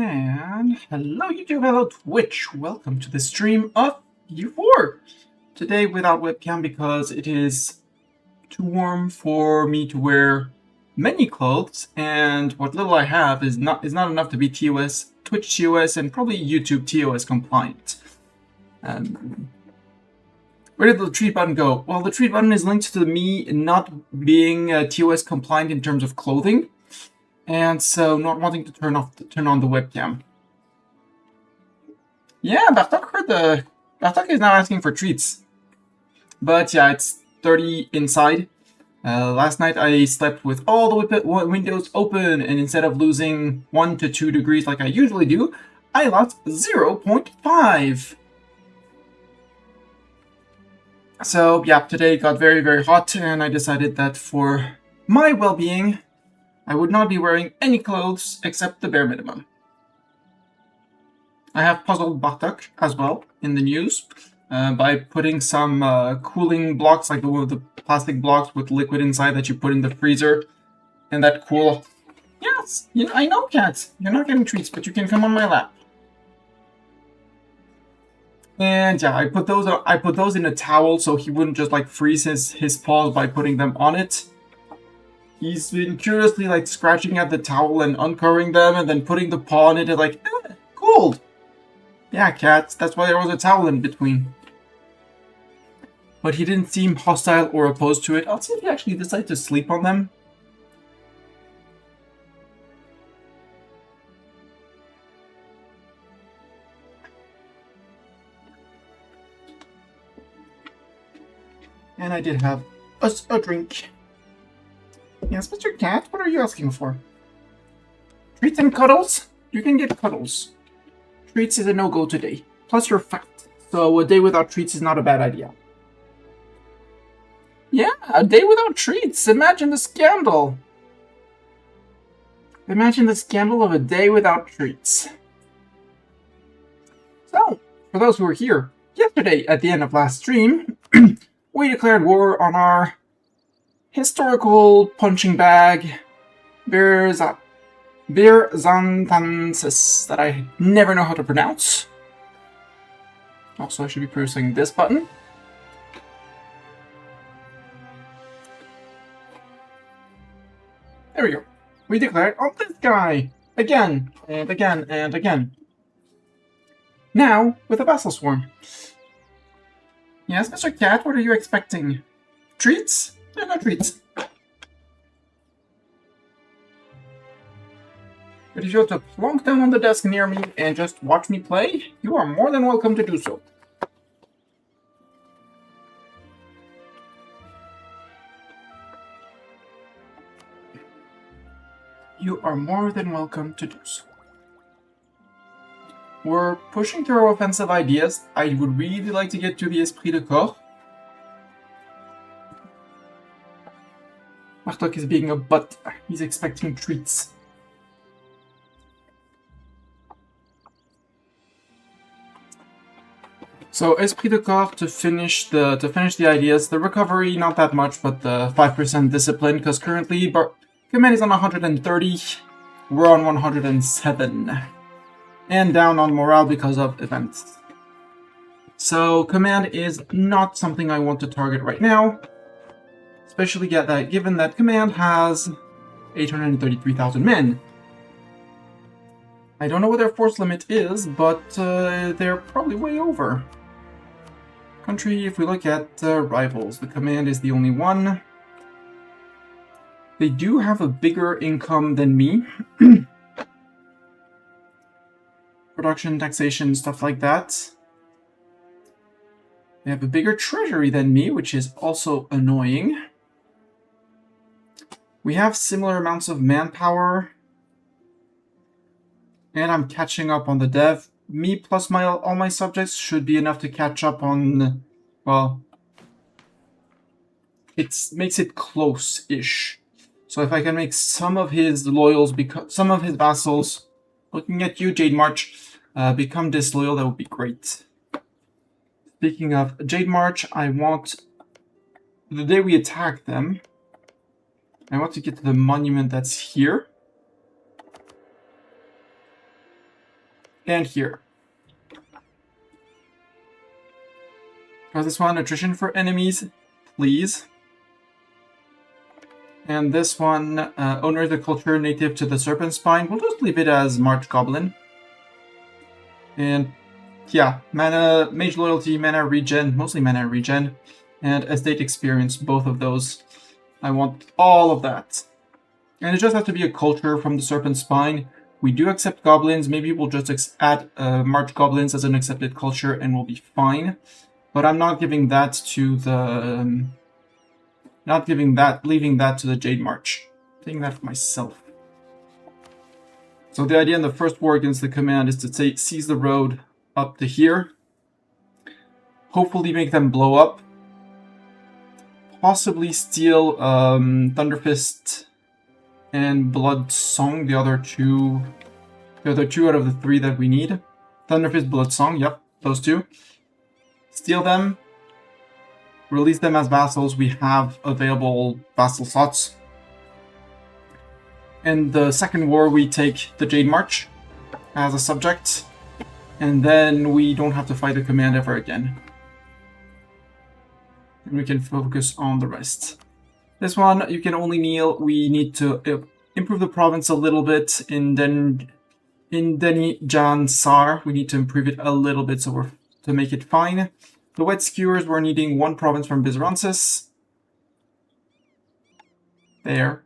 And hello YouTube, hello Twitch, welcome to the stream of U4. Today without webcam because it is too warm for me to wear many clothes, and what little I have is not enough to be TOS, Twitch TOS, and probably YouTube TOS compliant. Where did the tweet button go? Well, the tweet button is linked to me not being TOS compliant in terms of clothing, and so not wanting to turn on the webcam. Yeah, Bartok is now asking for treats. But yeah, it's 30 inside. Last night I slept with all the windows open, and instead of losing 1 to 2 degrees like I usually do, I lost 0.5. So yeah, today got very, very hot, and I decided that for my well-being, I would not be wearing any clothes except the bare minimum. I have puzzled Bartok as well in the news by putting some cooling blocks, like the plastic blocks with liquid inside that you put in the freezer, and that cool. Yes, I know, cats. You're not getting treats, but you can come on my lap. And yeah, I put those in a towel so he wouldn't just like freeze his paws by putting them on it. He's been curiously like scratching at the towel and uncovering them and then putting the paw on it and like, cold. Yeah, cats, that's why there was a towel in between. But he didn't seem hostile or opposed to it. I'll see if he actually decides to sleep on them. And I did have a drink. Yes, Mr. Cat, what are you asking for? Treats and cuddles? You can get cuddles. Treats is a no-go today. Plus you're fat, so a day without treats is not a bad idea. Yeah, a day without treats. Imagine the scandal. Imagine the scandal of a day without treats. So, for those who were here yesterday at the end of last stream, we declared war on our historical punching bag, Berzantansis, that I never know how to pronounce. Also, I should be pressing this button. There we go. We declared on this guy again and again and again. Now with a vassal swarm. Yes, Mr. Cat, what are you expecting? Treats? There are no treats. But if you want to plonk down on the desk near me and just watch me play, you are more than welcome to do so. You are more than welcome to do so. We're pushing through our offensive ideas. I would really like to get to the Esprit de Corps. Bartok is being a butt. He's expecting treats. So Esprit de Corps to finish the ideas. The recovery not that much, but the 5% discipline, because currently command is on 130. We're on 107. And down on morale because of events. So command is not something I want to target right now. Especially given that command has 833,000 men. I don't know what their force limit is, but they're probably way over. Country, if we look at rivals, the command is the only one. They do have a bigger income than me. Production, taxation, stuff like that. They have a bigger treasury than me, which is also annoying. We have similar amounts of manpower. And I'm catching up on the dev. Me plus all my subjects should be enough to catch up on, well, it makes it close-ish. So if I can make some of his loyals, some of his vassals, looking at you, Jade March, become disloyal, that would be great. Speaking of Jade March, I want, the day we attack them, I want to get to the monument that's here. and here. Because this one, attrition for enemies, please. And this one, owner of the culture native to the Serpent Spine. We'll just leave it as March Goblin. And yeah, mana, mage loyalty, mana regen, mostly mana regen, and estate experience, both of those. I want all of that. And it just has to be a culture from the Serpent Spine. We do accept goblins. Maybe we'll just add March Goblins as an accepted culture and we'll be fine. But I'm not giving that to the... leaving that to the Jade March. Taking that for myself. So the idea in the first war against the command is to seize the road up to here. Hopefully make them blow up. Possibly steal Thunderfist and Blood Song, the other two out of the 3 that we need. Thunderfist, Blood Song, yep, those 2. Steal them. Release them as vassals. We have available vassal slots. In the second war, we take the Jade March as a subject. And then we don't have to fight the command ever again. And we can focus on the rest. This one, you can only kneel. We need to improve the province a little bit. In Deni Jan Sar, we need to improve it a little bit to make it fine. The Wet Skewers, we're needing 1 province from Bizarensis. There.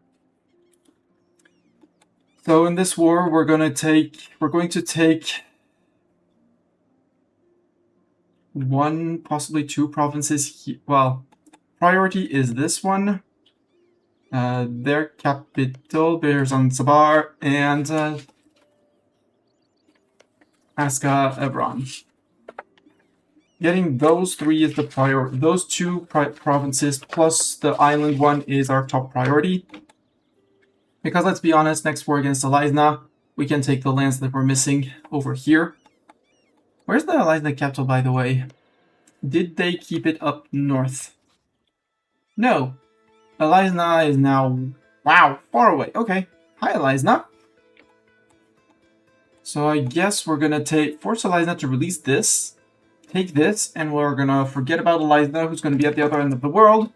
So in this war, we're going to take 1, possibly 2 provinces. Well, priority is this one. Their capital, Berzansabar, and Aska Ebron. Getting those 3 is the priority. Those 2 provinces plus the island one is our top priority. Because let's be honest, next war against Alizna, we can take the lands that we're missing over here. Where's the Alizna capital, by the way? Did they keep it up north? No. Alizna is now... Wow, far away. Okay. Hi, Alizna. So I guess we're going to force Alizna to release this. Take this, and we're going to forget about Alizna, who's going to be at the other end of the world,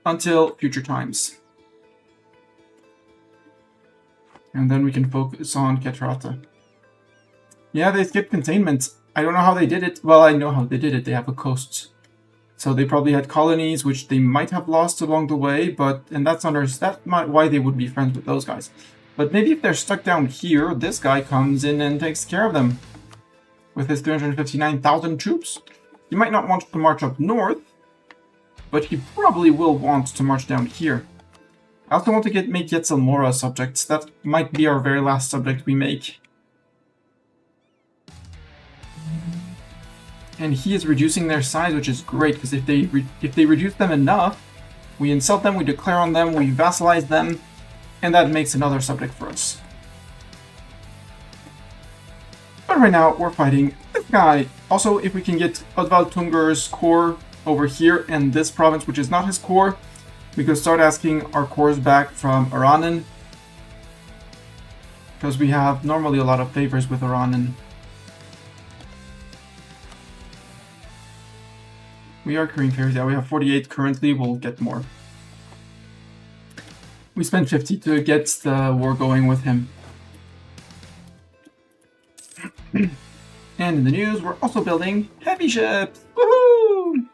until future times. And then we can focus on Ketrata. Yeah, they skipped containment. I don't know how they did it. Well, I know how they did it. They have a coast. So they probably had colonies, which they might have lost along the way, and that's why they would be friends with those guys. But maybe if they're stuck down here, this guy comes in and takes care of them. With his 359,000 troops. He might not want to march up north, but he probably will want to march down here. I also want to make Yetzelmora subjects. That might be our very last subject we make. And he is reducing their size, which is great, because if they reduce them enough, we insult them, we declare on them, we vassalize them, and that makes another subject for us. But right now, we're fighting this guy. Also, if we can get Odval Tunger's core over here and this province, which is not his core, we could start asking our cores back from Aranan. Because we have normally a lot of favors with Aranan. We are accruing favors. Yeah, we have 48 currently. We'll get more. We spent 50 to get the war going with him. And in the news, we're also building heavy ships! Woohoo!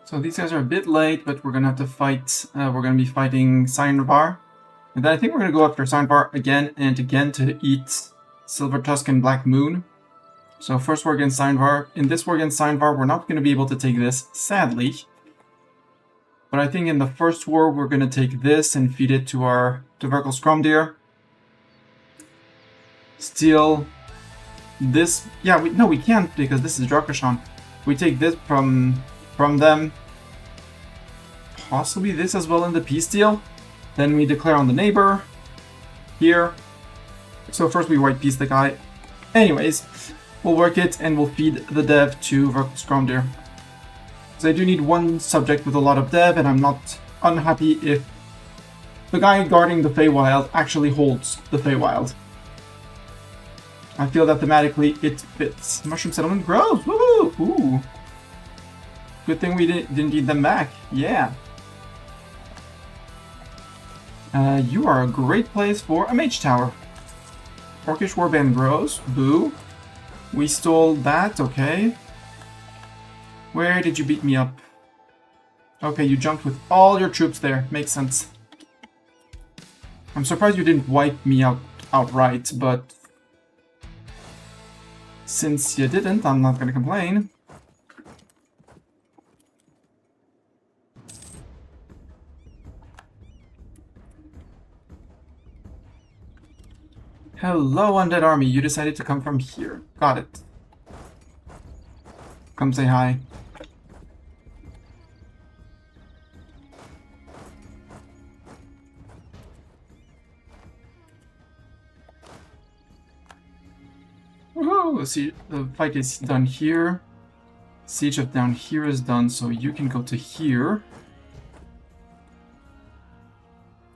So these guys are a bit late, but we're gonna have to fight. We're gonna be fighting Sainvar. And then I think we're going to go after Sainvar again and again to eat Silver Tusk and Black Moon. So first war against Sainvar. In this war against Sainvar, we're not going to be able to take this, sadly. But I think in the first war, we're going to take this and feed it to our Verkal Skromdir. Steal this. Yeah, no, we can't because this is Drakashan. We take this from them. Possibly this as well in the peace deal. Then we declare on the neighbor. here. So first we white piece the guy. Anyways, we'll work it and we'll feed the dev to Vertical Scrum there. So I do need one subject with a lot of dev, and I'm not unhappy if the guy guarding the Feywild actually holds the Feywild. I feel that thematically it fits. Mushroom settlement grows! Woohoo! Ooh! Good thing we didn't need them back. Yeah. You are a great place for a mage tower. Orcish warband grows. Boo. We stole that, okay. Where did you beat me up? Okay, you jumped with all your troops there. Makes sense. I'm surprised you didn't wipe me out outright, but since you didn't, I'm not gonna complain. Hello, undead army. You decided to come from here. Got it. Come say hi. Woohoo! See, the fight is done here. Siege of down here is done, so you can go to here.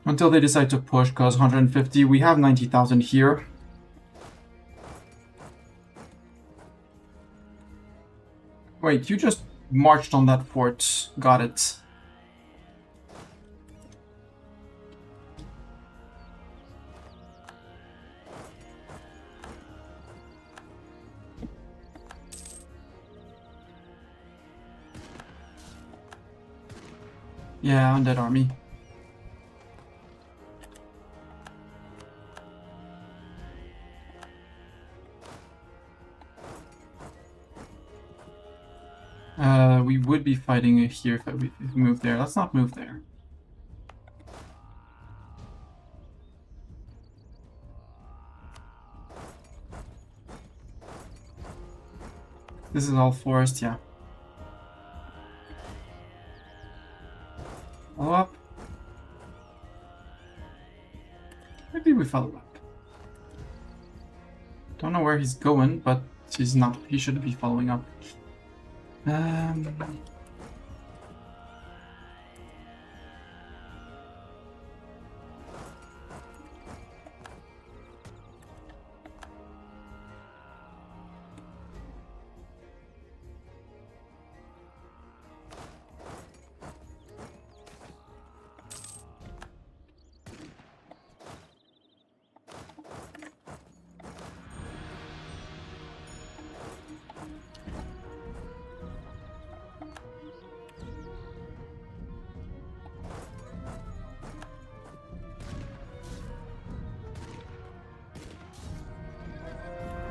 Until they decide to push, because 150, we have 90,000 here. Wait, you just marched on that fort. Got it. Yeah, undead army. We would be fighting it here if we move there. Let's not move there. This is all forest, yeah. Follow up. Maybe we follow up. Don't know where he's going, but he's not. He should be following up.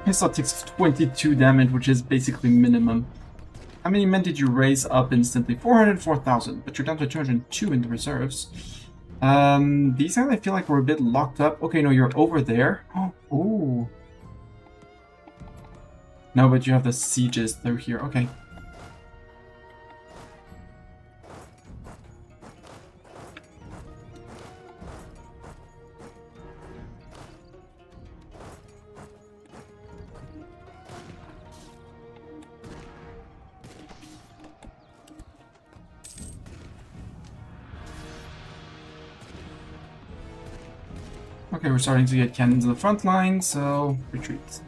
His shot takes 22 damage, which is basically minimum. How many men did you raise up instantly? 404,000, but you're down to 202 in the reserves. These guys I feel like we're a bit locked up. Okay, no, you're over there. Oh, ooh. No, but you have the sieges through here. Okay. Okay, we're starting to get cannons in the front line, so retreat.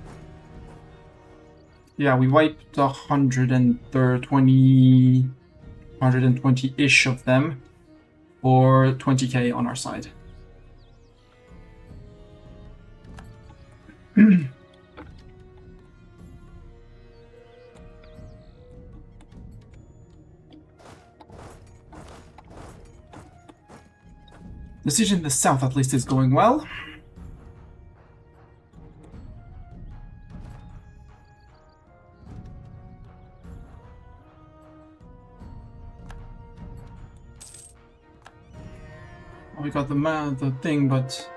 Yeah, we wiped 120-ish of them for 20k on our side. The siege in the south at least is going well. Oh, we got the thing, but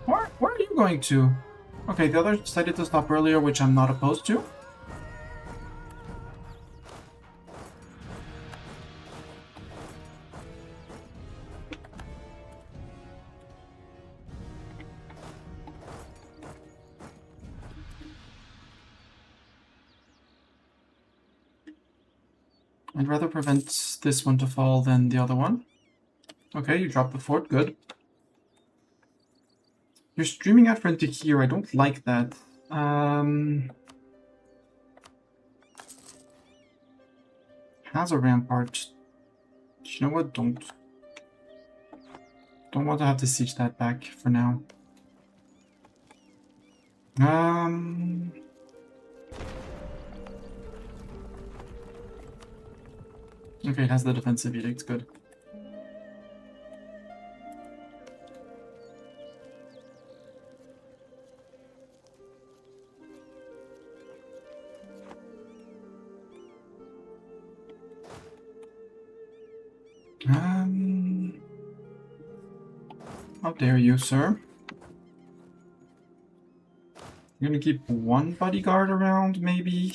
where are you going to? Okay, the others decided to stop earlier, which I'm not opposed to. I'd rather prevent this one to fall than the other one. Okay, you dropped the fort, good. You're streaming out into here, I don't like that. Has a rampart. You know what, don't want to have to siege that back for now. Okay, it has the defensive edict, good. How dare you, sir? You're gonna keep one bodyguard around, maybe?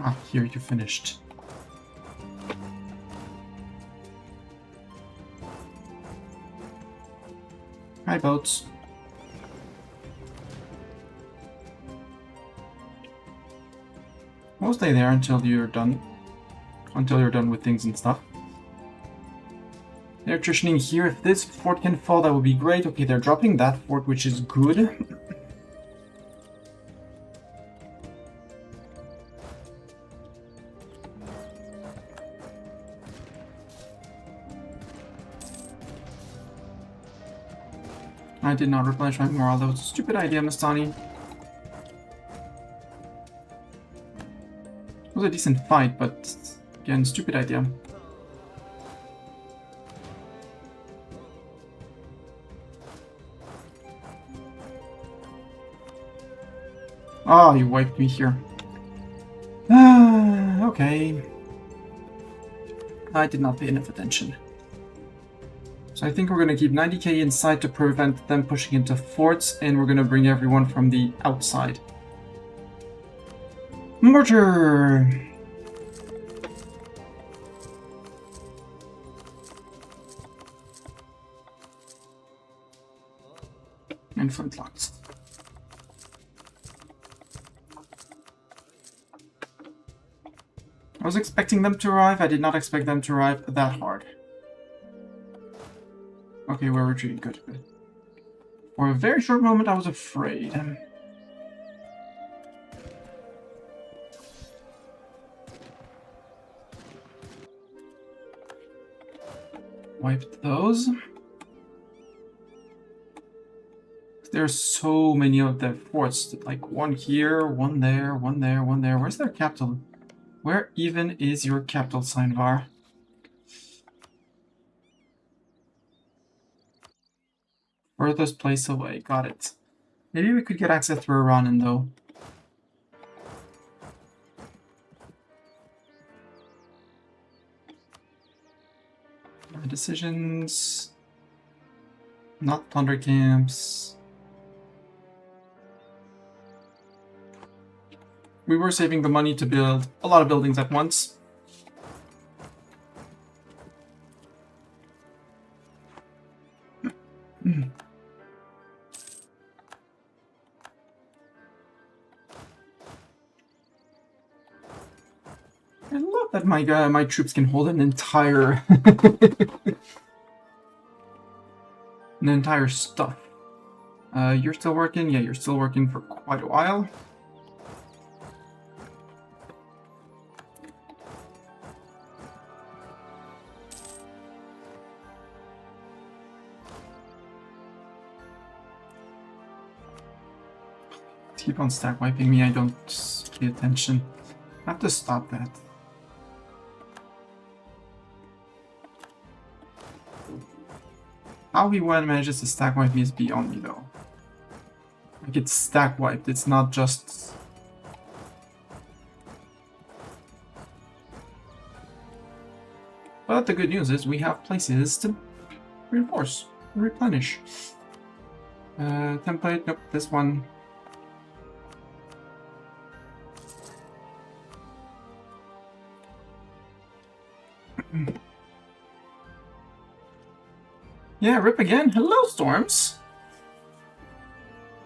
Ah, here, you finished. Hi, boats. We'll stay there until you're done. Until you're done with things and stuff. They're attritioning here. If this fort can fall, that would be great. Okay, they're dropping that fort, which is good. I did not replenish my morale. That was a stupid idea, Mastani. It was a decent fight, but again, stupid idea. Oh, you wiped me here. Okay. I did not pay enough attention. So I think we're going to keep 90k inside to prevent them pushing into forts, and we're going to bring everyone from the outside. Mortar! And flintlocks. I was expecting them to arrive. I did not expect them to arrive that hard. Okay, we're retreating. Good, good. For a very short moment, I was afraid. Wiped those. There's so many of the forts. Like one here, one there, one there, one there. Where's their capital? Where even is your capital, Seinvar? Furthest place away. Got it. Maybe we could get access through Iranan, though. Decisions. Not Thunder Camps. We were saving the money to build a lot of buildings at once. I love that my troops can hold an entire an entire stuff. You're still working? Yeah, you're still working for quite a while. Keep on stack wiping me, I don't pay attention. I have to stop that. How he manages to stack wipe me is beyond me, though. Like, it's stack wiped, it's not just... But the good news is we have places to reinforce, replenish. Template, nope, this one. Yeah, Rip again. Hello, Storms.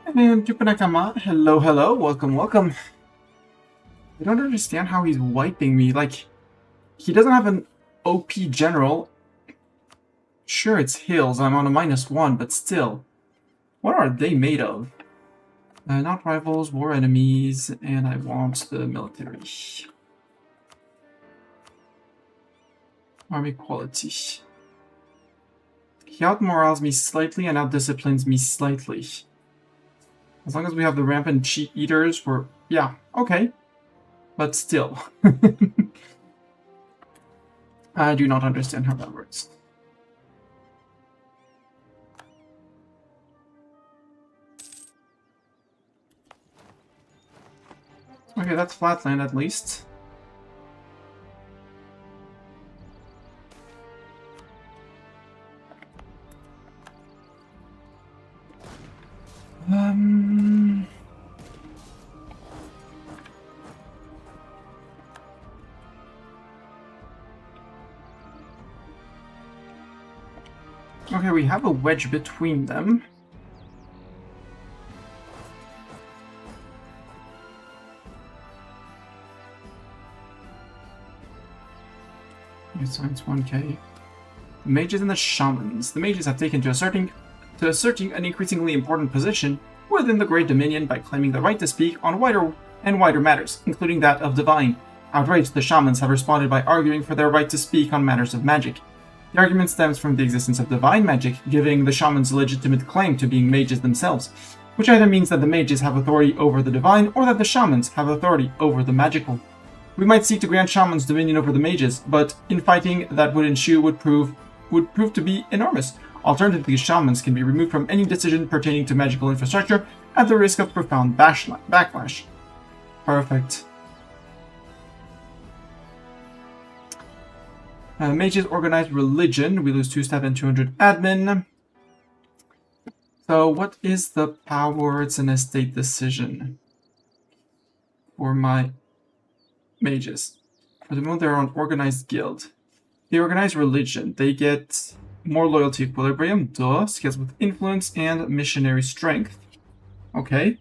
And Jupanakama, hello, hello, welcome, welcome. I don't understand how he's wiping me. Like, he doesn't have an OP general. Sure, it's hills, I'm on a -1, but still. What are they made of? Not rivals, war enemies, and I want the military. Army quality. He outmorals me slightly and outdisciplines me slightly. As long as we have the rampant cheat eaters, we're... yeah, okay. But still. I do not understand how that works. Okay, that's flatland at least. Okay, we have a wedge between them. Science 1k. The mages and the shamans. The mages have taken to asserting an increasingly important position within the Great Dominion by claiming the right to speak on wider matters, including that of divine. Outraged, the shamans have responded by arguing for their right to speak on matters of magic. The argument stems from the existence of divine magic, giving the shamans a legitimate claim to being mages themselves, which either means that the mages have authority over the divine or that the shamans have authority over the magical. We might seek to grant shamans dominion over the mages, but infighting that would ensue would prove to be enormous. Alternatively, shamans can be removed from any decision pertaining to magical infrastructure at the risk of profound backlash. Perfect. Mages organize religion. We lose 2 staff and 200 admin. So what is the power? It's an estate decision for my mages. For the moment, they're on organized guild. They organize religion. They get more loyalty equilibrium, duh, skills with influence, and missionary strength. Okay.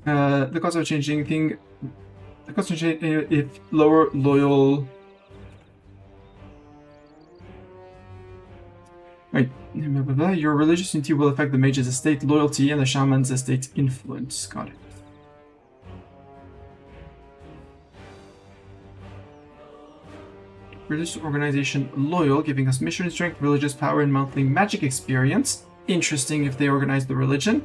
The cost of changing thing. The cost of changing if lower loyal. Wait, your religious unity will affect the mage's estate loyalty and the shaman's estate influence. Got it. Religious organization loyal, giving us mission strength, religious power, and monthly magic experience. Interesting if they organize the religion.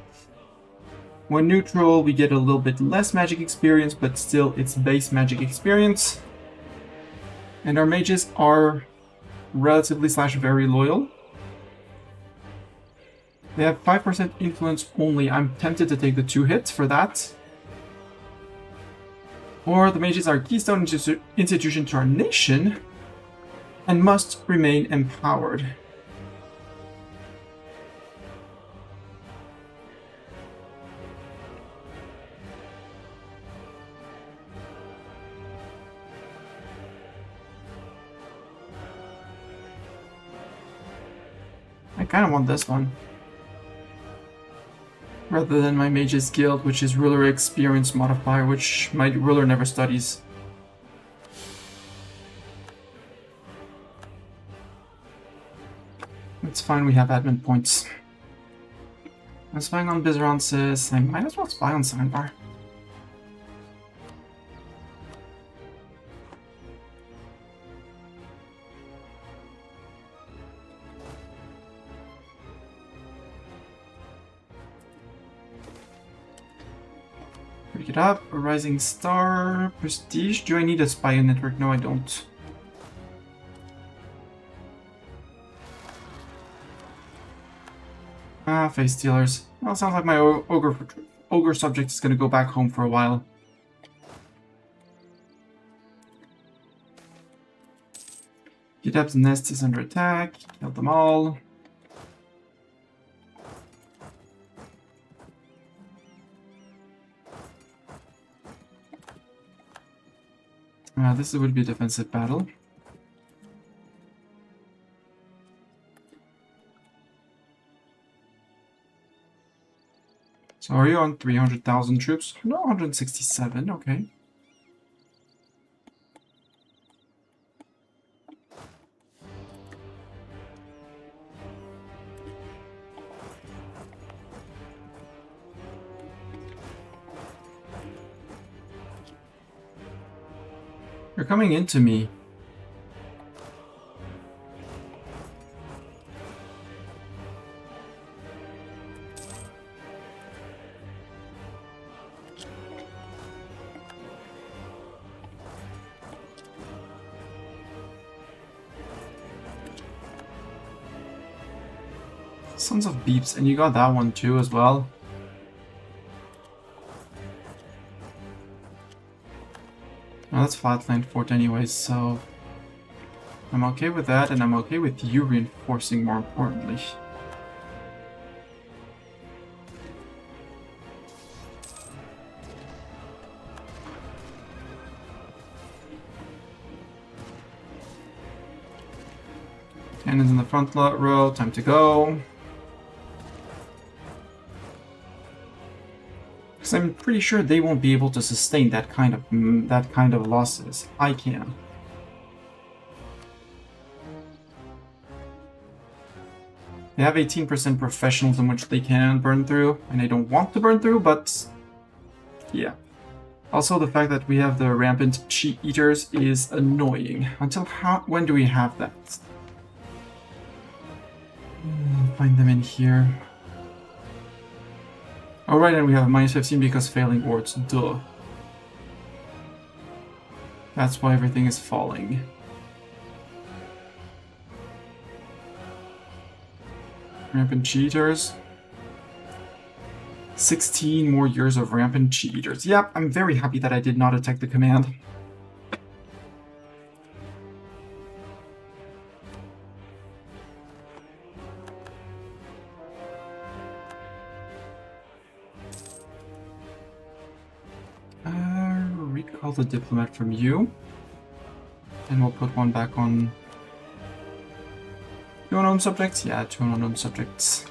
When neutral, we get a little bit less magic experience, but still it's base magic experience. And our mages are relatively / very loyal. They have 5% influence only. I'm tempted to take the 2 hits for that. Or the mages are a keystone institution to our nation and must remain empowered. I kind of want this one. Rather than my mage's guild, which is ruler experience modifier, which my ruler never studies. It's fine, we have admin points. I'm spying on Bizransis. I might as well spy on Signbar. Pick it up. A rising star. Prestige. Do I need a spy network? No, I don't. Ah, face stealers. Well, sounds like my ogre subject is gonna go back home for a while. Gidab's nest is under attack. Kill them all. This would be a defensive battle. So are you on 300,000 troops? No, 167, okay. You're coming into me. Sons of beeps, and you got that one too as well. Well, that's flatland fort anyways, so I'm okay with that, and I'm okay with you reinforcing more importantly. Cannons in the front row, time to go. Because I'm pretty sure they won't be able to sustain that kind of losses. I can. They have 18% professionalism which they can burn through, and I don't want to burn through, but yeah. Also, the fact that we have the rampant cheat eaters is annoying. Until when do we have that? Find them in here. Oh right, and we have minus 15 because failing wards, duh. That's why everything is falling. Rampant cheaters. 16 more years of rampant cheaters. Yep, I'm very happy that I did not attack the command. Recall the diplomat from you. And we'll put one back on... 2 unknown subjects? Yeah, 2 unknown subjects.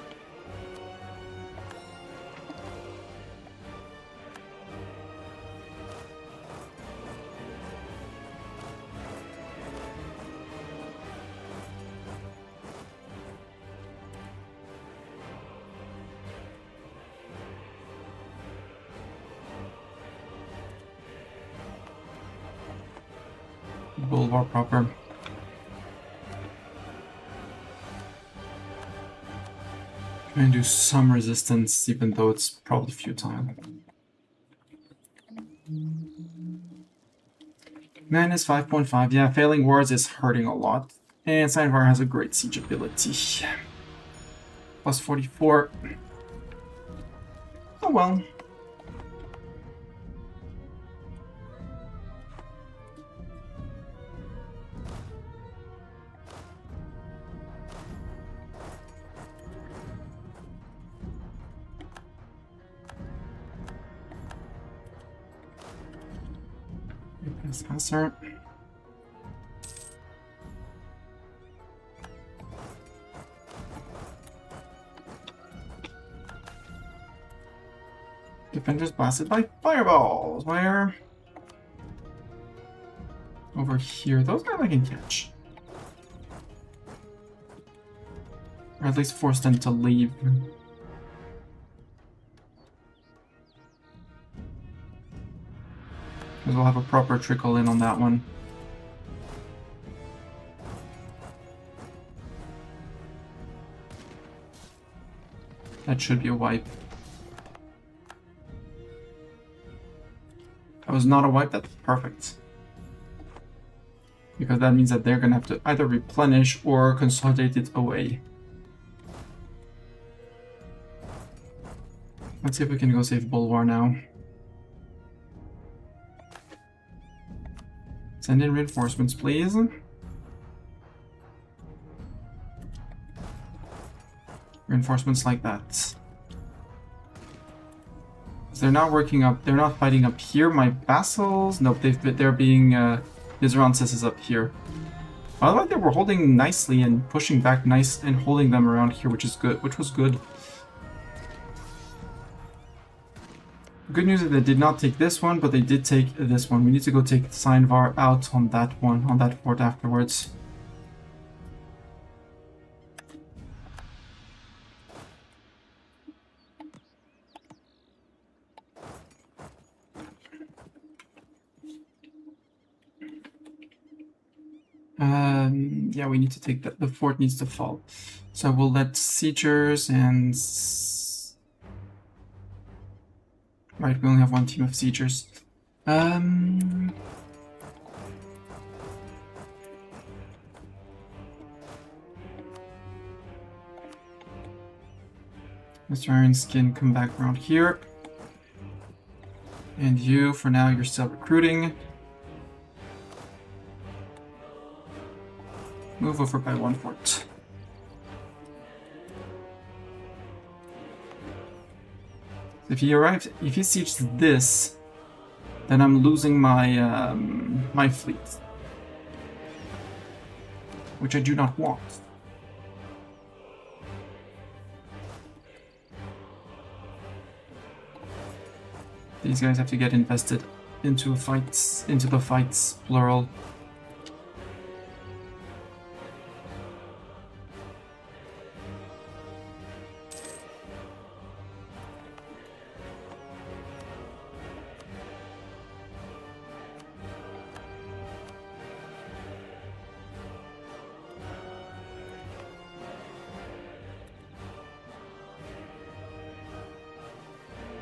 Boulevard proper. Try and do some resistance, even though it's probably futile. Minus 5.5. Yeah, failing wards is hurting a lot. And Sidevar has a great siege ability. Plus 44. Oh well. Hazard. Defenders blasted by fireballs. Where? Over here. Those guys I can catch. Or at least force them to leave. Because we'll have a proper trickle in on that one. That should be a wipe. That was not a wipe, that's perfect. Because that means that they're gonna have to either replenish or consolidate it away. Let's see if we can go save Bulwark now. Send in reinforcements, please. Reinforcements like that. They're not working up. They're not fighting up here. My vassals. Nope. They're being. Isransis is up here. Otherwise, they were holding nicely and pushing back nice and holding them around here, which is good. Which was good. Good news is they did not take this one, but they did take this one. We need to go take Seinvar out on that one, on that fort afterwards. Yeah, we need to take that. The fort needs to fall. So we'll let siegers and... Right, we only have one team of siegers. Mr. Ironskin, come back around here. And you, for now, you're still recruiting. Move over by one fort. If he sieges this, then I'm losing my my fleet, which I do not want. These guys have to get invested into the fights, plural.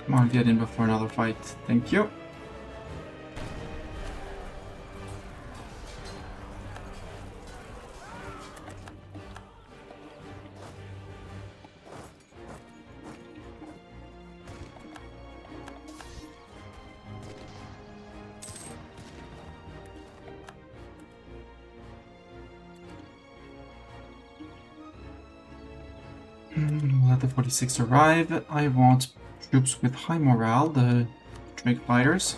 Come on, get in before another fight. Thank you. We'll let the 46 arrive. I want troops with high morale, the Drake fighters.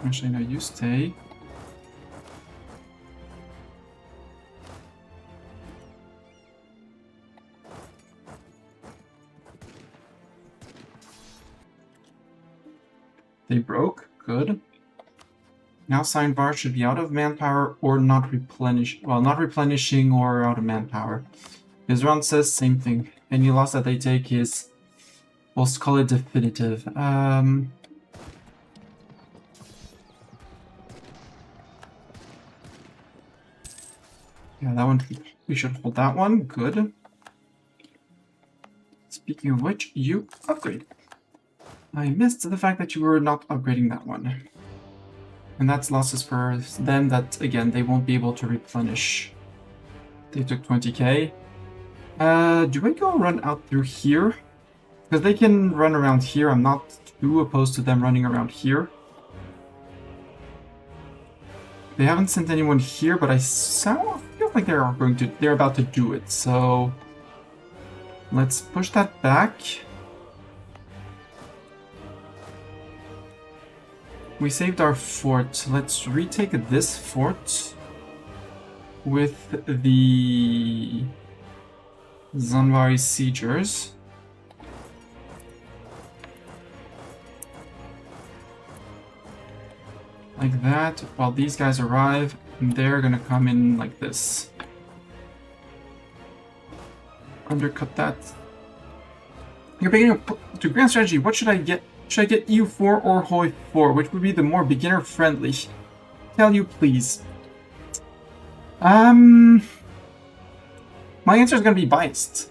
Actually, no, you stay. They broke. Good. Now Seinvar should be out of manpower or not replenishing or out of manpower. His round says same thing. Any loss that they take is, we'll call it definitive. Yeah, that one, we should hold that one. Good. Speaking of which, you upgrade. I missed the fact that you were not upgrading that one. And that's losses for them that, again, they won't be able to replenish. They took 20k. Do I go run out through here? Because they can run around here. I'm not too opposed to them running around here. They haven't sent anyone here, but I feel like they're about to do it. So let's push that back. We saved our fort. Let's retake this fort with the Zanvari siegers. Like that, while these guys arrive, and they're gonna come in like this. Undercut that. You're beginning to grand strategy. What should I get? Should I get EU4 or Hoi 4? Which would be the more beginner-friendly? Tell you, please. My answer is going to be biased.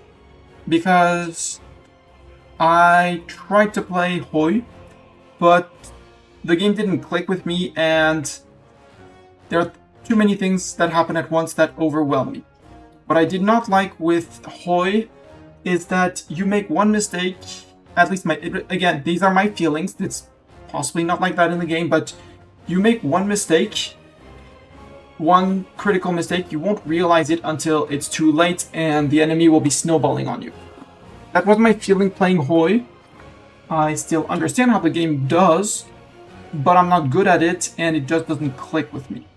Because I tried to play Hoi, but the game didn't click with me, and there are too many things that happen at once that overwhelm me. What I did not like with Hoi is that you make one mistake. At least again, these are my feelings. It's possibly not like that in the game, but you make one mistake, one critical mistake, you won't realize it until it's too late and the enemy will be snowballing on you. That was my feeling playing Hoi. I still understand how the game does, but I'm not good at it and it just doesn't click with me.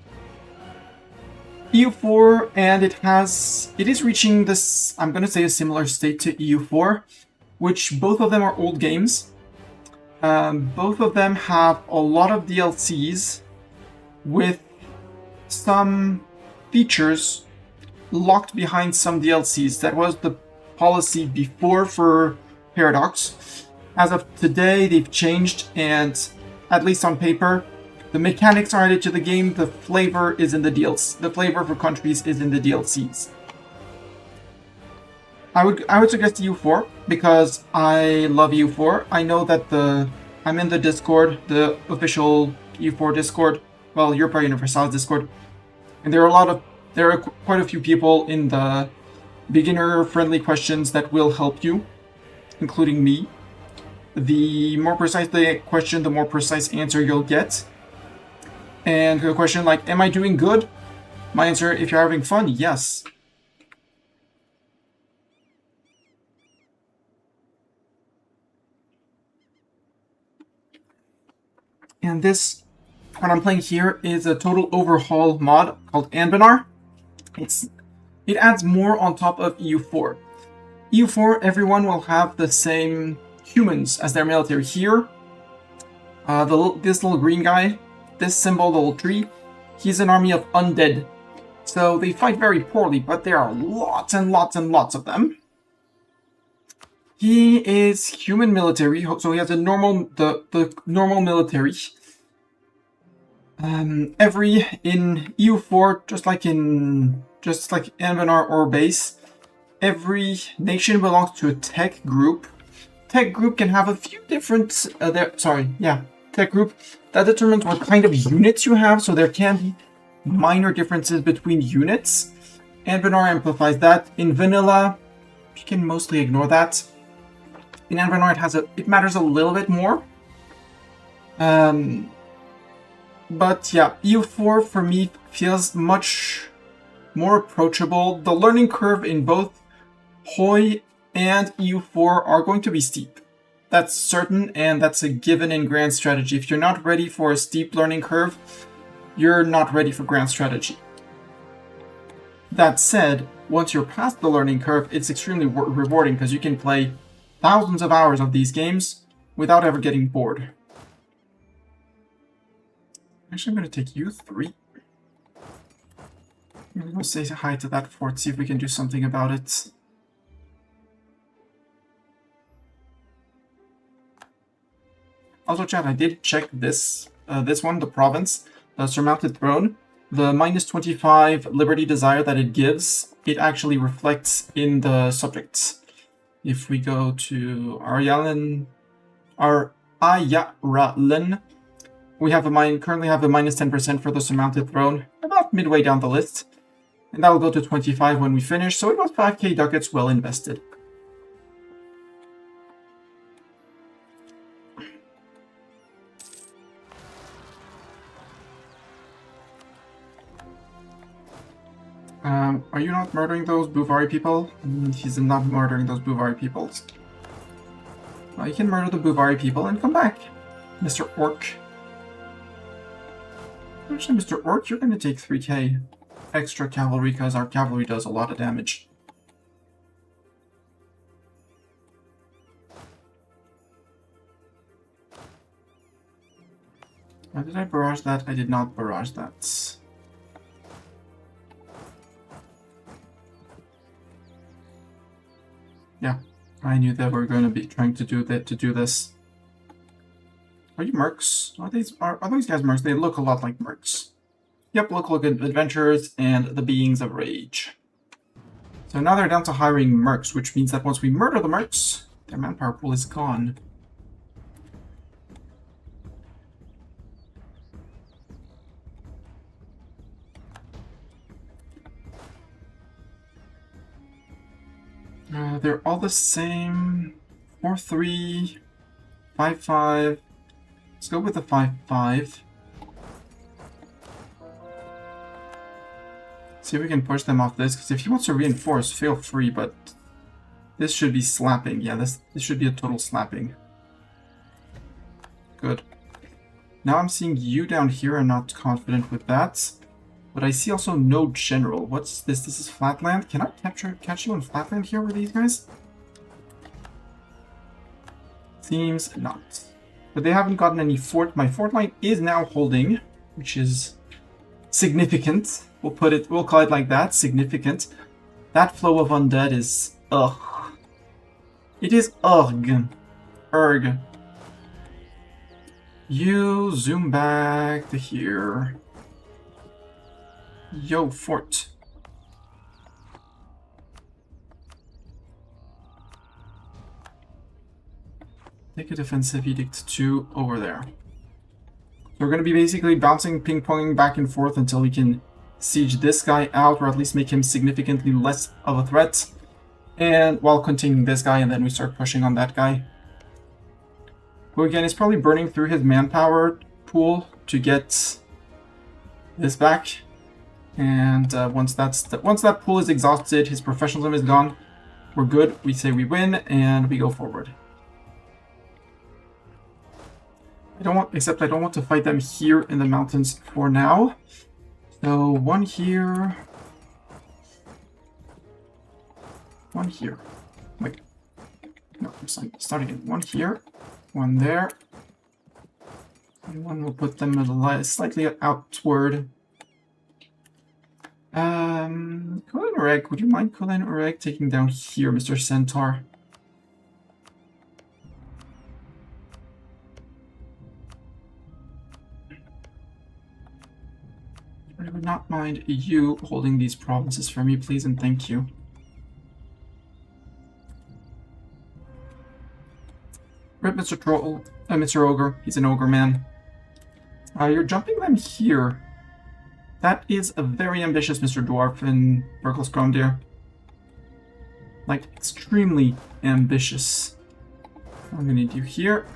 EU4, and it is reaching this, I'm gonna say, a similar state to EU4, which both of them are old games. Both of them have a lot of DLCs with some features locked behind some DLCs. That was the policy before for Paradox. As of today, they've changed, and at least on paper, the mechanics are added to the game. The flavor is in the DLC. The flavor for countries is in the DLCs. I would suggest EU4 because I love EU4. I know that I'm in the Discord, the official EU4 Discord. Well, Europa Universalis Discord, and there are quite a few people in the beginner-friendly questions that will help you, including me. The more precise the question, the more precise answer you'll get. And a question like, am I doing good? My answer, if you're having fun, yes. And this, what I'm playing here, is a total overhaul mod called Anbennar. It adds more on top of EU4. EU4, everyone will have the same humans as their military here. This little green guy, this symbol, the little tree, he's an army of undead. So they fight very poorly, but there are lots and lots and lots of them. He is human military, so he has a the normal military. In EU4, just like Anbennar or base, every nation belongs to a tech group. Tech group can have a few different tech group that determines what kind of units you have, so there can be minor differences between units. Anbennar amplifies that. In vanilla, you can mostly ignore that. In Anbennar, it matters a little bit more. But yeah, EU4 for me feels much more approachable. The learning curve in both Hoi and EU4 are going to be steep. That's certain, and that's a given in Grand Strategy. If you're not ready for a steep learning curve, you're not ready for Grand Strategy. That said, once you're past the learning curve, it's extremely rewarding because you can play thousands of hours of these games without ever getting bored. Actually, I'm going to take U3. I'm going to say hi to that fort, see if we can do something about it. Also, chat, I did check this one, the province, the Surmounted Throne. The minus 25 Liberty Desire that it gives, it actually reflects in the subjects. If we go to Ayarlen, we currently have a minus 10% for the Surmounted Throne, about midway down the list. And that will go to 25 when we finish, so it was 5k ducats well invested. Are you not murdering those Bouvari people? He's not murdering those Bouvari peoples. Well, you can murder the Bouvari people and come back, Mr. Orc. Actually, Mr. Orc, you're going to take 3k extra cavalry because our cavalry does a lot of damage. Did I barrage that? I did not barrage that. Yeah, I knew that we were going to be trying to do this. Are you mercs? Are those guys mercs? They look a lot like mercs. Yep, look like adventurers and the beings of rage. So now they're down to hiring mercs, which means that once we murder the mercs, their manpower pool is gone. They're all the same. 4-3, 5-5. Let's go with the 5-5. See if we can push them off this, because if he wants to reinforce, feel free, but this should be slapping. Yeah, this should be a total slapping. Good. Now I'm seeing you down here. I'm not confident with that. But I see also no general. What's this? This is flatland. Can I catch you on flatland here with these guys? Seems not. But they haven't gotten any fort. My fort line is now holding, which is significant. We'll call it like that, significant. That flow of undead is ugh. It is ugh. Erg. You zoom back to here. Yo, fort. Take a defensive edict 2 over there. So we're going to be basically bouncing, ping-ponging back and forth until we can siege this guy out, or at least make him significantly less of a threat. And while containing this guy, and then we start pushing on that guy. Who again is probably burning through his manpower pool to get this back. And once that pool is exhausted, his professionalism is gone, we're good. We say we win, and we go forward. I don't want to fight them here in the mountains for now. So one here. One here. Wait. No, I'm starting again. One here. One there. And one will put them slightly outward. Cullen or Egg, would you mind Cullen or Egg taking down here, Mr. Centaur? I would not mind you holding these provinces for me, please, and thank you. Rip, Mr. Troll, Mr. Ogre. He's an ogre man. You're jumping them here. That is a very ambitious Mr. Dwarf in Burkle's Deer. Like, extremely ambitious. I'm gonna need you here.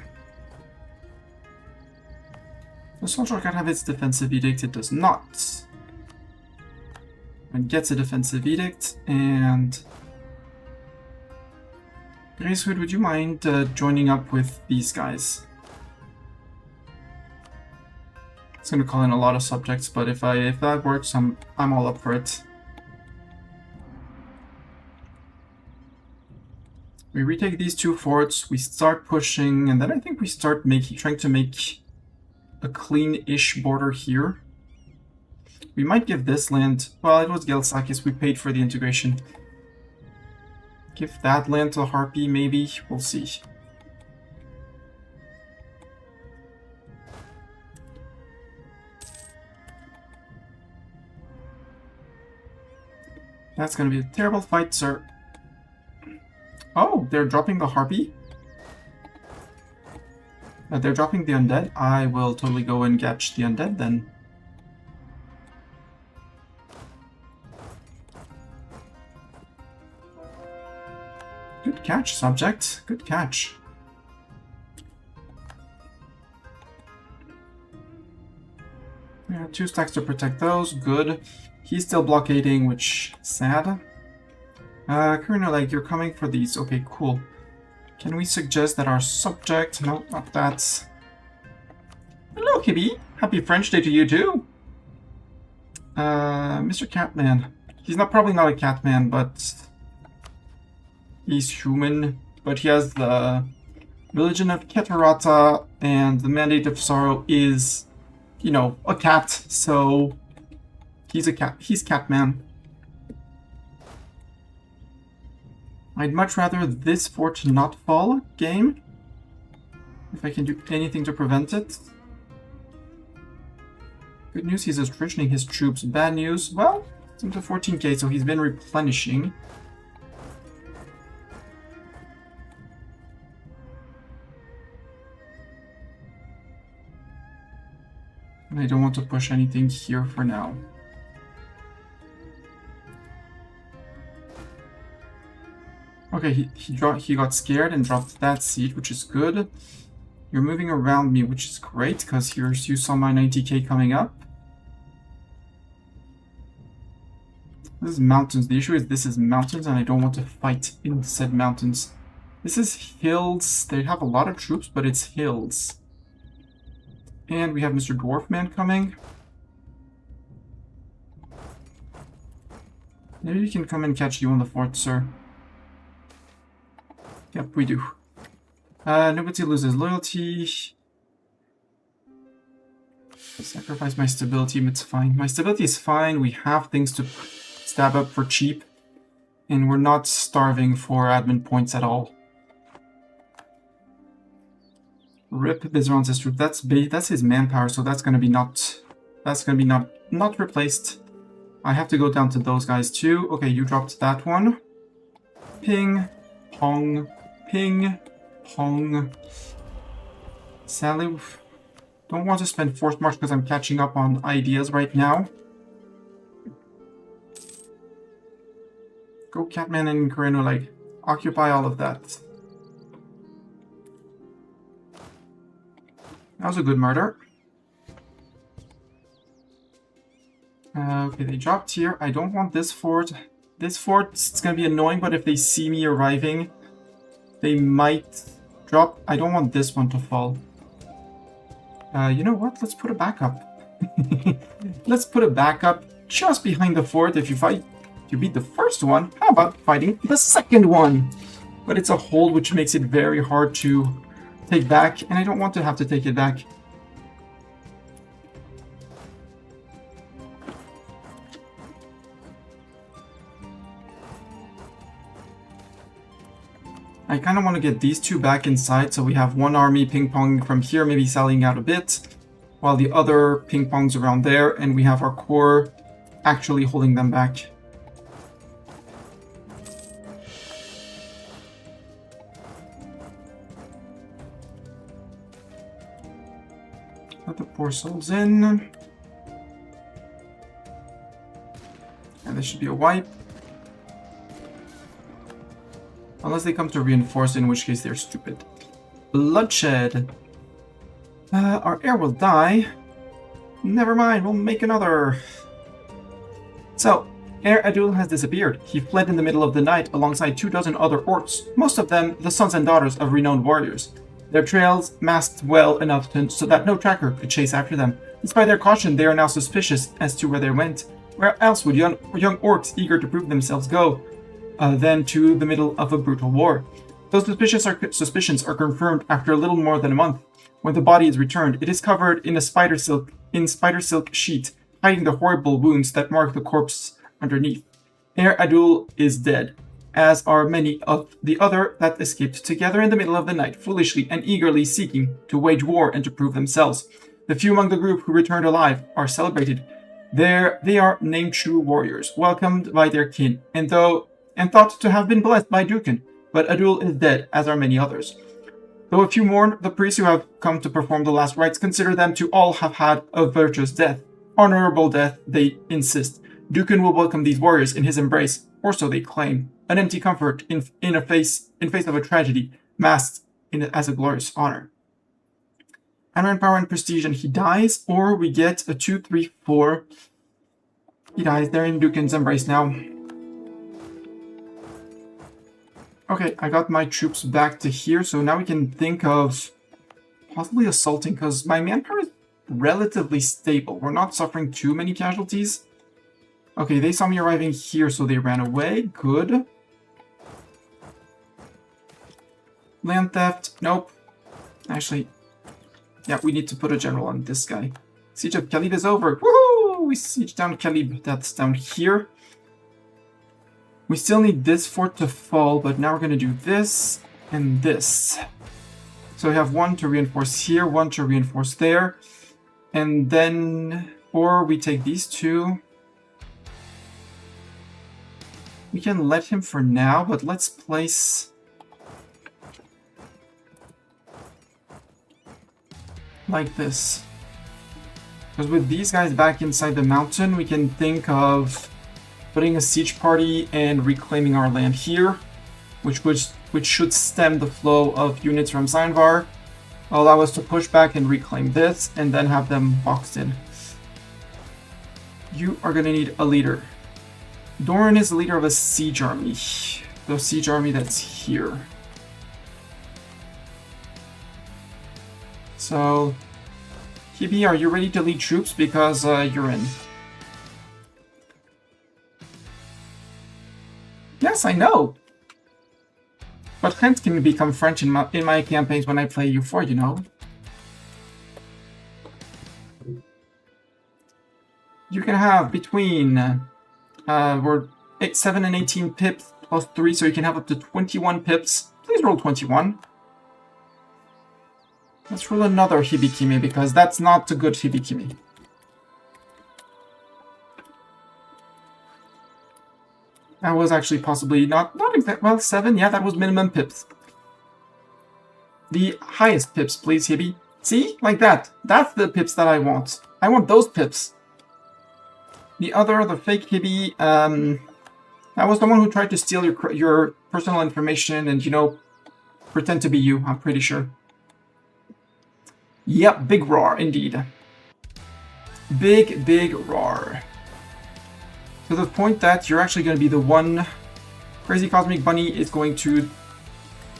The soldier can have its defensive edict, it does not. It gets a defensive edict, and Gracewood, would you mind joining up with these guys? It's gonna call in a lot of subjects, but if that works, I'm all up for it. We retake these two forts, we start pushing, and then I think we start trying to make a clean-ish border here. We might give this land, well, it was Gelsakis, we paid for the integration. Give that land to Harpy, maybe, we'll see. That's gonna be a terrible fight, sir. Oh, they're dropping the Harpy? They're dropping the Undead? I will totally go and catch the Undead then. Good catch, subject. Good catch. Yeah, 2 stacks to protect those. Good. He's still blockading, which is sad. Kurino, like, you're coming for these. Okay, cool. Can we suggest that our subject... No, not that. Hello, Kibby. Happy French Day to you, too. Mr. Catman. He's probably not a Catman, but... he's human. But he has the religion of Keterata, and the mandate of sorrow is, you know, a cat, so... he's a cat. He's Catman. I'd much rather this fort not fall, game. If I can do anything to prevent it. Good news, he's attritioning his troops. Bad news, well, it's into 14k, so he's been replenishing. And I don't want to push anything here for now. Okay, he got scared and dropped that seed, which is good. You're moving around me, which is great, because you saw my 90k coming up. This is mountains. The issue is this is mountains, and I don't want to fight in said mountains. This is hills. They have a lot of troops, but it's hills. And we have Mr. Dwarfman coming. Maybe we can come and catch you on the fort, sir. Yep, we do. Nobody loses loyalty. Sacrifice my stability, it's fine. My stability is fine. We have things to stab up for cheap. And we're not starving for admin points at all. Rip Bizaron's troop. That's his manpower, so that's gonna be not replaced. I have to go down to those guys too. Okay, you dropped that one. Ping, pong, ping, pong. Sadly, don't want to spend force march because I'm catching up on ideas right now. Go Catman and Carino, like, occupy all of that. That was a good murder. Okay, they dropped here. I don't want this fort. This fort, it's gonna be annoying, but if they see me arriving, they might drop. I don't want this one to fall. You know what? Let's put a backup. Let's put a backup just behind the fort. If you beat the first one, how about fighting the second one? But it's a hold, which makes it very hard to take back, and I don't want to have to take it back. I kind of want to get these two back inside, so we have one army ping-pong from here, maybe sallying out a bit, while the other ping-pongs around there, and we have our core actually holding them back. Let the poor souls in. And this should be a wipe. Unless they come to reinforce, in which case they're stupid. Bloodshed. Our heir will die. Never mind, we'll make another. So, Heir Adul has disappeared. He fled in the middle of the night alongside 24 other orcs, most of them the sons and daughters of renowned warriors. Their trails masked well enough so that no tracker could chase after them. Despite their caution, they are now suspicious as to where they went. Where else would young orcs eager to prove themselves go? Than to the middle of a brutal war. Those suspicions are confirmed after a little more than a month. When the body is returned, it is covered in a spider silk sheet, hiding the horrible wounds that mark the corpse underneath. Heir Adul is dead, as are many of the other that escaped together in the middle of the night, foolishly and eagerly seeking to wage war and to prove themselves. The few among the group who returned alive are celebrated. They are named true warriors, welcomed by their kin, and thought to have been blessed by Dukan, but Adul is dead, as are many others. Though a few mourn, the priests who have come to perform the last rites consider them to all have had a virtuous death. Honorable death, they insist. Dukan will welcome these warriors in his embrace, or so they claim. An empty comfort in face of a tragedy, masked as a glorious honor. Amaran power and prestige, and he dies, or we get a 2, 3, 4. He dies. They're in Dukan's embrace now. Okay, I got my troops back to here, so now we can think of possibly assaulting, because my manpower is relatively stable. We're not suffering too many casualties. Okay, they saw me arriving here, so they ran away. Good. Land theft. Nope. Actually, yeah, we need to put a general on this guy. Siege of Kalib is over. Woohoo! We siege down Kalib. That's down here. We still need this fort to fall, but now we're going to do this and this. So we have one to reinforce here, one to reinforce there. And then, or we take these two. We can let him for now, but let's place... like this. Because with these guys back inside the mountain, we can think of putting a siege party and reclaiming our land here, which should stem the flow of units from Zainvar, allow us to push back and reclaim this, and then have them boxed in. You are going to need a leader. Doran is the leader of a siege army. The siege army that's here. So, Kibi, are you ready to lead troops? Because you're in. Yes, I know. But French can become French in my campaigns when I play U4, you know. You can have between we're 7 and 18 pips plus 3, so you can have up to 21 pips. Please roll 21. Let's roll another Hibikimi, because that's not a good Hibikimi. That was actually possibly not exact. Well, 7, yeah, that was minimum pips. The highest pips, please, Hibi. See? Like that. That's the pips that I want. I want those pips. The fake Hibi, that was the one who tried to steal your personal information and, you know, pretend to be you, I'm pretty sure. Yep, big roar, indeed. Big roar. To the point that you're actually going to be the one. Crazy Cosmic Bunny is going to...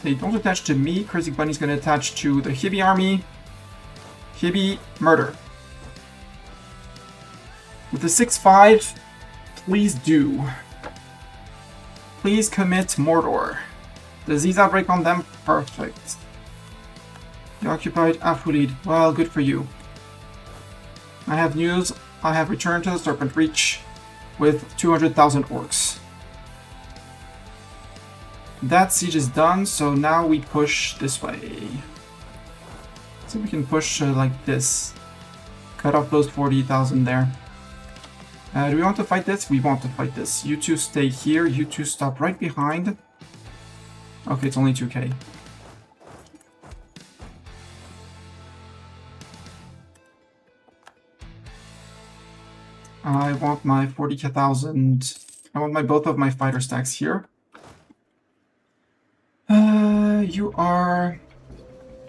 They don't attach to me. Crazy Bunny's going to attach to the Hibi army. Hibi, murder. With the 6-5, please do. Please commit Mordor. Disease outbreak on them? Perfect. You occupied Afulid. Well, good for you. I have news. I have returned to the Serpent Reach with 200,000 orcs. That siege is done, so now we push this way. Let's see if we can push like this. Cut off those 40,000 there. Do we want to fight this? We want to fight this. You two stay here. You two stop right behind. Okay, it's only 2k. I want my 40,000. I want both of my fighter stacks here. You are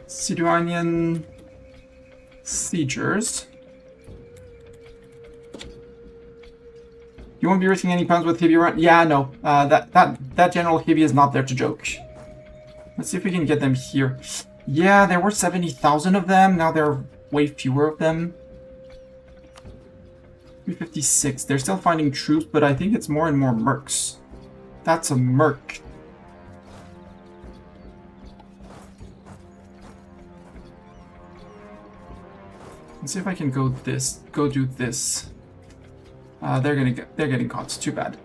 Siduanian siegers. You won't be risking any pounds with Hibi, right? Yeah, no. That General Hibi is not there to joke. Let's see if we can get them here. Yeah, there were 70,000 of them. Now there are way fewer of them. 356. They're still finding troops, but I think it's more and more mercs. That's a merc. Let's see if I can go do this. They're getting caught. Too bad.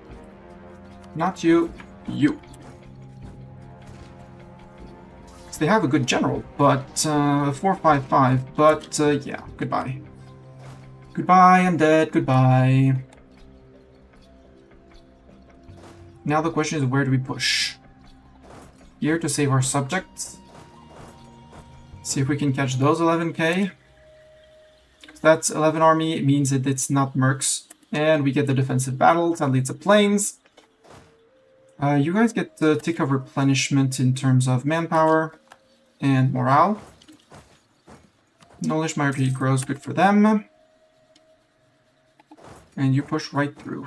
Not you. You. So they have a good general, but 455. But yeah, goodbye. Goodbye, I'm dead. Goodbye. Now the question is, where do we push? Here to save our subjects. See if we can catch those 11k. That's 11 army. It means that it's not mercs. And we get the defensive battles. That leads to planes. You guys get the tick of replenishment in terms of manpower and morale. Knowledge minority grows, good for them. And you push right through.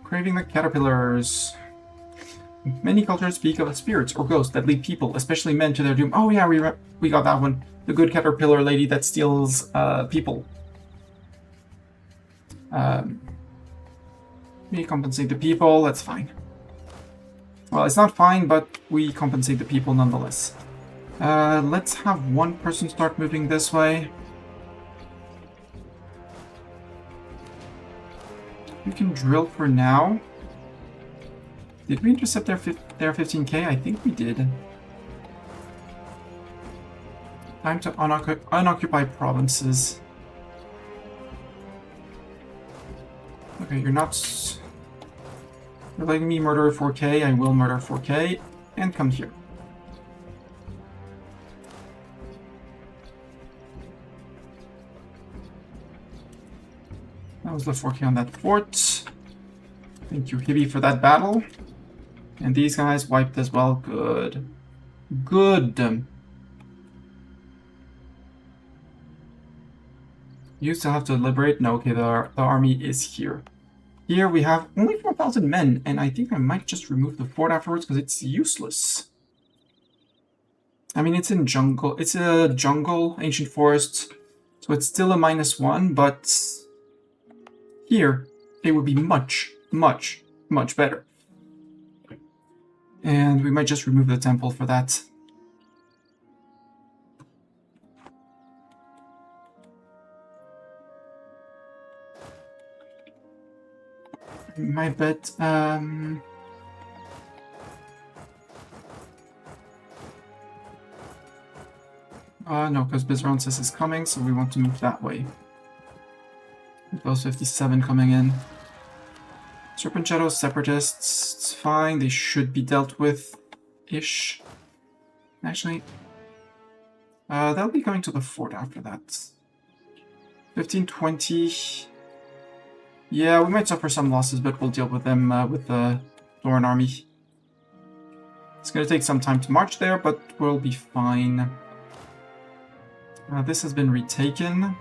Craving the caterpillars. Many cultures speak of spirits or ghosts that lead people, especially men, to their doom. Oh yeah, we got that one. The good caterpillar lady that steals people. We compensate the people, that's fine. Well, it's not fine, but we compensate the people nonetheless. Let's have one person start moving this way. We can drill for now. Did we intercept their 15k? I think we did. Time to unoccupy provinces. Okay, you're not... You're letting me murder 4k, I will murder 4k, and come here. That was the 4k on that fort. Thank you, Hibi, for that battle. And these guys wiped as well. Good. Good. You still have to liberate? No, okay, the army is here. Here we have only 4,000 men, and I think I might just remove the fort afterwards because it's useless. I mean, it's in jungle. It's a jungle, ancient forest, So it's still a -1, but here it would be much, much, much better. And we might just remove the temple for that. My bet, no, because Bizronsis is coming, so we want to move that way. With those 57 coming in. Serpent Shadows, Separatists, it's fine, they should be dealt with-ish. Actually, they'll be going to the fort after that. 15, 20... Yeah, we might suffer some losses, but we'll deal with them with the Doran army. It's going to take some time to march there, but we'll be fine. This has been retaken.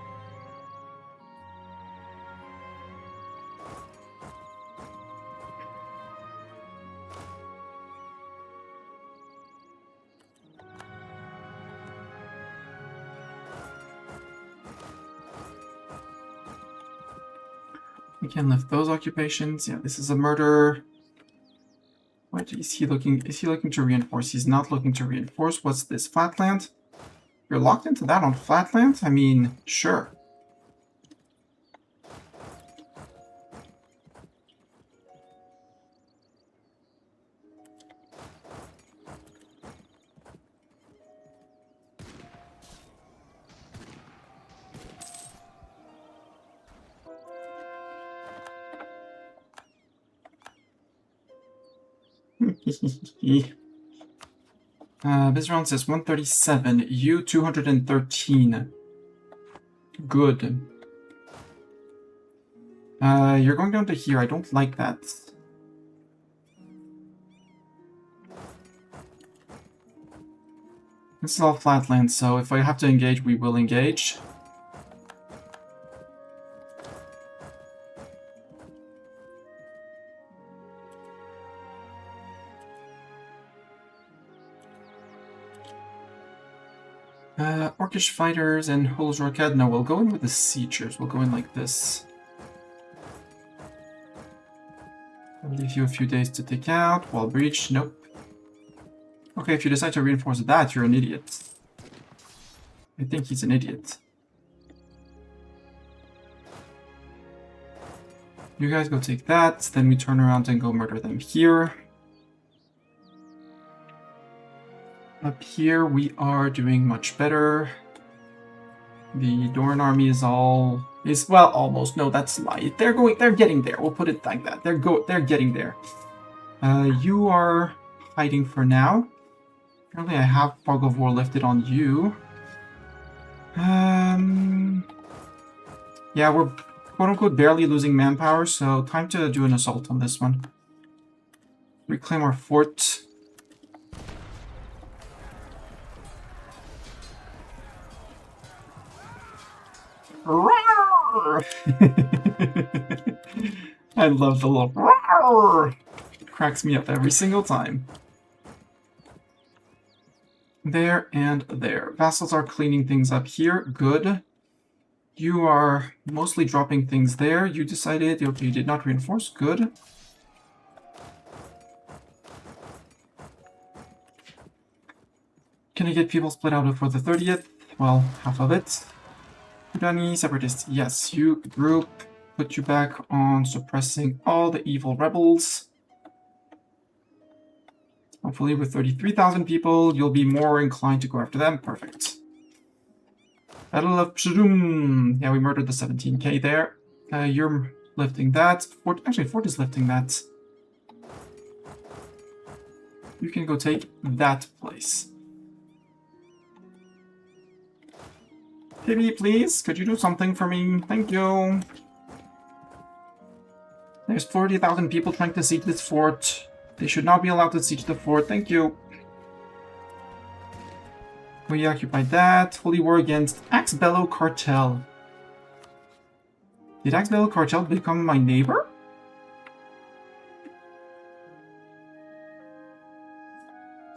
We can lift those occupations. Yeah, this is a murder. What is he looking? Is he looking to reinforce? He's not looking to reinforce. What's this? Flatland? You're locked into that on Flatland? I mean, sure. Bizron says 137, you 213. Good. You're going down to here. I don't like that. This is all flatland, so if I have to engage, we will engage. Orcish fighters and Holes Rokad. No, we'll go in with the siegers. We'll go in like this. I'll leave you a few days to take out. Wall breach. Nope. Okay, if you decide to reinforce that, you're an idiot. I think he's an idiot. You guys go take that, then we turn around and go murder them here. Up here, we are doing much better. The Doran army is well, almost. No, that's a lie. They're getting there. We'll put it like that. They're getting there. You are hiding for now. Apparently, I have Fog of War lifted on you. Yeah, we're quote-unquote barely losing manpower, so time to do an assault on this one. Reclaim our fort. I love the little roar. It cracks me up every single time. There and there. Vassals are cleaning things up here. Good. You are mostly dropping things there. You decided, okay, you did not reinforce. Good. Can I get people split out before the 30th? Well, half of it. Udani, Separatists. Yes, you group. Put you back on suppressing all the evil rebels. Hopefully with 33,000 people, you'll be more inclined to go after them. Perfect. Battle of Pshudum. Yeah, we murdered the 17k there. You're lifting that. Fort is lifting that. You can go take that place. Timmy, please, could you do something for me? Thank you. There's 40,000 people trying to siege this fort. They should not be allowed to siege the fort. Thank you. We occupied that. Holy War against Axbellow Cartel. Did Axbellow Cartel become my neighbor?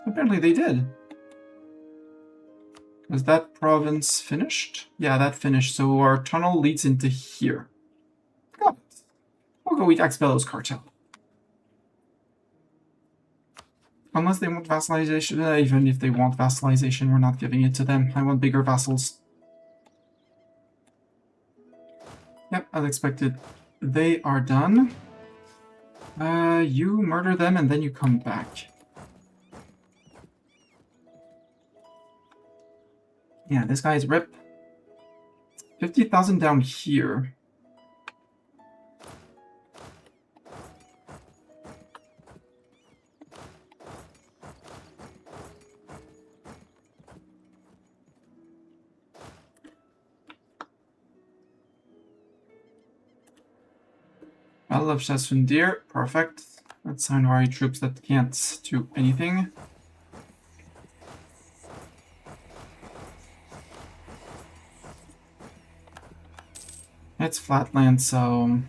Apparently they did. Is that province finished? Yeah, that finished. So our tunnel leads into here. Got it. We'll go eat Axbello's cartel. Unless they want vassalization. Even if they want vassalization, we're not giving it to them. I want bigger vassals. Yep, as expected. They are done. You murder them and then you come back. Yeah, this guy is rip. 50,000 down here. I love Shasundir. Perfect. Let's sign our troops that can't do anything. It's flatland, so...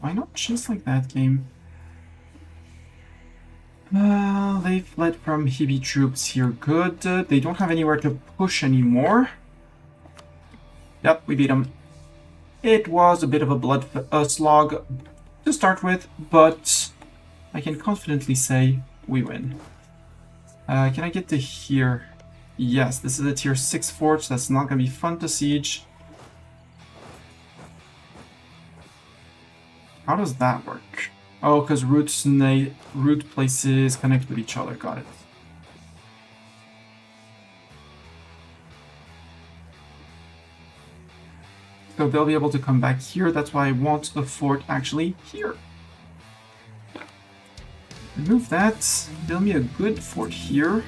Why not chase like that game? They fled from Hibi troops here. Good. They don't have anywhere to push anymore. Yep, we beat them. It was a bit of a blood slog to start with, but I can confidently say we win. Can I get to here? Yes, this is a tier 6 fort, so that's not going to be fun to siege. How does that work? Oh, because root places connect with each other. Got it. So they'll be able to come back here. That's why I want the fort actually here. Remove that. Build me a good fort here.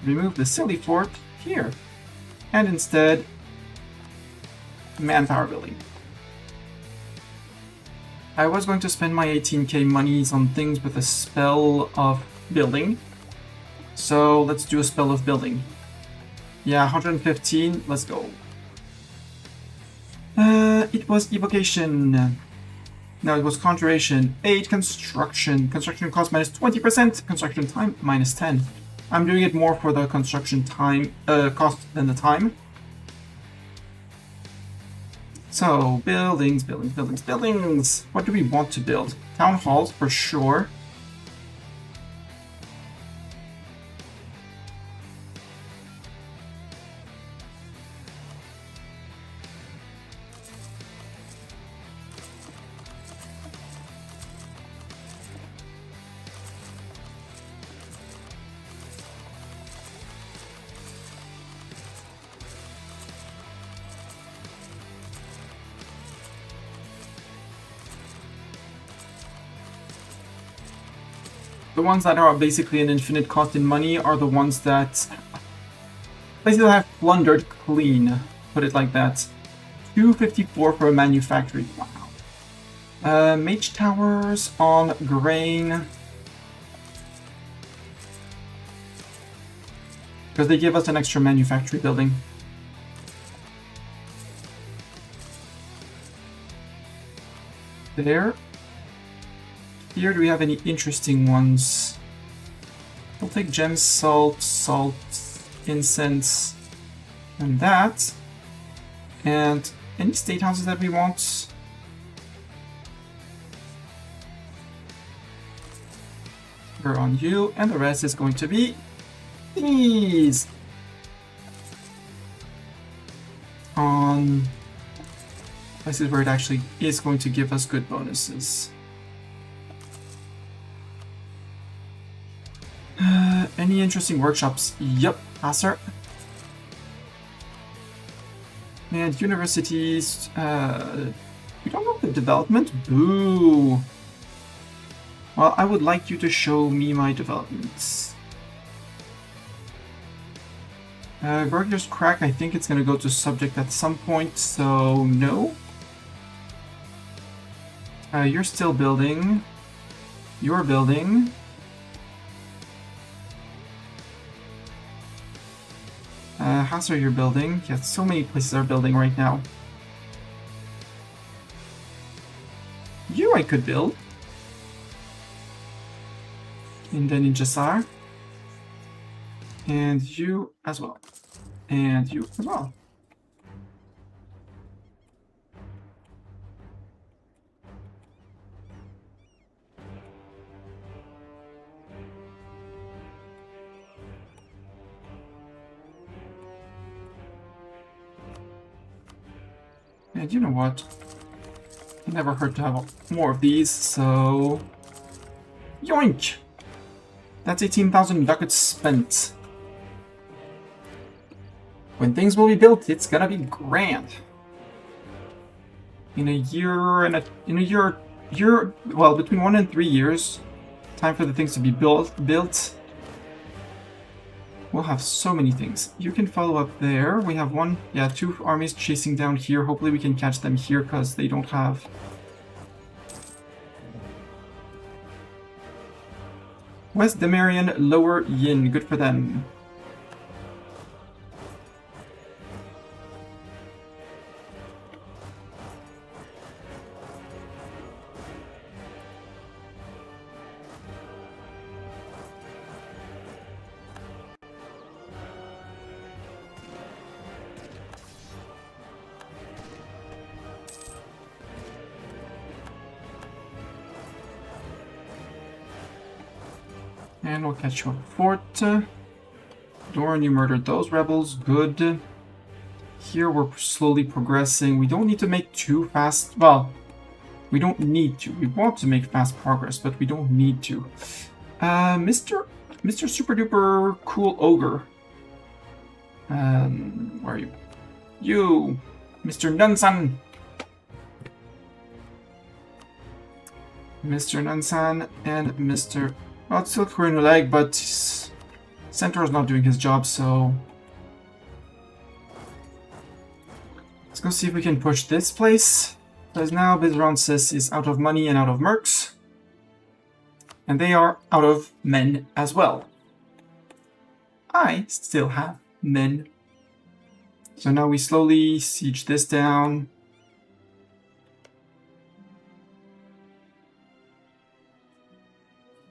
Remove the silly fort here. And instead, manpower building. I was going to spend my 18k monies on things with a spell of building. So let's do a spell of building. Yeah, 115, let's go. It was evocation. No, it was conjuration. 8 construction. Construction cost minus 20%. Construction time minus 10. I'm doing it more for the construction time cost than the time. So, buildings, buildings, buildings, buildings. What do we want to build? Town halls, for sure. The ones that are basically an infinite cost in money are the ones that basically have plundered clean, put it like that. 254 for a manufacturing, wow. Mage towers on grain. Because they give us an extra manufactory building. There. Here, do we have any interesting ones? We'll take gems, salt, incense, and that. And any state houses that we want. We're on you, and the rest is going to be these. On places where it actually is going to give us good bonuses. Any interesting workshops? Yep, Passer. And universities, we don't know the development? Boo! Well, I would like you to show me my developments. Burger's Crack, I think it's gonna go to subject at some point, so no. You're still building. You're building. house are you building? Yeah, so many places are building right now. You I could build. And then in Jassar. And you as well. And you as well. And you know what? It never hurt to have more of these, so... Yoink! That's 18,000 ducats spent. When things will be built, it's gonna be grand. In a year, well, between 1 and 3 years, time for the things to be built. We'll have so many things. You can follow up there. We have 2 armies chasing down here. Hopefully we can catch them here because they don't have... West Demarian, Lower Yin. Good for them. And we'll catch you at fort. Doran, you murdered those rebels. Good. Here we're slowly progressing. We don't need to make too fast... Well, we don't need to. We want to make fast progress, but we don't need to. Mr. Super Duper Cool Ogre. Where are you? You! Mr. Nunsan! Mr. Nunsan and Mr... Well, it's still Korean leg, but Centaur is not doing his job, so... Let's go see if we can push this place. Because now Bizronsis is out of money and out of mercs. And they are out of men as well. I still have men. So now we slowly siege this down.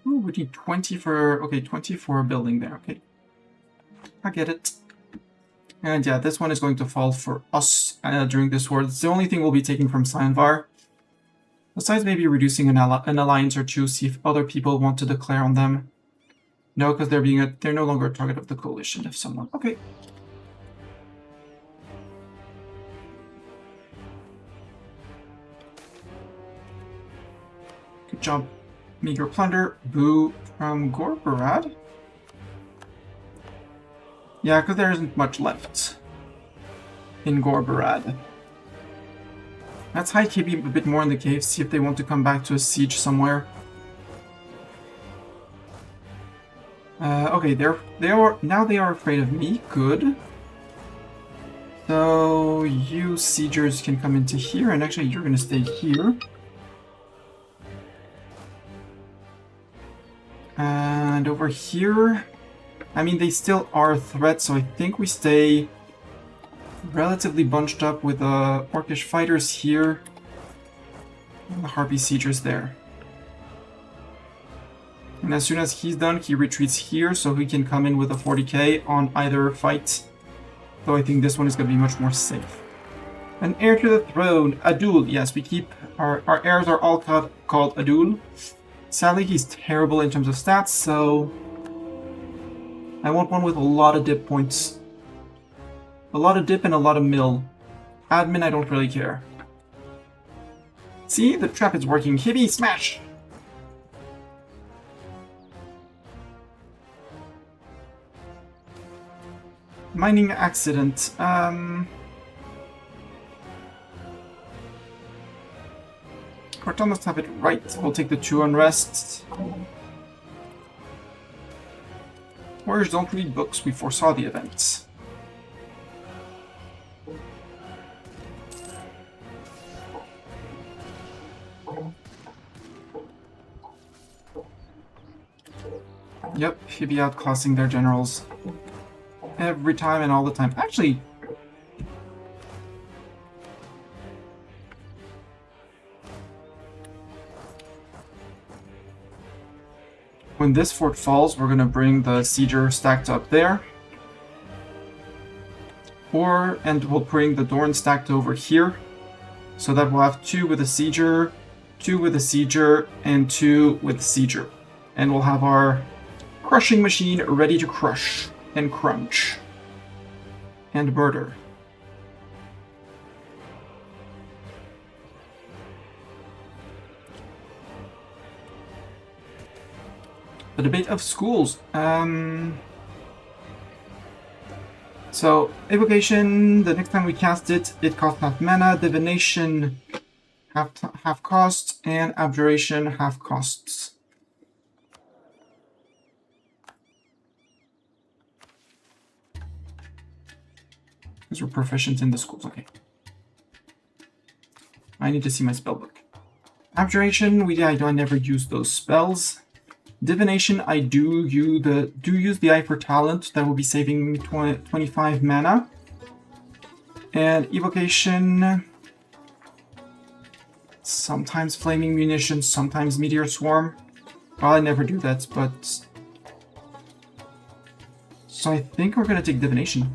Ooh, we need 20 for... Okay, 20 for a building there. Okay. I get it. And yeah, this one is going to fall for us during this war. It's the only thing we'll be taking from Syanvar. Besides maybe reducing an alliance or two, see if other people want to declare on them. No, because they're no longer a target of the coalition if someone... Okay. Good job. Meager plunder. Boo from Gorbarad. Yeah, because there isn't much left in Gorbarad. Let's hide KB a bit more in the cave, see if they want to come back to a siege somewhere. Okay, now they are afraid of me. Good. So you siegers can come into here, and actually you're gonna stay here. And over here, I mean, they still are a threat, so I think we stay relatively bunched up with orcish fighters here and the Harpy siegers there. And as soon as he's done, he retreats here, so he can come in with a 40k on either fight. Though I think this one is going to be much more safe. An heir to the throne, Adul. Yes, we keep our heirs are all called Adul. Sadly, he's terrible in terms of stats, so I want one with a lot of dip points. A lot of dip and a lot of mill. Admin, I don't really care. See, the trap is working. Hibby, smash! Mining accident. Cartel must have it right. We'll take the 2 unrest. Warriors don't read books. We foresaw the events. Yep, he'd be outclassing their generals. every time and all the time. Actually, when this fort falls, we're going to bring the sieger stacked up there. And we'll bring the Dorn stacked over here. So that we'll have 2 with a sieger, 2 with a sieger, and 2 with a sieger. And we'll have our crushing machine ready to crush and crunch and murder. The debate of schools. So, evocation, the next time we cast it, it costs half mana, divination half costs, and abjuration half costs. Because we're proficient in the schools, okay. I need to see my spellbook. Abjuration, I never use those spells. Divination, I do use the Eye for Talent. That will be saving me 25 mana. And Evocation, sometimes Flaming Munition, sometimes Meteor Swarm. Well, I never do that, but... So I think we're going to take Divination.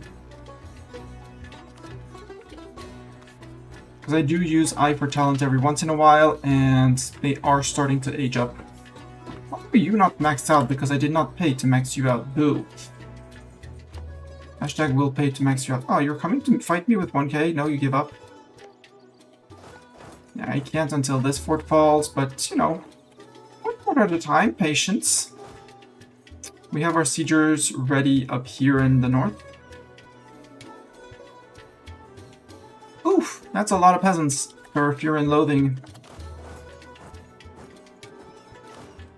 Because I do use Eye for Talent every once in a while, and they are starting to age up. Why are you not maxed out? Because I did not pay to max you out. Boo. Hashtag will pay to max you out. Oh, you're coming to fight me with 1k? No, you give up. Yeah, I can't until this fort falls, but, you know, one fort at a time. Patience. We have our siegers ready up here in the north. Oof, that's a lot of peasants for Fear and Loathing.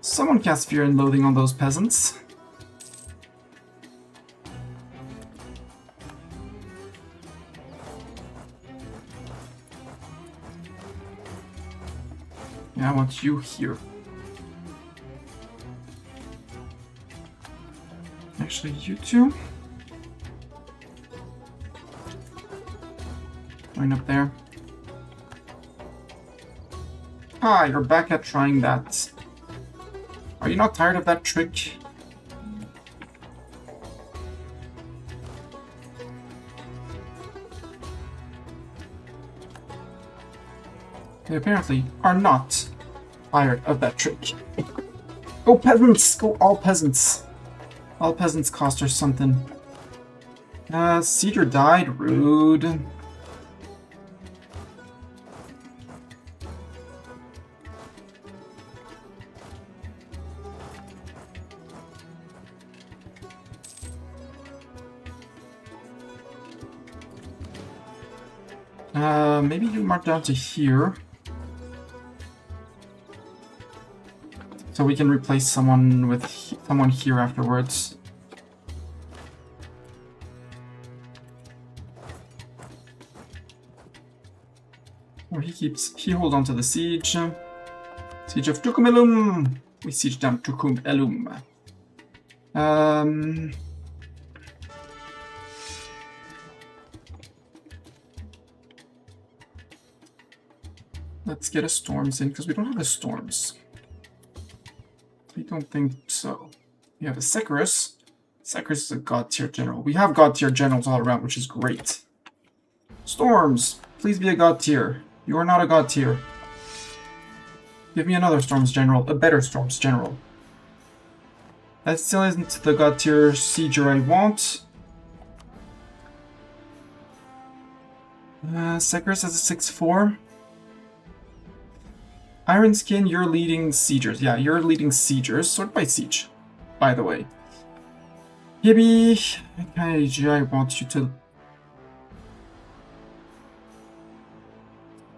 Someone cast Fear and Loathing on those peasants. Yeah, I want you here. Actually, you two. Going up there. Ah, you're back at trying that. Are you not tired of that trick? They apparently are not tired of that trick. Go peasants! Go all peasants! All peasants cost her something. Cedar died. Rude. Maybe you mark down to here. So we can replace someone with someone here afterwards. Or he holds on to the siege. Siege of Tukum Elum. We siege down Tukum Elum. Let's get a storms in, because we don't have a storms. I don't think so. We have a Sekerus. Sekerus is a god tier general. We have god tier generals all around, which is great. Storms! Please be a god tier. You are not a god tier. Give me another storms general. A better storms general. That still isn't the god tier sieger I want. Sekerus has a 6-4. Iron Skin, you're leading siegers. Yeah, you're leading siegers. Sort by siege, by the way. Hibby, I want you to...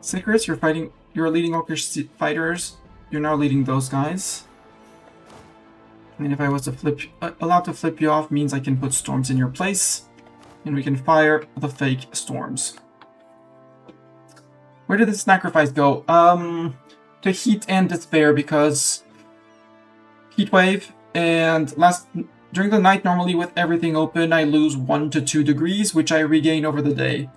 Sekerus, you're leading Orcish fighters. You're now leading those guys. And if I was to allowed to flip you off, means I can put storms in your place. And we can fire the fake storms. Where did the sacrifice go? To Heat and Despair, because Heatwave and During the night, normally with everything open, I lose 1 to 2 degrees, which I regain over the day.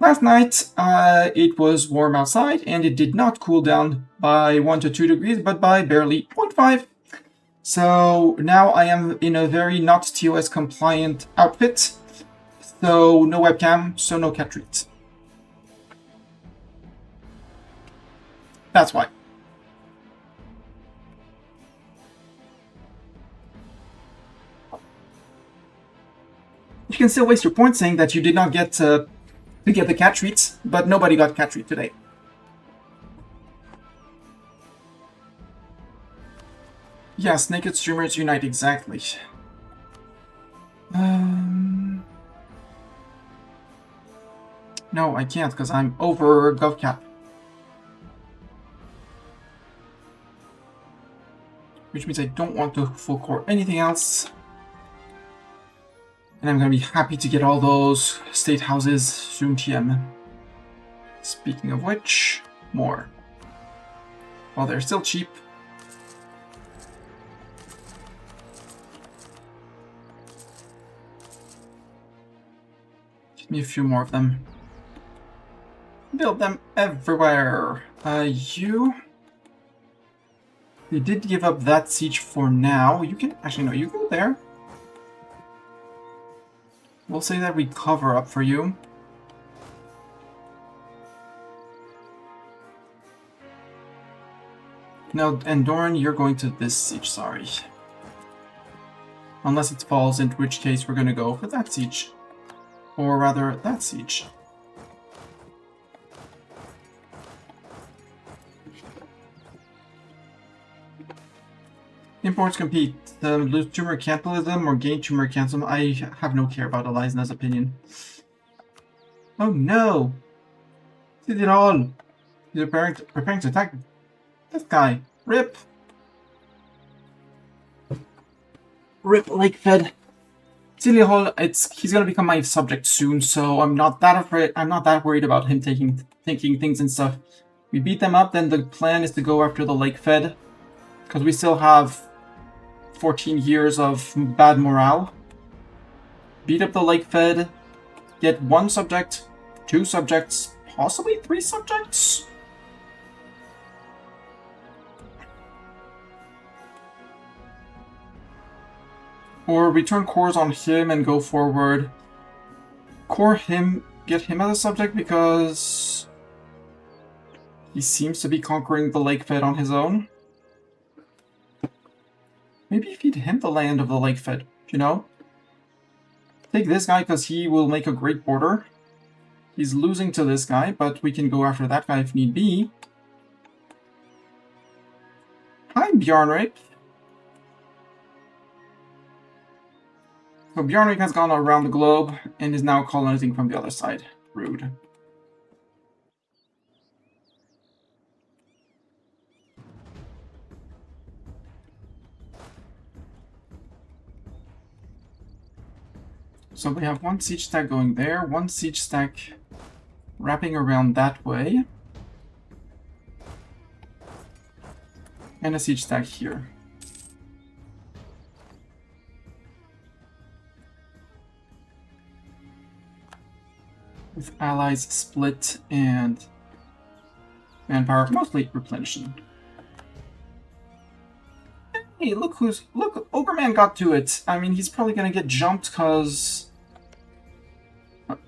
Last night, it was warm outside, and it did not cool down by 1 to 2 degrees, but by barely 0.5. So now I am in a very not TOS compliant outfit. So no webcam, so no cat treats. That's why. You can still waste your points saying that you did not get to get the cat treats, but nobody got cat treat today. Yes, naked streamers unite, exactly. No, I can't, because I'm over GovCap. Which means I don't want to full core anything else. And I'm going to be happy to get all those state houses soon TM. Speaking of which, more. Well, they're still cheap. Give me a few more of them. Build them everywhere. You did give up that siege for now. You can, actually no, you go there. We'll say that we cover up for you. No, and Doran, you're going to this siege, sorry. Unless it falls, in which case we're going to go for that siege. Or rather, that siege. Imports compete. Lose to mercantilism or gain to mercantilism. I have no care about Elizna's opinion. Oh no! Did it all! He's preparing to attack this guy. Rip! Rip Lakefed. Silly Hall, he's gonna become my subject soon, so I'm not that afraid. I'm not that worried about him taking things and stuff. We beat them up, then the plan is to go after the Lakefed, because we still have 14 years of bad morale. Beat up the Lakefed, get 1 subject, 2 subjects, possibly 3 subjects? Or return cores on him and go forward. Core him, get him as a subject because he seems to be conquering the Lakefed on his own. Maybe feed him the land of the Lakefed, you know? Take this guy because he will make a great border. He's losing to this guy, but we can go after that guy if need be. Hi, Bjarnrik. So Bjarnrik has gone around the globe and is now colonizing from the other side. Rude. So we have 1 siege stack going there, 1 siege stack wrapping around that way, and a siege stack here. With allies split and manpower mostly replenishing. Hey, look, Ogreman got to it. I mean, he's probably gonna get jumped because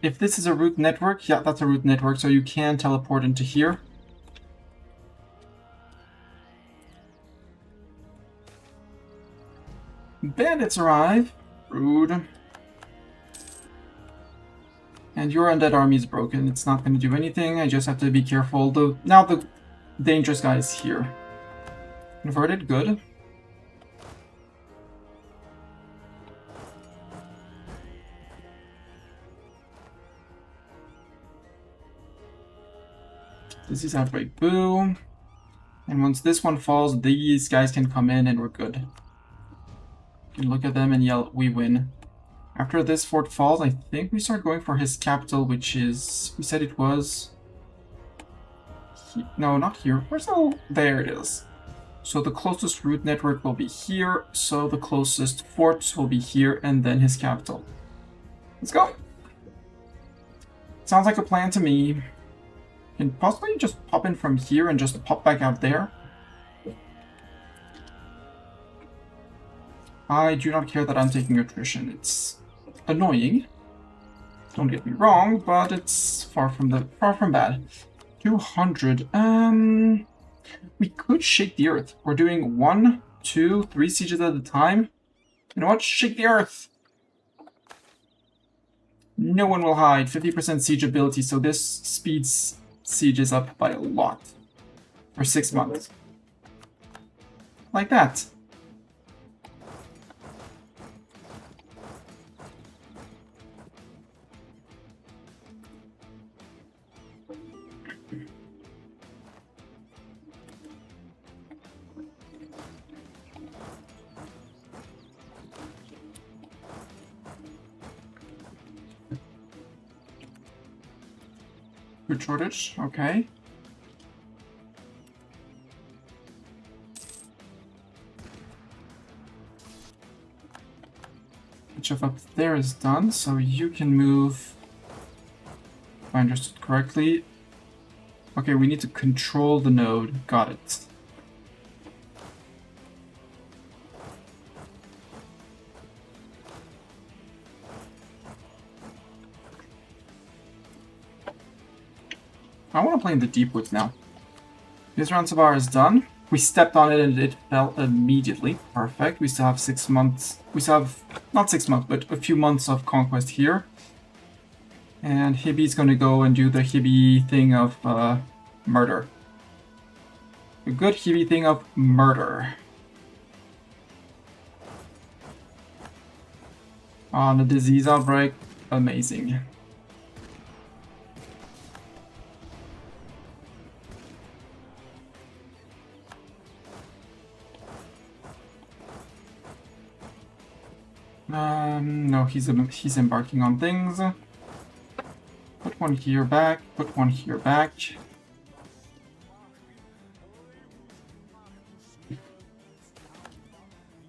if this is a root network, yeah, that's a root network, so you can teleport into here. Bandits arrive. Rude. And your undead army is broken. It's not going to do anything. I just have to be careful. Now the dangerous guy is here. Converted, good. This is outbreak, boo. And once this one falls, these guys can come in and we're good. You can look at them and yell, we win. After this fort falls, I think we start going for his capital, which is... we said it was... no, not here. Where's the... there it is. So the closest route network will be here, so the closest fort will be here, and then his capital. Let's go! Sounds like a plan to me. Can possibly just pop in from here and just pop back out there. I do not care that I'm taking attrition. It's annoying. Don't get me wrong, but it's far from bad. 200. We could shake the earth. We're doing 1, 2, 3 sieges at a time. You know what? Shake the earth. No one will hide. 50% siege ability, so this speeds sieges up by a lot. For 6 months. Like that. Food shortage, okay. Which of up there is done, so you can move, if I understood correctly. Okay, we need to control the node. Got it. I want to play in the deep woods now. This Ransavar is done. We stepped on it and it fell immediately. Perfect. We still have 6 months. We still have, not 6 months, but a few months of conquest here. And Hibby's going to go and do the Hibby thing of murder. A good Hibby thing of murder. On the disease outbreak, amazing. No, he's embarking on things. Put one here back, put one here back.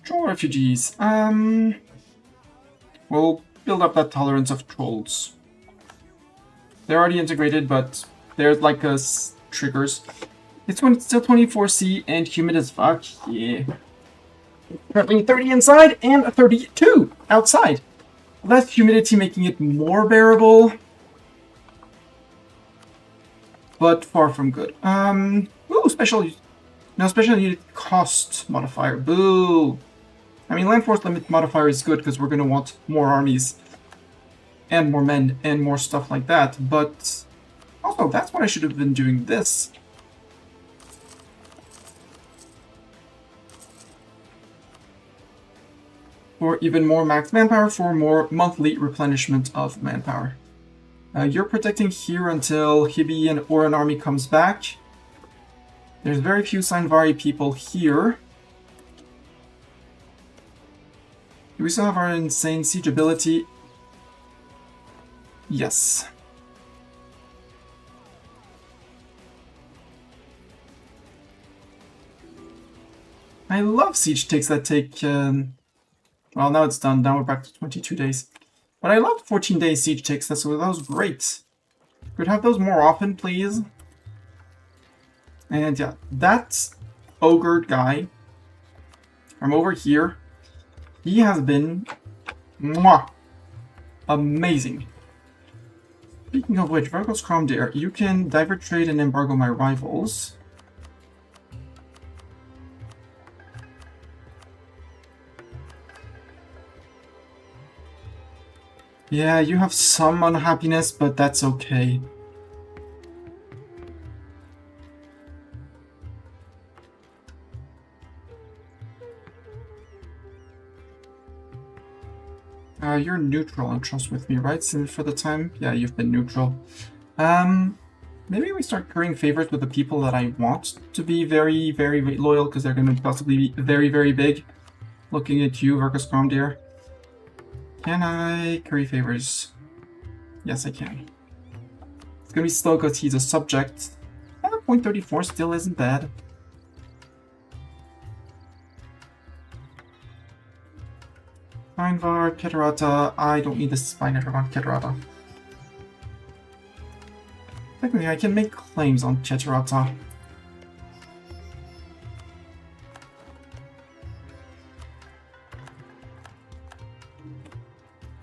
Troll refugees. We'll build up that tolerance of trolls. They're already integrated, but there's like triggers. It's still 24C and humid as fuck. Yeah. Currently 30 inside and 32 outside. Less humidity making it more bearable, but far from good. Ooh, special unit cost modifier. Boo. I mean, land force limit modifier is good because we're gonna want more armies and more men and more stuff like that. But also, that's what I should have been doing this. For even more max manpower, for more monthly replenishment of manpower. You're protecting here until Hibby or an army comes back. There's very few Sainvari people here. Do we still have our insane siege ability? Yes. I love siege takes that take... well, now it's done. Now we're back to 22 days. But I love 14-day siege ticks. That was great. Could have those more often, please. And yeah, that ogre guy from over here, he has been mwah, amazing. Speaking of which, Virgo's Crown Dare, you can divert trade and embargo my rivals. Yeah, you have some unhappiness, but that's okay. You're neutral and trust with me, right? Since for the time? Yeah, you've been neutral. Maybe we start currying favors with the people that I want to be very, very loyal, because they're going to possibly be very, very big. Looking at you, Virgo's Crown Dare. Can I curry favors? Yes, I can. It's gonna be slow because he's a subject. 0.34 still isn't bad. Einvar, Keterata. I don't need the spy network on Keterata. Technically, I can make claims on Keterata.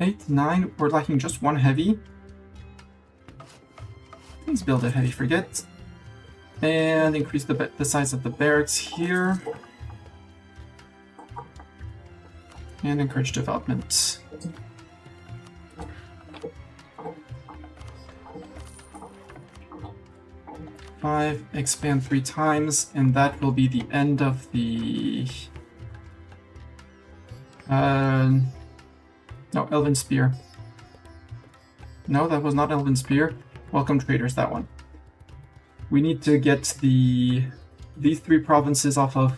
Eight, 9. We're lacking just one heavy. Please build a heavy frigate. And increase the size of the barracks here. And encourage development. Five, expand 3 times, and that will be the end of the... No, Elven Spear. No, that was not Elven Spear. Welcome Traders, that one. We need to get these 3 provinces off of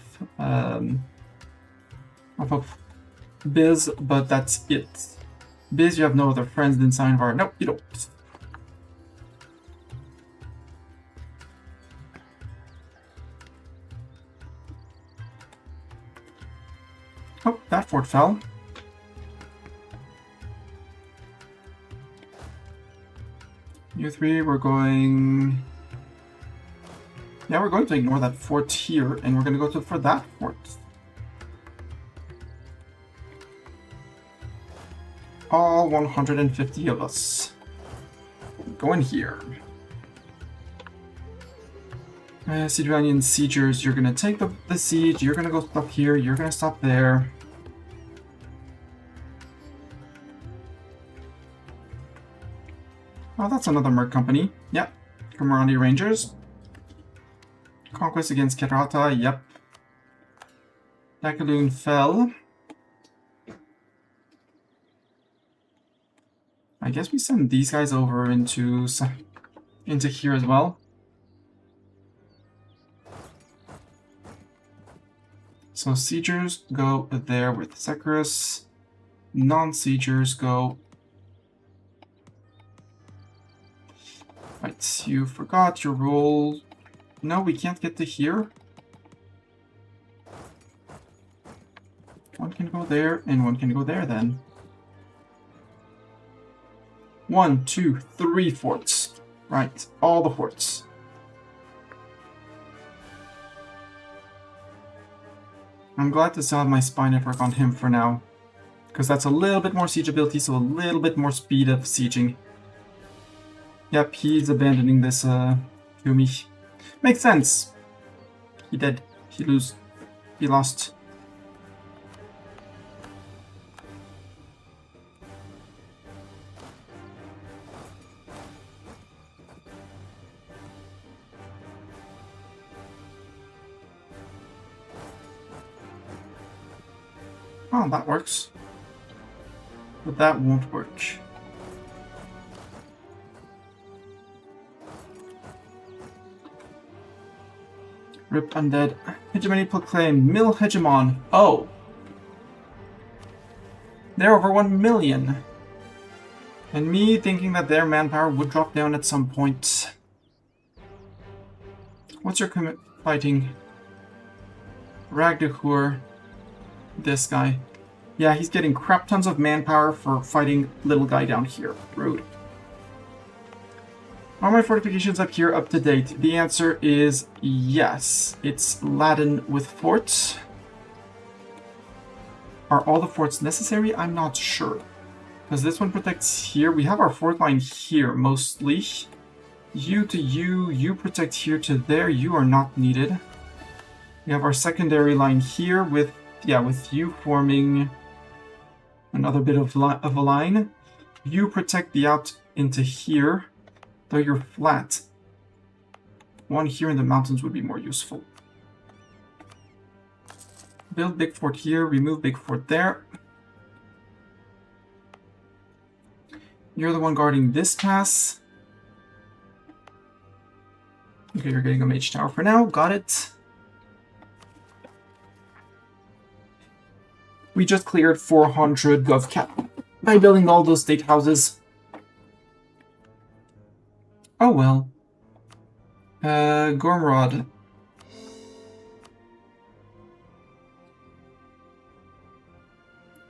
Biz, but that's it. Biz, you have no other friends than Seinvar. Nope, you don't. Oh, that fort fell. You 3, we're going... Yeah, we're going to ignore that fort here, and we're going to go for that fort. All 150 of us. Go in here. Sidonian siegers, you're going to take the siege, you're going to go stop here, you're going to stop there. Oh, that's another merc company. Yep. Kamarandi Rangers. Conquest against Keterata, yep. Dakaloon fell. I guess we send these guys over into here as well. So siegers go there with Secarus. Non-siegers go... Right, you forgot your roll. No, we can't get to here. One can go there, and one can go there then. 1, 2, 3 forts. Right, all the forts. I'm glad to still have my spy network on him for now, because that's a little bit more siege ability, so a little bit more speed of sieging. Yep, he's abandoning this to me. Makes sense. He did. He lost. Oh, that works. But that won't work. Rip Undead. Hegemony proclaimed. Mill Hegemon. Oh. They're over 1 million. And me thinking that their manpower would drop down at some point. What's your fighting? Ragdahur. This guy. Yeah, he's getting crap tons of manpower for fighting little guy down here. Rude. Are my fortifications up here up to date? The answer is yes. It's laden with forts. Are all the forts necessary? I'm not sure. Because this one protects here. We have our fort line here mostly. You to you. You protect here to there. You are not needed. We have our secondary line here with you forming another bit of a line. You protect the out into here. Though you're flat. One here in the mountains would be more useful. Build big fort here, remove big fort there. You're the one guarding this pass. Okay, you're getting a mage tower for now. Got it. We just cleared 400 gov cap by building all those state houses. Oh well. Gormrod.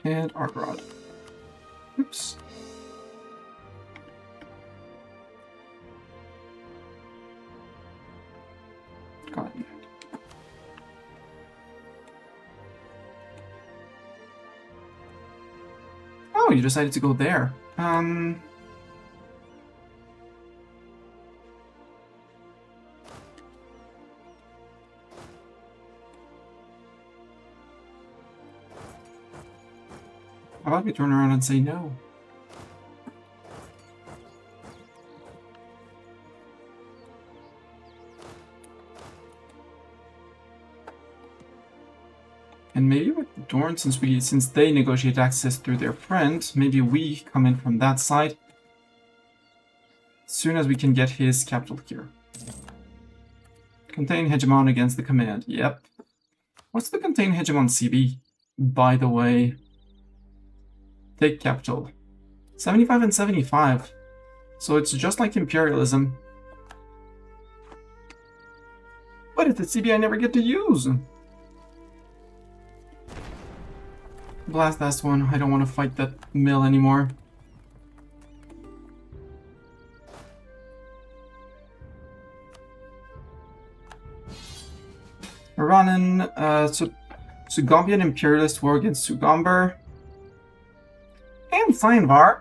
And Argrod. Oops. Got it. Oh, you decided to go there. How about we turn around and say no? And maybe with Dorn, since they negotiate access through their friend, maybe we come in from that side. As soon as we can get his capital here. Contain Hegemon against the command. Yep. What's the Contain Hegemon CB? By the way. Take capital. 75 and 75. So it's just like Imperialism. But it's a CB I never get to use. Blast that one. I don't want to fight that mill anymore. Iranan, Sugombian Imperialist war against Sugomber. And Sainvar.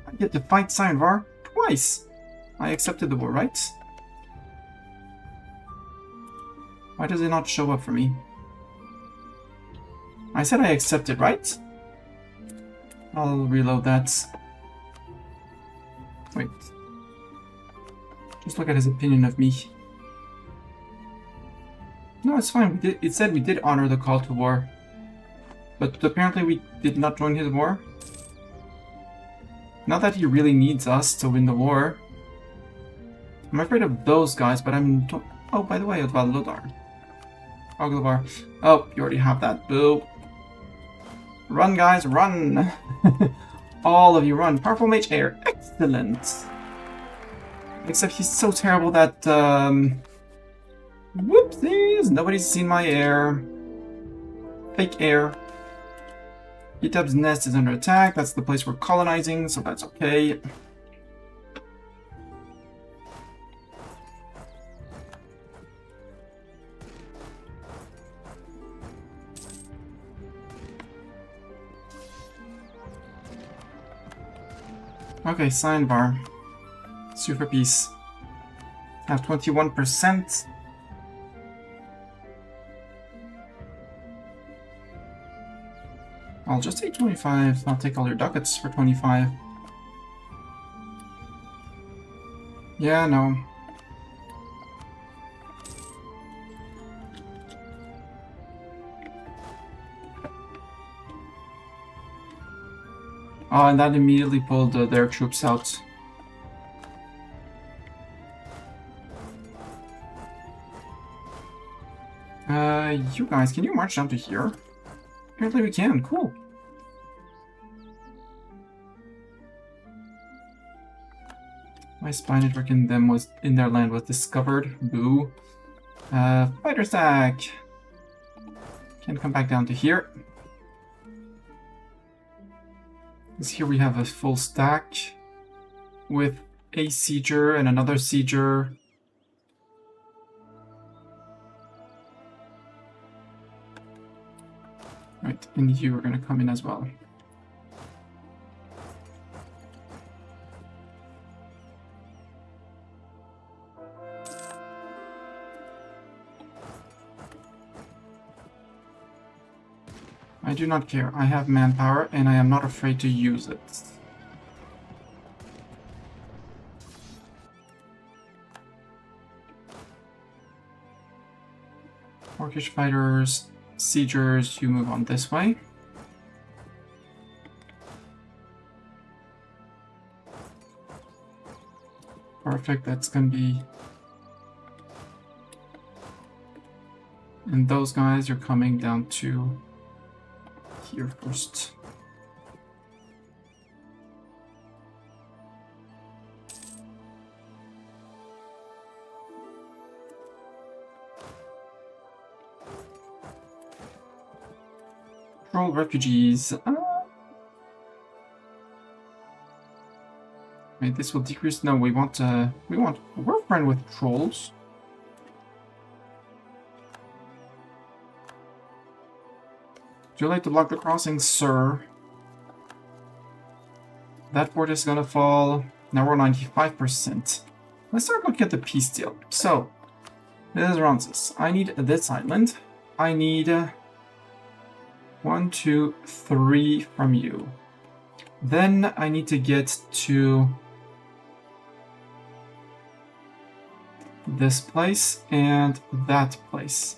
I get to fight Sainvar twice. I accepted the war, right? Why does it not show up for me? I said I accepted, right? I'll reload that. Wait. Just look at his opinion of me. No, it's fine. It said we did honor the call to war. But apparently we did not join his war. Not that he really needs us to win the war. I'm afraid of those guys, but I'm... Oh, by the way, Odval Lodar. Oglavar. Oh, you already have that. Boo. Run, guys, run! All of you run. Powerful Mage Air. Excellent! Except he's so terrible that... Whoopsies! Nobody's seen my air. Fake air. Etab's nest is under attack. That's the place we're colonizing, so that's okay. Okay, Sainvar. Super Peace. Have 21%. I'll just take 25. I'll take all your ducats for 25. Yeah, no. Oh, and that immediately pulled their troops out. You guys, can you march down to here? Apparently we can. Cool. My spy network in their land was discovered. Boo. Fighter stack. Can come back down to here. Because here we have a full stack with a sieger and another sieger. Right, and you are going to come in as well. I do not care. I have manpower and I am not afraid to use it. Orcish fighters, siegers, you move on this way. Perfect, that's gonna be... And those guys are coming down to here first. Troll refugees. Wait, this will decrease. No, we want. We're friend with trolls. Would you like to block the crossing, sir? That fort is gonna fall. Now we're 95%. Let's start looking at the peace deal. So, this is Ramses. I need this island. I need 1, 2, 3 from you. Then I need to get to this place and that place.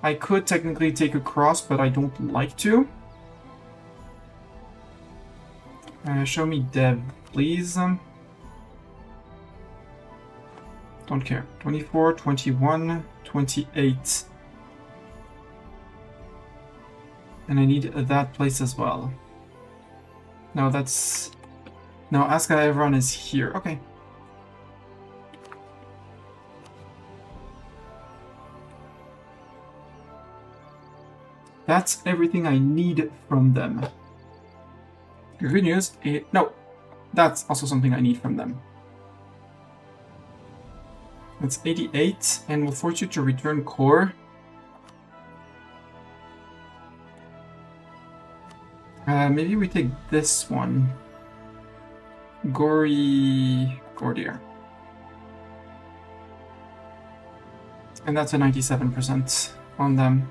I could technically take across, but I don't like to. Show me Dev, please. Don't care. 24, 21, 28. And I need that place as well. No, that's... No, Aska everyone is here. Okay. That's everything I need from them. Good news, no, that's also something I need from them. It's 88, and we'll force you to return core. Maybe we take this one. Gordier. And that's a 97% on them.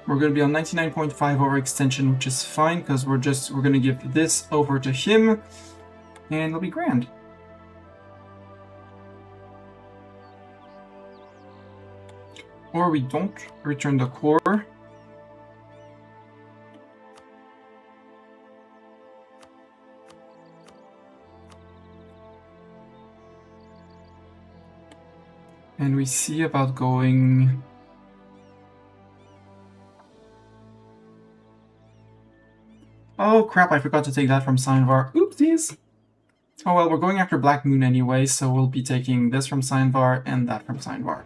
We're going to be on 99.5 overextension, which is fine, because we're going to give this over to him, and it'll be grand. Or we don't return the core. And we see about going... Oh crap, I forgot to take that from Signvar. Oopsies! Oh well, we're going after Black Moon anyway, so we'll be taking this from Signvar and that from Signvar.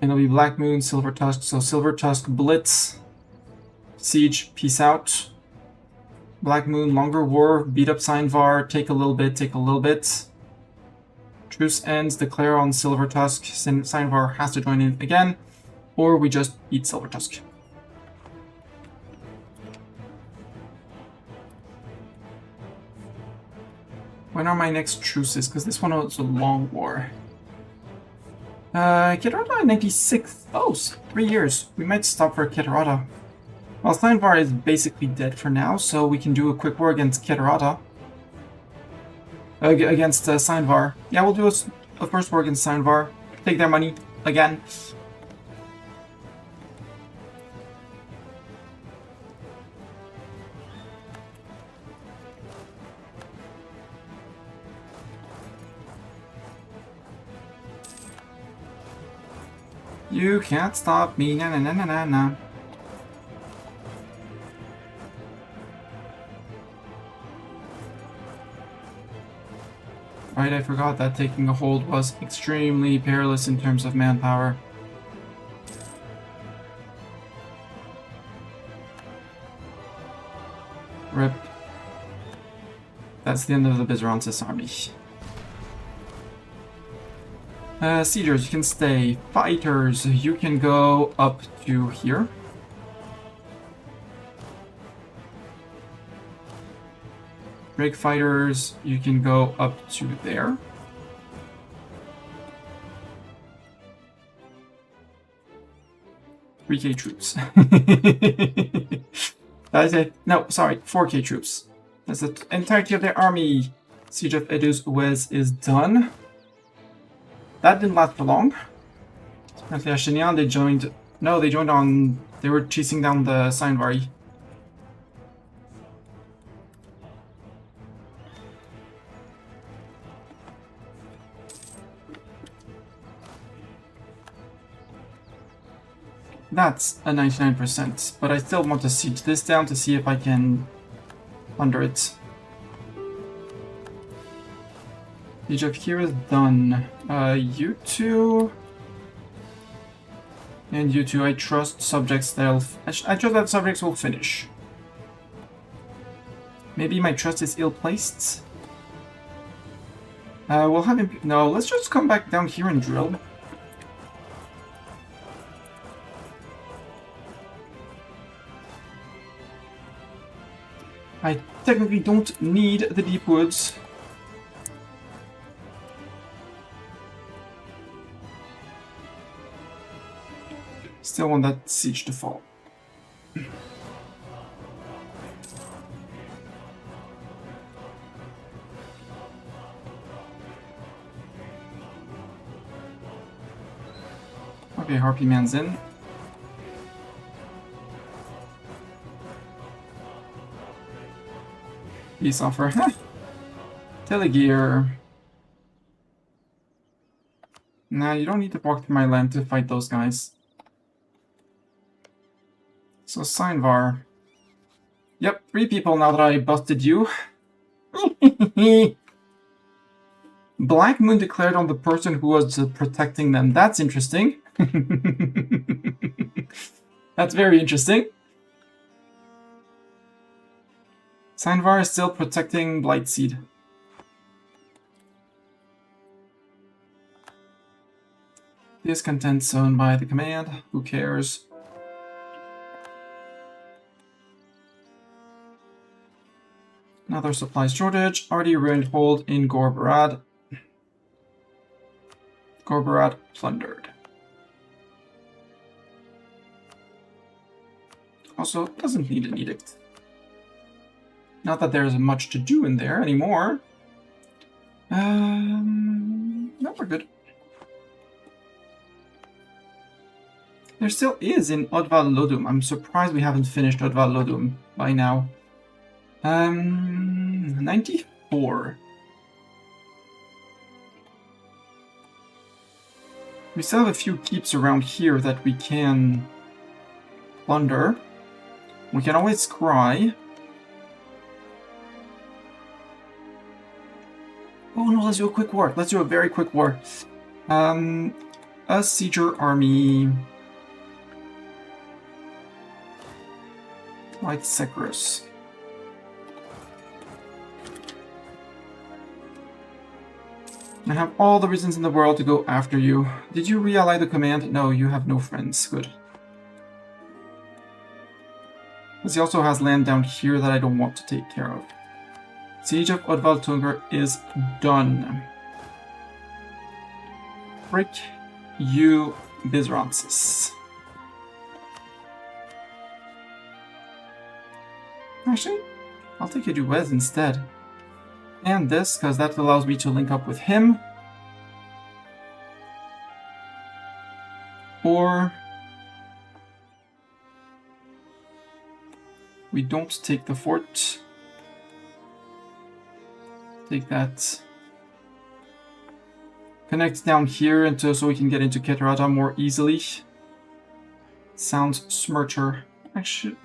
And it'll be Black Moon, Silver Tusk, so Silver Tusk, Blitz, Siege, peace out. Black Moon, Longer War, beat up Signvar, take a little bit. Truce ends, declare on Silver Tusk, Signvar has to join in again, or we just eat Silver Tusk. When are my next truces? Because this one was a long war. Keterata 96. Oh, 3 years. We might stop for Keterata. Well, Signvar is basically dead for now, so we can do a quick war against Keterata. Against Signvar. Yeah, we'll do a first war against Signvar. Take their money again. You can't stop me, na na na na na na. Right, I forgot that taking a hold was extremely perilous in terms of manpower. Rip. That's the end of the Bizrantis army. Siegers, you can stay. Fighters, you can go up to here. Drake fighters, you can go up to there. $3K troops. That's it. No, sorry, 4K troops. That's the entirety of their army. Siege of Edus is done. That didn't last for long. Apparently, Ashinian, they joined. No, they joined on. They were chasing down the Signvari. That's a 99%, but I still want to siege this down to see if I can plunder it. Siege of here is done. You two... And you too, I trust subjects I trust that subjects will finish. Maybe my trust is ill-placed? We'll have him... No, let's just come back down here and drill. I technically don't need the deep woods. Still want that siege to fall. Okay, Harpy Man's in. Peace offer. Telegear. Nah, you don't need to walk through my land to fight those guys. So, Signvar. Yep, 3 people now that I busted you. Black Moon declared on the person who was protecting them. That's interesting. That's very interesting. Signvar is still protecting Blightseed. Discontent zone by the command. Who cares? Another supply shortage. Already ruined hold in Gorbarad. Gorbarad plundered. Also, doesn't need an edict. Not that there's much to do in there anymore. No, we're good. There still is in Odval Lodum. I'm surprised we haven't finished Odval Lodum by now. 94. We still have a few keeps around here that we can plunder. We can always scry. Oh no, let's do a quick war. Let's do a very quick war. A sieger army like Severus. I have all the reasons in the world to go after you. Did you really the command? No, you have no friends. Good. Because he also has land down here that I don't want to take care of. Siege of Odvaltungar is done. Frick you, Bizransis. Actually, I'll take a Duez instead. And this, because that allows me to link up with him. Or we don't take the fort. Take that. Connect down here into so we can get into Keterata more easily. Sounds smarter. Actually,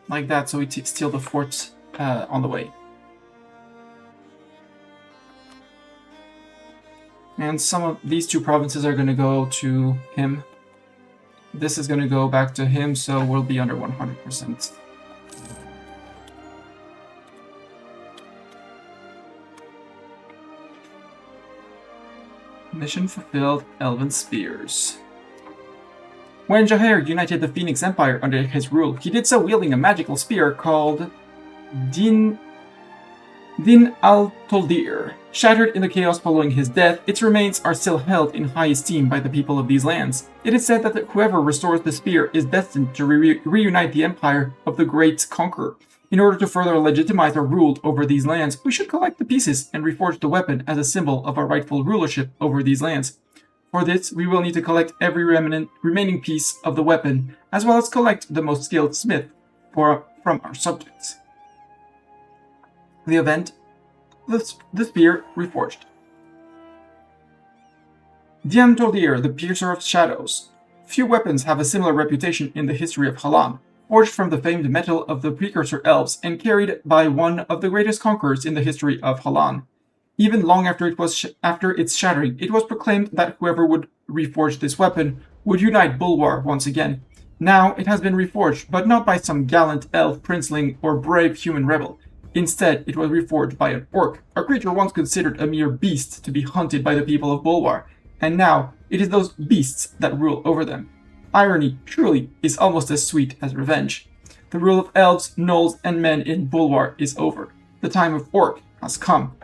like that, so we steal the fort on the way. And some of these 2 provinces are going to go to him. This is going to go back to him, so we'll be under 100%. Mission fulfilled, Elven Spears. When Jahair united the Phoenix Empire under his rule, he did so wielding a magical spear called Din al-Toldir. Shattered in the chaos following his death, its remains are still held in high esteem by the people of these lands. It is said that whoever restores the spear is destined to reunite the empire of the Great Conqueror. In order to further legitimize our rule over these lands, we should collect the pieces and reforge the weapon as a symbol of our rightful rulership over these lands. For this, we will need to collect every remaining piece of the weapon, as well as collect the most skilled smith from our subjects. The event, the spear reforged. Dian Toldir, the Piercer of Shadows. Few weapons have a similar reputation in the history of Halan. Forged from the famed metal of the precursor elves and carried by one of the greatest conquerors in the history of Halan. Even long after its shattering, it was proclaimed that whoever would reforge this weapon would unite Bulwar once again. Now it has been reforged, but not by some gallant elf princeling or brave human rebel. Instead, it was reforged by an orc, a creature once considered a mere beast to be hunted by the people of Bulwar, and now it is those beasts that rule over them. Irony, truly, is almost as sweet as revenge. The rule of elves, gnolls, and men in Bulwar is over. The time of orc has come.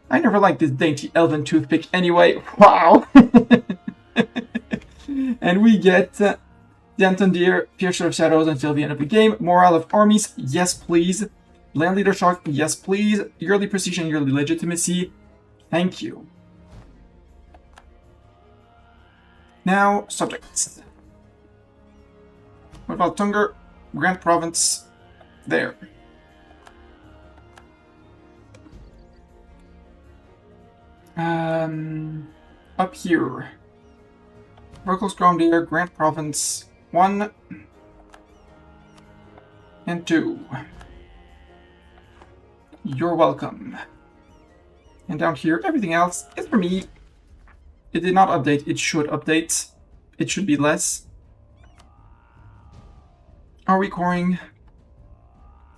I never liked this dainty elven toothpick anyway. Wow! And we get Dantondir, Piercer of Shadows until the end of the game. Morale of armies, yes please. Land Leader Shock, yes please. Yearly Precision, Yearly Legitimacy, thank you. Now, subjects. What about Tunger? Grand Province, there. Up here. Verkos Grondir, Grand Province 1 and 2. You're welcome. And down here, everything else is for me. It did not update, it should update. It should be less. Are we coring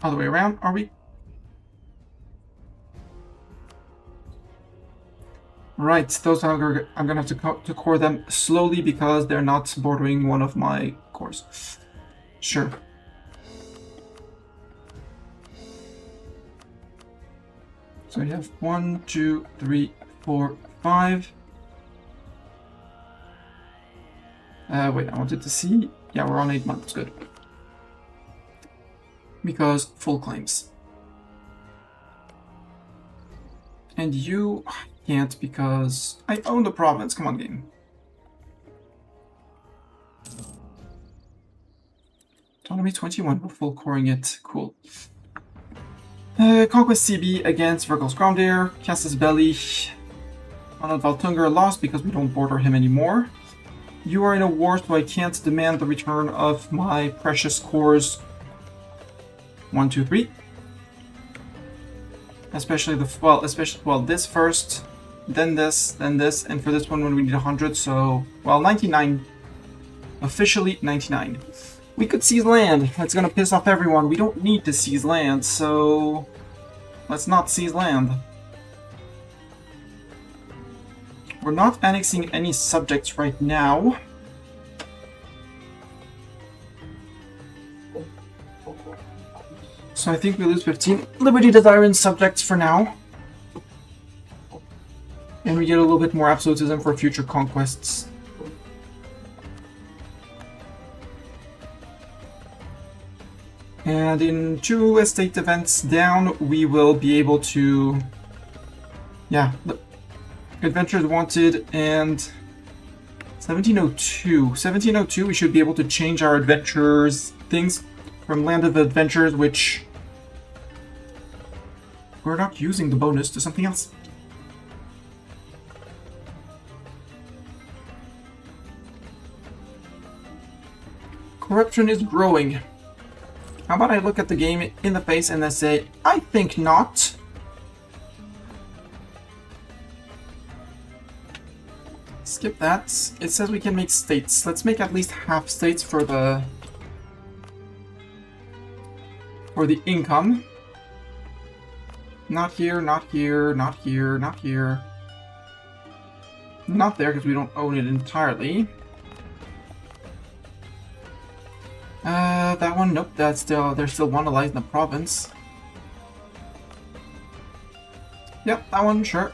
all the way around? Are we? Right, those I'm gonna have to core them slowly because they're not bordering one of my cores. Sure. So we have 1, 2, 3, 4, 5. Wait, I wanted to see. Yeah, we're on 8 months, good. Because full claims. And you can't because I own the province. Come on, game. Autonomy 21, we're full coring it. Cool. Conquest CB against Verkos Grondir. Casus Belli. Ronald Valtunger lost because we don't border him anymore. You are in a war, so I can't demand the return of my precious cores. 1, 2, 3. Especially this first, then this, and for this one when we need 100, so, well, 99. Officially 99. We could seize land. That's gonna piss off everyone. We don't need to seize land, so let's not seize land. We're not annexing any subjects right now. So I think we lose 15 Liberty Desiring subjects for now. And we get a little bit more absolutism for future conquests. And in 2 estate events down, we will be able to... Yeah, Adventures Wanted and 1702. 1702, we should be able to change our adventures things from Land of Adventures, which we're not using the bonus, to something else. Corruption is growing. How about I look at the game in the face and I say, I think not. Skip that. It says we can make states. Let's make at least half states for the income. Not here, not here, not here, not here. Not there because we don't own it entirely. That one, nope, there's still one allied in the province. Yep, that one, sure.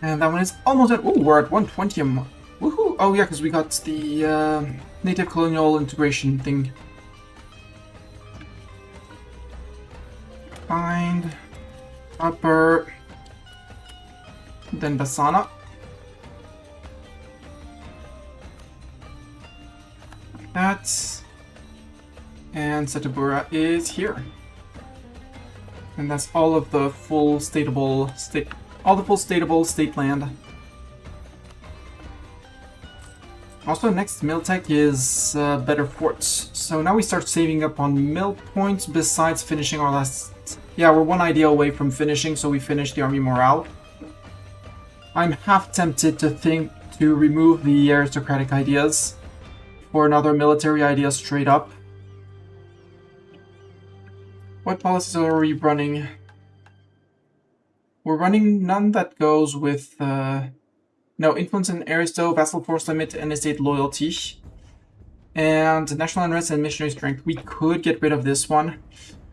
And that one is almost at, ooh, we're at 120 a month. Woohoo! Oh yeah, because we got the native colonial integration thing. Find upper, then Basana. That, and Setabura is here. And that's all of the full stateable state land. Also, next mill tech is better forts. So now we start saving up on mill points besides finishing our last... Yeah, we're one idea away from finishing, so we finished the army morale. I'm half tempted to think to remove the aristocratic ideas for another military idea straight up. What policies are we running? We're running none that goes with, no, influence and aristo, vassal force limit, and estate loyalty. And national unrest and missionary strength. We could get rid of this one.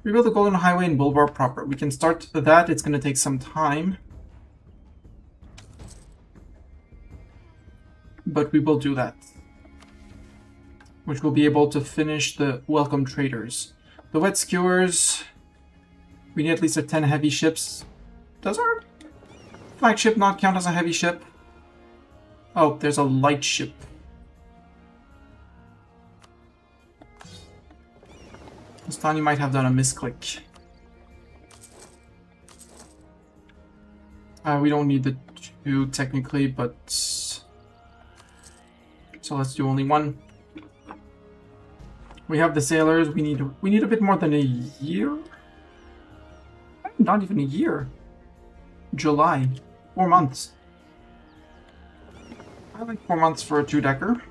Rebuild the Golden Highway in Bulvar proper. We can start that. It's going to take some time. But we will do that. Which will be able to finish the welcome traders. The wet skewers. We need at least 10 heavy ships. Does our flagship not count as a heavy ship? Oh, there's a light ship. This time you might have done a misclick. We don't need the 2 technically, but... So let's do only 1. We have the sailors. We need a bit more than a year? Not even a year. July. 4 months. I like 4 months for a 2-decker.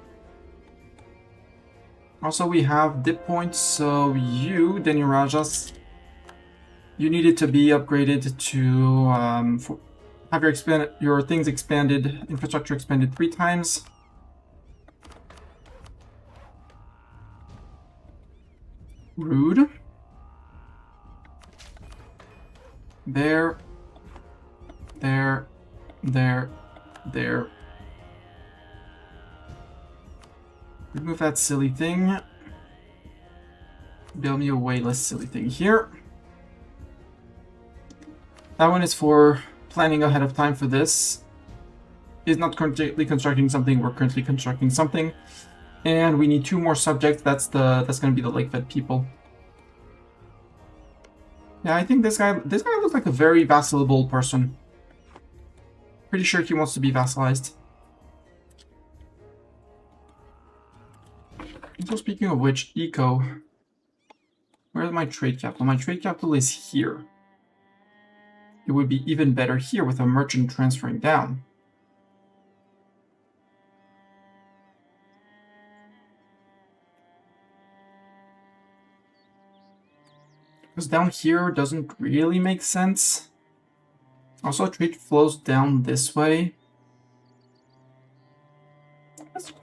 Also, we have dip points, so you, Deni Rajas, you needed to be upgraded to have your things expanded, infrastructure expanded 3 times. Rude. There. Remove that silly thing. Build me a way less silly thing here. That one is for planning ahead of time for this. Is not currently constructing something, we're currently constructing something. And we need 2 more subjects, that's gonna be the lake-fed people. Yeah, I think this guy looks like a very vassalable person. Pretty sure he wants to be vassalized. So speaking of which, eco. Where's my trade capital? My trade capital is here. It would be even better here with a merchant transferring down. Because down here doesn't really make sense. Also, trade flows down this way.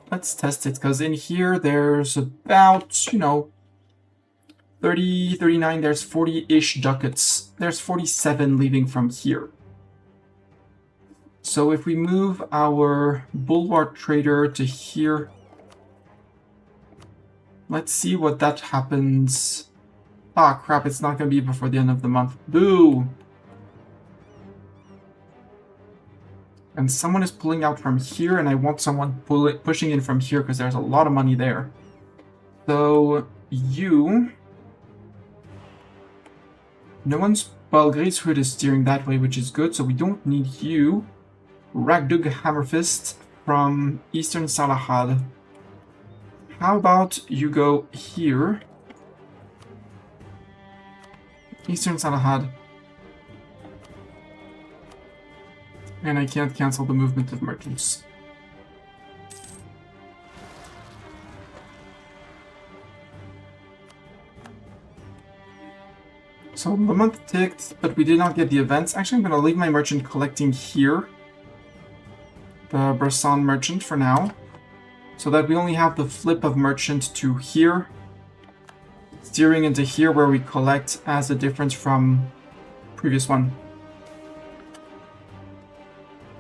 Let's test it, because in here there's about, you know, 30, 39, there's 40-ish ducats. There's 47 leaving from here. So if we move our bulwark trader to here, let's see what that happens. Ah, crap, it's not going to be before the end of the month. Boo! And someone is pulling out from here, and I want someone pushing in from here because there's a lot of money there. So, you... No one's... Well, Greatshood is steering that way, which is good, so we don't need you. Ragdug Hammerfist from Eastern Salahad. How about you go here? Eastern Salahad. And I can't cancel the movement of merchants. So the month ticked, but we did not get the events. Actually, I'm going to leave my merchant collecting here. The Bresson merchant for now. So that we only have the flip of merchant to here. Steering into here where we collect as a difference from previous one.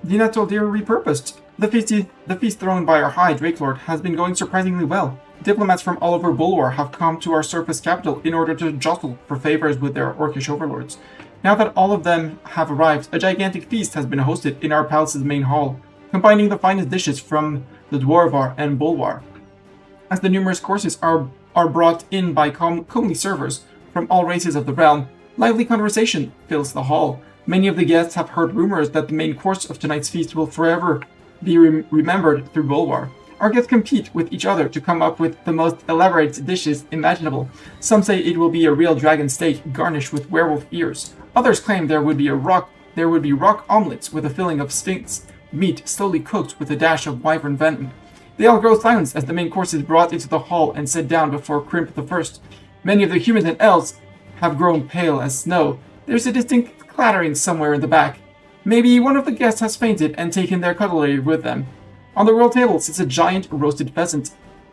Dina Toldir repurposed. The feast thrown by our High Drake Lord has been going surprisingly well. Diplomats from all over Bulwar have come to our surface capital in order to jostle for favors with their orcish overlords. Now that all of them have arrived, a gigantic feast has been hosted in our palace's main hall, combining the finest dishes from the Dwarvar and Bulwar. As the numerous courses are brought in by comely servers from all races of the realm, lively conversation fills the hall. Many of the guests have heard rumors that the main course of tonight's feast will forever be remembered through Bulwar. Our guests compete with each other to come up with the most elaborate dishes imaginable. Some say it will be a real dragon steak garnished with werewolf ears. Others claim there would be rock omelets with a filling of sphinx meat slowly cooked with a dash of wyvern venom. They all grow silent as the main course is brought into the hall and set down before Crimp the First. Many of the humans and elves have grown pale as snow. There's a distinct clattering somewhere in the back. Maybe one of the guests has fainted and taken their cutlery with them. On the royal table sits a giant roasted pheasant,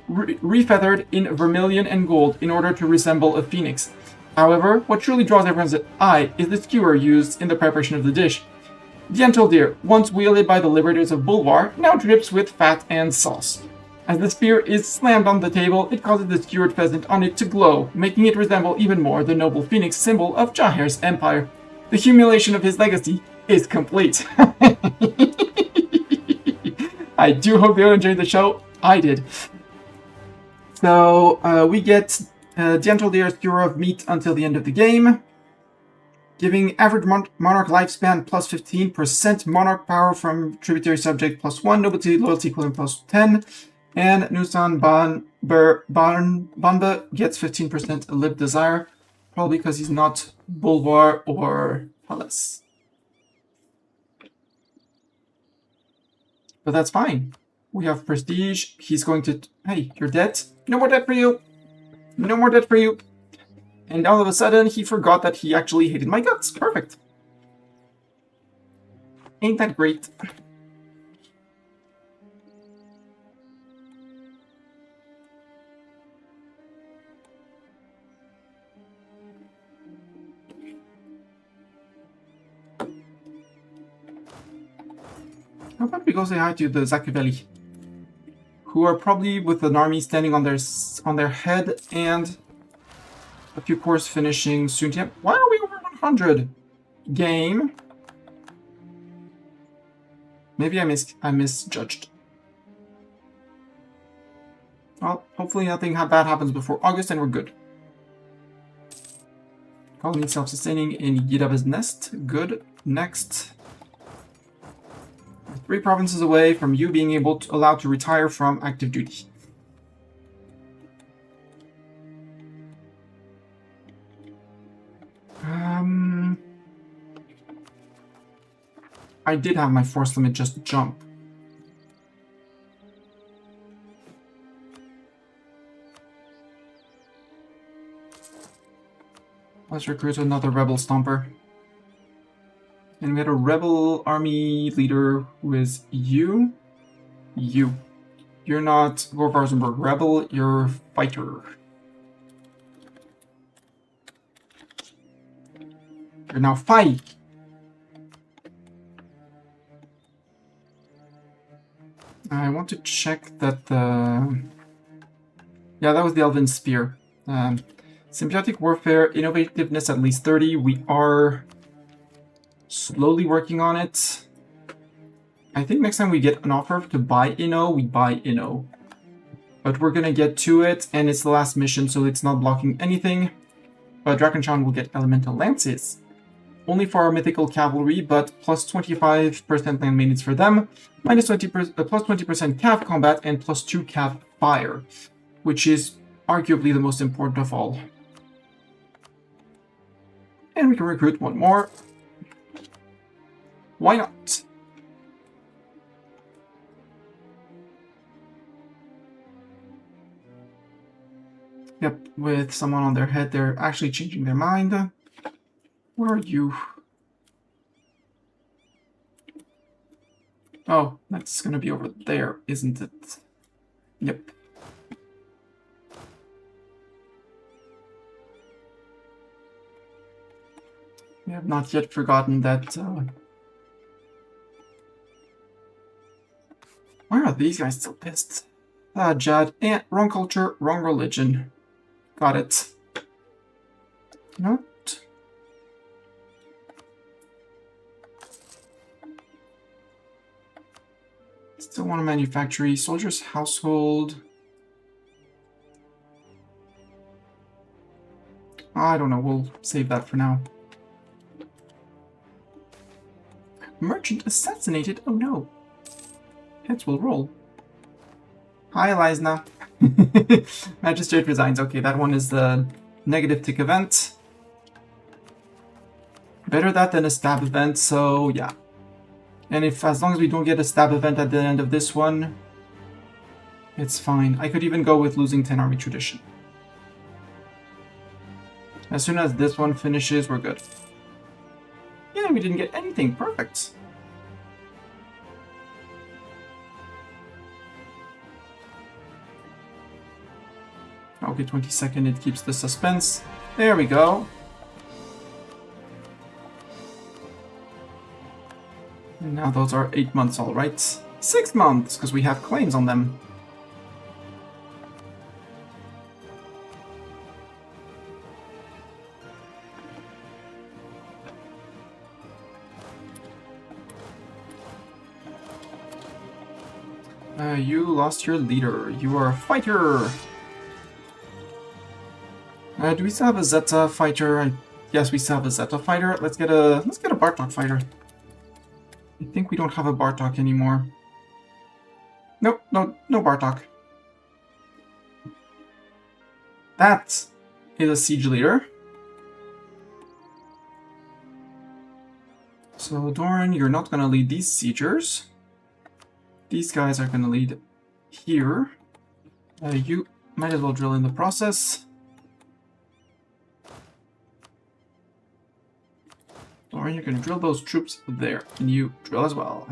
refeathered in vermilion and gold in order to resemble a phoenix. However, what truly draws everyone's eye is the skewer used in the preparation of the dish. Gentle deer, once wielded by the liberators of Bulwar, now drips with fat and sauce. As the spear is slammed on the table, it causes the skewered pheasant on it to glow, making it resemble even more the noble phoenix symbol of Jaher's empire. The humiliation of his legacy is complete. I do hope you enjoyed the show. I did. So, we get Gentle Deer skewer of meat until the end of the game, giving average monarch lifespan plus 15%, monarch power from tributary subject plus 1, nobility loyalty equivalent plus 10, and Nusan Banba gets 15% live desire, probably because he's not Bulwar or Palace. But that's fine. We have prestige. He's going to... Hey, you're dead. No more debt for you. No more debt for you. And all of a sudden, he forgot that he actually hated my guts. Perfect. Ain't that great? How about we go say hi to the Zakaveli, who are probably with an army standing on their head and a few cores finishing soon. Why are we over 100? Game. Maybe I misjudged. Well, hopefully nothing bad happens before August and we're good. Colony self-sustaining in Yidaba's nest. Good. Next. 3 provinces away from you being allowed to retire from active duty. I did have my force limit just jump. Let's recruit another rebel stomper. And we had a rebel army leader who is you. You. You're not Gorvarzenberg rebel, you're fighter. You're now fight. I want to check that the... Yeah, that was the Elven Spear. Symbiotic Warfare, Innovativeness at least 30. We are slowly working on it. I think next time we get an offer to buy Inno, we buy Inno. But we're gonna get to it, and it's the last mission, so it's not blocking anything. But Drakenshan will get Elemental Lances. Only for our Mythical Cavalry, but plus 25% land maintenance for them, minus 20%, plus 20% Cav combat, and plus 2 Cav fire, which is arguably the most important of all. And we can recruit one more. Why not? Yep, with someone on their head, they're actually changing their mind. Where are you? Oh, that's gonna be over there, isn't it? Yep. We have not yet forgotten that... Why are these guys still pissed? Jad, and wrong culture, wrong religion. Got it. What? Still want a manufactory. Soldier's household. I don't know, we'll save that for now. Merchant assassinated? Oh no. Heads will roll. Hi, Elizna. Magistrate resigns. Okay, that one is the negative tick event. Better that than a stab event, so yeah. And if, as long as we don't get a stab event at the end of this one, it's fine. I could even go with losing 10 army tradition. As soon as this one finishes, we're good. Yeah, we didn't get anything. Perfect. Okay, 22nd, it keeps the suspense. There we go. And now those are 8 months, all right. 6 months, because we have claims on them. You lost your leader. You are a fighter. Do we still have a Zeta fighter? Yes, we still have a Zeta fighter. Let's get a Bartok fighter. I think we don't have a Bartok anymore. Nope, no Bartok. That is a siege leader. So Doran, you're not gonna lead these siegers. These guys are gonna lead here. You might as well drill in the process. Doran, you're gonna drill those troops there, and you drill as well.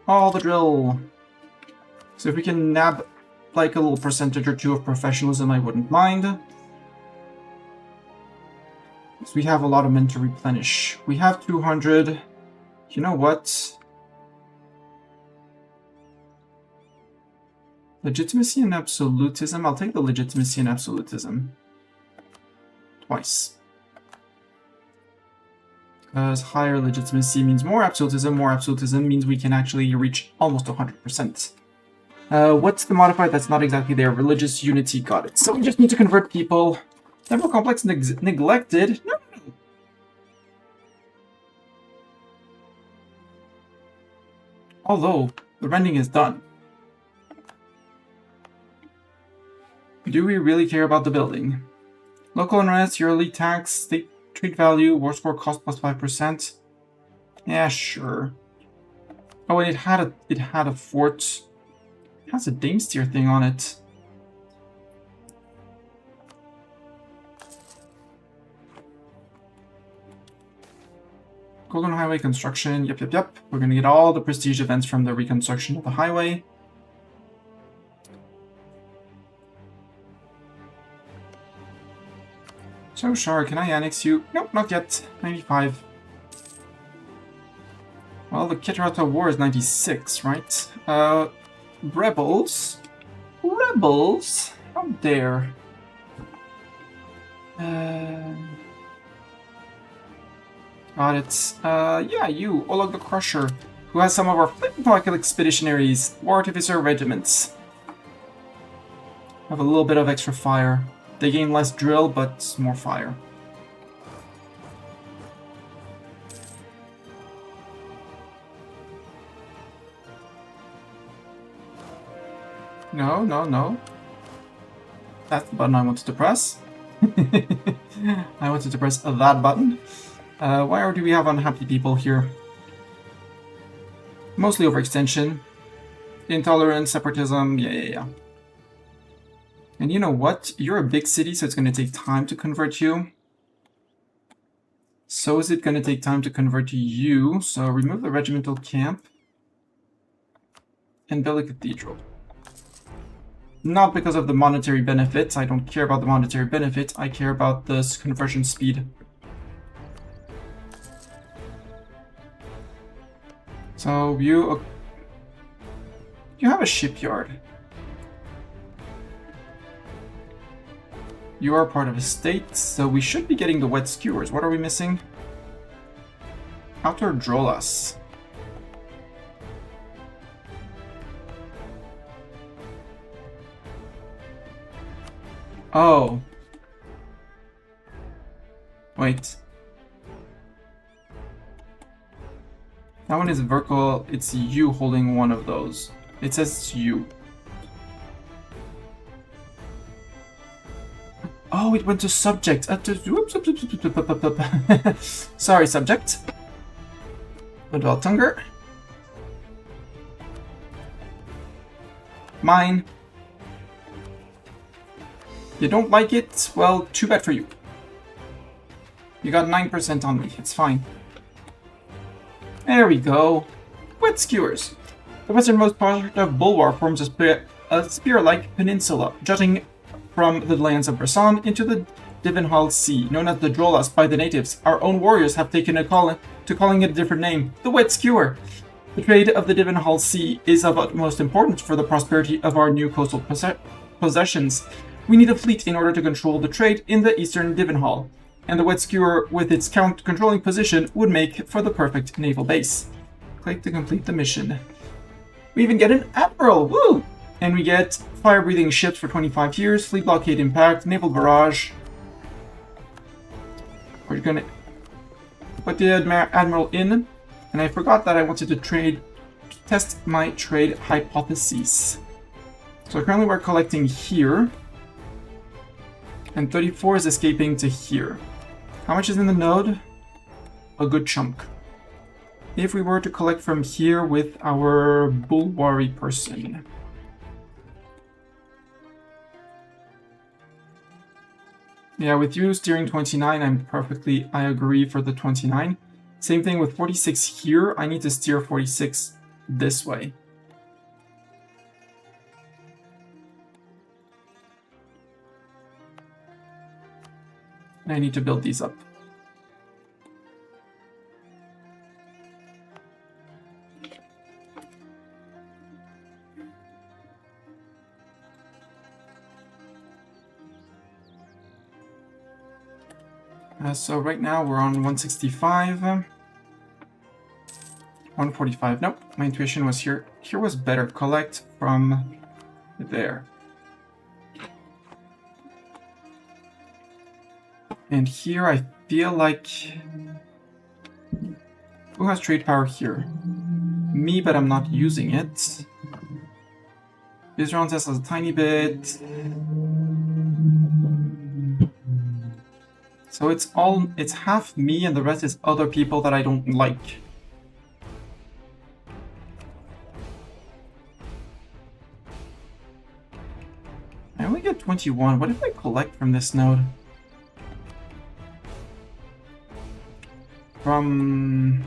All the drill. So if we can nab like a little percentage or two of professionalism, I wouldn't mind. So we have a lot of men to replenish. We have 200. You know what? Legitimacy and absolutism. I'll take the legitimacy and absolutism. Twice. Because higher legitimacy means more absolutism means we can actually reach almost 100%. What's the modifier that's not exactly there? Religious unity, got it. So we just need to convert people. Temple complex neglected? No. Although, the rending is done. Do we really care about the building? Local unrest, yearly tax, state trade value, war score cost plus 5%. Yeah, sure. Oh, and it had a fort. It has a Damestier thing on it. Golden Highway construction, yep. We're gonna get all the prestige events from the reconstruction of the highway. So, Shar, can I annex you? Nope, not yet. 95. Well, the Kitarata War is 96, right? Rebels? Rebels? How dare. Got it. Yeah, you, Oleg the Crusher, who has some of our flip-flock expeditionaries, War Artificer regiments. Have a little bit of extra fire. They gain less drill, but more fire. No. That's the button I wanted to press. I wanted to press that button. Why do we have unhappy people here? Mostly overextension. Intolerance, separatism, yeah. And you know what? You're a big city, so it's going to take time to convert you. So is it going to take time to convert you. So remove the regimental camp. And build a cathedral. Not because of the monetary benefits. I don't care about the monetary benefit. I care about this conversion speed. So you have a shipyard. You are part of a state, so we should be getting the wet skewers. What are we missing? Outer Drolas. Oh. Wait. That one is vertical. It's you holding one of those. It says it's you. Oh, it went to subject. Sorry, subject. Advaltunger. Mine. You don't like it? Well, too bad for you. You got 9% on me. It's fine. There we go. Wet skewers. The westernmost part of Bulwar forms a spear-like peninsula, jutting from the lands of Brisson into the Divenhall Sea, known as the Drolas by the natives. Our own warriors have taken to calling it a different name, the Wet Skewer. The trade of the Divenhall Sea is of utmost importance for the prosperity of our new coastal possessions. We need a fleet in order to control the trade in the eastern Divenhall, and the Wet Skewer, with its controlling position, would make for the perfect naval base. Click to complete the mission. We even get an admiral, woo! And we get fire-breathing ships for 25 years, fleet blockade impact, naval barrage. We're gonna put the admiral in, and I forgot that I wanted to test my trade hypotheses. So currently we're collecting here, and 34 is escaping to here. How much is in the node? A good chunk. If we were to collect from here with our Bulwari person. Yeah, with you steering 29, I agree for the 29. Same thing with 46 here, I need to steer 46 this way. And I need to build these up. So right now we're on 165, 145. Nope, my intuition was here. Here was better. Collect from there. And here I feel like... Who has trade power here? Me, but I'm not using it. Israel has a tiny bit. So it's half me and the rest is other people that I don't like. I only get 21. What if I collect from this node? From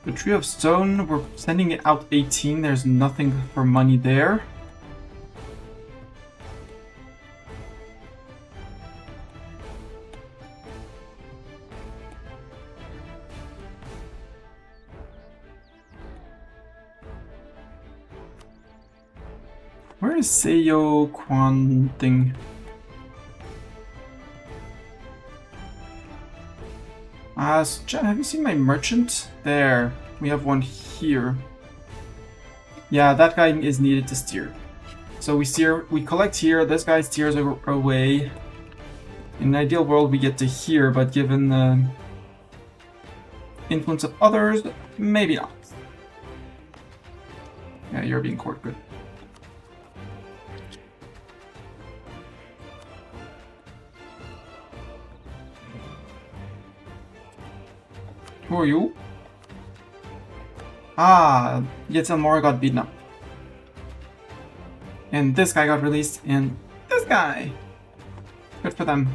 the Tree of Stone, we're sending it out 18. There's nothing for money there. Where is Seiyo Quan thing? Have you seen my merchant? There, we have one here. Yeah, that guy is needed to steer. So we collect here, this guy steers away. In an ideal world we get to here, but given the influence of others, maybe not. Yeah, you're being court good. Who are you? Ah, Yetzelmora got beaten up. And this guy got released, and this guy! Good for them.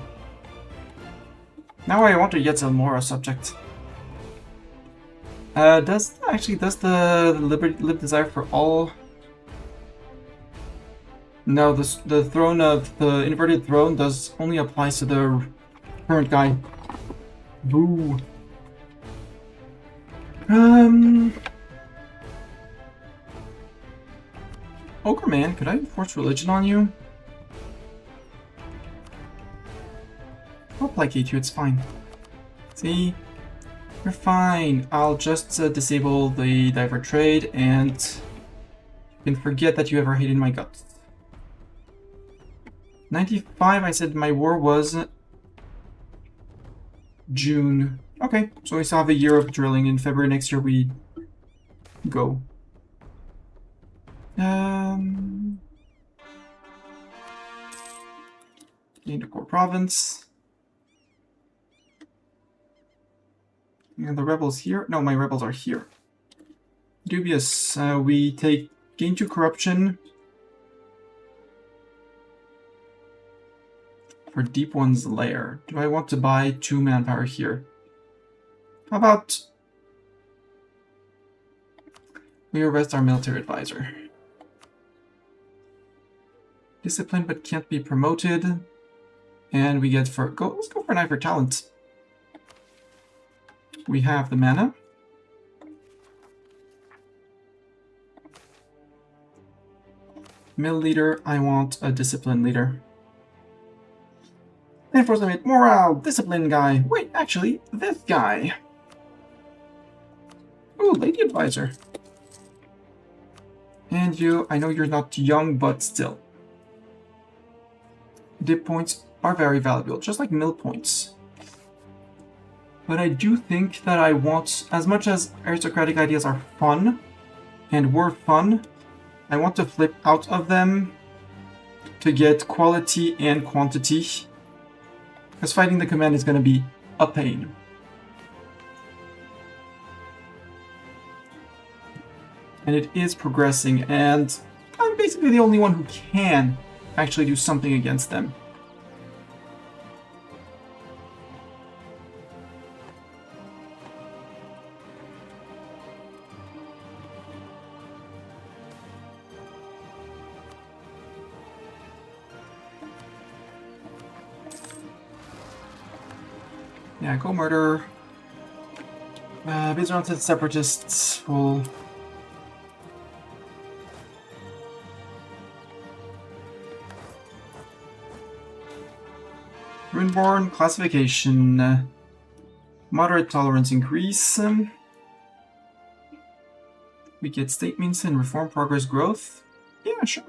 Now I want a Yetzelmora subject. Does the Live Desire for All... No, the throne of the inverted throne does only applies to the current guy. Boo. Ogre Man, could I enforce religion on you? I'll placate you, it's fine. See? You're fine. I'll just disable the diver trade and you can forget that you ever hated my guts. 95, I said my war was June. Okay, so we still have a year of drilling. In February next year we go. Need a core province. And the rebels here? No, my rebels are here. Dubious. We take gain 2 corruption for Deep One's lair. Do I want to buy 2 manpower here? How about we arrest our military advisor? Disciplined but can't be promoted. And we get for let's go for an eye for talent. We have the mana. Mill leader, I want a discipline leader. Enforcement, morale, discipline guy. Wait, actually, this guy. Ooh, lady advisor. And you, I know you're not young, but still. Dip points are very valuable, just like mill points. But I do think that I want, as much as aristocratic ideas are fun, and were fun, I want to flip out of them to get quality and quantity. Because fighting the command is going to be a pain. And it is progressing, and I'm basically the only one who can actually do something against them. Yeah, go murder. These are onto the separatists. Will Runeborn classification. Moderate tolerance increase. We get statements and reform progress growth. Yeah, sure.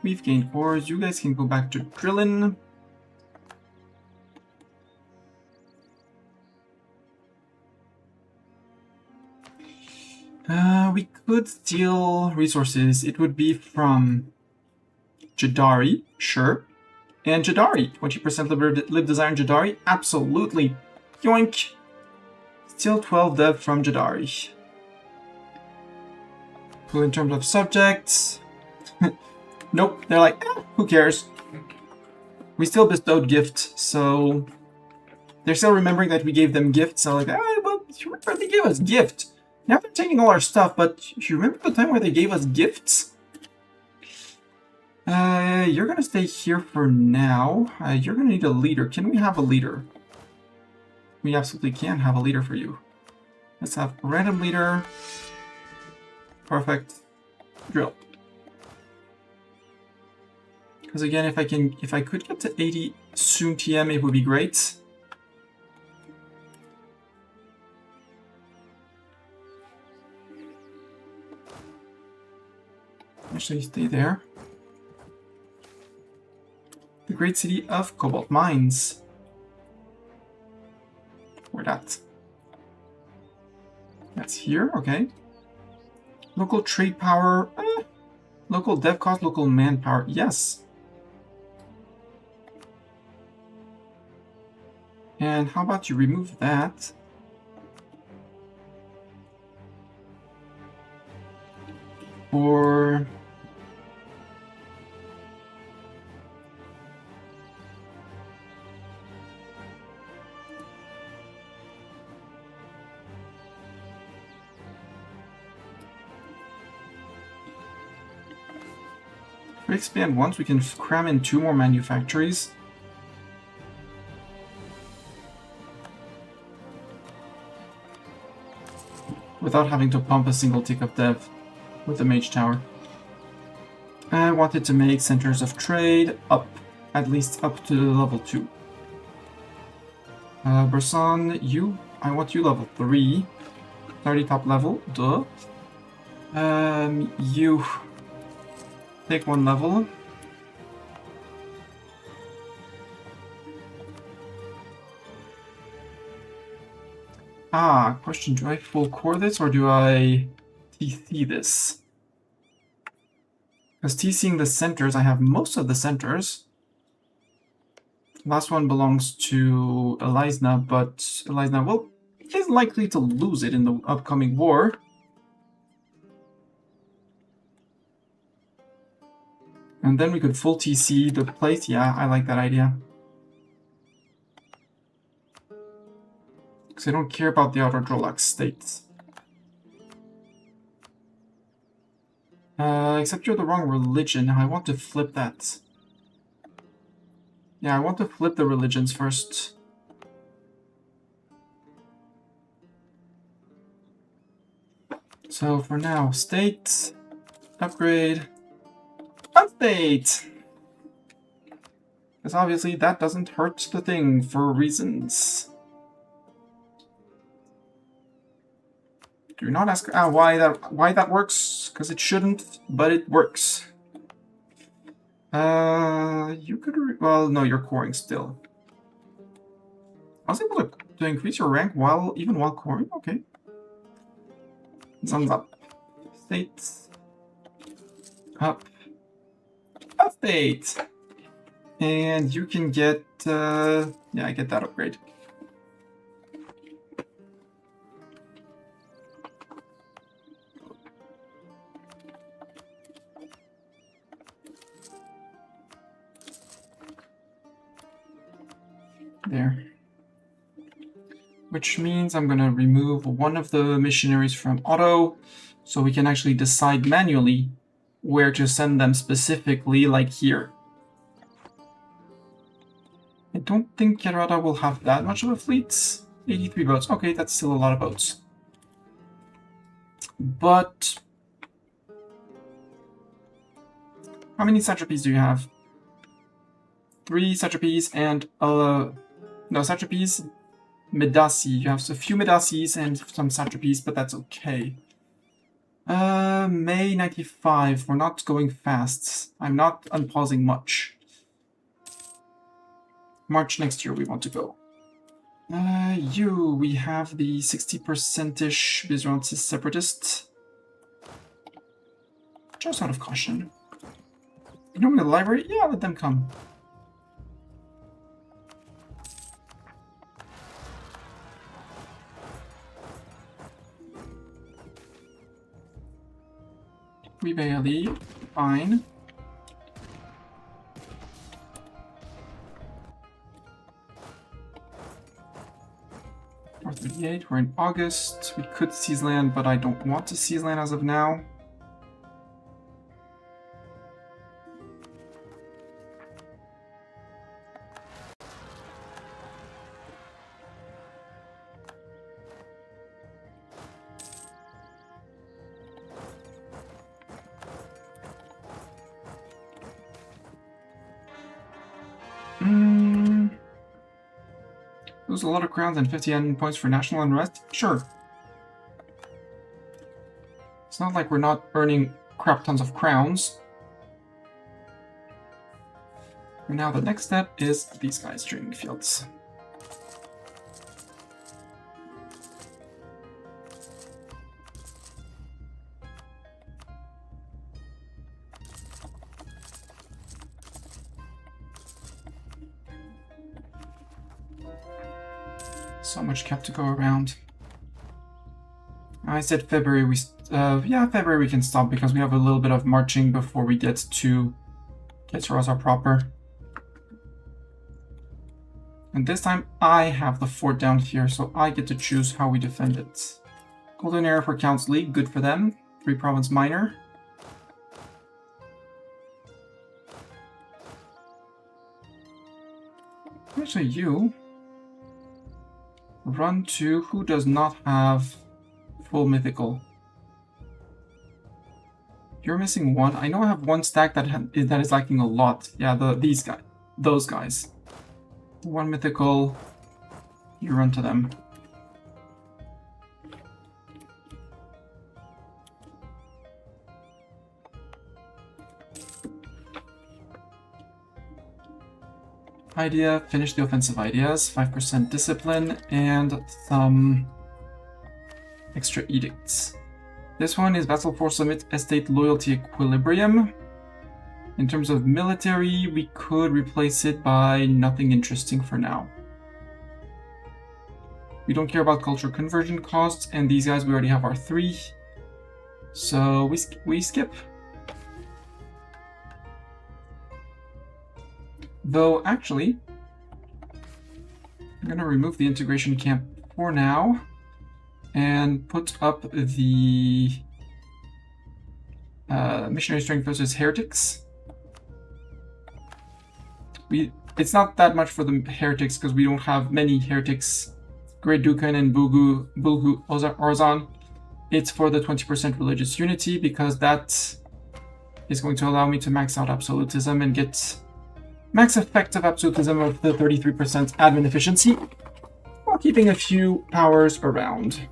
We've gained ores. You guys can go back to drilling. We could steal resources. It would be from Jadari, sure. And Jadari, 20% live desire in Jadari, absolutely. Yoink! Steal 12 dev from Jadari. Who in terms of subjects? Nope, they're like, who cares? We still bestowed gifts, so they're still remembering that we gave them gifts, so like, well, you remember they gave us gifts. Now they're taking all our stuff, but you remember the time where they gave us gifts? You're gonna stay here for now. You're gonna need a leader. Can we have a leader? We absolutely can have a leader for you. Let's have a random leader. Perfect. Drill. Because again, if I could get to 80 soon TM, it would be great. Actually, stay there. The great city of Cobalt Mines. Where that? That's here, okay. Local trade power. Local dev cost, local manpower. Yes. And how about you remove that? Or if we expand once, we can cram in 2 more manufactories. Without having to pump a single tick of dev with the mage tower. I wanted to make centers of trade up, at least up to level 2. Bersan, I want you level 3. 30 top level, duh. You take 1 level. Question, do I full core this or do I TC this? Because TCing the centers, I have most of the centers. Last one belongs to Elisna, but Elisna is likely to lose it in the upcoming war. And then we could full TC the place. Yeah, I like that idea. Because I don't care about the outer Drolax state. Except you're the wrong religion. I want to flip that. Yeah, I want to flip the religions first. So for now, state, upgrade, update! Because obviously that doesn't hurt the thing for reasons. Do not ask why that works, because it shouldn't, but it works. You could well, no, you're coring still. I was able to increase your rank even while coring. Okay. Thumbs up. State. Up. Update. And you can get yeah, I get that upgrade. There. Which means I'm going to remove one of the missionaries from auto, so we can actually decide manually where to send them specifically, like here. I don't think Kerala will have that much of a fleet. 83 boats. Okay, that's still a lot of boats. But how many satrapies do you have? 3 satrapies and no satrapies. Medasi. You have a few Medasis and some satrapies, but that's okay. May 95. We're not going fast. I'm not unpausing much. March next year we want to go. We have the 60%-ish Byzantine separatists. Just out of caution. You know, in the library? Yeah, let them come. We barely. Fine. $438, we're in August. We could seize land, but I don't want to seize land as of now. Lose a lot of crowns and 50 end points for national unrest? Sure. It's not like we're not earning crap tons of crowns. And now the next step is these guys' training fields. So much cap to go around. I said February yeah, February we can stop because we have a little bit of marching before we get to Rosa proper. And this time I have the fort down here, so I get to choose how we defend it. Golden Era for Counts League, good for them. 3 Province Minor. Actually, you run to who does not have full mythical. You're missing one. I know I have one stack that is lacking a lot. Yeah, those guys. 1 mythical. You run to them. Idea, finish the offensive ideas, 5% discipline, and some extra edicts. This one is Vassal Force Limit Estate Loyalty Equilibrium. In terms of military, we could replace it by nothing interesting for now. We don't care about culture conversion costs, and these guys, we already have our 3. So we skip. Though, actually, I'm going to remove the integration camp for now and put up the missionary strength versus heretics. It's not that much for the heretics because we don't have many heretics. Great Dukan and Bulgu Orzan. It's for the 20% religious unity because that is going to allow me to max out absolutism and get max effective absolutism of the 33% admin efficiency while keeping a few powers around.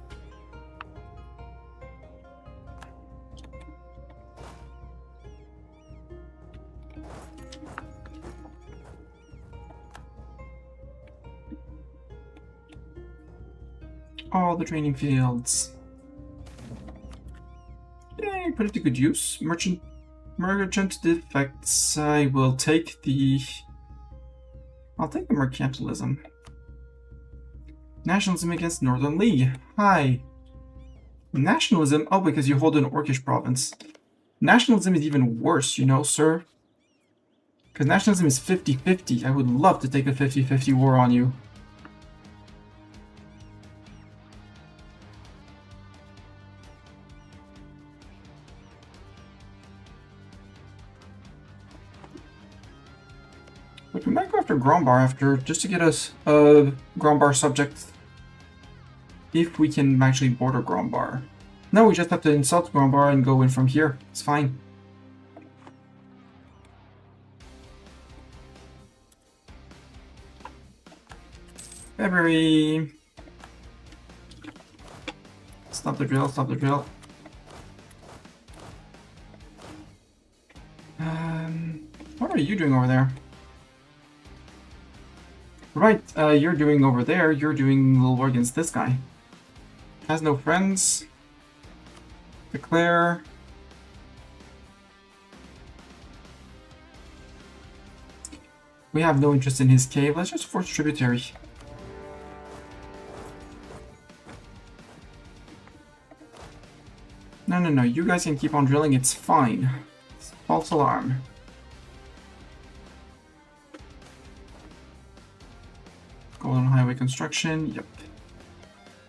All the training fields. Yay, put it to good use. Merchant defects. I will take the... I'll take the mercantilism. Nationalism against Northern League. Hi. Nationalism? Oh, because you hold an orcish province. Nationalism is even worse, you know, sir. Because nationalism is 50-50. I would love to take a 50-50 war on you. But we might go after Grombar after, just to get us a Grombar subject. If we can actually border Grombar. No, we just have to insult Grombar and go in from here. It's fine. February. Stop the drill, stop the drill. What are you doing over there? Right, you're doing over there, you're doing a little war against this guy. Has no friends. Declare. We have no interest in his cave, let's just force tributary. No, you guys can keep on drilling, it's fine. It's false alarm. Golden Highway construction, yep.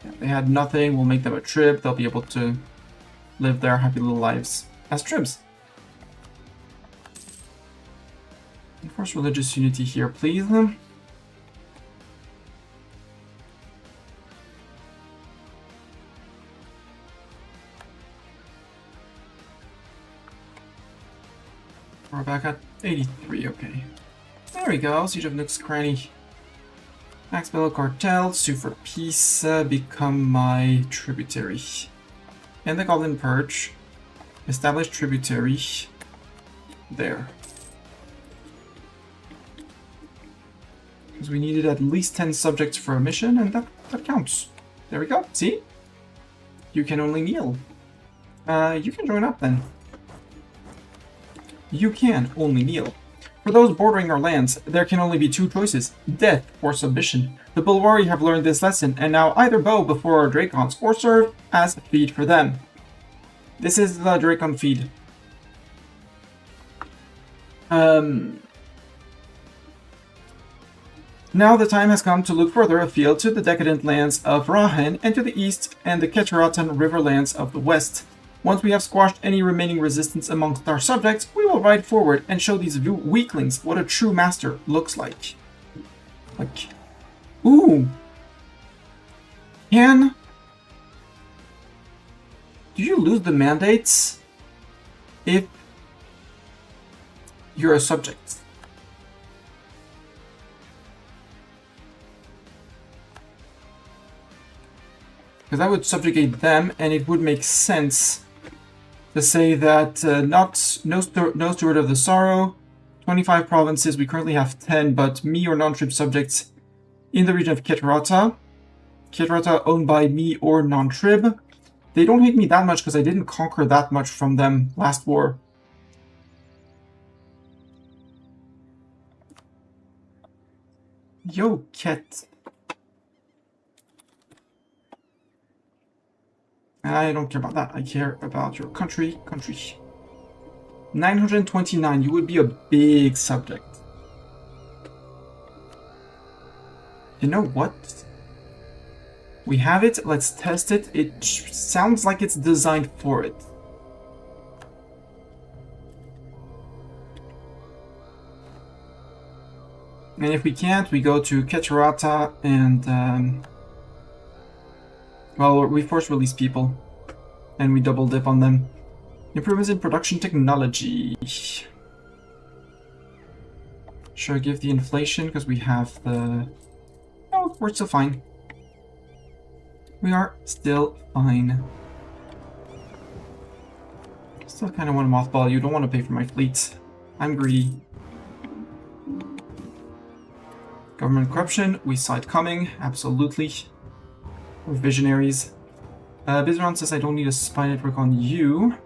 Yeah, they had nothing, we'll make them a trib, they'll be able to live their happy little lives as tribs. Enforce religious unity here, please. We're back at 83, okay. There we go, Siege of Nook's Cranny. Max Bellow Cartel, sue for peace, become my tributary. And the Goblin Purge, establish tributary. There. Because we needed at least 10 subjects for a mission, and that counts. There we go, see? You can only kneel. You can join up then. You can only kneel. For those bordering our lands, there can only be 2 choices, death or submission. The Bulwari have learned this lesson, and now either bow before our Dracons or serve as feed for them. This is the Dracon feed. Now the time has come to look further afield to the decadent lands of Rahan and to the east and the Keteratan riverlands of the west. Once we have squashed any remaining resistance amongst our subjects, we will ride forward and show these weaklings what a true master looks like. Ooh! Did you lose the mandates if you're a subject? Because that would subjugate them, and it would make sense to say that no Steward of the Sorrow, 25 provinces, we currently have 10, but me or non-trib subjects in the region of Keterata owned by me or non-trib. They don't hate me that much because I didn't conquer that much from them last war. Yo, Ket. I don't care about that. I care about your country. 929, you would be a big subject. You know what? We have it, let's test it. It sounds like it's designed for it. And if we can't, we go to Keterata and, well, we force release people. And we double dip on them. Improvements in production technology. Sure, give the inflation, because we have the... Oh, we're still fine. We are still fine. Still kind of want to mothball you. Don't want to pay for my fleet. I'm greedy. Government corruption. We saw it coming. Absolutely. We're visionaries. Bizron says I don't need a spy network on you.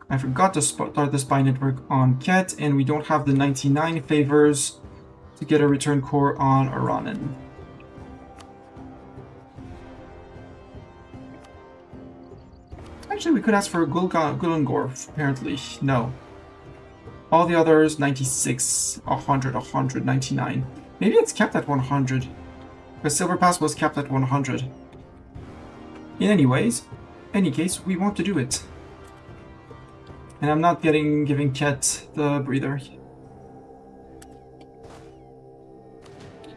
I forgot to start the spy network on Ket, and we don't have the 99 favors to get a return core on Aranan. Actually, we could ask for a Gulungor, apparently. No. All the others, 96, 100, 100, 99. Maybe it's capped at 100. Because Silver Pass was capped at 100. In any case, we want to do it. And I'm not giving Ket the breather.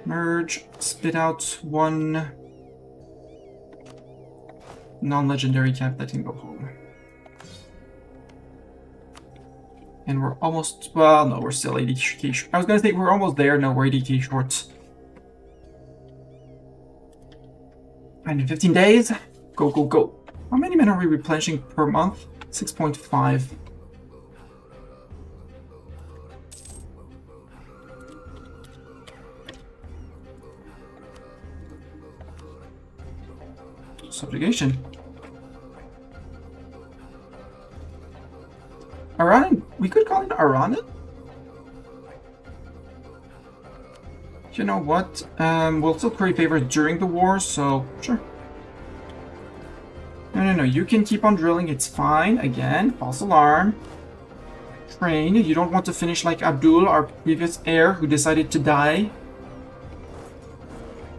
Merge, spit out one non-legendary cap that can go home. And we're almost, well, no, we're still 80k short. I was gonna say we're almost there, no, we're 80k short. And in 15 days, go, go, go. How many men are we replenishing per month? 6.5. Subjugation. Aranan? We could call it Aranan? You know what? We'll still curry favors during the war, so sure. No. You can keep on drilling. It's fine. Again, false alarm. Train. You don't want to finish like Abdul, our previous heir, who decided to die.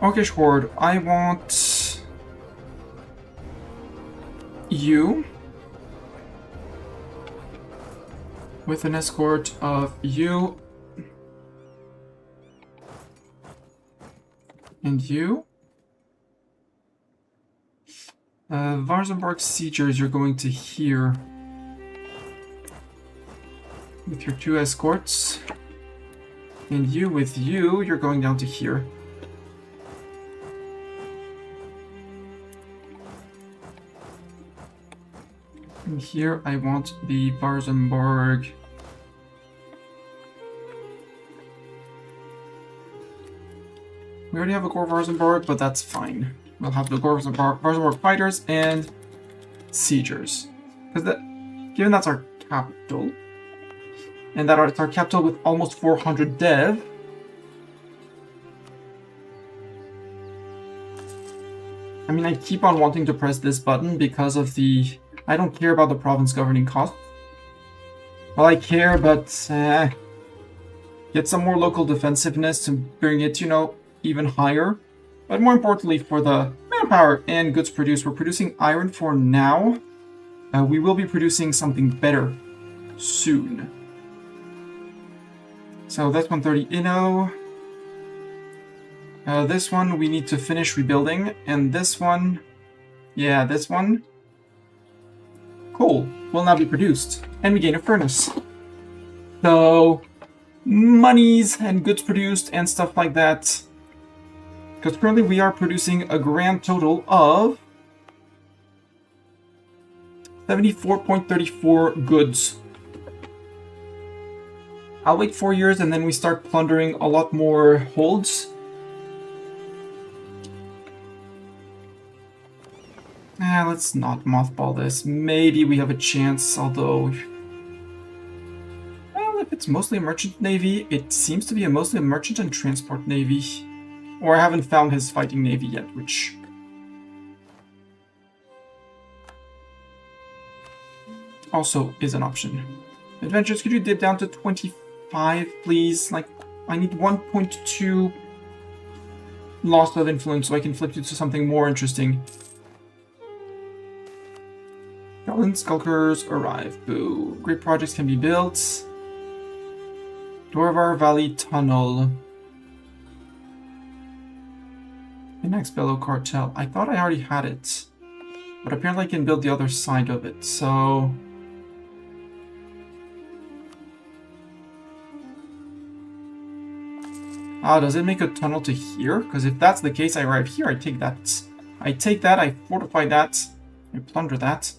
Okay, Horde. I want... you. With an escort of you. And you. Varzenberg Siegers, you're going to here. With your 2 escorts. And you, with you, you're going down to here. And here I want the Varzenberg. We already have a Gore Varzenberg, but that's fine. We'll have the Gore Varzenberg fighters and siegers. Because given that's our capital, and that it's our capital with almost 400 dev, I mean, I keep on wanting to press this button because of the... I don't care about the province governing cost. Well, I care, but get some more local defensiveness to bring it, you know, even higher. But more importantly, for the manpower and goods produced, we're producing iron for now. We will be producing something better soon. So that's 130 Inno. This one we need to finish rebuilding, and this one, yeah, this one, coal will now be produced, and we gain a furnace. So, monies and goods produced and stuff like that. Because currently we are producing a grand total of 74.34 goods. I'll wait 4 years and then we start plundering a lot more holds. Let's not mothball this. Maybe we have a chance, although... Well, if it It's mostly a merchant navy. It seems to be mostly a merchant and transport navy. Or I haven't found his fighting navy yet, which... also is an option. Adventures, could you dip down to 25, please? Like, I need 1.2 loss of influence so I can flip you to something more interesting. Goblin Skulkers arrive. Boo. Great projects can be built. Dorvar Valley Tunnel. Next Bellow Cartel. I thought I already had it. But apparently I can build the other side of it, so... ah, does it make a tunnel to here? Because if that's the case, I arrive here, I take that. I take that, I fortify that, I plunder that.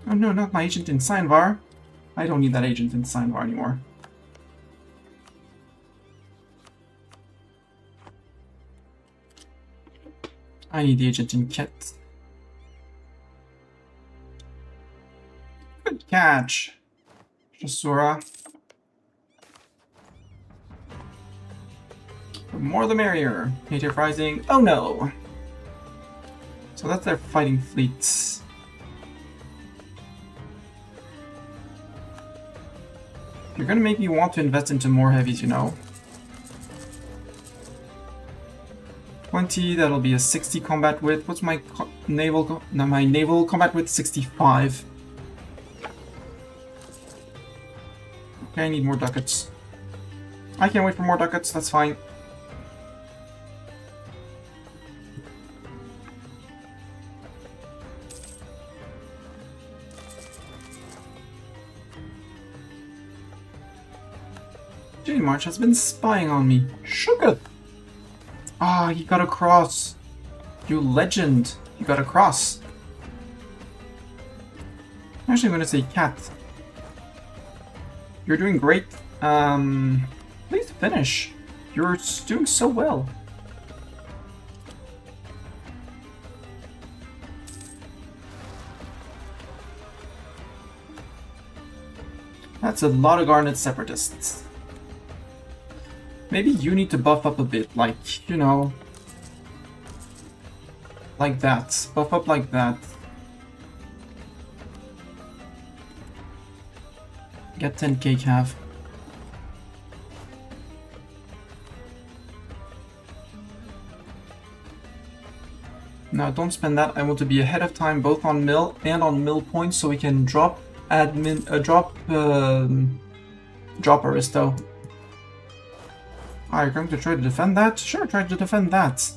Oh no, not my agent in Seinvar. I don't need that agent in Seinvar anymore. I need the agent in Ket. Good catch. Jasura. The more the merrier. Native Rising. Oh no! So that's their fighting fleets. You're gonna make me want to invest into more heavies, you know. 20, that'll be a 60 combat width. What's my naval combat width? 65. Okay, I need more ducats. I can't wait for more ducats, that's fine. J-March has been spying on me. Sugar! Ah, he got across. You legend. You got across. Actually, I'm gonna say cat. You're doing great. Please finish. You're doing so well. That's a lot of Garnet Separatists. Maybe you need to buff up a bit, like, you know... like that. Buff up like that. Get 10k cav. No, don't spend that. I want to be ahead of time both on mill and on mill points so we can drop admin drop Aristo. Are you going to try to defend that? Sure, try to defend that.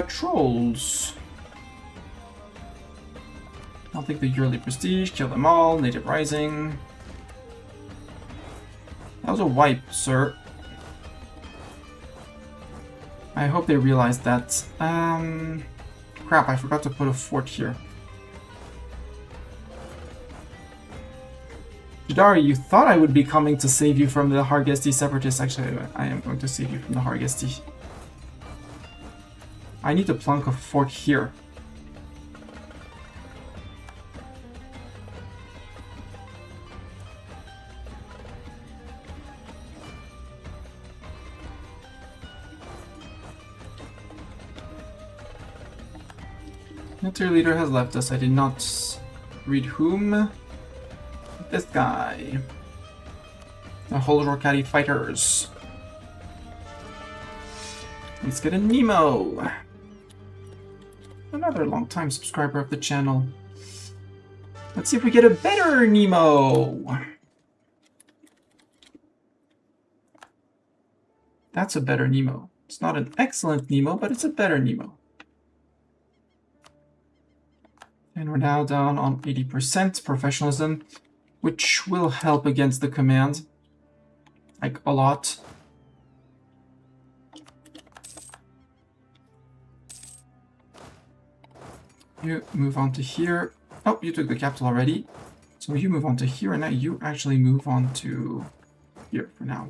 Trolls. I'll take the yearly prestige, kill them all, native rising. That was a wipe, sir. I hope they realized that. Crap, I forgot to put a fort here. Jadari, you thought I would be coming to save you from the Hargesti separatists. Actually, I am going to save you from the Hargesti. I need to plunk a fort here. Military leader has left us. I did not read whom. This guy. The whole Rorcati fighters. Let's get a Nemo. Another long-time subscriber of the channel. Let's see if we get a better Nemo. That's a better Nemo. It's not an excellent Nemo, but it's a better Nemo. And we're now down on 80% professionalism, which will help against the command. Like, a lot. You move on to here. Oh, you took the capital already. So you move on to here, and now you actually move on to here for now.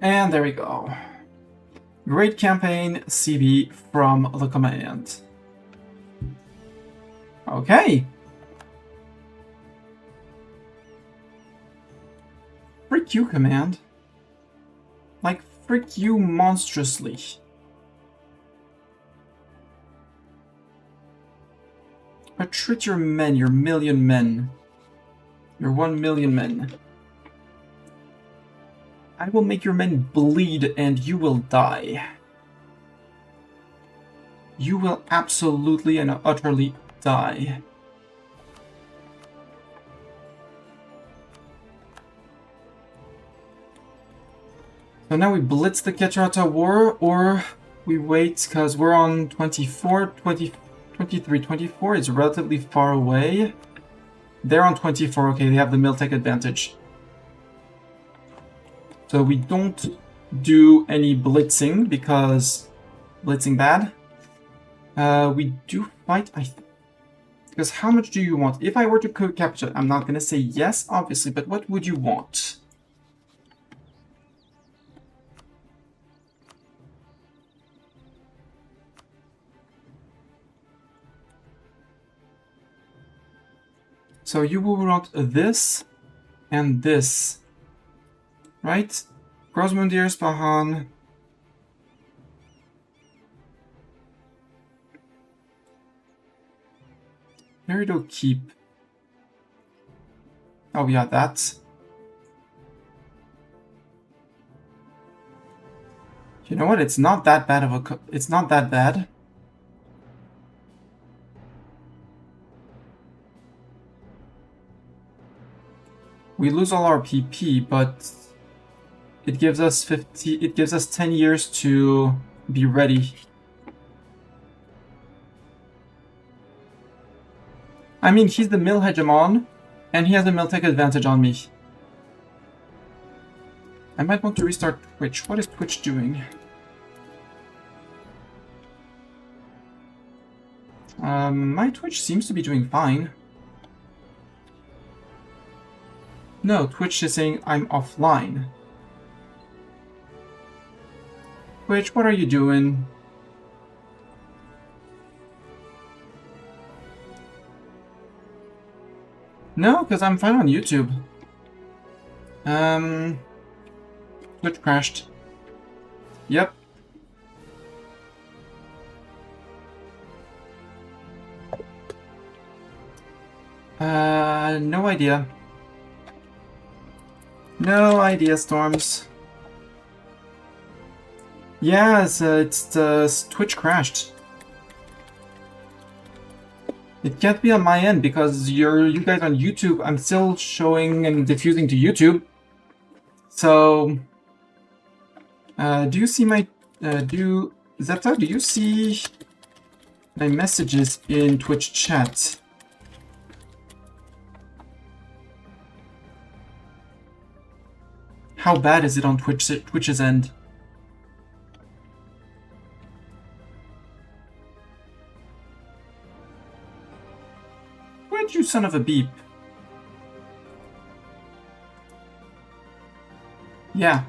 And there we go. Great campaign, CB from the command. Okay. Frick you, command. Like, frick you monstrously. Retreat your men, your million men. Your 1 million men. I will make your men bleed and you will die. You will absolutely and utterly die. So now we blitz the Ketrata War, or we wait because we're on 24, 20, 23, 24 is relatively far away. They're on 24, okay, they have the Miltech advantage. So we don't do any blitzing because blitzing bad. We do fight, because how much do you want? If I were to capture, I'm not going to say yes, obviously, but what would you want? So you will want this and this, right? Grosmundir, Spahan. Merido Keep. Oh yeah, that. You know what? It's not that bad of a. It's not that bad. We lose all our PP, but it gives us 50. It gives us 10 years to be ready. I mean, he's the mill hegemon, and he has a Miltech advantage on me. I might want to restart Twitch. What is Twitch doing? My Twitch seems to be doing fine. No, Twitch is saying I'm offline. Twitch, what are you doing? No, because I'm fine on YouTube. Twitch crashed. Yep. No idea. No idea, Storms. Yeah, it's Twitch crashed. It can't be on my end because you guys on YouTube, I'm still showing and diffusing to YouTube. So, do you see my, Zepta, do you see my messages in Twitch chat? How bad is it on Twitch's end? Twitch, you son of a beep. Yeah.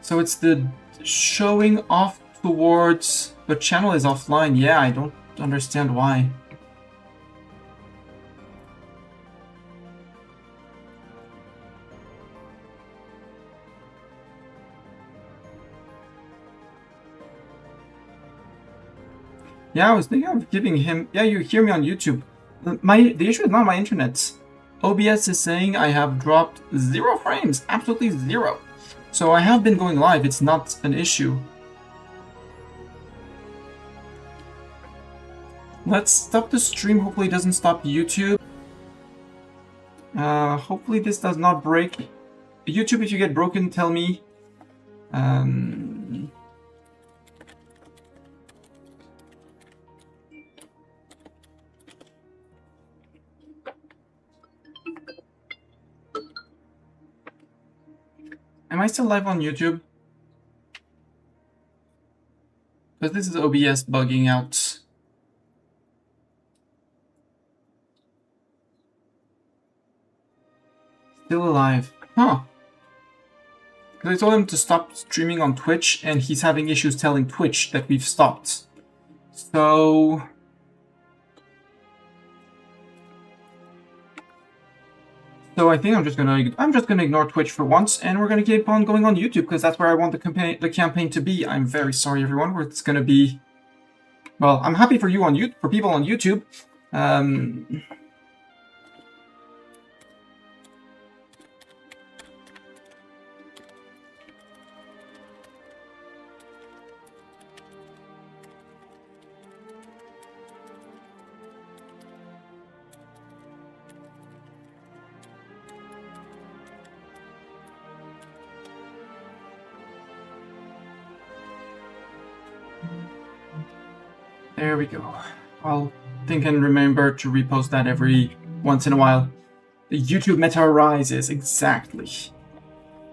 So it's the showing off towards, but channel is offline. Yeah, I don't understand why. Yeah, I was thinking of giving him... Yeah, you hear me on YouTube. The issue is not my internet. OBS is saying I have dropped 0 frames. Absolutely 0. So I have been going live. It's not an issue. Let's stop the stream. Hopefully it doesn't stop YouTube. Hopefully this does not break. YouTube, if you get broken, tell me. Am I still live on YouTube? But this is OBS bugging out. Still alive. Huh. Because I told him to stop streaming on Twitch, and he's having issues telling Twitch that we've stopped. So I think I'm just gonna ignore Twitch for once, and we're gonna keep on going on YouTube because that's where I want the campaign to be. I'm very sorry, everyone. It's gonna be, well, I'm happy for you on YouTube, for people on YouTube. There we go. I'll think and remember to repost that every once in a while. The YouTube meta arises, exactly.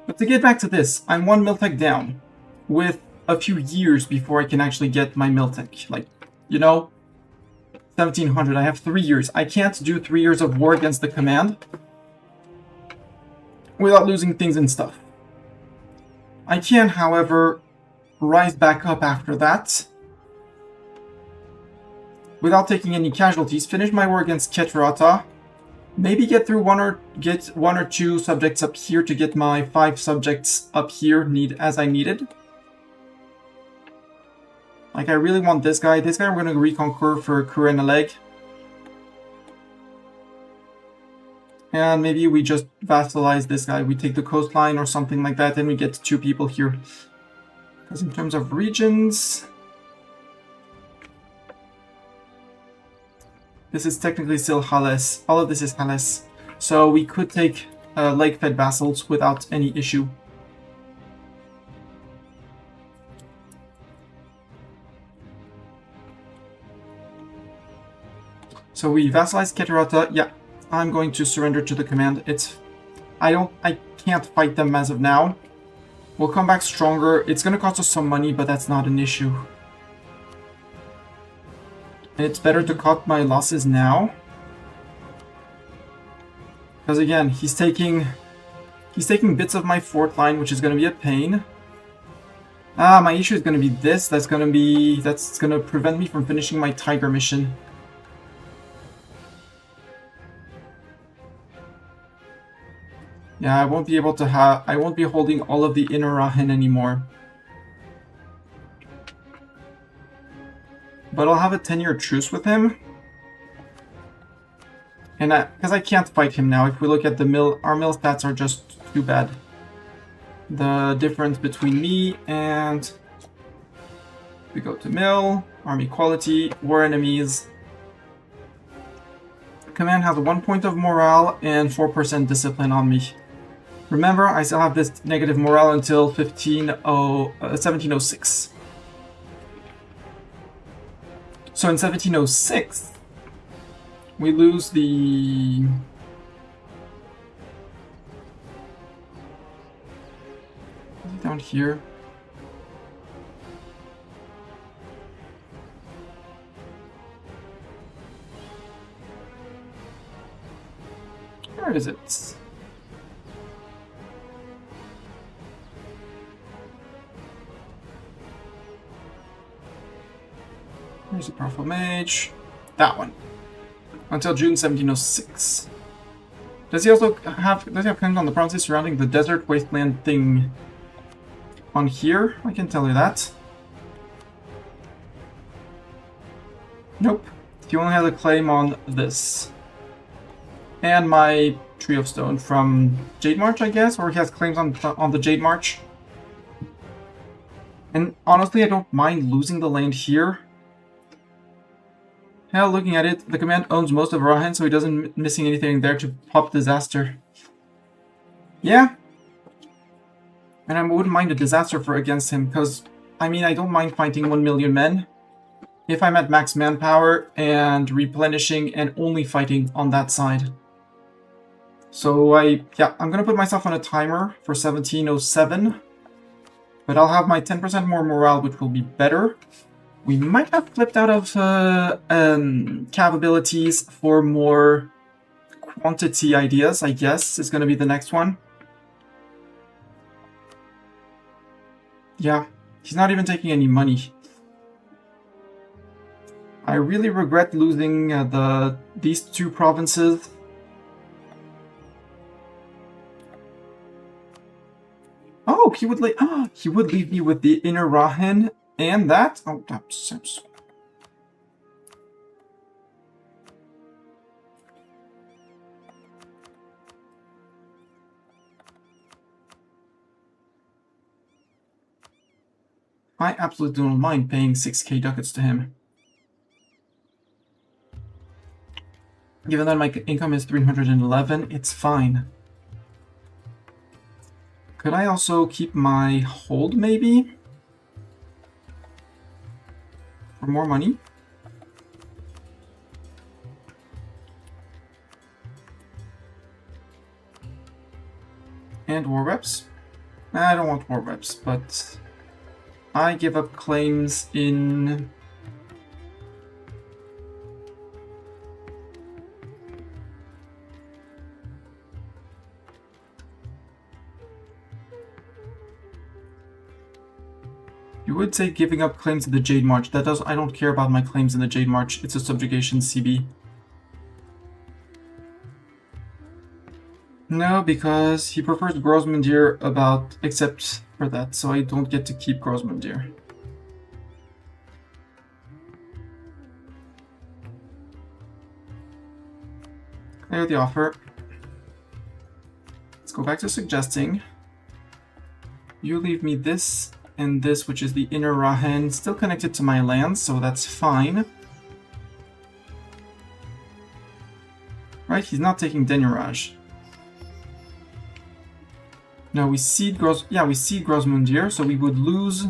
But to get back to this, I'm 1 Miltech down, with a few years before I can actually get my Miltech. Like, you know, 1700, I have 3 years. I can't do 3 years of war against the command without losing things and stuff. I can, however, rise back up after that without taking any casualties, finish my war against Ketrata, maybe get through one or two subjects up here to get my 5 subjects up here as I needed. Like, I really want this guy. This guy we're going to reconquer for Kuren a leg. And maybe we just vassalize this guy. We take the coastline or something like that, and we get 2 people here. Because in terms of regions, this is technically still Hales. All of this is Hales. So we could take lake-fed vassals without any issue. So we vassalize Keterata. Yeah, I'm going to surrender to the command. I can't fight them as of now. We'll come back stronger. It's going to cost us some money, but that's not an issue. It's better to cut my losses now. Because again, he's taking bits of my fort line, which is going to be a pain. My issue is going to be this. That's going to prevent me from finishing my Tiger mission. Yeah, I won't be holding all of the inner Rahin anymore. But I'll have a 10-year truce with him. And because I can't fight him now. If we look at the mill, our mill stats are just too bad. The difference between me and... We go to mill, army quality, war enemies. Command has 1 point of morale and 4% discipline on me. Remember, I still have this negative morale until 1706. So in 1706, we lose the... down here. Where is it? Here's a powerful mage. That one. Until June 1706. Does he have claims on the provinces surrounding the desert wasteland thing on here? I can tell you that. Nope. He only has a claim on this. And my Tree of Stone from Jade March, I guess? Or he has claims on the Jade March. And honestly, I don't mind losing the land here. Hell, looking at it, the command owns most of Rahan, so he doesn't missing anything there to pop disaster. Yeah. And I wouldn't mind a disaster against him, because, I mean, I don't mind fighting 1 million men. If I'm at max manpower and replenishing and only fighting on that side. So I'm gonna put myself on a timer for 1707. But I'll have my 10% more morale, which will be better. We might have flipped out of cav abilities for more quantity ideas, I guess, is going to be the next one. Yeah, he's not even taking any money. I really regret losing these two provinces. Oh, he would leave me with the inner Rahin and that. Oh, that's I absolutely don't mind paying 6k ducats to him. Given that my income is 311, it's fine. Could I also keep my hold, maybe? For more money? And war reps? I don't want war reps, but I give up claims in... You would say giving up claims in the Jade March. I don't care about my claims in the Jade March. It's a subjugation CB. No, because he prefers Grosmundir except for that, so I don't get to keep Grosmundir. Clear the offer. Let's go back to suggesting. You leave me this and this, which is the inner Rahan, still connected to my lands, so that's fine. Right, he's not taking Denuraj. No, we cede Grosmundir, so we would lose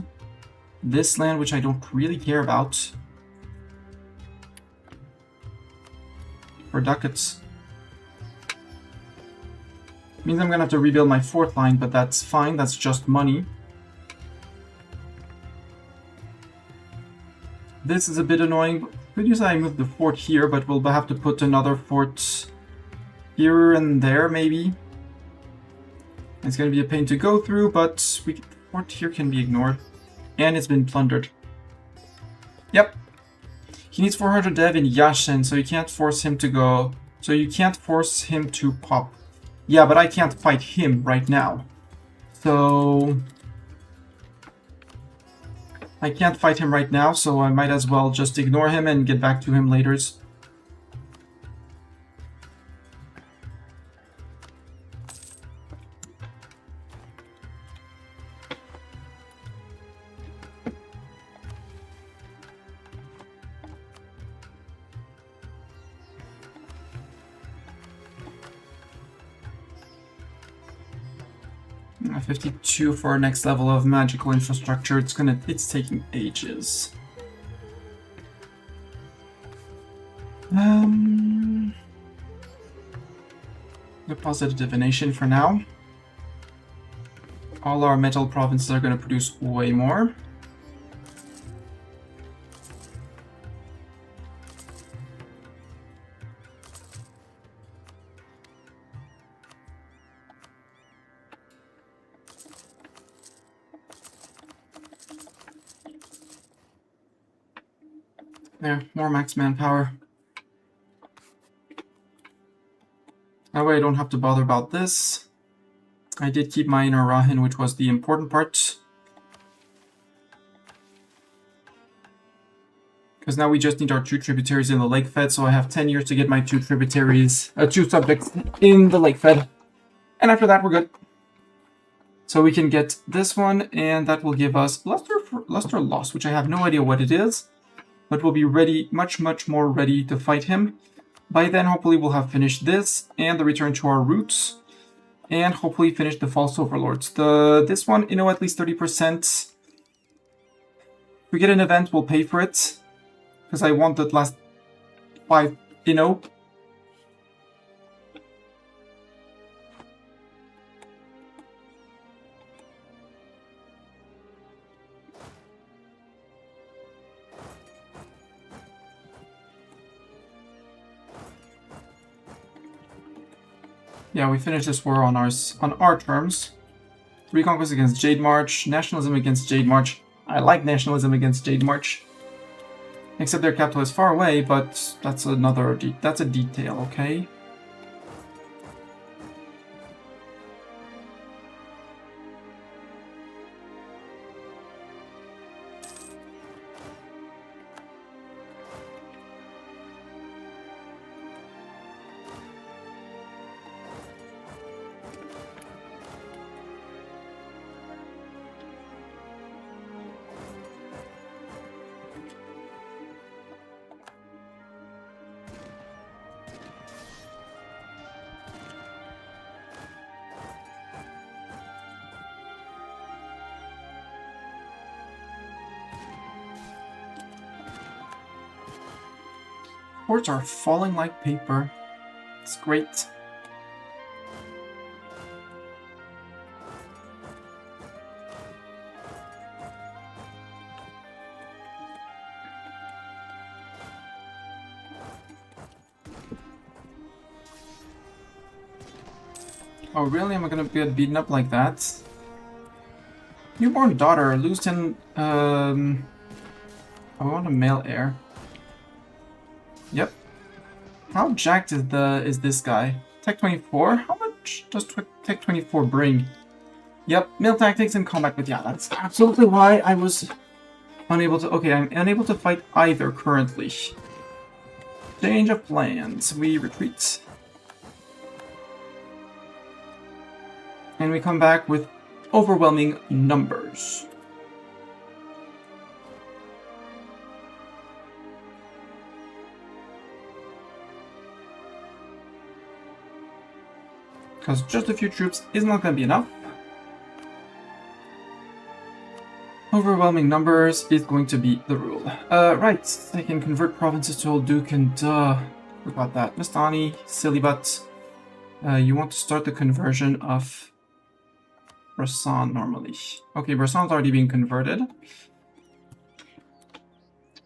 this land, which I don't really care about. For ducats. Means I'm gonna have to rebuild my fourth line, but that's fine, that's just money. This is a bit annoying. Could use I move the fort here, but we'll have to put another fort here and there, maybe. It's going to be a pain to go through, but the fort here can be ignored. And it's been plundered. Yep. He needs 400 dev in Yashin, so you can't force him to go... So you can't force him to pop. Yeah, but I can't fight him right now. So... I can't fight him right now, so I might as well just ignore him and get back to him later. Uh, 52 for our next level of magical infrastructure. It's taking ages. Deposit divination for now. All our metal provinces are going to produce way more. There, more max manpower. That way I don't have to bother about this. I did keep my inner Rahin, which was the important part. Because now we just need our 2 tributaries in the lake fed, so I have 10 years to get my 2 tributaries, 2 subjects in the lake fed. And after that, we're good. So we can get this one, and that will give us Luster Lost, which I have no idea what it is. But we'll be ready, much more ready to fight him. By then, hopefully, we'll have finished this and the return to our roots, and hopefully finish the False Overlords. This one, you know, at least 30%. If we get an event, we'll pay for it, because I want that last 5, you know. Yeah, we finished this war on our terms. Reconquest against Jade March, nationalism against Jade March. I like nationalism against Jade March. Except their capital is far away, but that's that's a detail, okay? Words are falling like paper. It's great. Oh really? Am I gonna get beaten up like that? Newborn daughter, lose 10, I want a male heir. Yep. How jacked is this guy? Tech 24? How much does Tech 24 bring? Yep, male tactics and combat, but yeah, that's absolutely why I was unable to... Okay, I'm unable to fight either currently. Change of plans. We retreat. And we come back with overwhelming numbers. Because just a few troops is not going to be enough. Overwhelming numbers is going to be the rule. Right, I can convert provinces to Old Duke and forgot that. Mastani, silly butt. You want to start the conversion of Rasan normally. Okay, Rasan's already being converted.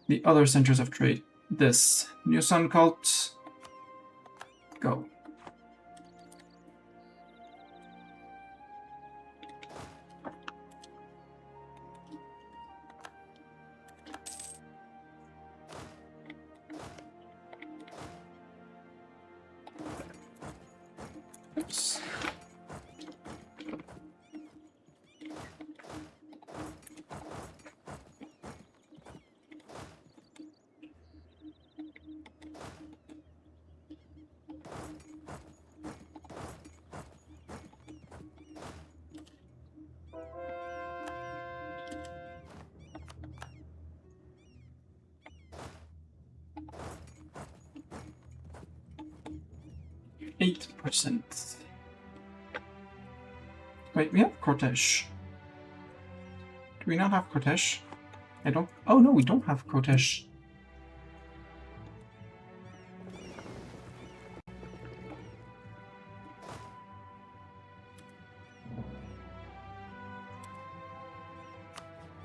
The other centers of trade. This. New Sun Cult. Go. Oops. %. Wait, we have Cortesh. Do we not have Cortesh? I don't... Oh no, we don't have Cortesh.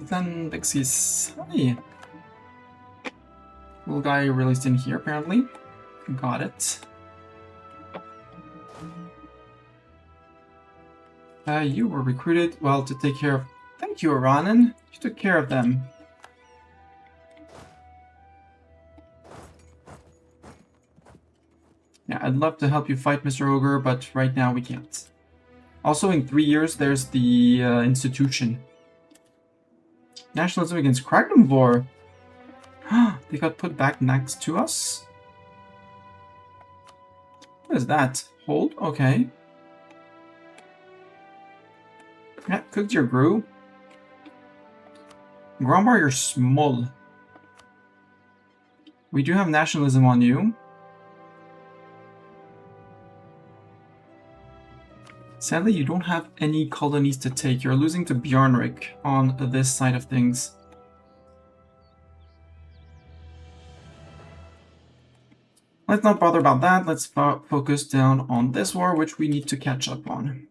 Then Dixie's... Hey! Little guy released in here, apparently. Got it. You were recruited, well, to take care of... Thank you, Aranan. You took care of them. Yeah, I'd love to help you fight Mr. Ogre, but right now we can't. Also, in 3 years, there's the institution. Nationalism against Kragnumvor. They got put back next to us? What is that? Hold? Okay. Yeah, cooked your brew. Grombar, you're small. We do have nationalism on you. Sadly, you don't have any colonies to take. You're losing to Bjarnrik on this side of things. Let's not bother about that. Let's focus down on this war, which we need to catch up on.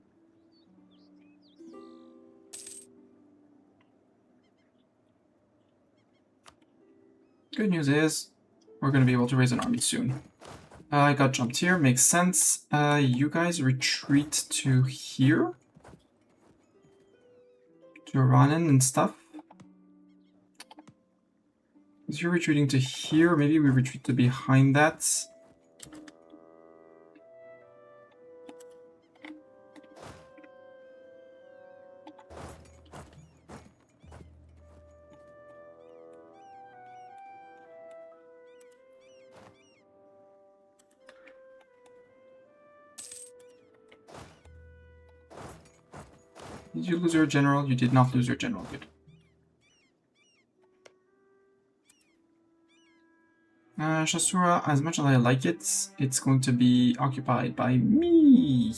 Good news is, we're going to be able to raise an army soon. I got jumped here, makes sense. You guys retreat to here. To run in and stuff. If you're retreating to here, maybe we retreat to behind that. Did you lose your general? You did not lose your general, good. Shasura, as much as I like it, it's going to be occupied by me.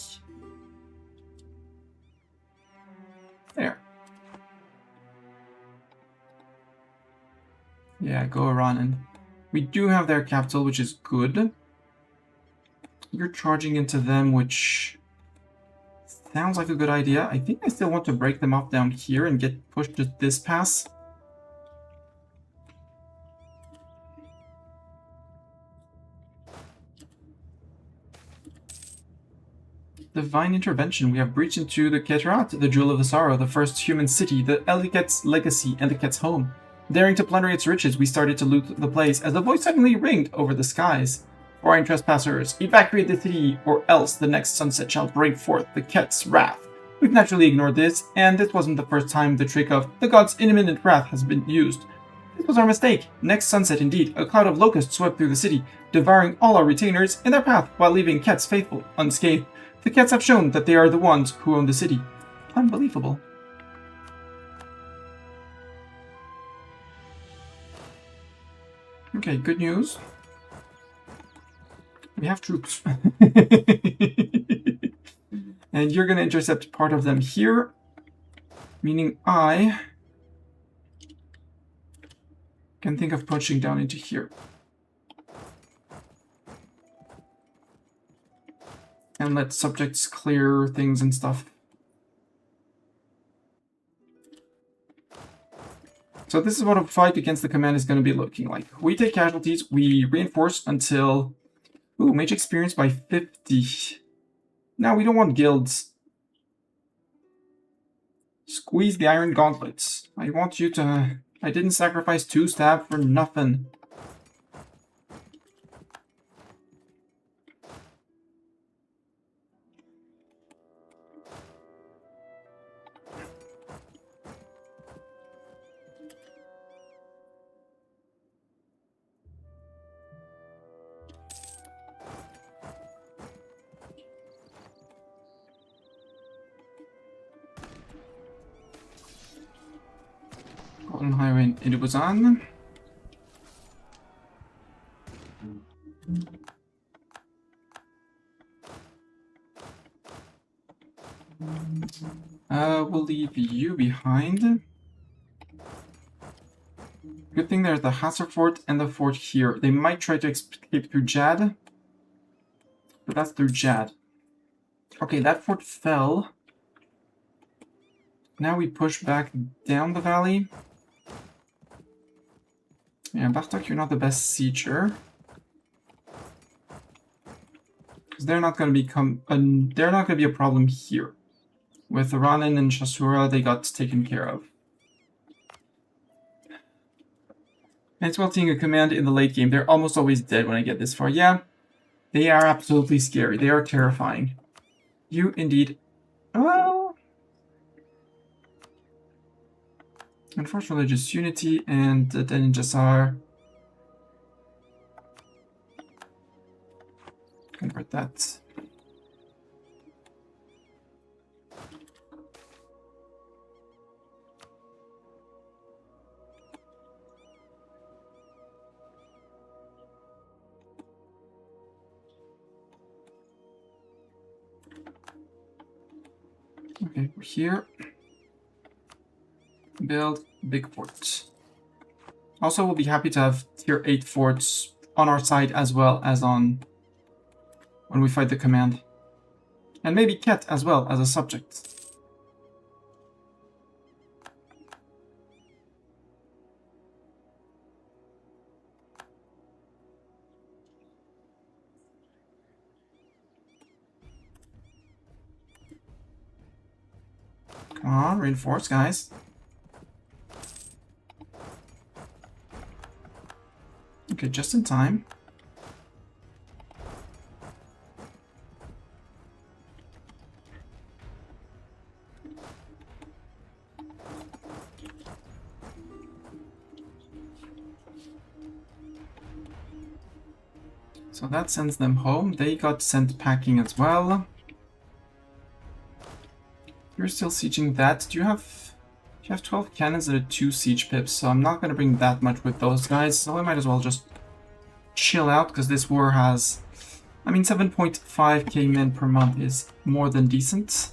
There. Yeah, go around and... We do have their capital, which is good. You're charging into them, which... sounds like a good idea. I think I still want to break them off down here and get pushed to this pass. Divine intervention. We have breached into the Ketrat, the Jewel of the Sorrow, the first human city, the Eliket's legacy, and the Ket's home. Daring to plunder its riches, we started to loot the place as the voice suddenly ringed over the skies. Foreign trespassers, evacuate the city, or else the next sunset shall bring forth the Ket's wrath. We've naturally ignored this, and this wasn't the first time the trick of the god's imminent wrath has been used. This was our mistake. Next sunset, indeed, a cloud of locusts swept through the city, devouring all our retainers in their path while leaving Ket's faithful unscathed. The Kets have shown that they are the ones who own the city. Unbelievable. Okay, good news. We have troops. And you're going to intercept part of them here. Meaning I can think of pushing down into here. And let subjects clear things and stuff. So this is what a fight against the command is going to be looking like. We take casualties, we reinforce until... Ooh, mage experience by 50. Now we don't want guilds. Squeeze the iron gauntlets. I want you to... I didn't sacrifice 2 stab for nothing. Golden Highway in Busan. We'll leave you behind. Good thing there's the Hasser Fort and the fort here. They might try to escape through Jad. But that's through Jad. Okay, that fort fell. Now we push back down the valley. Yeah, Bartok, you're not the best sieger. Because they're not going to be a problem here. With Ranin and Shasura, they got taken care of. And it's well seeing a command in the late game. They're almost always dead when I get this far. Yeah, they are absolutely scary. They are terrifying. You indeed... Well... Enforce religious unity and then Jassar. Convert that. Okay, we're here. Build big fort. Also, we'll be happy to have tier 8 forts on our side as well as on when we fight the command. And maybe Ket as well as a subject. Come on, reinforce, guys. Okay, just in time. So that sends them home. They got sent packing as well. You're still sieging that. Do you have 12 cannons and 2 siege pips, so I'm not going to bring that much with those guys, so I might as well just chill out, because this war has... I mean, 7.5k men per month is more than decent.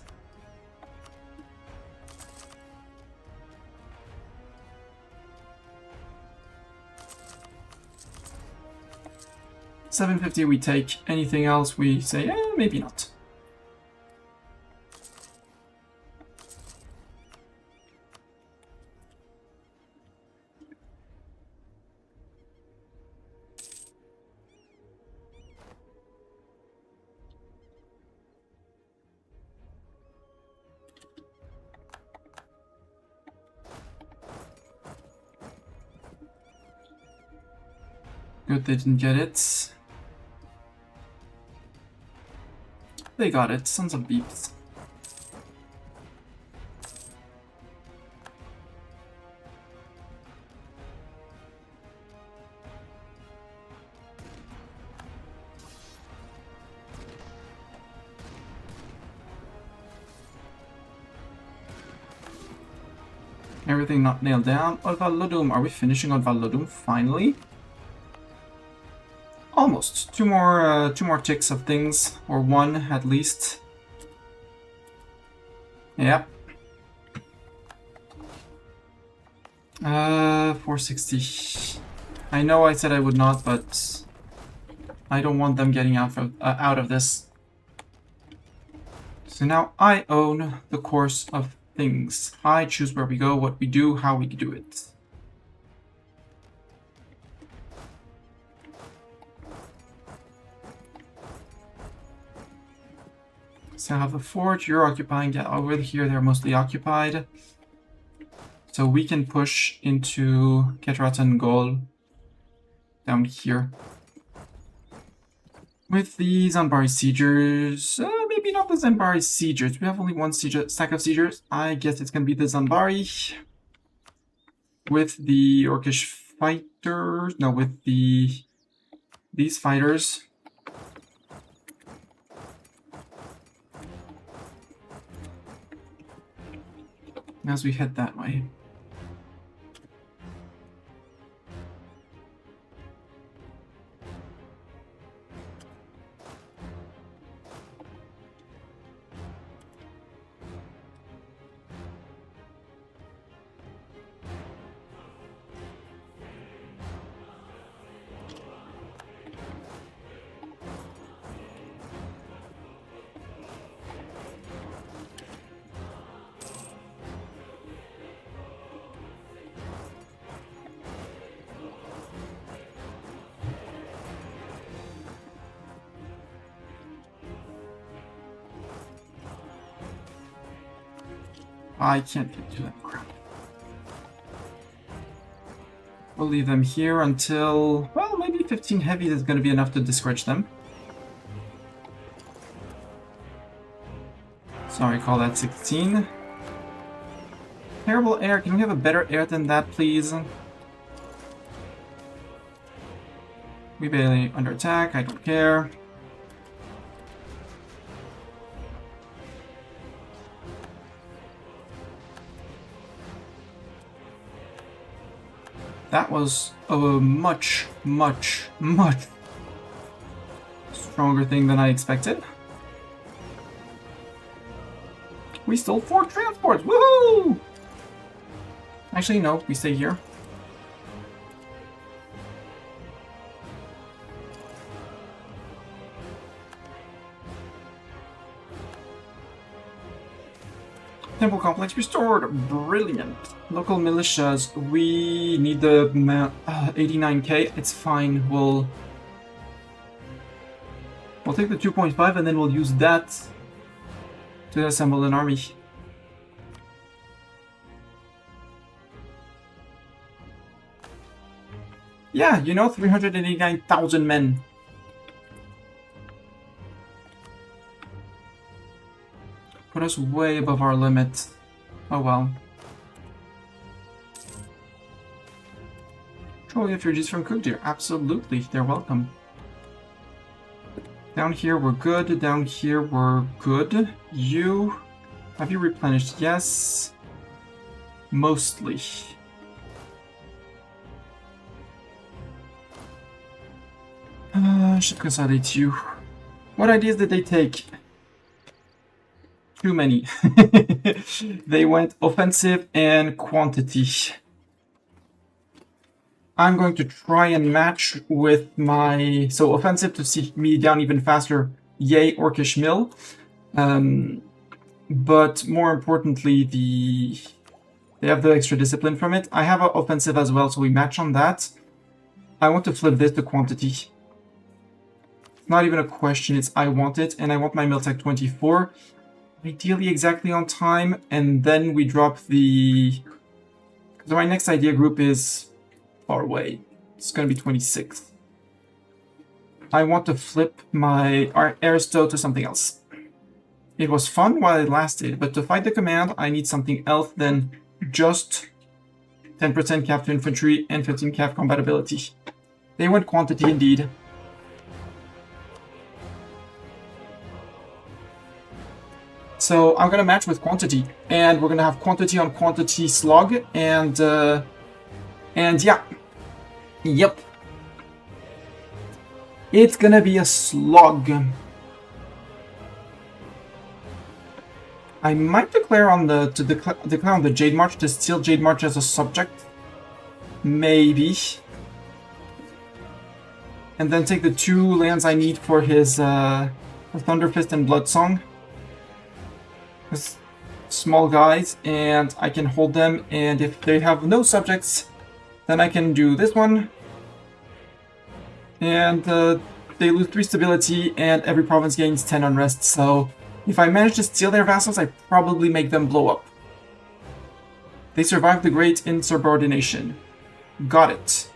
$750 we take. Anything else we say, maybe not. Good, they didn't get it. They got it, sons of beeps. Everything not nailed down. Odvalodum, are we finishing Odvalodum finally? Almost. Two more ticks of things, or one at least. Yep. 460. I know I said I would not, but I don't want them getting out of this. So now I own the course of things. I choose where we go, what we do, how we do it. So I have the fort, you're occupying, yeah, over here they're mostly occupied. So we can push into Ketratan Gol down here. With the Zanbari Siegers, maybe not the Zanbari Siegers, we have only one stack of Siegers. I guess it's gonna be the Zanbari. With the Orcish Fighters, no, with these fighters. As we head that way. I can't get to that crap. We'll leave them here until, well, maybe 15 heavy is going to be enough to discourage them. Sorry, call that 16. Terrible air. Can we have a better air than that, please? We barely under attack. I don't care. That was a much, much, much stronger thing than I expected. We stole 4 transports! Woohoo! Actually, no, we stay here. Temple complex restored. Brilliant. Local militias. We need the 89k. It's fine. We'll take the 2.5 and then we'll use that to assemble an army. Yeah, you know, 389,000 men. Put us way above our limit. Oh well. Troll refugees from Cookdeer. Absolutely, they're welcome. Down here we're good. Down here we're good. You... Have you replenished? Yes. Mostly. Should consolidate you. What ideas did they take? Too many. They went offensive and quantity. I'm going to try and match with my... So offensive to see me down even faster. Yay, Orcish Mill. But more importantly, they have the extra discipline from it. I have an offensive as well, so we match on that. I want to flip this to quantity. It's not even a question, it's I want it, and I want my Miltech 24. Ideally exactly on time, and then we drop the... So my next idea group is far away. It's going to be 26. I want to flip my Aristo to something else. It was fun while it lasted, but to fight the command, I need something else than just 10% cav to infantry and 15 cav compatibility. They went quantity indeed. So I'm gonna match with quantity, and we're gonna have quantity on quantity slog, and yeah, yep, it's gonna be a slog. I might declare on the declare on the Jade March to steal Jade March as a subject, maybe, and then take the 2 lands I need for his for Thunderfist and Bloodsong. Small guys, and I can hold them, and if they have no subjects, then I can do this one, and they lose 3 stability, and every province gains 10 unrest, so if I manage to steal their vassals, I probably make them blow up. They survived the Great Insubordination. Got it.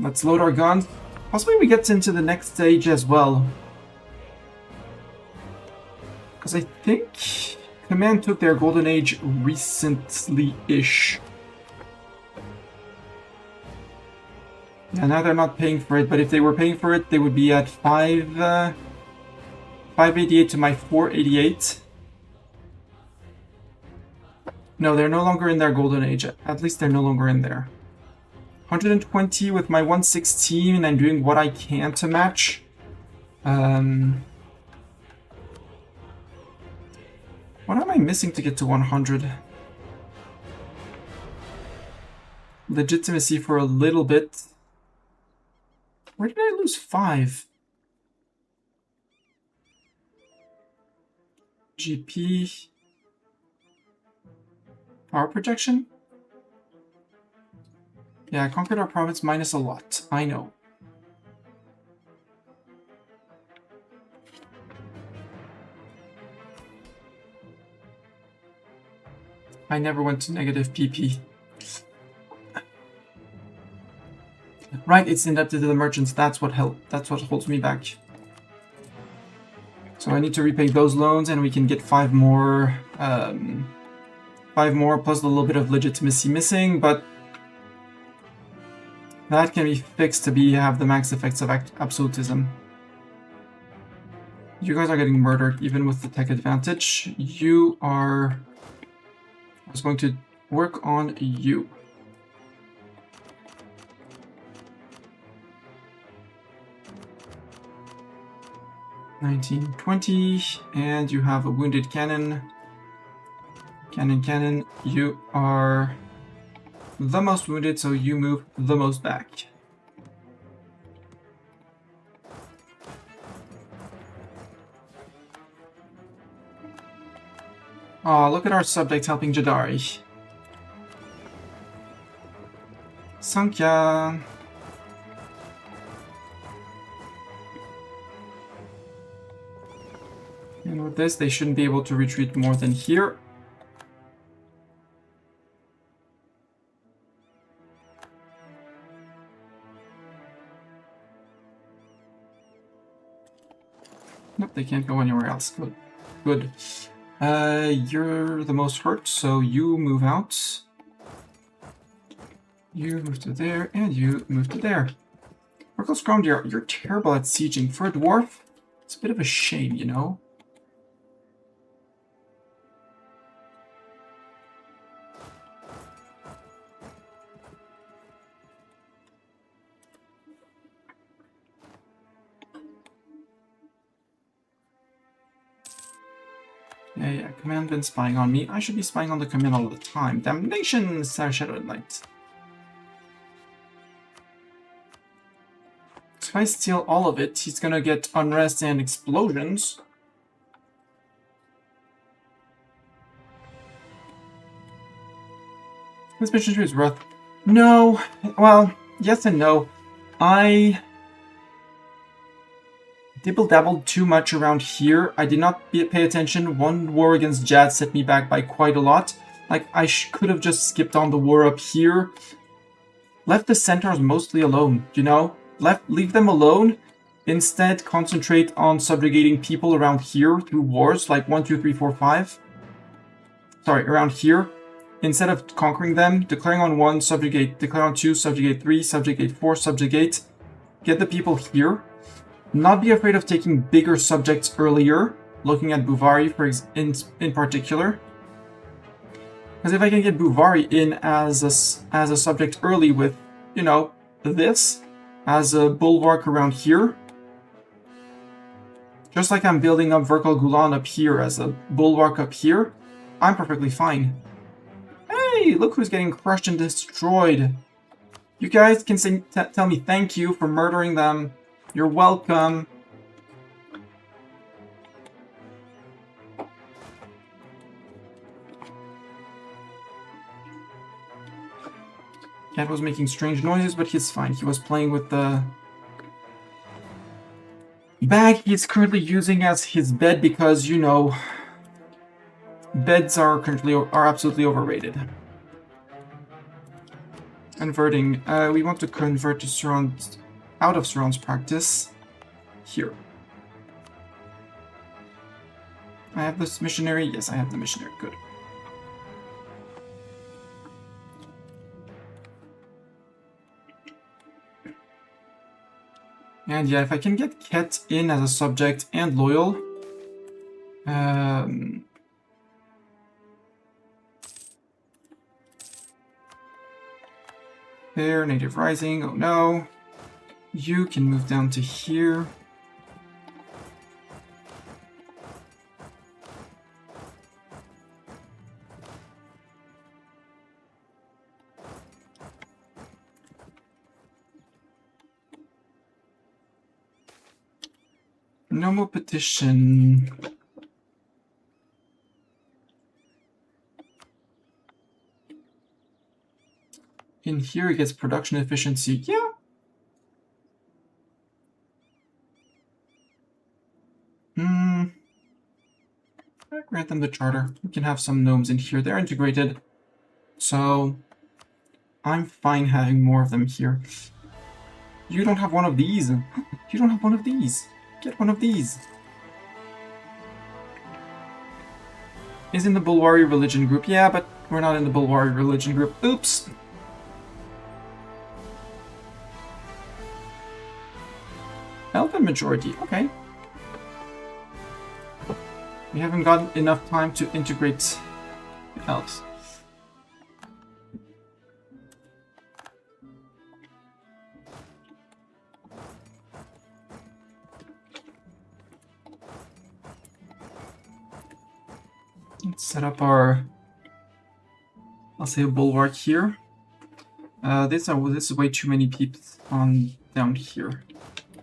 Let's load our guns. Possibly we get into the next stage as well. Because I think Command took their golden age recently-ish. Yeah, now they're not paying for it, but if they were paying for it, they would be at 588 to my 488. No, they're no longer in their golden age. At least they're no longer in there. 120 with my 116, and I'm doing what I can to match. What am I missing to get to 100? Legitimacy for a little bit. Where did I lose 5? GP. Power projection? Yeah, I conquered our province minus a lot. I know. I never went to negative PP. Right, it's indebted to the merchants. That's what holds me back. So I need to repay those loans, and we can get 5 more. 5 more plus a little bit of legitimacy missing, but that can be fixed to have the max effects of absolutism. You guys are getting murdered, even with the tech advantage. You are... I was going to work on you. $1920, and you have a wounded cannon. Cannon, you are the most wounded, so you move the most back. Aw, look at our subject helping Jadari. Sankhya. And with this, they shouldn't be able to retreat more than here. Nope, they can't go anywhere else. Good. Good. You're the most hurt, so you move out. You move to there, and you move to there. Orcus Groundier, you're terrible at sieging. For a dwarf, it's a bit of a shame, you know? Yeah, command been spying on me. I should be spying on the command all the time. Damnation, Shadow at Night. If I steal all of it, he's gonna get unrest and explosions. This mission tree is rough. No, well, yes and no. I dibble-dabbled too much around here. I did not pay attention. One war against Jad set me back by quite a lot. Like, I could have just skipped on the war up here. Left the centaurs mostly alone, you know? Leave them alone. Instead, concentrate on subjugating people around here through wars, like 1, 2, 3, 4, 5. Sorry, around here. Instead of conquering them, declaring on 1, subjugate. Declare on 2, subjugate 3, subjugate 4, subjugate. Get the people here. Not be afraid of taking bigger subjects earlier. Looking at Buvari in particular. Because if I can get Buvari in as a subject early with, you know, this as a bulwark around here, just like I'm building up Verkal Gulan up here as a bulwark up here, I'm perfectly fine. Hey, look who's getting crushed and destroyed. You guys can tell me thank you for murdering them. You're welcome. Cat was making strange noises, but he's fine. He was playing with the bag he's currently using as his bed because, you know, beds are absolutely overrated. Converting. We want to convert to surround out of surrounds practice here. I have this missionary. Yes, I have the missionary. Good. And yeah, if I can get Ket in as a subject and loyal, there, Native Rising, oh no. You can move down to here. No more petition. In here it gets production efficiency. Yeah. I grant them the charter. We can have some gnomes in here. They're integrated. So I'm fine having more of them here. You don't have one of these. You don't have one of these. Get one of these. Is in the Bulwari religion group. Yeah, but we're not in the Bulwari religion group. Oops. Elven majority. Okay. We haven't gotten enough time to integrate the elves. Let's set up our, I'll say, a bulwark here. This is way too many peeps on down here.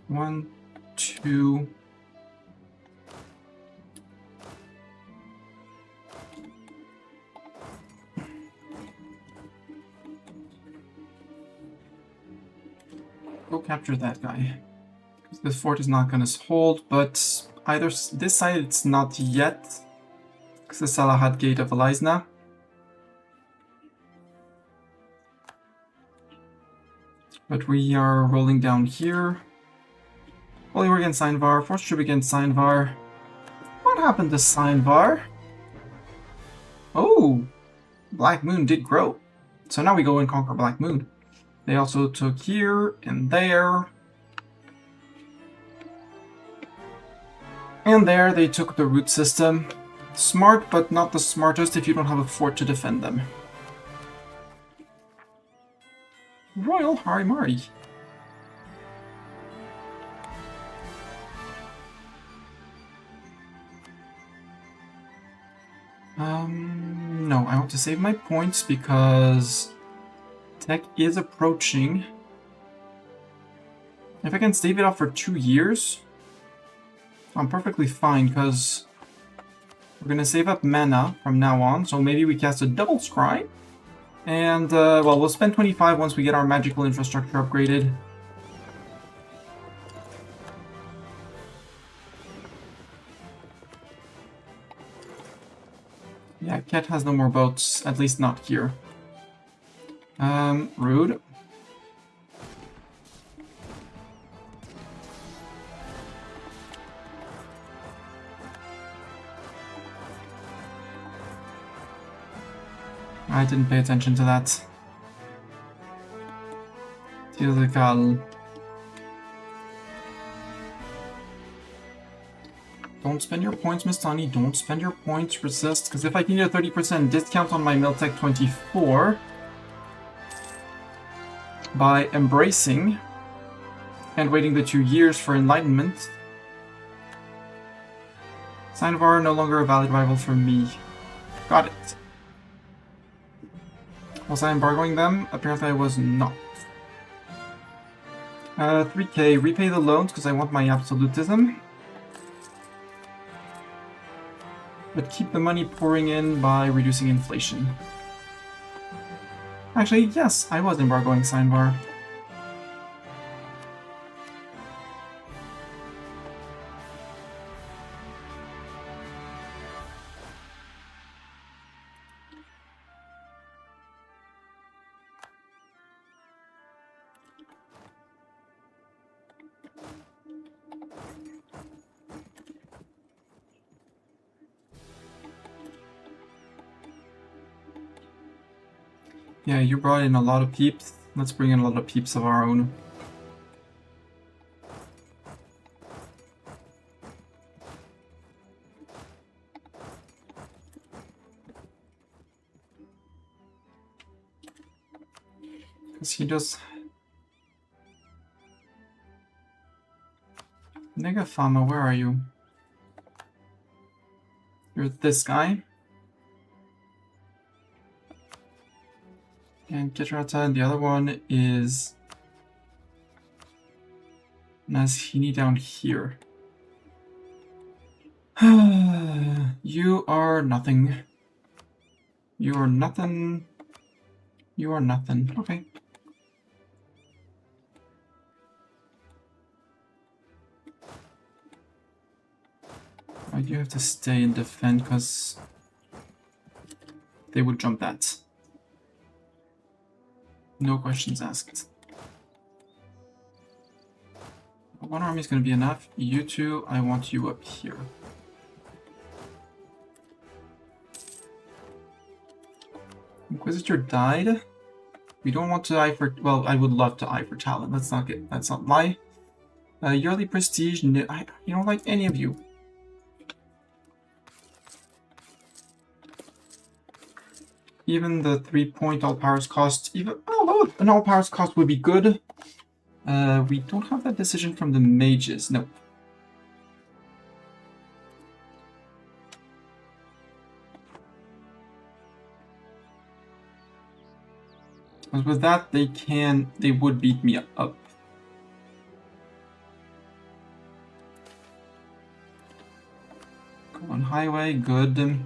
1, 2. Go capture that guy. This fort is not going to hold, but either this side it's not yet. Because the Salahad Gate of Alizna. But we are rolling down here. Holy War against Seinvar, Force Troop against Seinvar. What happened to Seinvar? Oh! Black Moon did grow. So now we go and conquer Black Moon. They also took here and there. And there they took the root system. Smart, but not the smartest if you don't have a fort to defend them. Royal Harimari. No, I want to save my points because tech is approaching. If I can stave it off for 2 years, I'm perfectly fine because we're going to save up mana from now on, so maybe we cast a double scry. And, well, we'll spend 25 once we get our magical infrastructure upgraded. Yeah, Ket has no more boats, at least not here. Rude. I didn't pay attention to that. Tildekal. Don't spend your points, Miss Tani. Don't spend your points. Resist, because if I can get a 30% discount on my Miltech 24 by embracing and waiting the 2 years for enlightenment, Seinvar no longer a valid rival for me. Got it. Was I embargoing them? Apparently I was not. 3k, repay the loans because I want my absolutism. But keep the money pouring in by reducing inflation. Actually, yes, I was embargoing Seinvar. Yeah, you brought in a lot of peeps. Let's bring in a lot of peeps of our own. Because he does... Negafama, where are you? You're this guy. And Kitrata, and the other one is Nazhini down here. You are nothing. You are nothing. You are nothing. Okay. You have to stay and defend because they would jump that. No questions asked. One army is going to be enough. You two, I want you up here. Inquisitor died. We don't want to eye for... Well, I would love to eye for talent. Let's not lie. Yearly prestige. No, I don't like any of you. Even the 3-point all powers cost, even although an all powers cost would be good. We don't have that decision from the mages. No. Because with that, they would beat me up. Go on highway, good.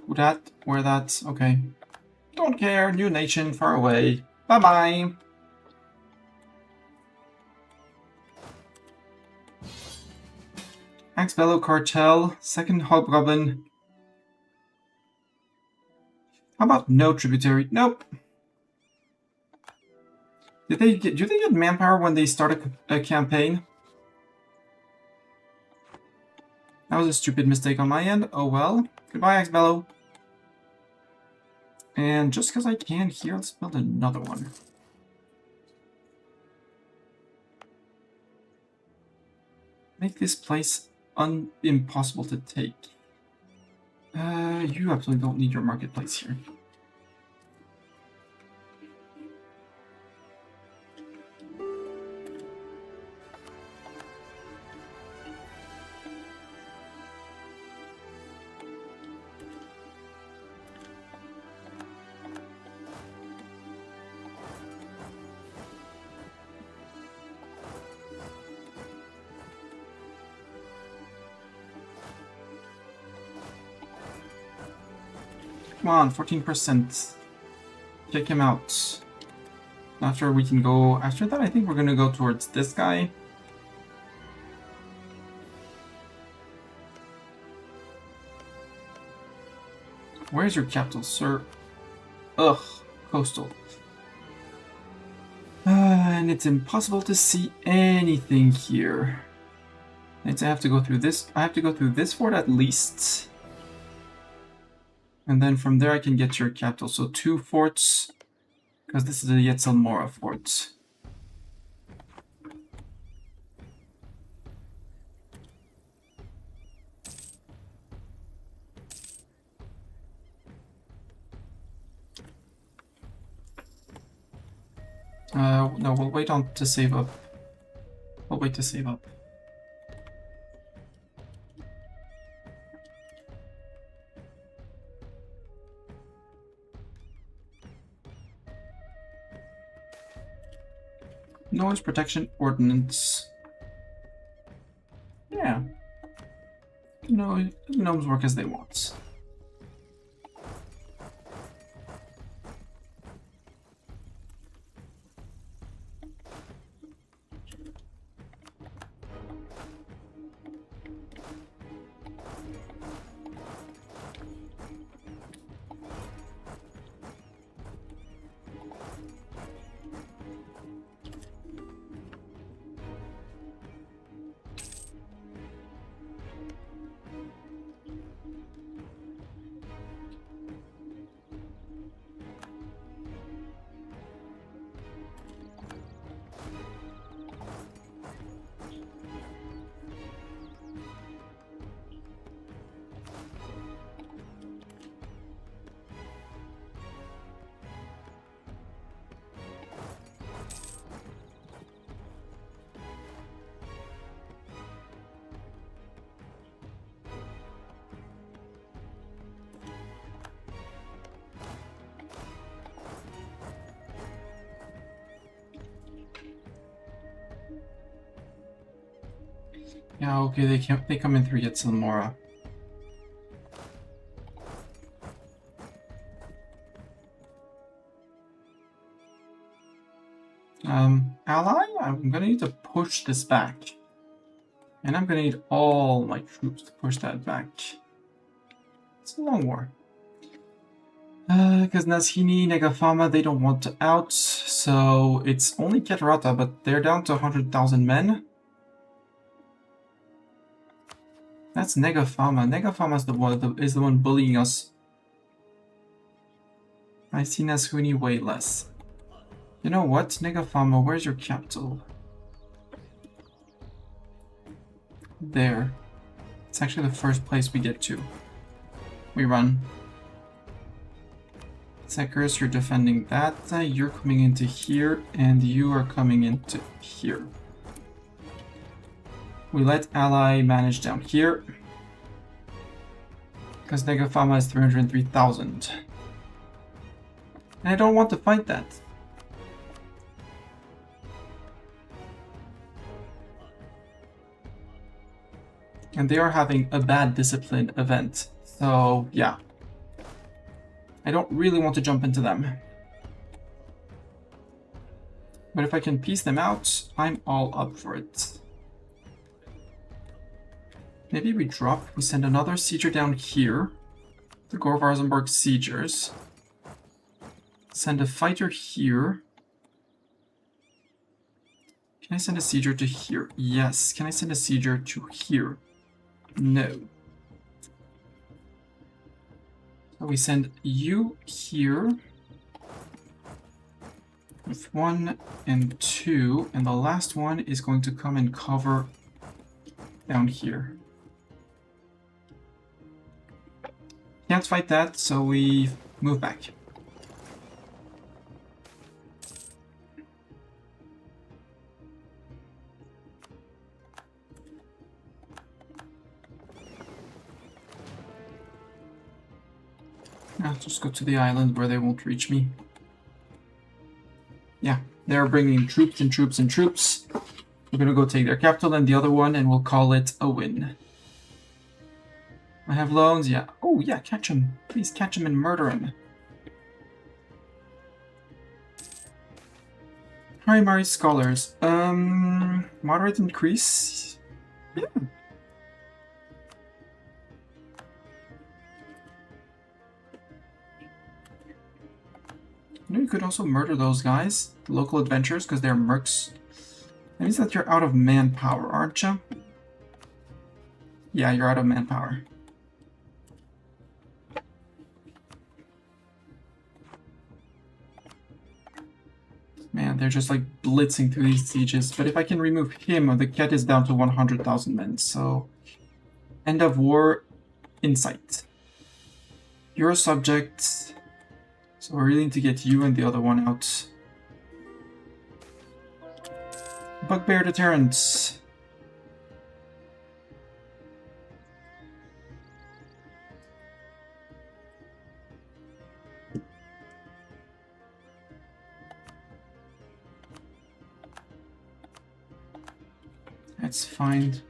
Who that? Where that? Okay. Don't care. New nation, far away. Bye-bye. Axe Bellow Cartel, second Hobgoblin. How about no tributary? Nope. Do they get manpower when they start a campaign? That was a stupid mistake on my end. Oh well. Goodbye, Axe Bellow. And just because I can here, let's build another one. Make this place impossible to take. You absolutely don't need your marketplace here. Come on, 14%. Kick him out. After we can go... After that, I think we're gonna go towards this guy. Where's your capital, sir? Ugh, coastal. And it's impossible to see anything here. I have to go through this. I have to go through this fort at least. And then from there I can get your capital. So 2 forts, because this is a Yetzelmora fort. No, we'll wait on to save up. We'll wait to save up. Noise protection ordnance. Yeah. No, gnomes work as they want. Yeah, okay, they come in through Yetzelmora. Ally, I'm gonna need to push this back. And I'm gonna need all my troops to push that back. It's a long war. Because Nashini, Negafama, they don't want to out, so it's only Keterata, but they're down to 100,000 men. That's Negafama. Negafama is the one bullying us. I see Nashuni way less. You know what, Negafama, where's your capital? There. It's actually the first place we get to. We run. Sekers, you're defending that. You're coming into here, and you are coming into here. We let Ally manage down here. Because Negafama is 303,000. And I don't want to fight that. And they are having a bad discipline event. So, yeah. I don't really want to jump into them. But if I can piece them out, I'm all up for it. Maybe we send another sieger down here. The Gorvarzenberg siegers. Send a fighter here. Can I send a sieger to here? Yes. Can I send a sieger to here? No. So we send you here. With 1 and 2. And the last one is going to come and cover down here. Can't fight that, so we move back. I'll just go to the island where they won't reach me. Yeah, they're bringing troops and troops and troops. We're gonna go take their capital and the other one, and we'll call it a win. I have loans, yeah. Oh, yeah, catch him. Please catch him and murder him. Primary scholars. Moderate increase? Yeah. You know, you could also murder those guys, the local adventurers, because they're mercs. That means that you're out of manpower, aren't you? Yeah, you're out of manpower. Man, they're just like blitzing through these sieges. But if I can remove him, the cat is down to 100,000 men. So, end of war in sight. You're a subject. So we really need to get you and the other one out. Bugbear deterrence. That's fine.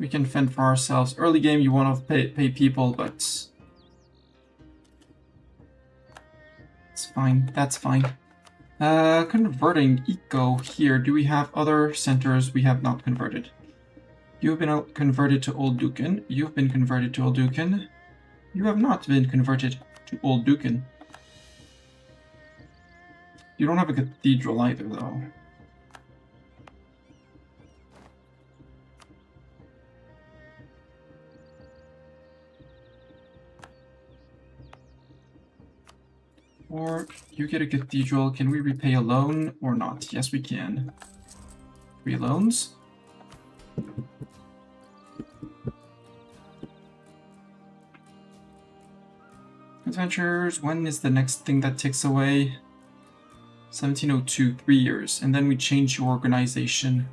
We can fend for ourselves. Early game you want to pay people, but it's fine. That's fine. Converting eco here. Do we have other centers we have not converted? You've been converted to Old Duken. You've been converted to Old Duken. You have not been converted to Old Duken. You don't have a cathedral either, though. Or you get a cathedral. Can we repay a loan or not? Yes, we can. 3 loans. Adventures. When is the next thing that ticks away? 1702, 3 years. And then we change your organization.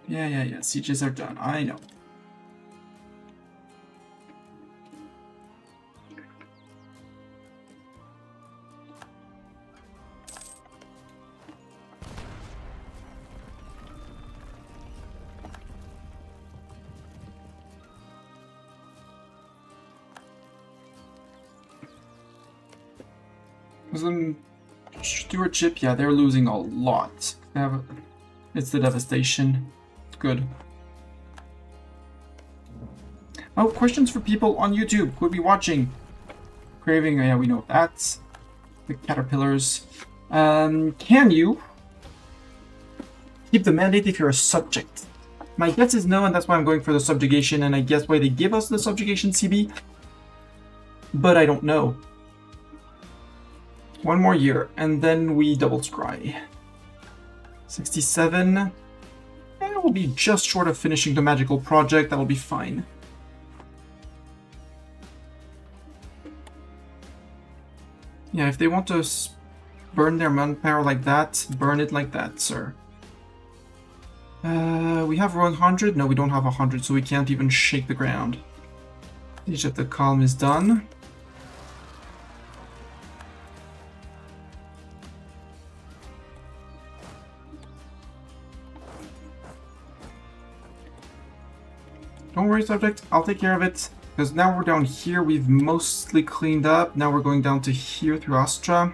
Yeah. Sieges are done. I know. Muslim stewardship, yeah, they're losing a lot. It's the devastation. Good. Oh, questions for people on YouTube who would be watching. Craving, yeah, we know that. The caterpillars. Can you keep the mandate if you're a subject? My guess is no, and that's why I'm going for the subjugation, and I guess why they give us the subjugation CB. But I don't know. 1 more year, and then we double scry. 67. And we'll be just short of finishing the magical project. That'll be fine. Yeah, if they want to burn their manpower like that, burn it like that, sir. We have 100? No, we don't have 100, so we can't even shake the ground. Siege of the Calm is done. Don't worry, subject. I'll take care of it. Because now we're down here. We've mostly cleaned up. Now we're going down to here through Astra.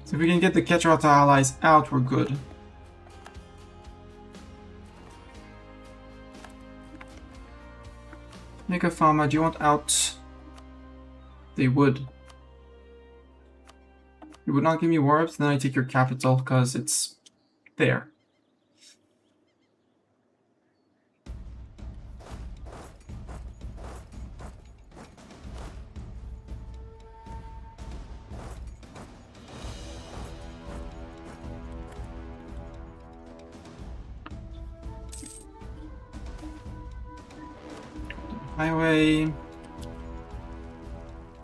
So if we can get the Ketrata allies out, we're good. Nikafama, do you want out? They would. You would not give me warps, then I take your capital, because it's there. Highway.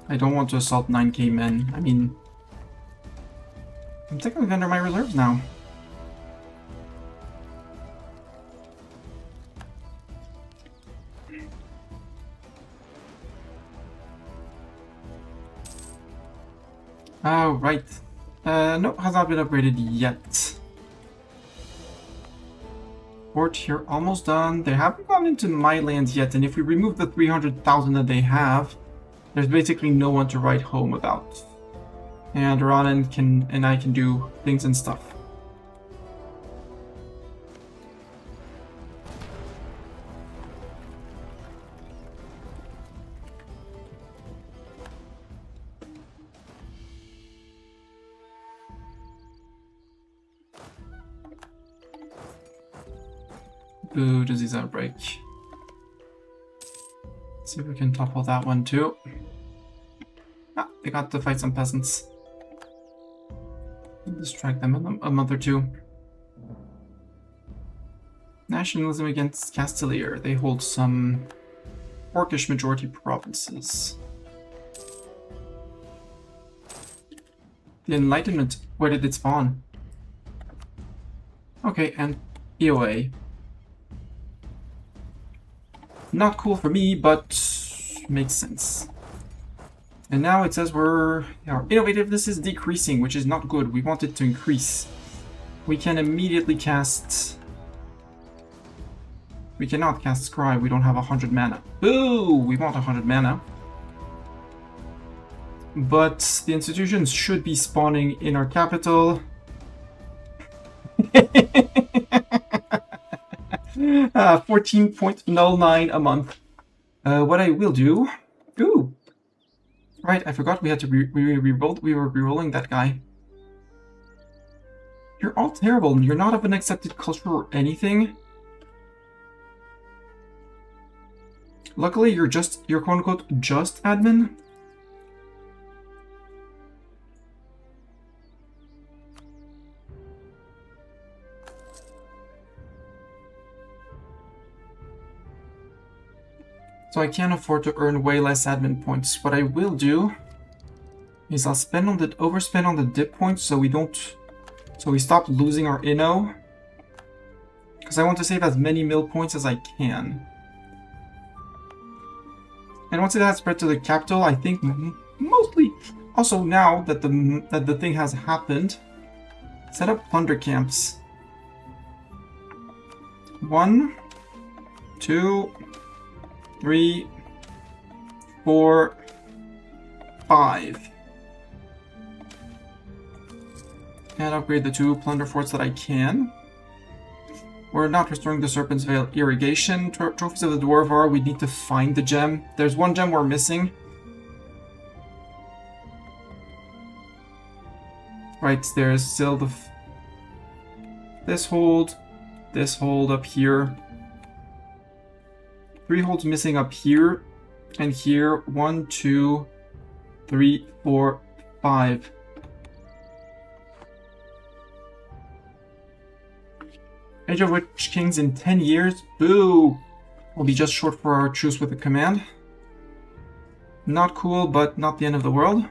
I don't want to assault 9k men. I mean, I'm technically under my reserves now. Oh, right. Nope, has not been upgraded yet. Port here, almost done. They haven't gone into my lands yet, and if we remove the 300,000 that they have, there's basically no one to write home about. And Ronan and I can do things and stuff. Ooh, disease outbreak. Let's see if we can topple that one too. Ah, they got to fight some peasants. Distract them a month or two. Nationalism against Castilier. They hold some orcish majority provinces. The Enlightenment. Where did it spawn? Okay, and EOA. Not cool for me, but makes sense. And now it says our innovativeness is decreasing, which is not good. We want it to increase. We can immediately cast... We cannot cast Scribe, we don't have 100 mana. Boo! We want 100 mana. But the institutions should be spawning in our capital. 14.09 a month. What I will do... Ooh! Right, I forgot we had to we were rerolling that guy. You're all terrible. You're not of an accepted culture or anything. Luckily, you're quote-unquote just admin. So I can't afford to earn way less admin points. What I will do is I'll overspend on the dip points so we stop losing our inno. Because I want to save as many mill points as I can. And once it has spread to the capital, I think mostly. Also, now that the thing has happened, set up plunder camps. 1, 2, 3, 4, 5. And upgrade the 2 plunder forts that I can. We're not restoring the Serpent's Veil irrigation. Trophies of the Dwarvar, we need to find the gem. There's one gem we're missing. Right, there's still this hold up here. 3 holds missing up here and here. 1, 2, 3, 4, 5. Age of Witch Kings in 10 years? Boo! Will be just short for our truce with the command. Not cool, but not the end of the world.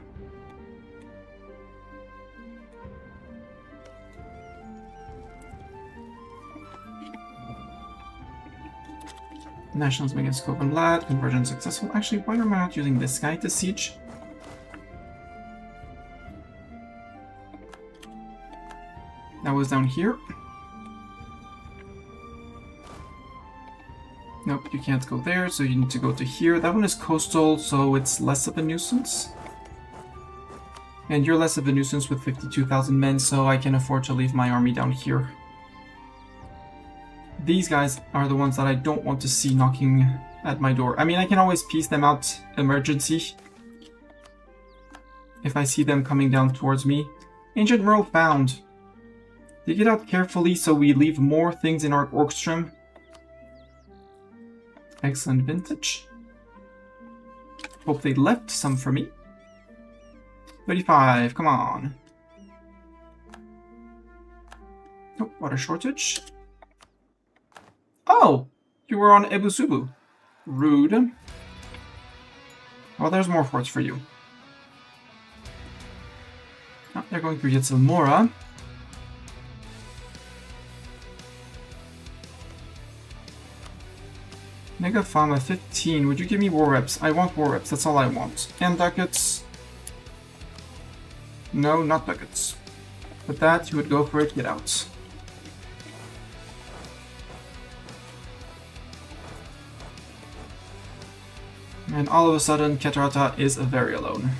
Nationalism against Coven Lad, conversion successful. Actually, why am I not using this guy to siege? That was down here. Nope, you can't go there, so you need to go to here. That one is coastal, so it's less of a nuisance. And you're less of a nuisance with 52,000 men, so I can afford to leave my army down here. These guys are the ones that I don't want to see knocking at my door. I mean, I can always piece them out emergency if I see them coming down towards me. Ancient Merle found. Dig it out carefully so we leave more things in our orchestrum. Excellent vintage. Hope they left some for me. 35, come on. Oh, water shortage. Oh, you were on Ebusubu. Rude. Well, there's more forts for you. Oh, they're going through Yetzelmora. Mega Fama 15. Would you give me war reps? I want war reps. That's all I want. And ducats. No, not ducats. With that, you would go for it. Get out. And all of a sudden, Keterata is very alone.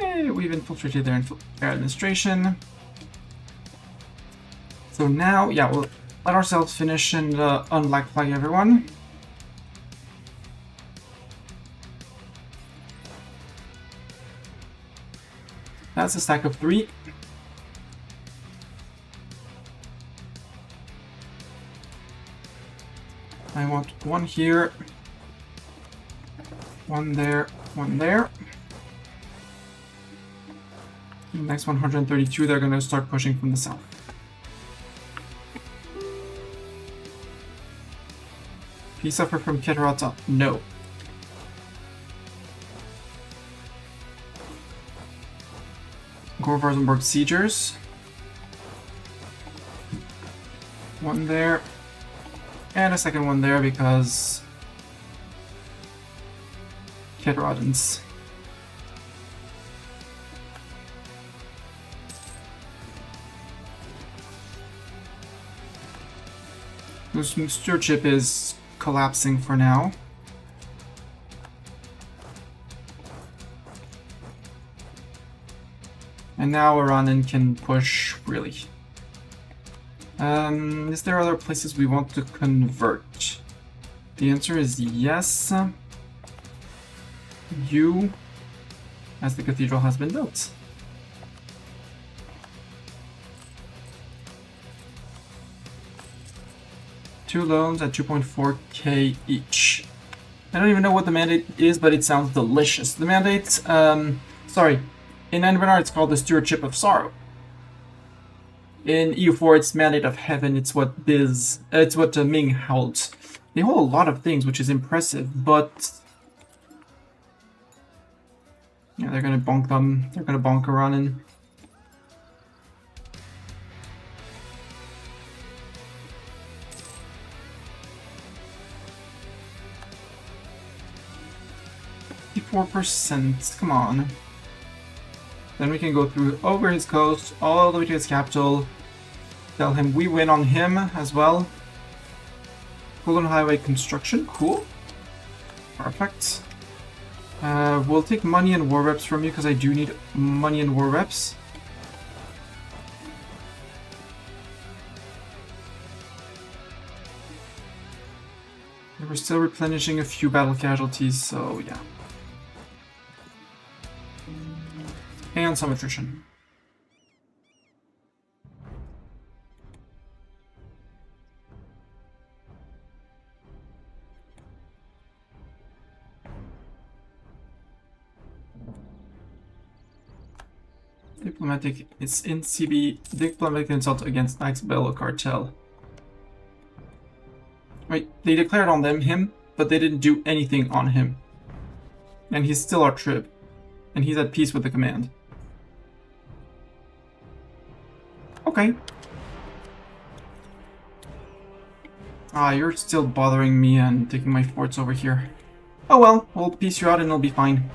Okay, we've infiltrated their administration. So now, yeah, we'll let ourselves finish and unblack flag everyone. That's a stack of 3. I want 1 here, 1 there, 1 there. The next 132, they're going to start pushing from the south. He suffered from Keterata? No. Gorvarzenburg siegers. 1 there. And a second one there because Keteratans. Whose stewardship is collapsing for now. And now Iranan can push freely. Is there other places we want to convert? The answer is yes. You, as the cathedral has been built. Two loans at 2.4k each. I don't even know what the mandate is, but it sounds delicious. The mandate, sorry, in Anbennar it's called the Stewardship of Sorrow. In EU4 it's Mandate of Heaven, it's what Ming holds. They hold a lot of things, which is impressive, but... yeah, they're gonna bonk them. They're gonna bonk Iranan. %, come on. Then we can go through over his coast, all the way to his capital. Tell him we win on him as well. Colon Highway construction, cool. Perfect. We'll take money and war reps from you because I do need money and war reps. We're still replenishing a few battle casualties, so yeah. And some attrition. Diplomatic, it's in CB, diplomatic insult against Knights Bello cartel. Wait, they declared on him, but they didn't do anything on him. And he's still our trib. And he's at peace with the command. Okay. Ah, you're still bothering me and taking my forts over here. Oh well, we'll piece you out and it'll be fine.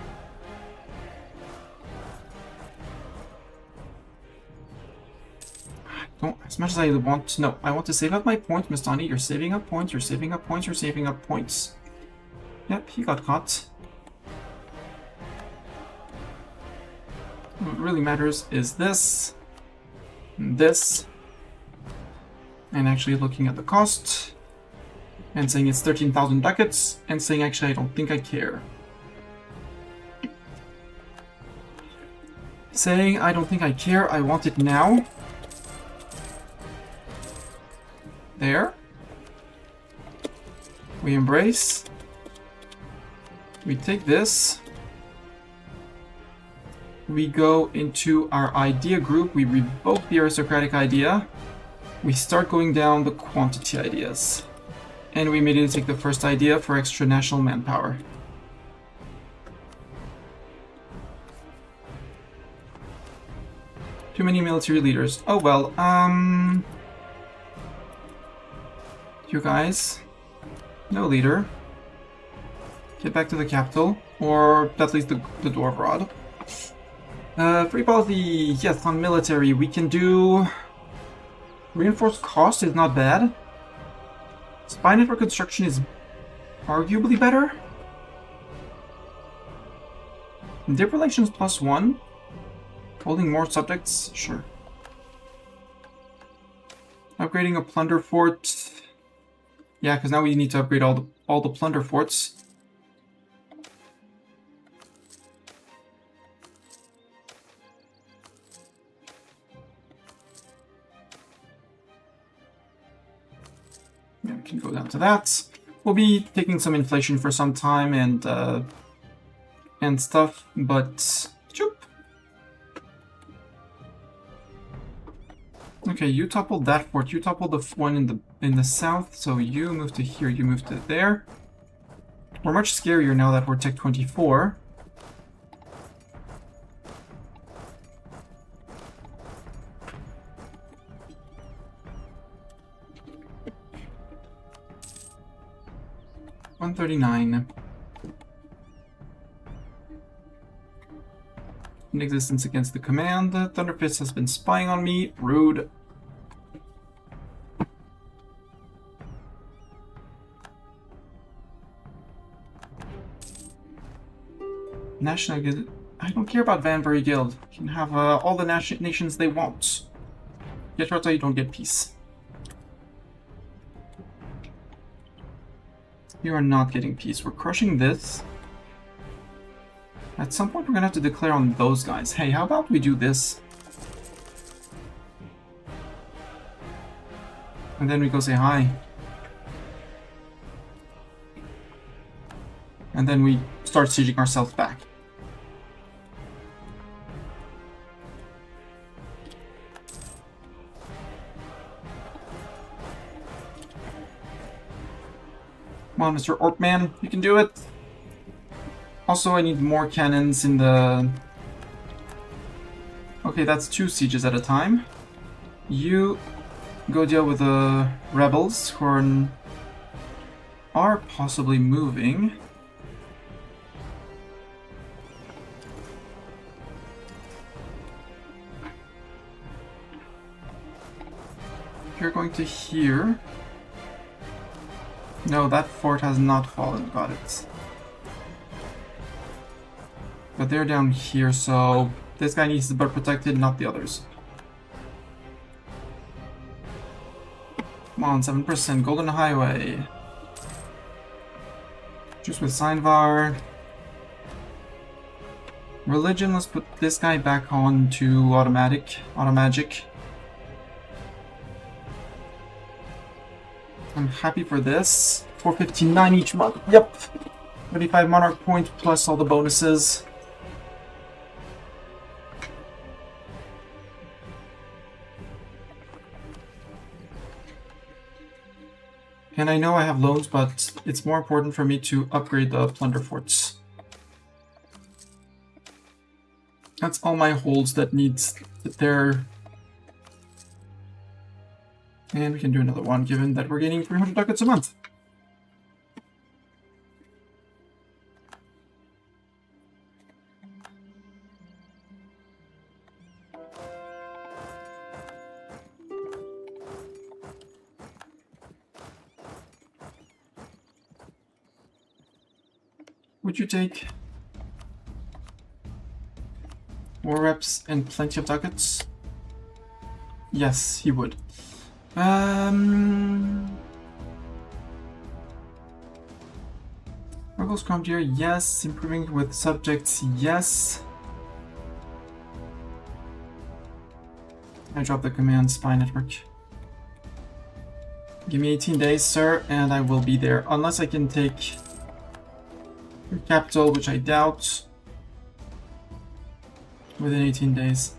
don't, as much as I want to, no, I want to save up my points, Mistani. You're saving up points, you're saving up points, you're saving up points. Yep, he got caught. What really matters is this, and this, and actually looking at the cost, and saying it's 13,000 ducats, and saying actually I don't think I care. Saying I don't think I care, I want it now. There. We embrace. We take this. We go into our idea group. We revoke the aristocratic idea. We start going down the quantity ideas. And we immediately take the first idea for extra national manpower. Too many military leaders. Oh well, you guys, no leader. Get back to the capital, or at least the Dwarf Rod. Free policy, yes, on military. We can do... Reinforced cost is not bad. Spy network construction is arguably better. Dip relations +1. Holding more subjects, sure. Upgrading a plunder fort. Yeah, because now we need to upgrade all the plunder forts. Yeah, we can go down to that. We'll be taking some inflation for some time and stuff, but choop. Okay, you toppled that fort. You toppled the one in the south, so you move to here. You move to there. We're much scarier now that we're Tech 24. $139. In existence against the command. Thunderfist has been spying on me. Rude. National Guild. I don't care about Vanbury Guild. You can have all the nations they want. Get Rota, you don't get peace. You are not getting peace. We're crushing this. At some point, we're gonna have to declare on those guys. Hey, how about we do this? And then we go say hi. And then we start sieging ourselves back. Come on, Mr. Orkman, you can do it. Also, I need more cannons in the... Okay, that's 2 sieges at a time. You go deal with the rebels who are possibly moving. You're going to here. No, that fort has not fallen. Got it. But they're down here, so this guy needs to be protected, not the others. Come on, 7%. Golden Highway. Just with Seinvar. Religion, let's put this guy back on to automagic. I'm happy for this. 459 each month. Yep. 35 monarch points plus all the bonuses. And I know I have loans, but it's more important for me to upgrade the plunder forts. That's all my holds that needs there. And we can do another one, given that we're gaining 300 ducats a month. would you take? War reps and plenty of ducats? Yes, he would. Ruggles Commandeer, yes. Improving with subjects, yes. I dropped the command spy network. Give me 18 days, sir, and I will be there. Unless I can take your capital, which I doubt. Within 18 days.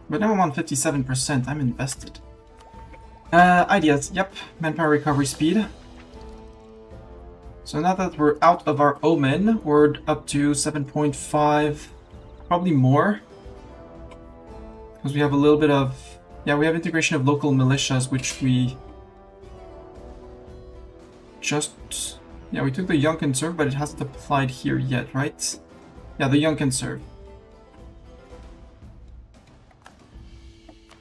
But now I'm on 57%. I'm invested. Ideas. Yep. Manpower recovery speed. So now that we're out of our omen, we're up to 7.5. Probably more. Because we have a little bit of... Yeah, we have integration of local militias, which we... just... Yeah, we took the Young can serve, but it hasn't applied here yet, right? Yeah, the Young can serve.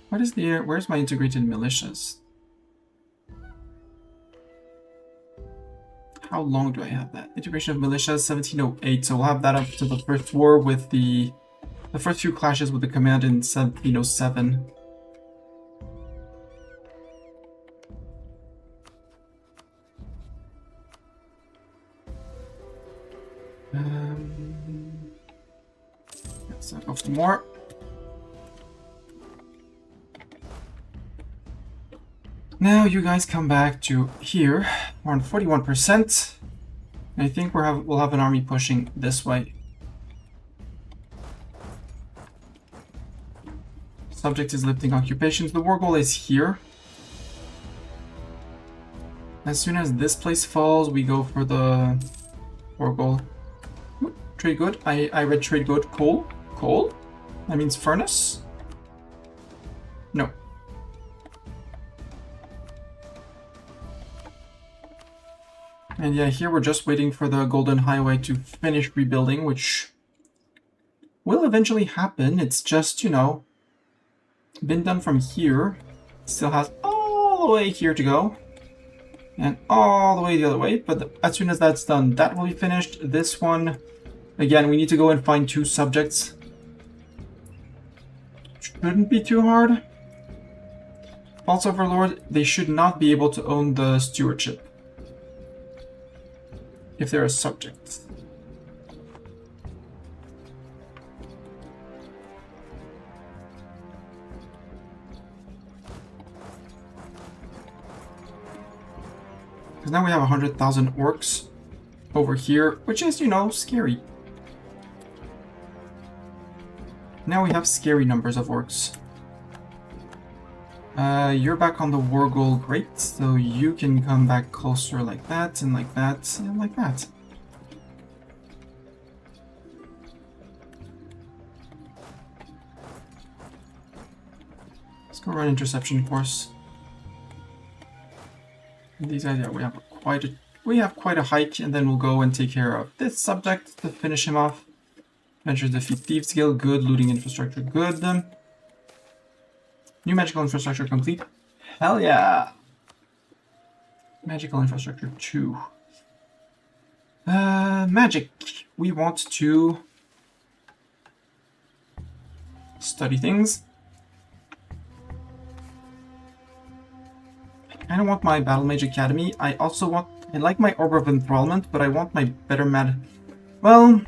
What is the... Where's my integrated militias? How long do I have that? Integration of militias, 1708. So we'll have that up to the first war with the first few clashes with the command in 1707. Let's go for more. Now you guys come back to here. We're on 41%. I think we'll have an army pushing this way. Subject is lifting occupations. The war goal is here. As soon as this place falls, we go for the war goal. Ooh, trade good. I read trade good. Coal. Coal? That means furnace? No. And yeah, here we're just waiting for the Golden Highway to finish rebuilding, which will eventually happen. It's just, you know, been done from here. Still has all the way here to go. And all the way the other way. But as soon as that's done, that will be finished. This one, again, we need to go and find 2 subjects. Shouldn't be too hard. False Overlord, they should not be able to own the stewardship. If they're a subject. Because now we have 100,000 orcs over here, which is, you know, scary. Now we have scary numbers of orcs. You're back on the war goal, great. So you can come back closer like that, and like that, and like that. Let's go run interception course. And these guys, yeah, we have quite a hike, and then we'll go and take care of this subject to finish him off. Ventures defeat Thieves Guild, good. Looting infrastructure, good. New magical infrastructure complete. Hell yeah! Magical infrastructure 2. Magic. We want to study things. I kind of want my Battle Mage Academy. I like my Orb of Enthrallment, but I want my better well...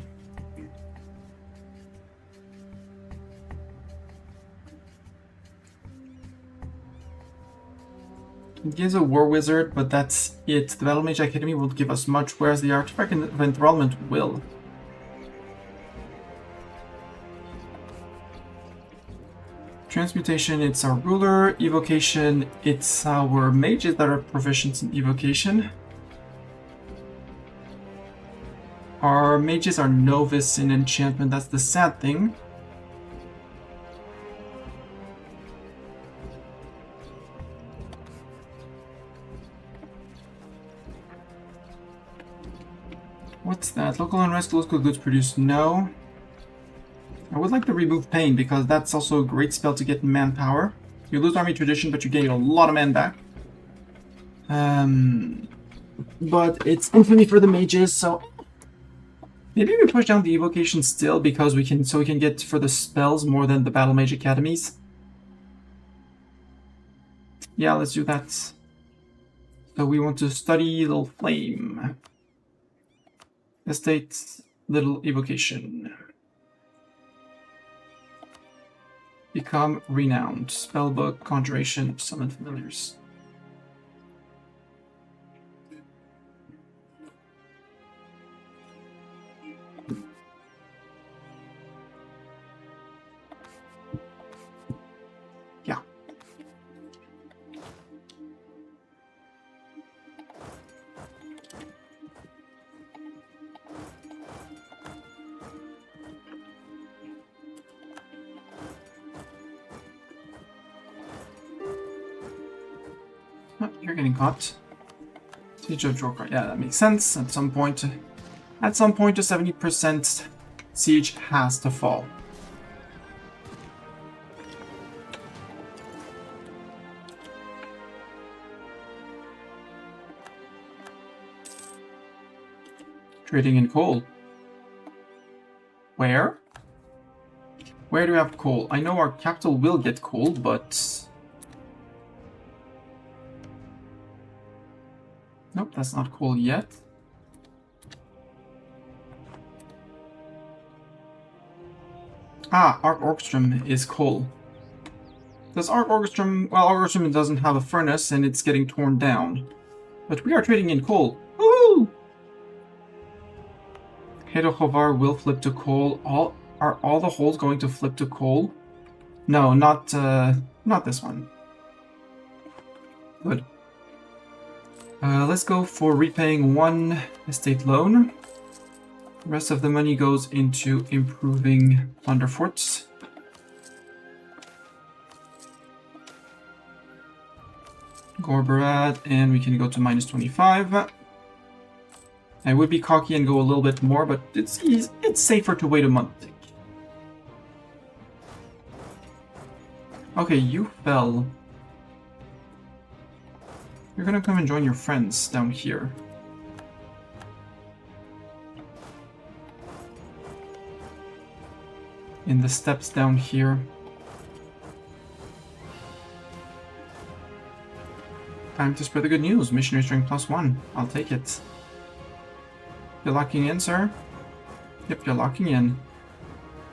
It gives a War Wizard, but that's it. The Battle Mage Academy will give us much, whereas the Artifact of Enthrallment will. Transmutation, it's our ruler. Evocation, it's our mages that are proficient in evocation. Our mages are novice in enchantment, that's the sad thing. What's that? Local unrest, local goods produced? No. I would like to remove pain because that's also a great spell to get manpower. You lose army tradition, but you gain a lot of man back. but it's infamy for the mages, so maybe we push down the evocation still because we can get for the spells more than the battle mage academies. Yeah, let's do that. So we want to study Little Flame. Estate Little Evocation. Become Renowned. Spellbook, Conjuration, Summon Familiars. Yeah. Oh, you're getting caught. Siege of Jorkar. Yeah, that makes sense. At some point, a 70% siege has to fall. Trading in coal. Where? Where do we have coal? I know our capital will get coal, but... Nope, that's not coal yet. Ah, Arc Orchestrum is coal. Does Arc Orchestrum... Well, Arc Orchestrum doesn't have a furnace and it's getting torn down. But we are trading in coal. Woohoo! Hedohovar will flip to coal. Are all the holes going to flip to coal? No, not this one. Good. Let's go for repaying one estate loan. The rest of the money goes into improving plunder forts. Gorbarad, and we can go to minus 25. I would be cocky and go a little bit more, but it's safer to wait a month. Okay, you fell. You're gonna come and join your friends down here. In the steps down here. Time to spread the good news. Missionary strength +1. I'll take it. You're locking in, sir? Yep, you're locking in.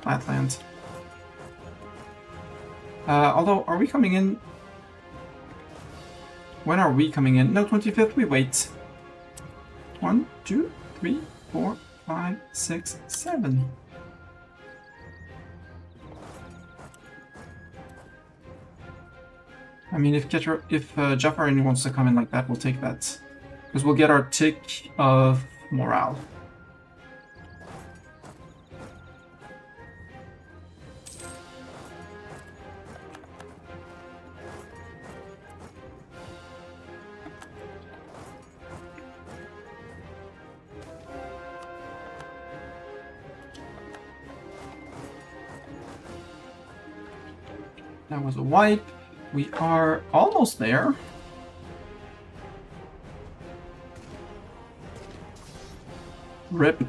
Flatland. Although, are we coming in? When are we coming in? No, 25th, we wait. 1, 2, 3, 4, 5, 6, 7. I mean, if Jafarini wants to come in like that, we'll take that. Because we'll get our tick of morale. That was a wipe. We are almost there. Rip.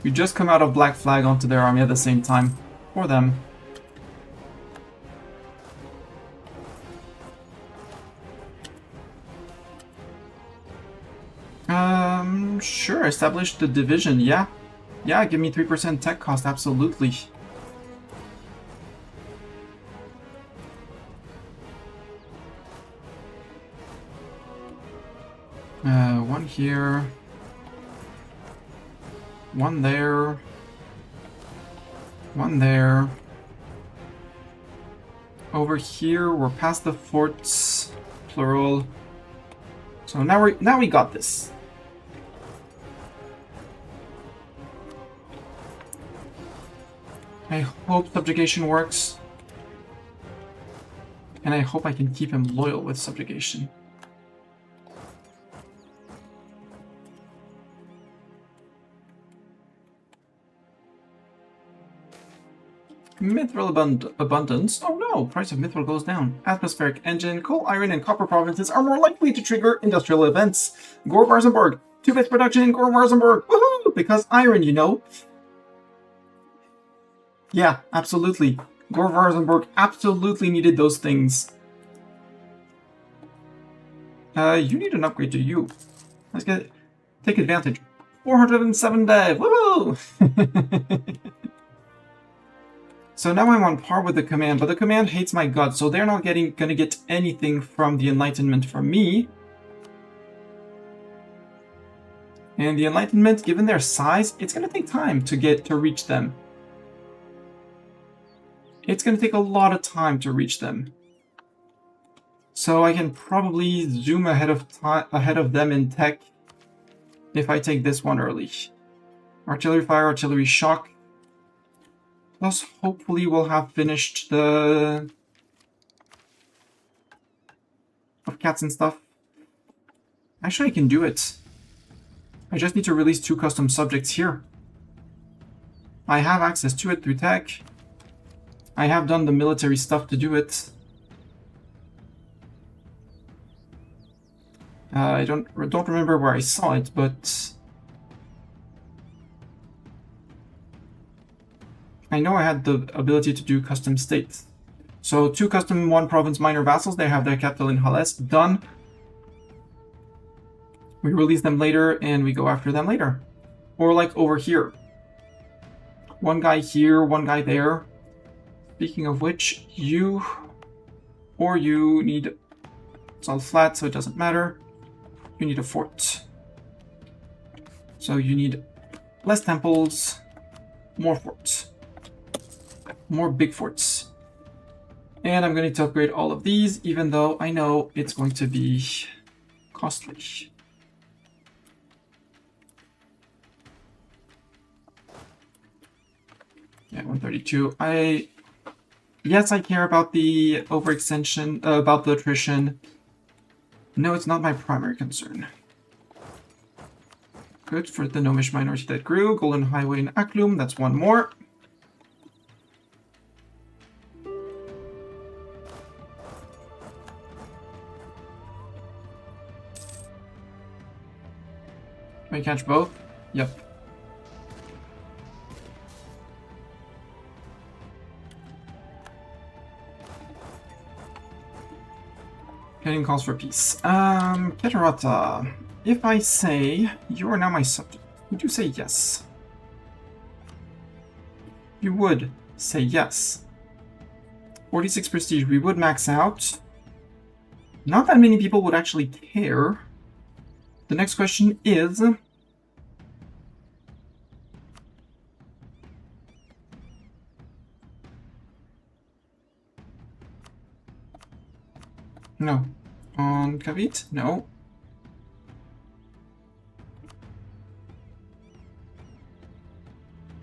We just come out of Black Flag onto their army at the same time. For them. Sure, establish the division, yeah. Yeah, give me 3% tech cost, absolutely. One here. One there. One there. Over here, we're past the forts, plural. So now we got this. I hope subjugation works. And I hope I can keep him loyal with subjugation. Mithril abundance. Oh no, price of mithril goes down. Atmospheric engine, coal, iron, and copper provinces are more likely to trigger industrial events. Gore-Varzenberg, 2-bit production in Gore-Varzenberg. Woohoo! Because iron, you know. Yeah, absolutely. Gore-Varzenberg absolutely needed those things. You need an upgrade to you. Let's take advantage. 407 dev. Woohoo! So now I'm on par with the command, but the command hates my guts, so they're not gonna get anything from the enlightenment from me. And the enlightenment, given their size, it's gonna take time to reach them. It's gonna take a lot of time to reach them. So I can probably zoom ahead of them in tech if I take this one early. Artillery fire, artillery shock. Plus, hopefully we'll have finished the... of cats and stuff. Actually, I can do it. I just need to release 2 custom subjects here. I have access to it through tech. I have done the military stuff to do it. I don't remember where I saw it, but... I know I had the ability to do custom states. So 2 custom 1 province minor vassals, they have their capital in Halles, done. We release them later and we go after them later. Or like over here. 1 guy here, 1 guy there. Speaking of which, you need, it's all flat so it doesn't matter. You need a fort. So you need less temples, more forts. More big forts. And I'm going to upgrade all of these, even though I know it's going to be costly. Yeah, 132. Yes, I care about the overextension, about the attrition. No, it's not my primary concern. Good for the gnomish minority that grew. Golden Highway in Aklum, that's 1 more. Can I catch both? Yep. Getting calls for peace. Keterata, if I say you are now my subject, would you say yes? You would say yes. 46 prestige, we would max out. Not that many people would actually care. The next question is... No. On Kavit? No.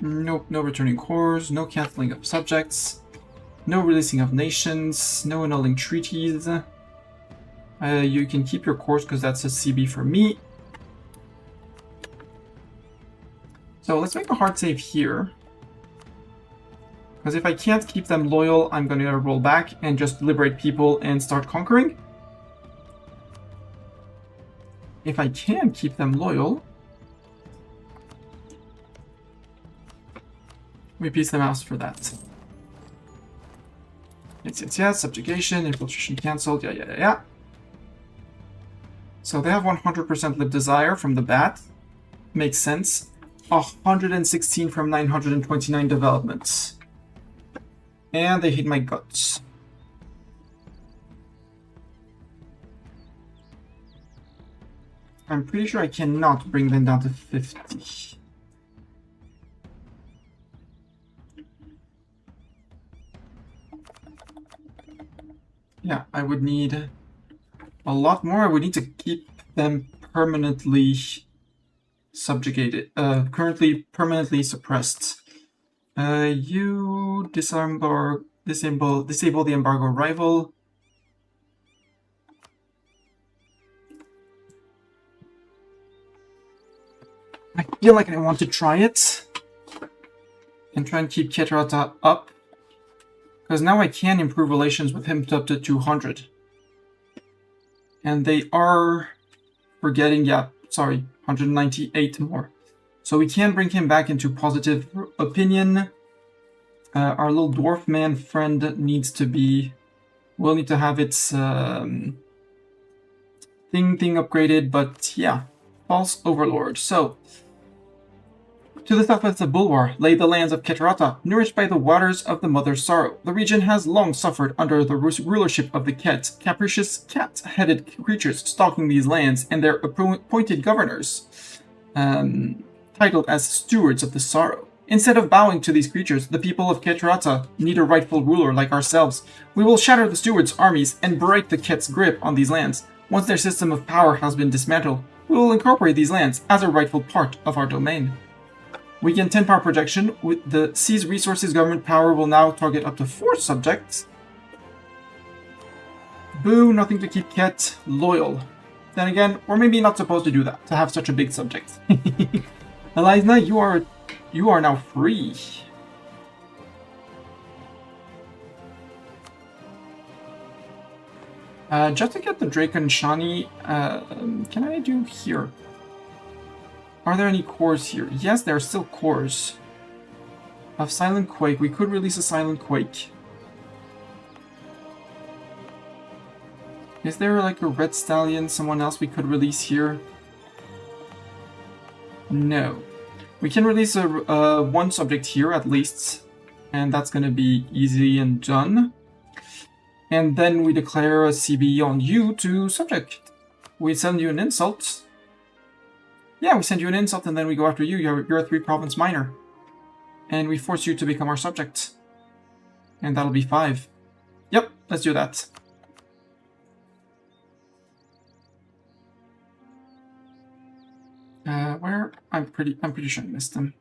Nope, no returning cores, no cancelling of subjects, no releasing of nations, no annulling treaties. You can keep your course because that's a CB for me. So let's make a hard save here. Because if I can't keep them loyal, I'm going to roll back and just liberate people and start conquering. If I can keep them loyal, we piece them out for that. Yes, subjugation, infiltration cancelled, yeah. So they have 100% live desire from the bat. Makes sense. 116 from 929 developments. And they hate my guts. I'm pretty sure I cannot bring them down to 50. Yeah, I would need a lot more. I would need to keep them permanently subjugated, currently permanently suppressed. You disable the embargo rival. I feel like I want to try it and try and keep Keterata up Because now I can improve relations with him to up to 200. And they are forgetting, yeah, sorry, 198 more. So we can bring him back into positive opinion. Our little dwarf man friend needs to be... We'll need to have its thing upgraded, but yeah. False Overlord. So, to the southwest of Bulwar lay the lands of Keterata, nourished by the waters of the Mother's Sorrow. The region has long suffered under the rulership of the Ket, capricious cat-headed creatures stalking these lands, and their appointed governors, titled as Stewards of the Sorrow. Instead of bowing to these creatures, the people of Keterata need a rightful ruler like ourselves. We will shatter the Stewards' armies and break the Ket's grip on these lands. Once their system of power has been dismantled, we will incorporate these lands as a rightful part of our domain. We gain 10 power projection. With the Sea's resources, government power will now target up to 4 subjects. Boo, nothing to keep Ket loyal. Then again, we're maybe not supposed to do that, to have such a big subject. Eliza, you are now free. Just to get the Drake and Shani, can I do here? Are there any cores here? Yes, there are still cores. Of Silent Quake, we could release a Silent Quake. Is there like a Red Stallion, someone else we could release here? No. We can release a one subject here at least, and that's gonna be easy and done. And then we declare a CB on you to subject. We send you an insult. Yeah, we send you an insult and then we go after you. You're a 3-province minor. And we force you to become our subject. And that'll be 5. Yep, let's do that. Where? I'm pretty sure I missed them.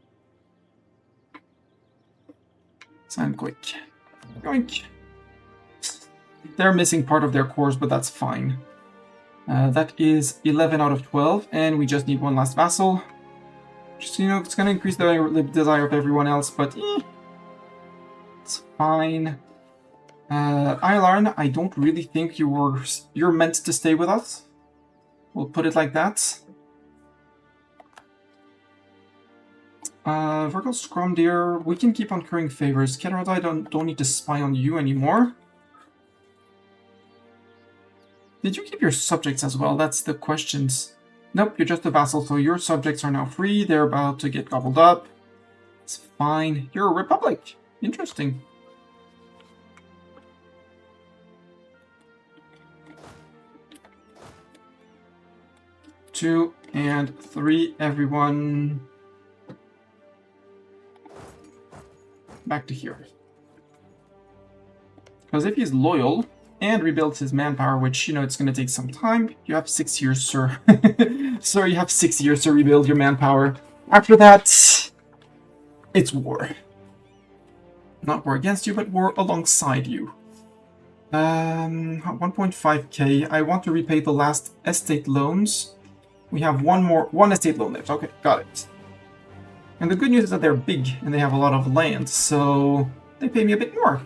Silent Quake. Yoink. They're missing part of their cores, but that's fine. That is 11 out of 12, and we just need one last vassal. Just, you know, it's going to increase the desire of everyone else, but it's fine. Ilarn, I don't really think you're meant to stay with us. We'll put it like that. Virgil Scrumdeer, we can keep on currying favors. Keterata, I don't need to spy on you anymore. Did you keep your subjects as well? That's the questions. Nope, you're just a vassal, so your subjects are now free. They're about to get gobbled up. It's fine. You're a republic. Interesting. Two and 3, everyone. Back to here. Because if he's loyal and rebuilds his manpower, which, you know, it's going to take some time, you have 6 years, sir. Sir, you have 6 years to rebuild your manpower. After that, it's war. Not war against you, but war alongside you. 1.5k. I want to repay the last estate loans. We have one estate loan left. Okay, got it. And the good news is that they're big and they have a lot of land, so they pay me a bit more.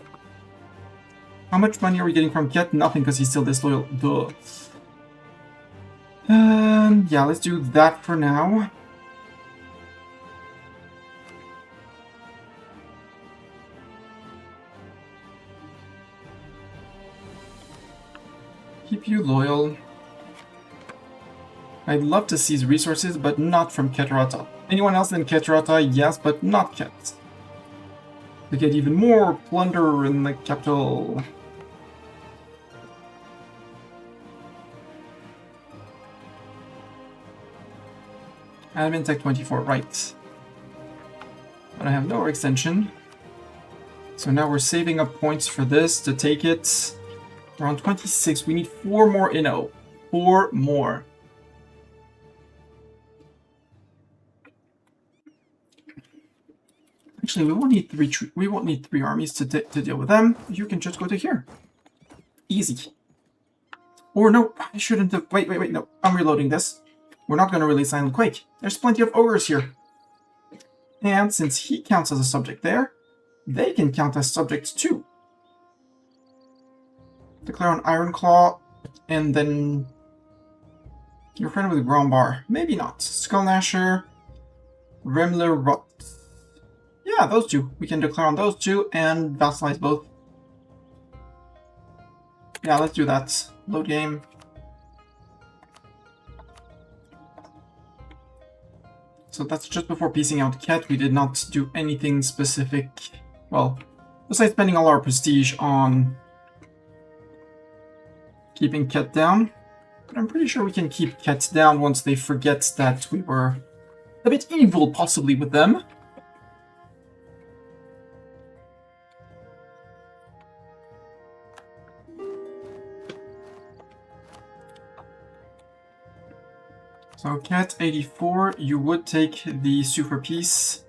How much money are we getting from Ket? Nothing, because he's still disloyal. Duh. Yeah, let's do that for now. Keep you loyal. I'd love to seize resources, but not from Keterata. Anyone else than Keterata, yes, but not Ket. To get even more plunder in the capital. Admin Tech 24, right. But I have no extension. So now we're saving up points for this to take it. We're on 26. We need 4 more Inno. 4 more. Actually, we won't need 3 armies to deal with them. You can just go to here. Easy. Or no, I shouldn't have. Wait, no. I'm reloading this. We're not going to release Silent Quake. There's plenty of ogres here. And since he counts as a subject there, they can count as subjects too. Declare on Iron Claw, and then you're friendly with Grombar. Maybe not. Skull Gnasher, Rimler Rot. Yeah, those two. We can declare on those two and vassalize both. Yeah, let's do that. Load game. So that's just before piecing out Ket. We did not do anything specific. Well, besides spending all our prestige on keeping Ket down. But I'm pretty sure we can keep Ket down once they forget that we were a bit evil, possibly, with them. So, Cat 84, you would take the super piece.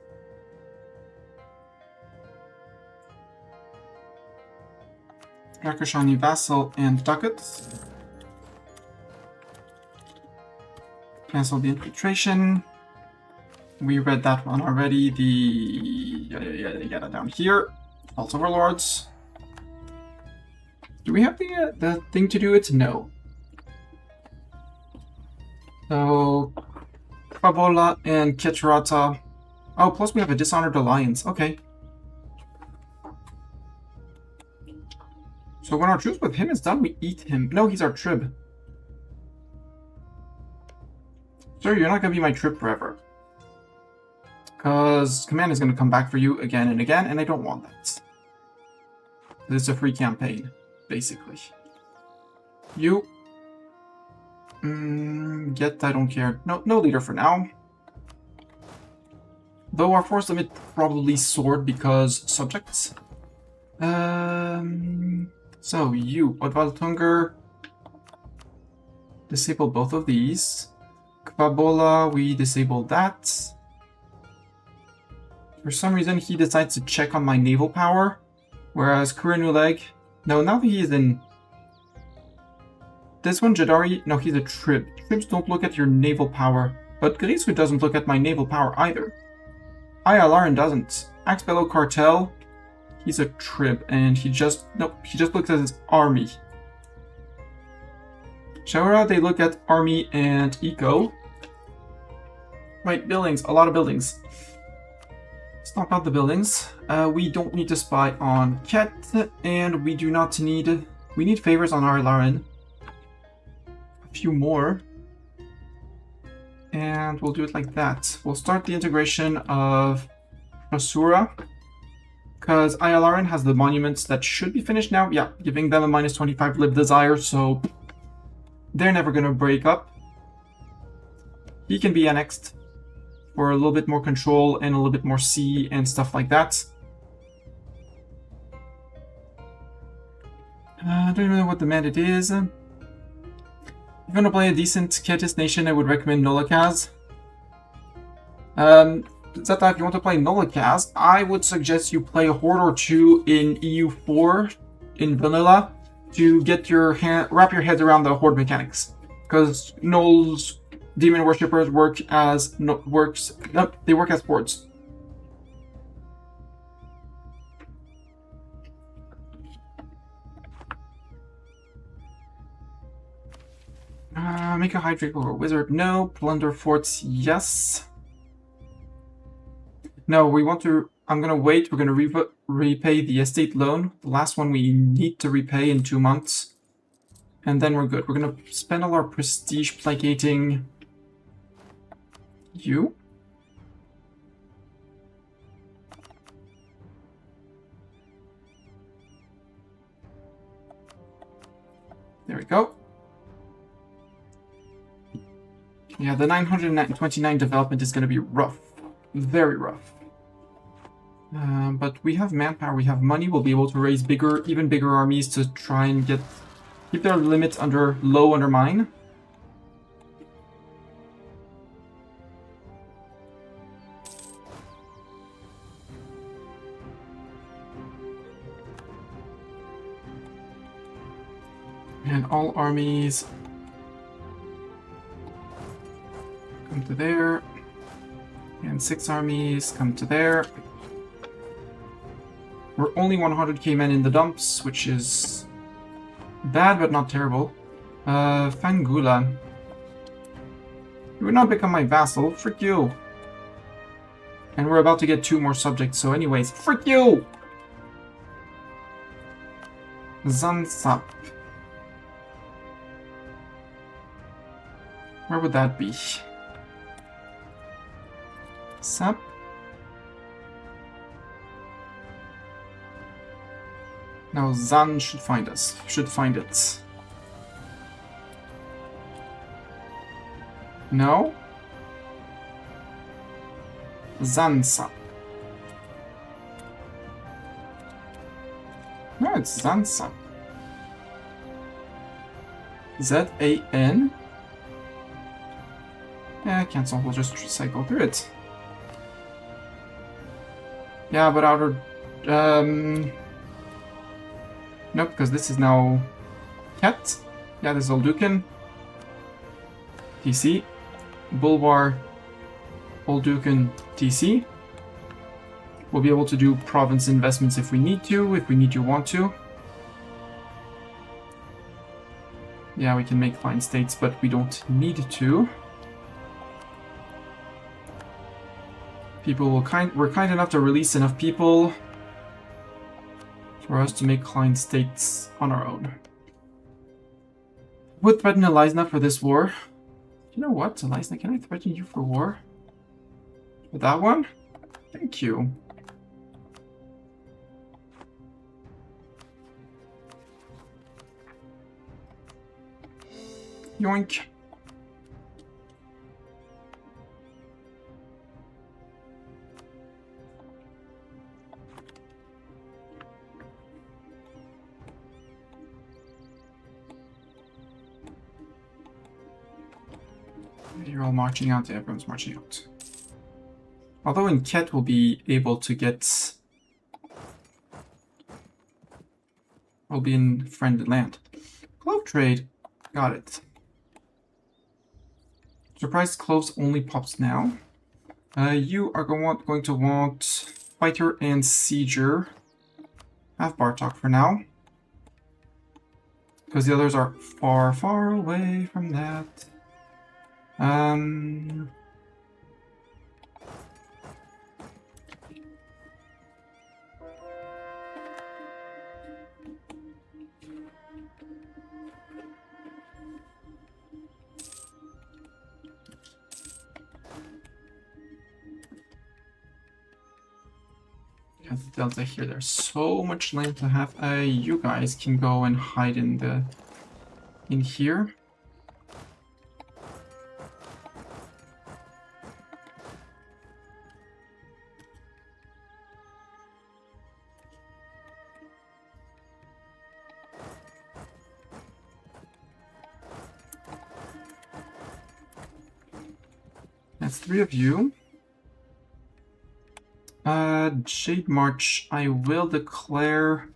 Rakashani Vassal and Ducats. Cancel the infiltration. We read that one already. The yada down here. False Overlords. Do we have the thing to do it? No. So, Krabola and Ketrata. Oh, plus we have a Dishonored Alliance. Okay. So when our truce with him is done, we eat him. No, he's our trib. Sir, you're not going to be my trib forever. Because command is going to come back for you again and again, and I don't want that. This is a free campaign, basically. You... Get, I don't care. No leader for now. Though our force limit probably soared because subjects. So you, Odvaltungur, disable both of these. Kwabola, we disable that. For some reason, he decides to check on my naval power, whereas Kurinuleg, no, now that he is in. This one, Jadari, no, he's a trib. Tribs don't look at your naval power, but Grisku doesn't look at my naval power either. Ayalaran doesn't. Axbello Cartel, he's a trib, and he just looks at his army. Shaura, they look at army and eco. Right, buildings, a lot of buildings. Stomp out the buildings. We don't need to spy on Ket, and we do not need... We need favors on Ayalaran. Few more, and we'll do it like that. We'll start the integration of Asura, because Ayalaran has the monuments that should be finished now. Yeah, giving them a minus 25 live desire, so they're never going to break up. He can be annexed for a little bit more control and a little bit more sea and stuff like that. I don't know what the mandate is. If you want to play a decent Ketis nation, I would recommend Nolakaz. Zeta, if you want to play Nolakaz, I would suggest you play a Horde or two in EU4 in vanilla to get your wrap your head around the Horde mechanics. Because Null's demon worshippers work as they work as hordes. Make a Hydrake or a Wizard, no. Plunder Forts, yes. No, we want to... I'm gonna wait. We're gonna repay the estate loan. The last one we need to repay in 2 months. And then we're good. We're gonna spend all our prestige placating... you. There we go. Yeah, the 929 development is going to be rough. Very rough. But we have manpower, we have money, we'll be able to raise even bigger armies to try and keep their limits low under mine. And all armies come to there, and 6 armies come to there. We're only 100k men in the dumps, which is Bad, but not terrible. Fangula. You would not become my vassal. Frick you. And we're about to get 2 more subjects, so anyways, frick you! Zansap. Where would that be? Sap? Now Zan should find us. Should find it. No? Zansa. No, it's Zansa. Z-A-N? Yeah, cancel. We'll just cycle through it. Yeah, but outer... Nope, because this is now... Cat. Yeah, this is Oldukan. TC. Bulbar. Oldukan. TC. We'll be able to do province investments if we need to, want to. Yeah, we can make fine states, but we don't need to. People will we're kind enough to release enough people for us to make client states on our own. Would threaten Elizna for this war. You know what, Elizna, can I threaten you for war? For that one? Thank you. Yoink. You're all marching out. Everyone's marching out. Although in Ket we'll be able to get... We'll be in friendly land. Clove trade. Got it. Surprised cloves only pops now. You are going to want fighter and sieger. Have Bartok for now. Because the others are far, far away from that. Yeah, the delta here. There's so much land to have. You guys can go and hide in here. That's 3 of you. Jade March, I will declare...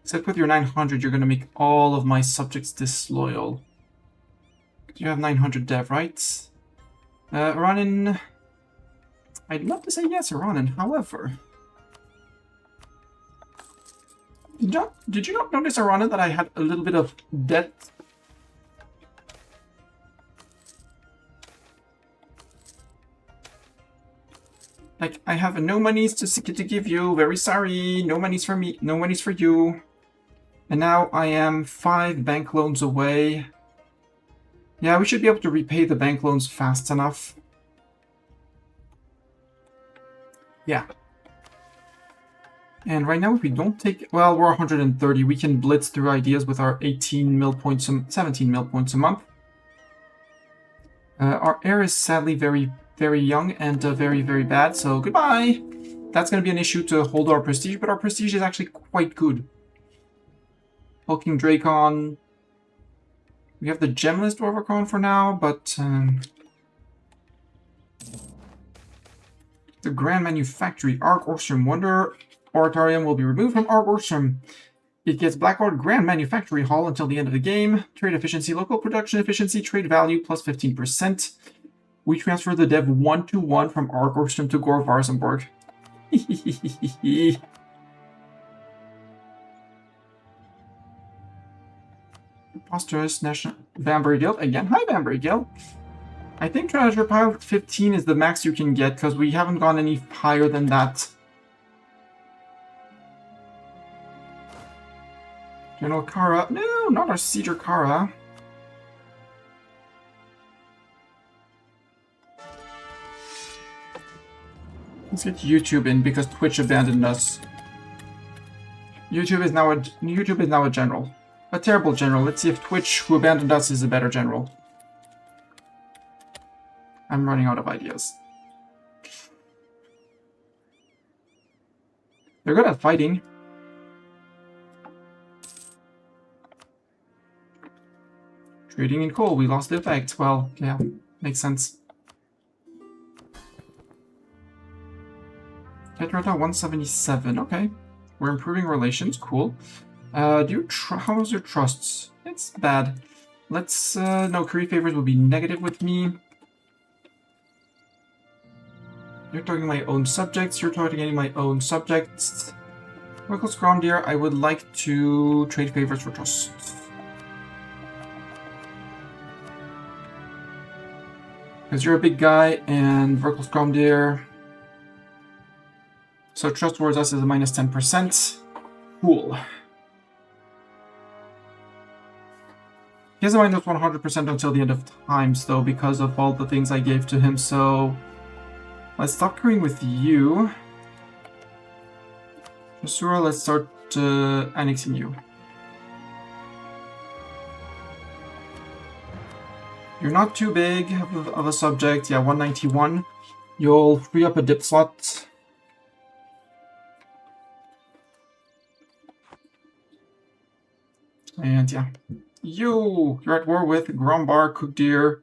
Except with your 900, you're going to make all of my subjects disloyal. You have 900 dev, right? Ronin... I'd love to say yes, Ronin, however... Did you not notice, Ronin, that I had a little bit of debt? Like, I have no monies to give you. Very sorry. No monies for me. No monies for you. And now I am 5 bank loans away. Yeah, we should be able to repay the bank loans fast enough. Yeah. And right now, if we don't take... Well, we're 130. We can blitz through ideas with our 18 mil points, 17 mil points a month. Our heir is sadly very young and very, very bad, so goodbye! That's going to be an issue to hold our prestige, but our prestige is actually quite good. Hulking Dracon. We have the Gemless Dwarvacon for now, but... the Grand Manufactory, Arc Orstrom Wonder Oratorium will be removed from Arc Orstrom. It gets Blackboard Grand Manufactory Hall until the end of the game. Trade efficiency, local production efficiency, trade value plus 15%. We transfer the dev 1-to-1 from Arc Orstrom to Gore Varzenborg. Monstrous National Banbury Guild. Again, hi Banbury Guild. I think Treasure Pile 15 is the max you can get, because we haven't gone any higher than that. General Kara. No, not our Sieger Kara. Let's get YouTube in, because Twitch abandoned us. YouTube is now a general. A terrible general. Let's see if Twitch, who abandoned us, is a better general. I'm running out of ideas. They're good at fighting. Trading in coal, we lost the effect. Well, yeah, makes sense. Tetrata 177, okay. We're improving relations, cool. How's your trusts? It's bad. Let's, no, career favors will be negative with me. You're targeting my own subjects, you're targeting my own subjects. Reckless Grondir, I would like to trade favors for trusts. Because you're a big guy, and Reckless Grondir. So trust towards us is a minus 10%. Cool. He has a minus 100% until the end of times, though, because of all the things I gave to him, so... Let's stop carrying with you. Shasura, let's start annexing you. You're not too big of a subject. Yeah, 191. You'll free up a dip slot. And yeah. You're at war with Grombar, Cookdeer,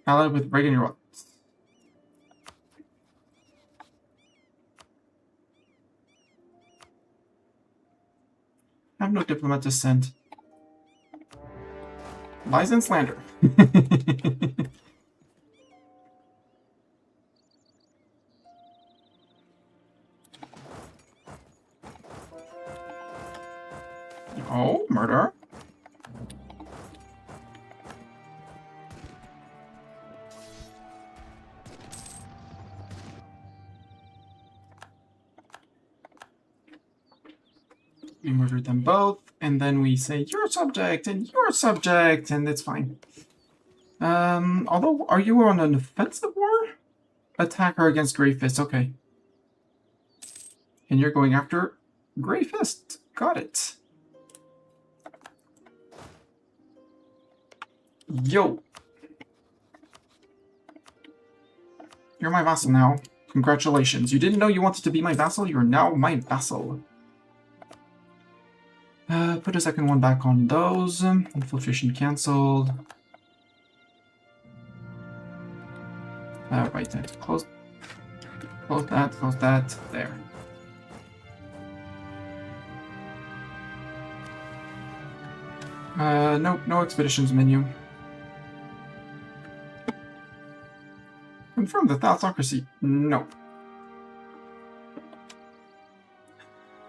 allied with Reagan. I have no diplomat to send. Lies and slander. Oh, murder. We murdered them both, and then we say, you're subject, and you're subject, and it's fine. Although, are you on an offensive war? Attacker against Grey Fist, okay. And you're going after Grey Fist. Got it. Yo. You're my vassal now. Congratulations. You didn't know you wanted to be my vassal? You're now my vassal. Put a second one back on those. Infiltration cancelled. Right, then. Close that. There. Nope, no expeditions menu. Confirm the Thalassocracy. No.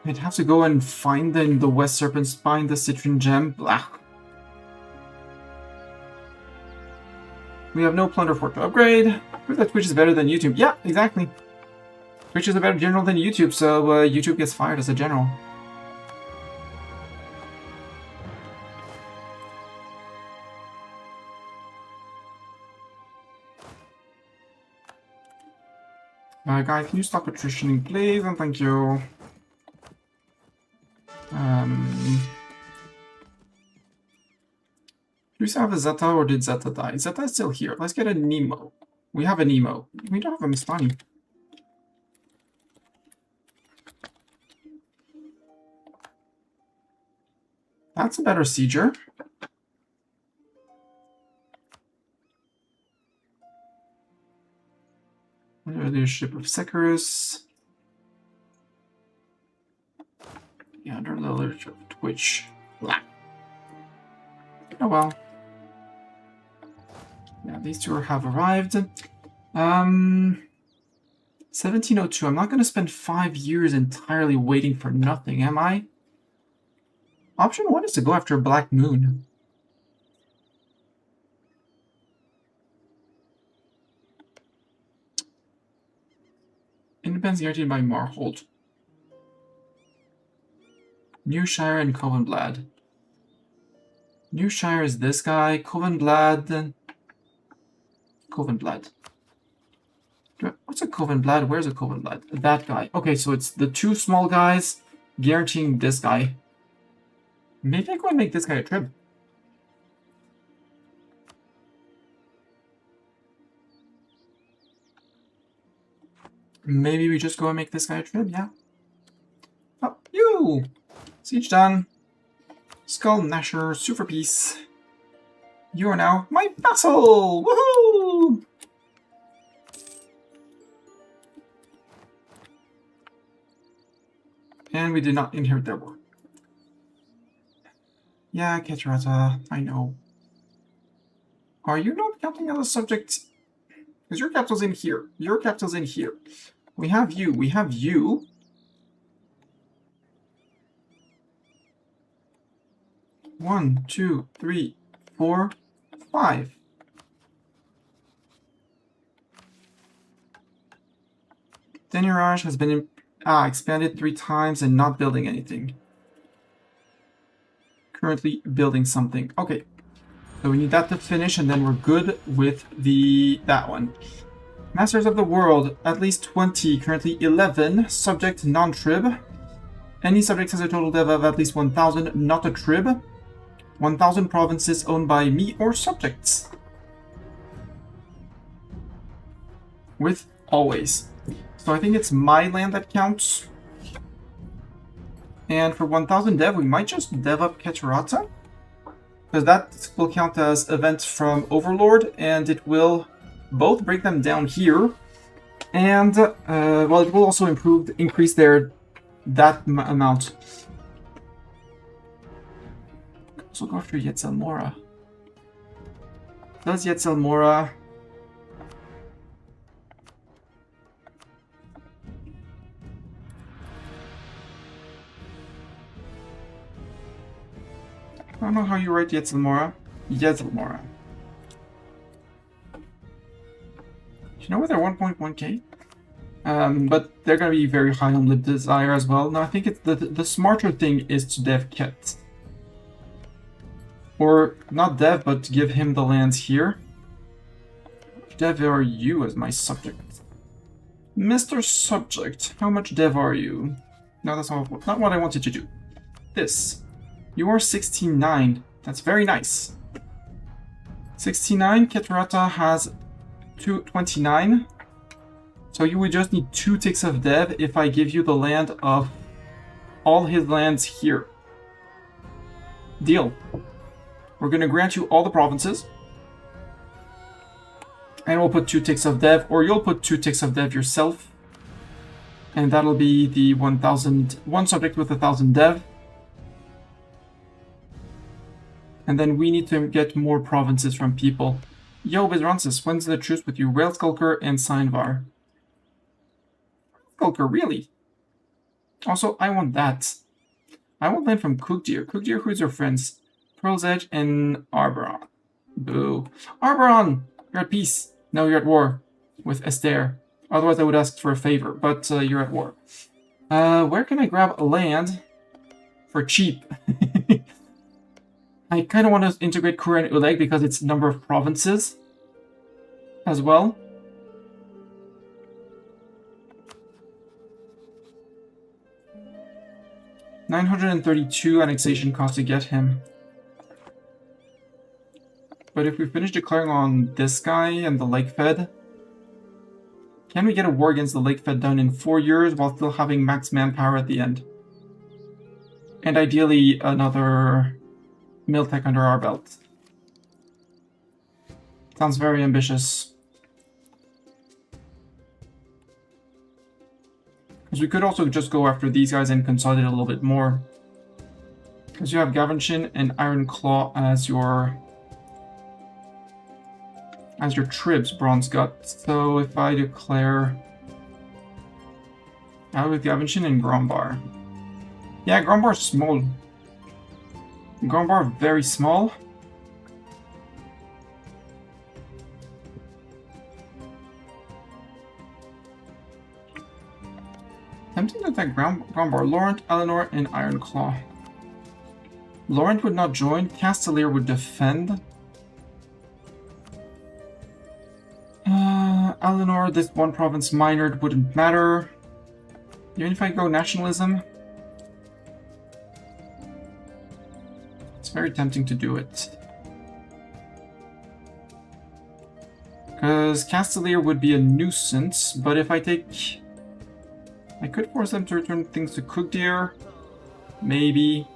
I'd have to go and find the West Serpent Spine, the Citron Gem. Blah. We have no plunder fort to upgrade. Prove that Twitch is better than YouTube. Yeah, exactly. Twitch is a better general than YouTube, so YouTube gets fired as a general. Guys, can you stop attritioning, please? And thank you. Do we still have a Zeta, or did Zeta die? Zeta is still here. Let's get a Nemo. We have a Nemo. We don't have a Mistani. That's a better sieger. Leadership of Secarus. Yeah, under the leadership of Twitch. Blah. Oh well. Yeah, these two have arrived. 1702. I'm not going to spend 5 years entirely waiting for nothing, am I? Option 1 is to go after Black Moon. Independence guaranteed by Marhold. New Shire and Covenblad. New Shire is this guy. Covenblad. Covenblad. What's a Covenblad? Where's a Covenblad? That guy. Okay, so it's the two small guys guaranteeing this guy. Maybe I go and make this guy a trib. Maybe we just go and make this guy a trib, yeah. Oh, you! Siege done. Skull Nasher, super piece. You are now my vassal! Woohoo! And we did not inherit their war. Yeah, Ketrata, I know. Are you not counting as a subject? Because your capital's in here. Your capital's in here. We have you. We have you. One, two, three, 4, 5. Denirage has been expanded 3 times and not building anything. Currently building something. Okay. So we need that to finish and then we're good with that one. Masters of the World, at least 20, currently 11. Subject non-trib. Any subject has a total dev of at least 1,000, not a trib. 1,000 provinces owned by me or subjects. With always. So I think it's my land that counts. And for 1,000 dev, we might just dev up Keterata. Because that will count as events from Overlord, and it will both break them down here. And, well, it will also increase that amount. So go after Yetzelmora. Does Yetzelmora... I don't know how you write Yetzelmora. Yetzelmora. Do you know where they're 1.1k? But they're gonna be very high on Lib Desire as well. No, I think it's the smarter thing is to dev Ket. Or not dev, but give him the lands here. Dev are you as my subject? Mr. Subject, how much dev are you? No, that's not what I wanted to do. This. You are 69. That's very nice. 69. Keterata has 29. So you would just need 2 ticks of dev if I give you the land of all his lands here. Deal. We're going to grant you all the provinces. And we'll put 2 ticks of dev, or you'll put 2 ticks of dev yourself. And that'll be the 1,000, one subject with 1,000 dev. And then we need to get more provinces from people. Yo, Bizransis, when's the truce with you? Rail Skulker and Signvar. Skulker, really? Also, I want that. I want land from Cookdeer. Cookdeer, who's your friends? Pearl's Edge and Arboron. Boo. Arboron! You're at peace. No, you're at war. With Esther. Otherwise, I would ask for a favor, but you're at war. Where can I grab a land for cheap? I kind of want to integrate Kura and Uleg because it's number of provinces as well. $932 annexation cost to get him. But if we finish declaring on this guy and the Lake Fed, can we get a war against the Lake Fed done in 4 years while still having max manpower at the end? And ideally another Miltech under our belt. Sounds very ambitious. Because we could also just go after these guys and consolidate a little bit more. Because you have Gavanshin and Iron Claw as your tribs, Bronze Gut. So if I declare out with Gavanshin and Grombar. Yeah, Grombar's small. Grombar, very small. Tempting to attack Grombar, Laurent, Eleanor, and Ironclaw. Laurent would not join, Castellier would defend. Eleanor, this one province minored wouldn't matter. Even if I go nationalism, it's very tempting to do it. Because Castellier would be a nuisance, but if I take... I could force them to return things to Cookdeer. Maybe.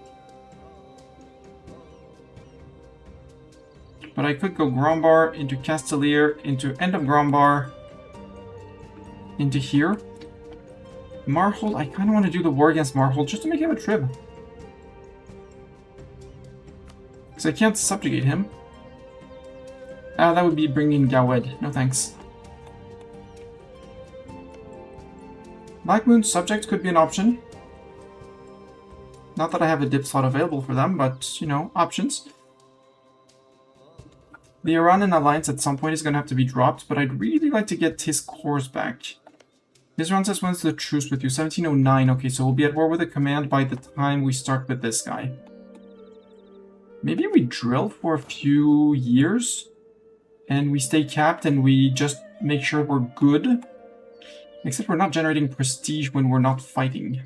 But I could go Grombar into Castellier, into End of Grombar, into here. Marhold, I kind of want to do the war against Marhold just to make him a trib. Because I can't subjugate him. That would be bringing Gawed. No thanks. Black Moon subject could be an option. Not that I have a dip slot available for them, but, you know, options. The Iranian alliance at some point is going to have to be dropped, but I'd really like to get his cores back. This round says when's the truce with you? 1709. Okay, so we'll be at war with the command by the time we start with this guy. Maybe we drill for a few years, and we stay capped, and we just make sure we're good. Except we're not generating prestige when we're not fighting.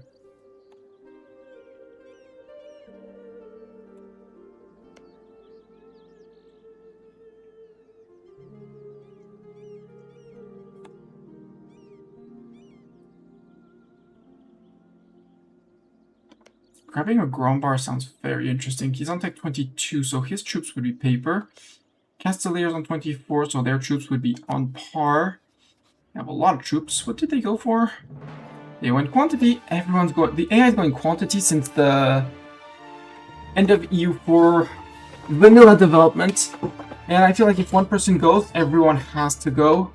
Grabbing a Grombar sounds very interesting. He's on tech 22, so his troops would be paper. Castellier's on 24, so their troops would be on par. They have a lot of troops. What did they go for? They went quantity. Everyone's going... The AI is going quantity since the end of EU4 vanilla development. And I feel like if one person goes, everyone has to go.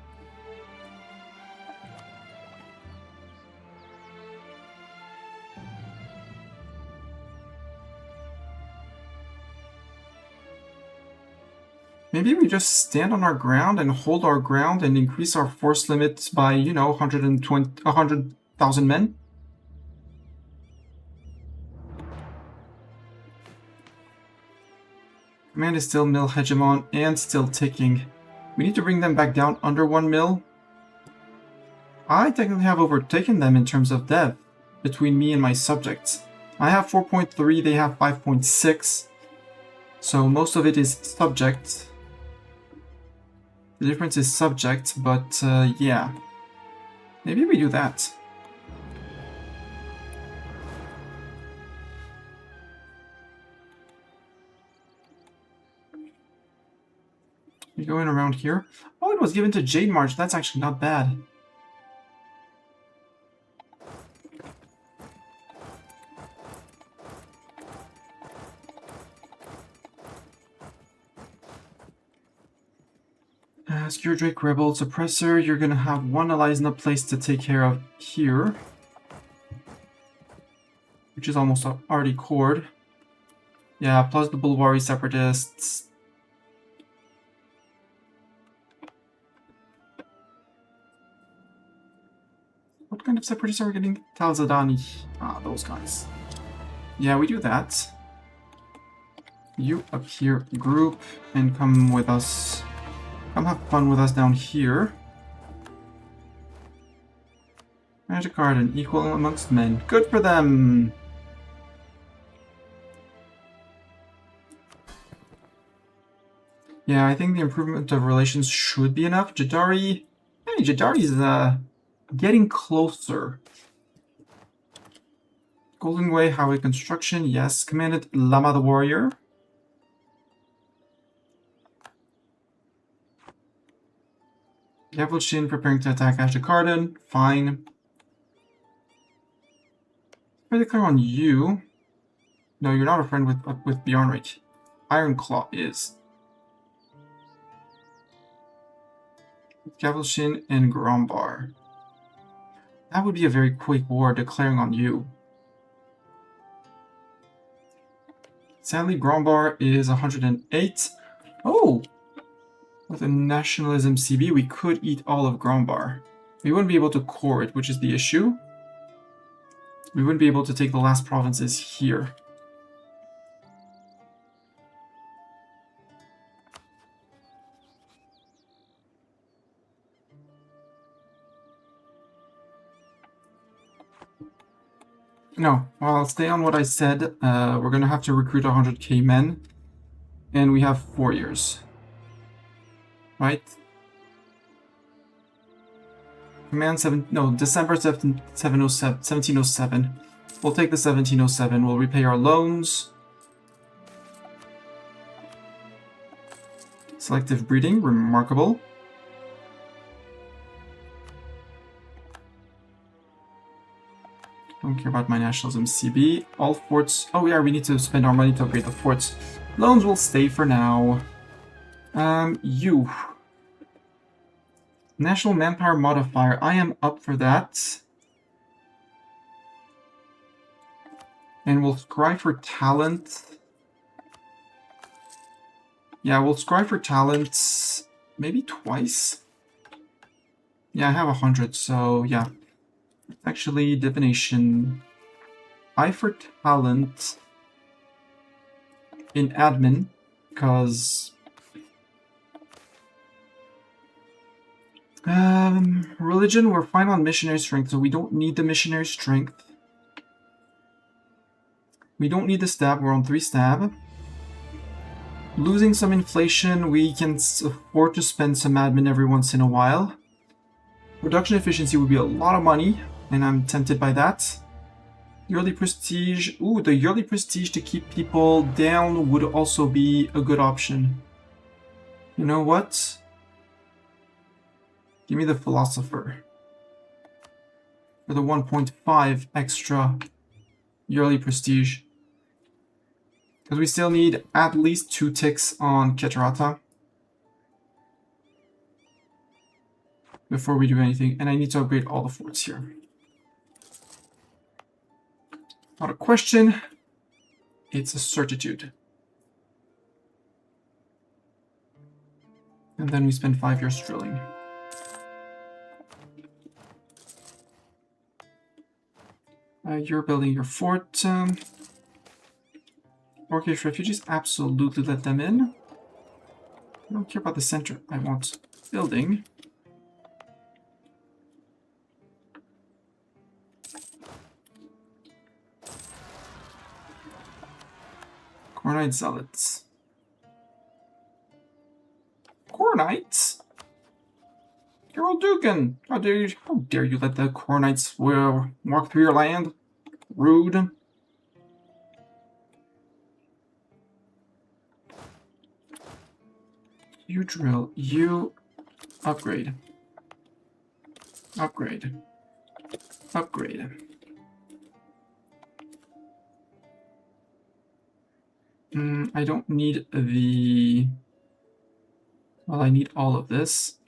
Maybe we just stand on our ground and hold our ground and increase our force limits by, you know, 100,000 men. Command is still mil hegemon and still ticking. We need to bring them back down under 1 mil. I technically have overtaken them in terms of dev between me and my subjects. I have 4.3, they have 5.6. So most of it is subject. The difference is subject, but yeah. Maybe we do that. We go in around here. Oh, it was given to Jade March. That's actually not bad. Skewered Drake Rebel Suppressor, you're gonna have one allies in a place to take care of here. Which is almost already cored. Yeah, plus the Bulwari Separatists. What kind of Separatists are we getting? Talzadani. Ah, those guys. Yeah, we do that. You up here, group, and come with us. Come have fun with us down here. Magic card and equal amongst men. Good for them! Yeah, I think the improvement of relations should be enough. Jadari... Hey, Jadari's getting closer. Golden Way, Highway Construction, yes. Commanded Lama the Warrior. Shin preparing to attack Ashtakarden. Fine. If I declare on you... No, you're not a friend with Bjornrik. Ironclaw is. Shin and Grombar. That would be a very quick war declaring on you. Sadly, Grombar is 108. Oh! With a nationalism CB, we could eat all of Grombar. We wouldn't be able to core it, which is the issue. We wouldn't be able to take the last provinces here. No, well, I'll stay on what I said. We're gonna have to recruit 100k men. And we have 4 years. Right? Command 7... No, December 1707. We'll take the 1707. We'll repay our loans. Selective breeding. Remarkable. Don't care about my nationalism CB. All forts... Oh yeah, we need to spend our money to upgrade the forts. Loans will stay for now. You. National Manpower Modifier. I am up for that. And we'll scry for talent. Yeah, we'll scry for talent maybe twice. Yeah, I have 100, so yeah. Actually, divination. I for talent in admin, because religion, we're fine on missionary strength, so we don't need the missionary strength. We don't need the stab, we're on 3 stab. Losing some inflation, we can afford to spend some admin every once in a while. Production efficiency would be a lot of money, and I'm tempted by that. Yearly prestige. Ooh, the yearly prestige to keep people down would also be a good option. You know what? Give me the philosopher. For the 1.5 extra yearly prestige. Because we still need at least 2 ticks on Keterata before we do anything. And I need to upgrade all the forts here. Not a question. It's a certitude. And then we spend 5 years drilling. You're building your fort. Orcish refugees, absolutely let them in. I don't care about the center. I want building. Cornite zealots. Cornites? Gerald Dugan! How dare you let the Cornites walk through your land? Rude. You drill. You upgrade. Upgrade. Upgrade. I don't need the... Well, I need all of this.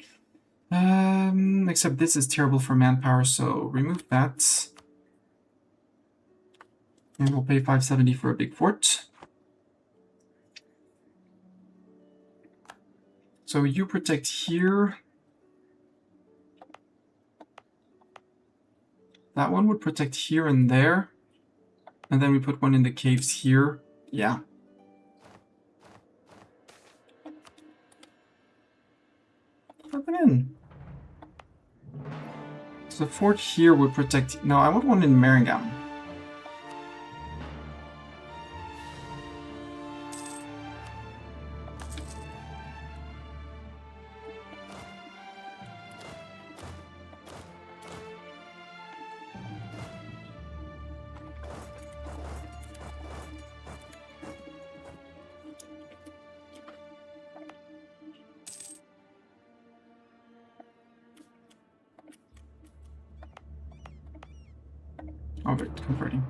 Except this is terrible for manpower, so remove that. And we'll pay 570 for a big fort. So you protect here. That one would protect here and there. And then we put one in the caves here. Yeah. Put them in. So the fort here would protect... No, I want one in Maringam. Alright, converting.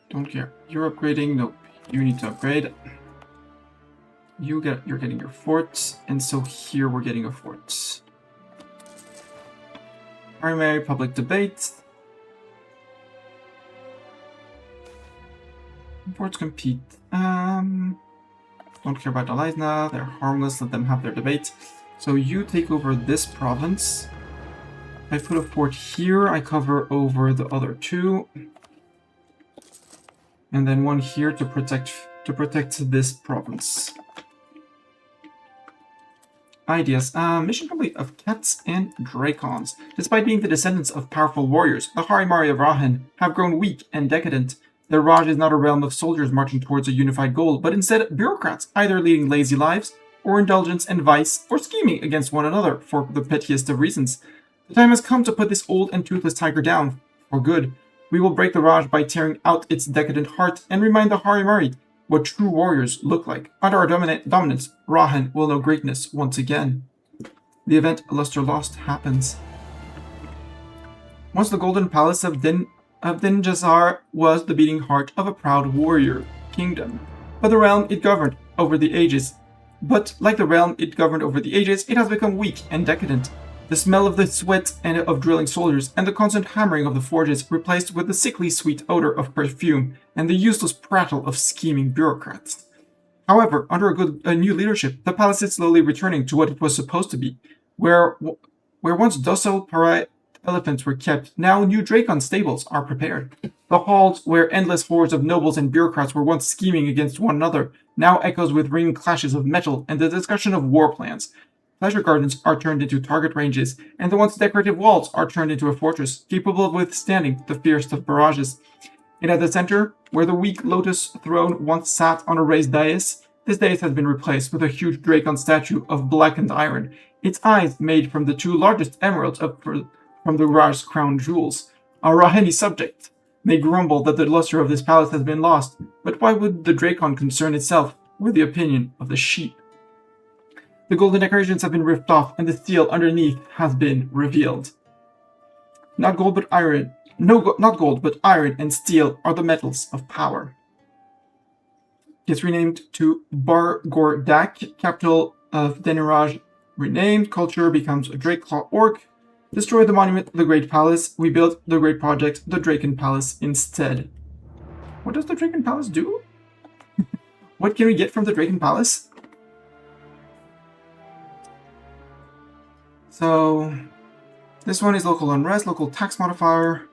Don't care. You're upgrading. Nope. You need to upgrade. You're getting your forts, and so here we're getting a fort. Primary public debate. Imports compete. Don't care about Eliza. They're harmless. Let them have their debate. So you take over this province. I put a fort here. I cover over the other two. And then one here to protect this province. Ideas. Mission complete of cats and dracons. Despite being the descendants of powerful warriors, the Harimari of Rahan have grown weak and decadent. Their Raj is not a realm of soldiers marching towards a unified goal, but instead bureaucrats, either leading lazy lives, or indulgence and vice, or scheming against one another for the pettiest of reasons. The time has come to put this old and toothless tiger down, for good. We will break the Raj by tearing out its decadent heart and remind the Harimari what true warriors look like. Under our dominance, Rahan will know greatness once again. The event Luster Lost happens. Once the Golden Palace of Din Jazar was the beating heart of a proud warrior kingdom. But the realm it governed over the ages. But like the realm it governed over the ages, it has become weak and decadent. The smell of the sweat and of drilling soldiers and the constant hammering of the forges replaced with the sickly sweet odor of perfume and the useless prattle of scheming bureaucrats. However, under a new leadership, the palace is slowly returning to what it was supposed to be. Where once docile pariah elephants were kept, now new Dracon stables are prepared. The halls where endless hordes of nobles and bureaucrats were once scheming against one another now echoes with ringing clashes of metal and the discussion of war plans. Pleasure gardens are turned into target ranges, and the once decorative walls are turned into a fortress, capable of withstanding the fiercest of barrages. And at the center, where the weak lotus throne once sat on a raised dais, this dais has been replaced with a huge Dracon statue of blackened iron, its eyes made from the two largest emeralds from the Raj's crown jewels. Our Raheni subject may grumble that the luster of this palace has been lost, but why would the Dracon concern itself with the opinion of the sheep? The golden decorations have been ripped off, and the steel underneath has been revealed. Not gold, but iron. Not gold, but iron and steel are the metals of power. Gets renamed to Bargordak, capital of Deniraj. Renamed. Culture becomes a Drakeclaw orc. Destroy the monument, the Great Palace. We built the great project, the Draken Palace, instead. What does the Draken Palace do? What can we get from the Draken Palace? So, this one is local unrest, local tax modifier.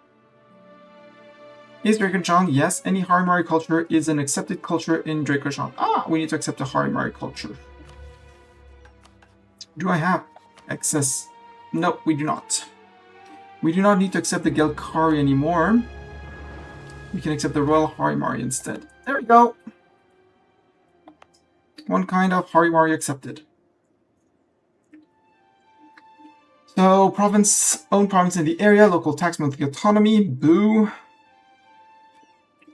Is Drakenchang? Yes, any Harimari culture is an accepted culture in Drakenchang. Ah, we need to accept a Harimari culture. Do I have excess? No, we do not. We do not need to accept the Gelkari anymore. We can accept the Royal Harimari instead. There we go. One kind of Harimari accepted. So, own province in the area, local tax, monthly autonomy, boo.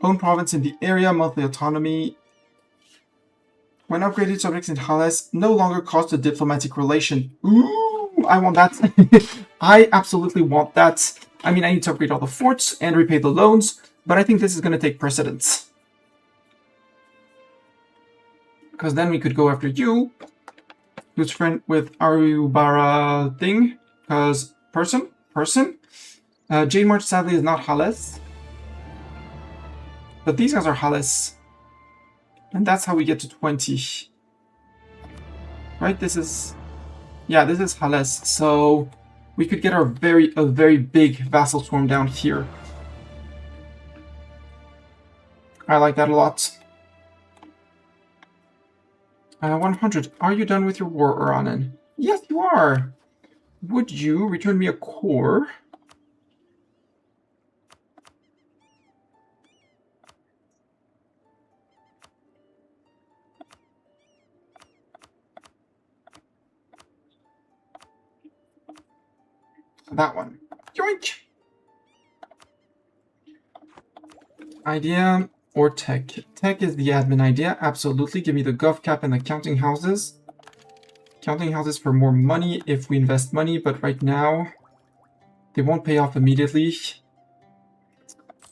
Own province in the area, monthly autonomy. When upgraded, subjects in Hales no longer cost a diplomatic relation. Ooh, I want that. I absolutely want that. I mean, I need to upgrade all the forts and repay the loans, but I think this is going to take precedence. Because then we could go after you, who's friend with Arubara thing. Because person. Jade March sadly is not Hales. But these guys are Hales. And that's how we get to 20. Right, this is Hales. So we could get a very big vassal swarm down here. I like that a lot. 100. Are you done with your war, Uranen? Yes, you are. Would you return me a core? That one. Yoink! Idea or tech? Tech is the admin idea. Absolutely. Give me the gov cap and the counting houses. Counting houses for more money if we invest money, but right now they won't pay off immediately.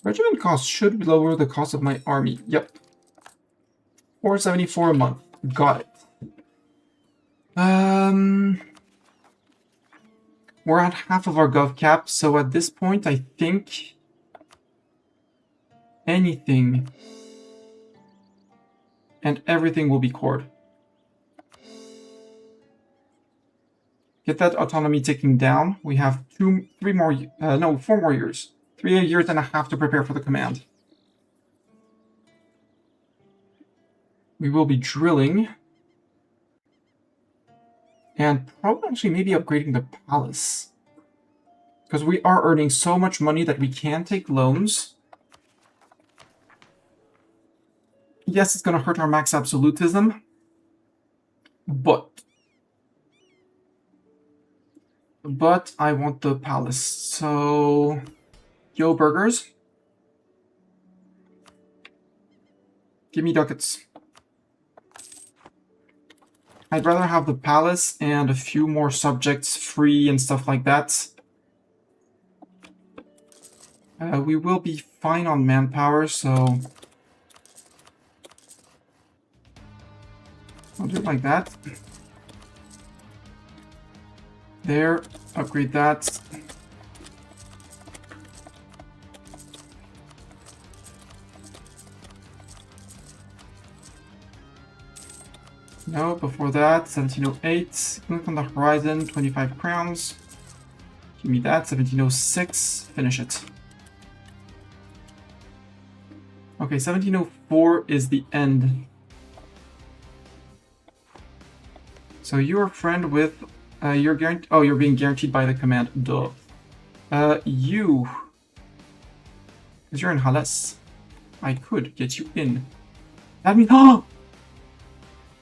Regiment costs should lower the cost of my army. Yep. 474 a month. Got it. We're at half of our gov cap, so at this point I think anything and everything will be cored. Get that autonomy ticking down. We have 4 more years. 3 years and a half to prepare for the command. We will be drilling. And probably actually maybe upgrading the palace. Because we are earning so much money that we can take loans. Yes, it's going to hurt our max absolutism. But I want the palace. So, yo burgers. Give me ducats. I'd rather have the palace and a few more subjects free and stuff like that. We will be fine on manpower, so I'll do it like that. There, upgrade that. No, before that, 1708, look on the horizon, 25 crowns. Give me that, 1706, finish it. Okay, 1704 is the end. So you're a friend with, you're being guaranteed by the command, duh. You, because you're in Hales, I could get you in. That means, oh!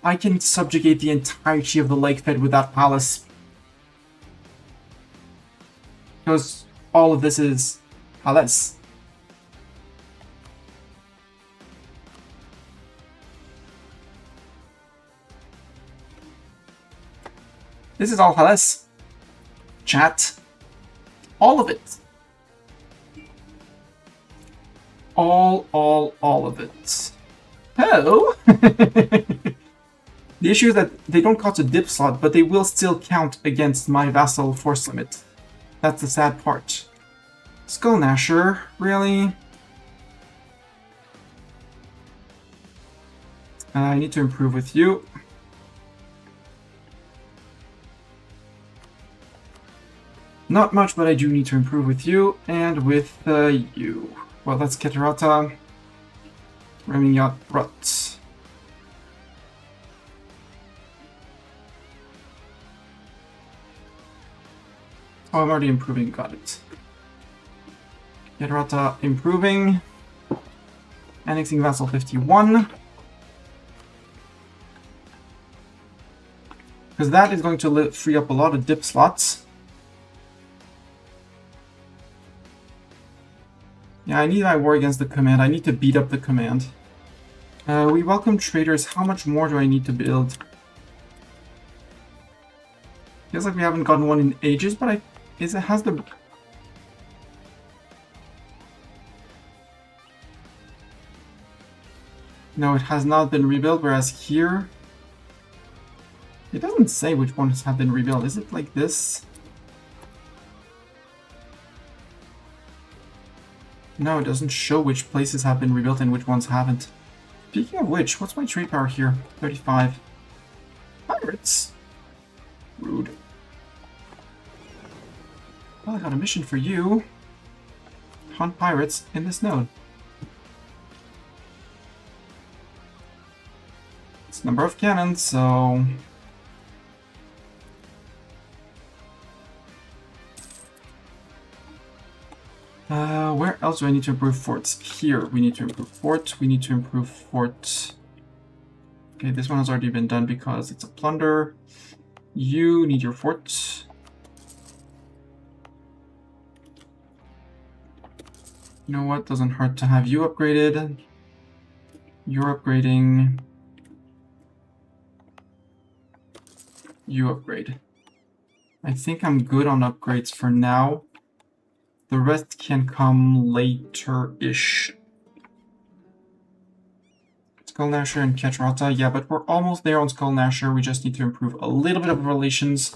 I can subjugate the entirety of the lake fed with that palace. Because all of this is Hales. This is all Hales. Chat. All of it. All of it. Hello! The issue is that they don't cost a dip slot, but they will still count against my vassal force limit. That's the sad part. Skull Gnasher, really? I need to improve with you. Not much, but I do need to improve with you, and with you. Well, that's Keterata. Reminyat Rut. Oh, I'm already improving, got it. Keterata improving. Annexing Vassal 51. Because that is going to free up a lot of dip slots. Yeah, I need my war against the command. I need to beat up the command. We welcome traders. How much more do I need to build? Feels like we haven't gotten one in ages, but has the... No, it has not been rebuilt, whereas here... It doesn't say which ones have been rebuilt. Is it like this? No, it doesn't show which places have been rebuilt and which ones haven't. Speaking of which, what's my trade power here? 35. Pirates? Rude. Well, I got a mission for you. Hunt pirates in this node. It's number of cannons, so... where else do I need to improve forts? Here, we need to improve fort. We need to improve fort. Okay, this one has already been done because it's a plunder. You need your fort. You know what? Doesn't hurt to have you upgraded. You're upgrading. You upgrade. I think I'm good on upgrades for now. The rest can come later-ish. Skull Gnasher and Keterata, yeah, but we're almost there on Skull Gnasher. We just need to improve a little bit of relations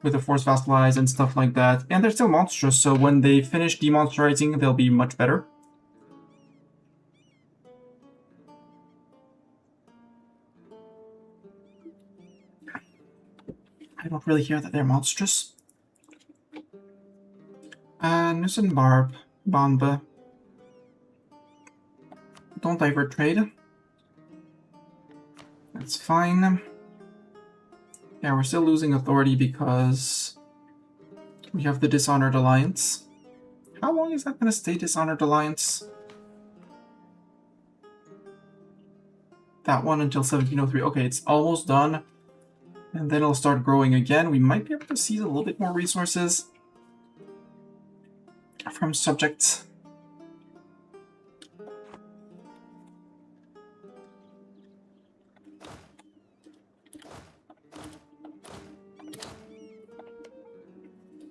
with the Force Vassalize and stuff like that. And they're still monstrous, so when they finish demonstrizing, they'll be much better. I don't really hear that they're monstrous. Noose and Barb. Bomba. Don't divert trade. That's fine. Yeah, we're still losing authority because we have the Dishonored Alliance. How long is that going to stay Dishonored Alliance? That one until 1703. Okay, it's almost done. And then it'll start growing again. We might be able to seize a little bit more resources from subjects.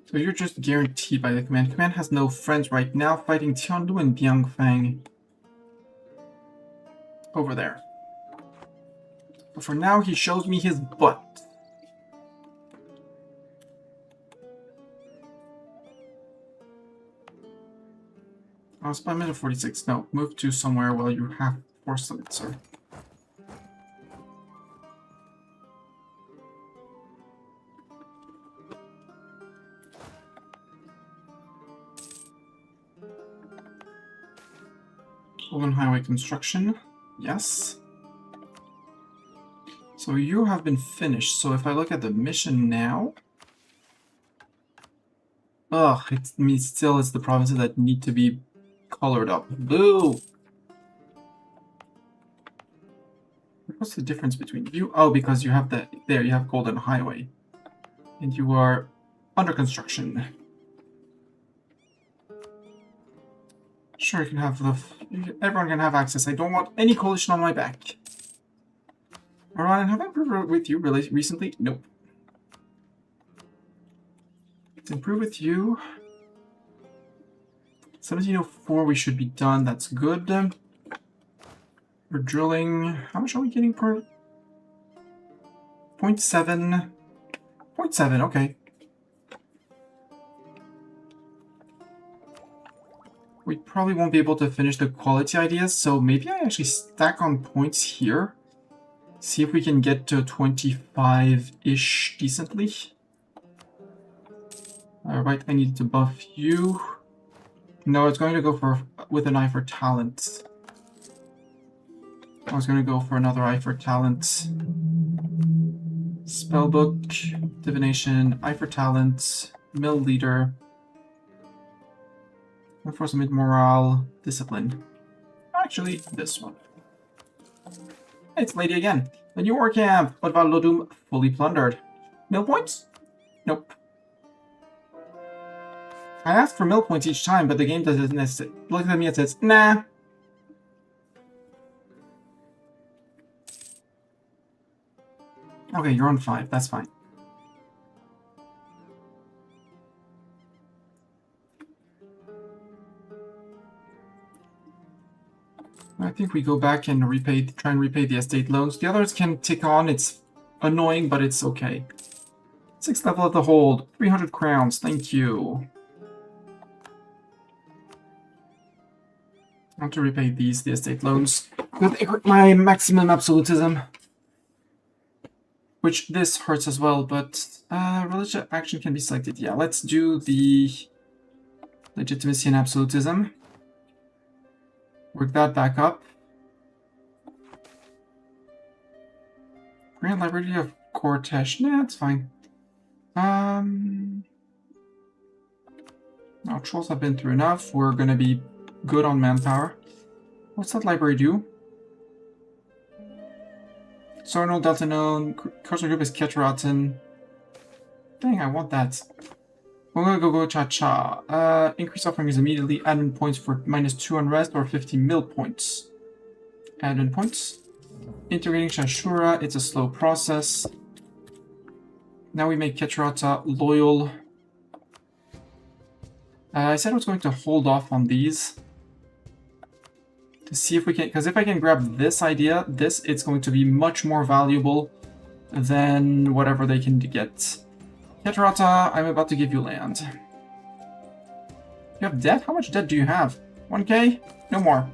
So you're just guaranteed by the command. Command has no friends right now, fighting Tiandu and Biangfang. Over there. But for now, he shows me his butt. I'll spy minute 46. No, move to somewhere while you have force limit, sir. Golden Highway construction. Yes. So you have been finished. So if I look at the mission now... Ugh, it means still it's the provinces that need to be colored up. Boo! What's the difference between you? Oh, because you have the... There, you have Golden Highway. And you are under construction. Sure, you can have the... Everyone can have access. I don't want any coalition on my back. Alright, have I improved with you really recently? Nope. Let's improve with you. 1704 we should be done. That's good. We're drilling... How much are we getting per... 0.7. 0.7, okay. We probably won't be able to finish the quality ideas, so maybe I actually stack on points here. See if we can get to 25-ish decently. Alright, I need to buff you. No, it's going to go for with an eye for talent. I was going to go for another eye for talent. Spellbook, divination, eye for talent, mill leader. Enforcement, morale, discipline. Actually, this one. It's Lady again. The new war camp. What about Lodum? Fully plundered. Mill points? Nope. I asked for mill points each time, but the game doesn't necessarily. Look at me and says, nah. Okay, you're on 5. That's fine. I think we go back and try and repay the estate loans. The others can tick on. It's annoying, but it's okay. 6th level of the hold. 300 crowns. Thank you. I want to repay the estate loans. But they hurt my maximum absolutism. Which this hurts as well, but religious action can be selected. Yeah, let's do the legitimacy and absolutism. Work that back up. Grand Library of Cortesh. Nah, it's fine. Now, trolls have been through enough. We're gonna be good on manpower. What's that library do? Sorno, Deltanon, cursor group is Ketraten. Dang, I want that. Go cha-cha. Increase offerings immediately. Admin points for -2 on rest or 50 mil points. Admin points. Integrating Shashura. It's a slow process. Now we make Ketrata loyal. I said I was going to hold off on these. To see if we can... Because if I can grab this idea, it's going to be much more valuable than whatever they can get. Ketrata, I'm about to give you land. You have debt? How much debt do you have? 1k? No more.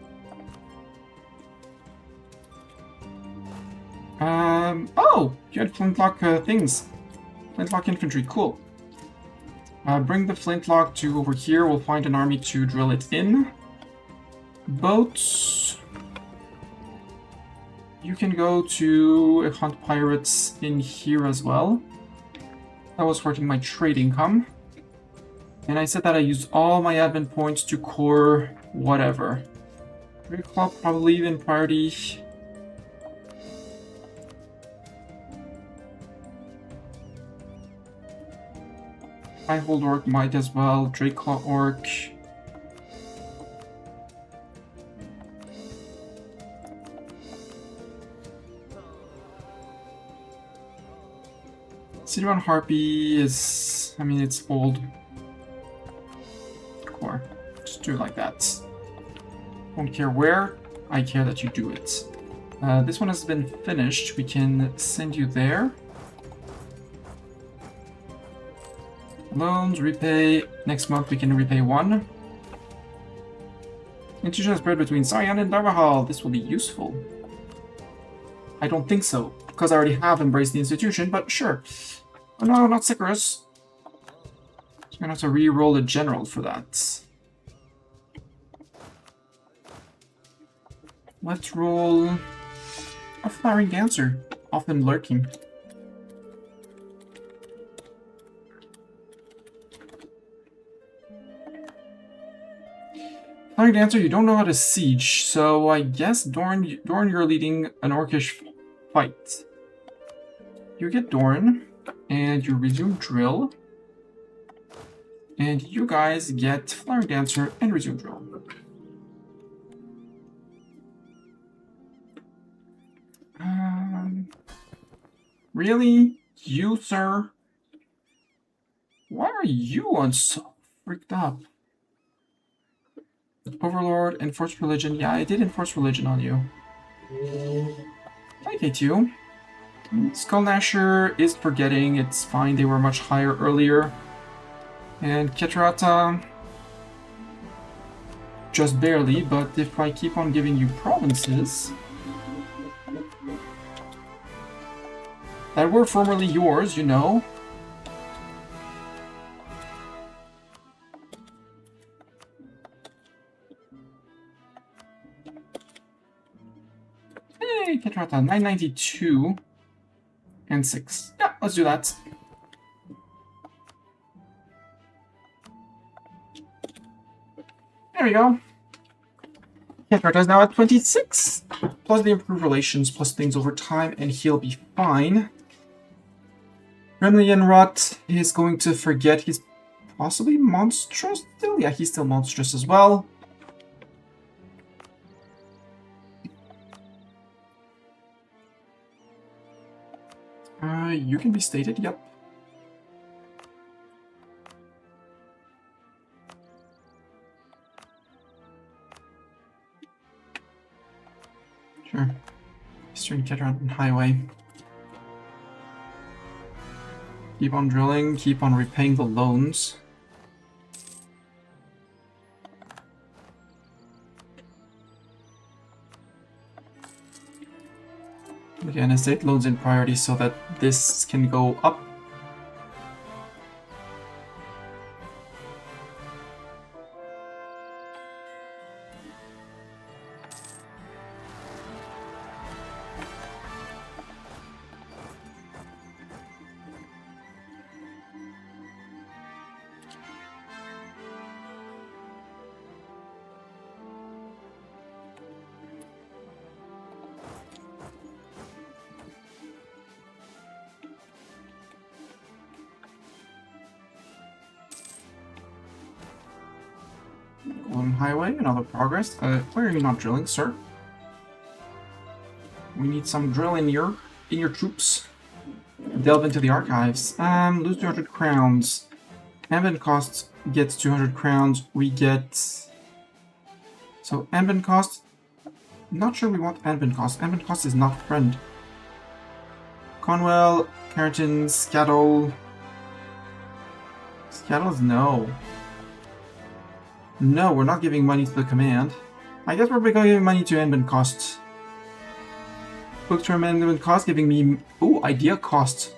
Oh! You had flintlock things. Flintlock infantry, cool. Bring the flintlock to over here. We'll find an army to drill it in. Boats. You can go to hunt pirates in here as well. That was hurting my trade income. And I said that I used all my admin points to core whatever. Trade club probably in priority. I hold orc might as well. Drake claw orc. Cinnamon Harpy is, I mean, it's old core. Just do it like that. Don't care where, I care that you do it. This one has been finished. We can send you there. Loans, repay. Next month we can repay 1. Institution is spread between Cyan and Darvahal. This will be useful. I don't think so, because I already have embraced the institution, but sure. Oh no, not Sicarus. I'm gonna have to re-roll a general for that. Let's roll a Flowering Dancer, often lurking. Flowering Dancer, you don't know how to siege, so I guess Dorn, you're leading an orcish fight. You get Dorn, and you resume drill. And you guys get Flowering Dancer and resume drill. Really? You, sir? Why are you on so freaked up? Overlord, enforce religion. Yeah, I did enforce religion on you. I hate you. Skullnasher is forgetting. It's fine, they were much higher earlier. And Ketrata, just barely, but if I keep on giving you provinces that were formerly yours, you know. Hey, Ketrata, 992 and 6. Yeah, let's do that. There we go. Ketrata is now at 26. Plus the improved relations, plus things over time, and he'll be fine. Remlian Rot is going to forget he's possibly monstrous still? Yeah, he's still monstrous as well. You can be stated, yep. Sure. Eastern Kedron Highway. Keep on drilling, keep on repaying the loans. Again, estate loans in priority so that this can go up. Highway, another progress. Why are you not drilling, sir? We need some drill in your troops. Delve into the archives. Lose 200 crowns. Anben cost gets 200 crowns. We get... So, Anben cost... Not sure we want Anben cost. Anben cost is not friend. Conwell, Carrington, Scattle... Scattle's no. No, we're not giving money to the command. I guess we're giving money to Anben cost. Book term Anben cost giving me... Ooh, idea cost.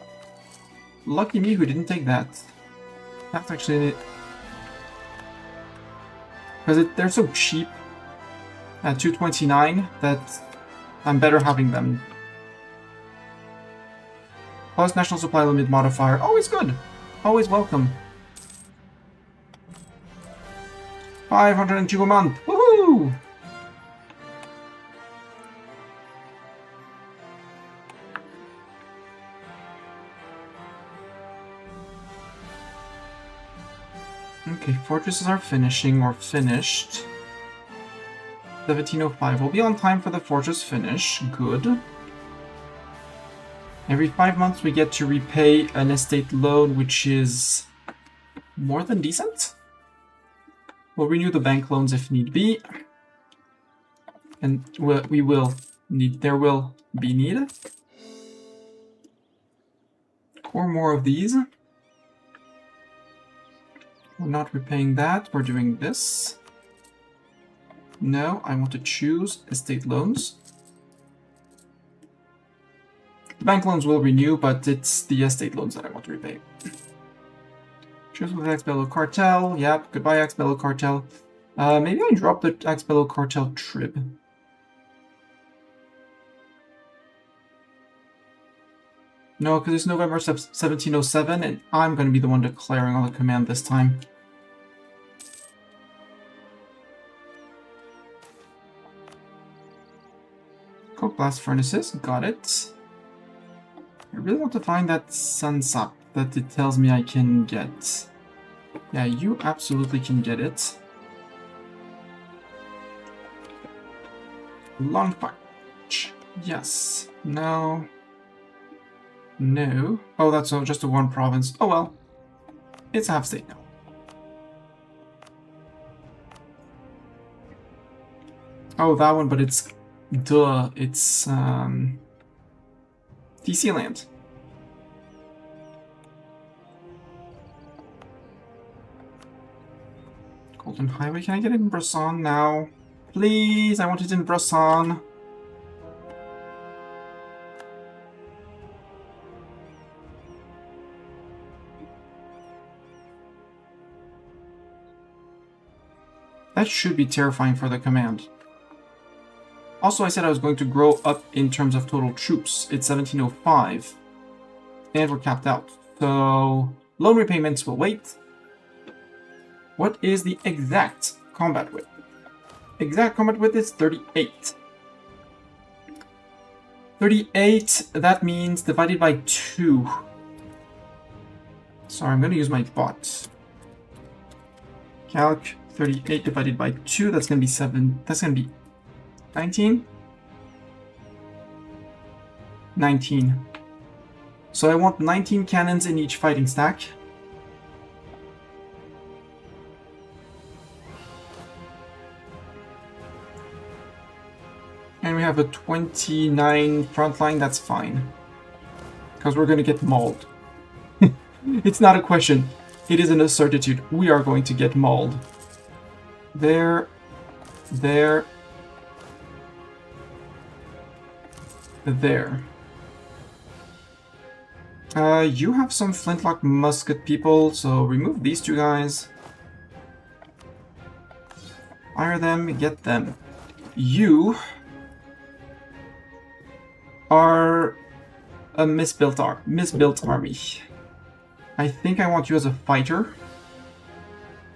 Lucky me who didn't take that. That's actually... Because they're so cheap at 229 that I'm better having them. Plus national supply limit modifier. Always good. Always welcome. 502 a month. Woohoo! Okay, fortresses are finishing or finished. 1705. We'll be on time for the fortress finish. Good. Every 5 months we get to repay an estate loan, which is more than decent. We'll renew the bank loans if need be. And we will need, there will be need. Or more of these. We're not repaying that, we're doing this. No, I want to choose estate loans. The bank loans will renew, but it's the estate loans that I want to repay. Choose with Axbello Cartel. Yep, goodbye Axbello Cartel. Maybe I drop the Axbello Cartel Trib. No, because it's November 1707, and I'm going to be the one declaring on the command this time. Coke blast furnaces, got it. I really want to find that sunsap that it tells me I can get. Yeah, you absolutely can get it. Long punch. Yes. No. No. Oh, that's just a one province. Oh well. It's a half state now. Oh, that one, but it's... Duh. It's, DC land. Golden Highway, can I get it in Bresson now? Please, I want it in Bresson. That should be terrifying for the command. Also, I said I was going to grow up in terms of total troops. It's 1705. And we're capped out. So, loan repayments will wait. What is the exact combat width? Exact combat width is 38. 38, that means divided by 2. Sorry, I'm going to use my bot. Calc 38 divided by 2, that's going to be 7. That's going to be 19? 19. So I want 19 cannons in each fighting stack. And we have a 29 front line, that's fine. Because we're going to get mauled. It's not a question. It is an certitude. We are going to get mauled. There. There. There. You have some flintlock musket people, so remove these two guys. Fire them, get them. You are a misbuilt army. I think I want you as a fighter.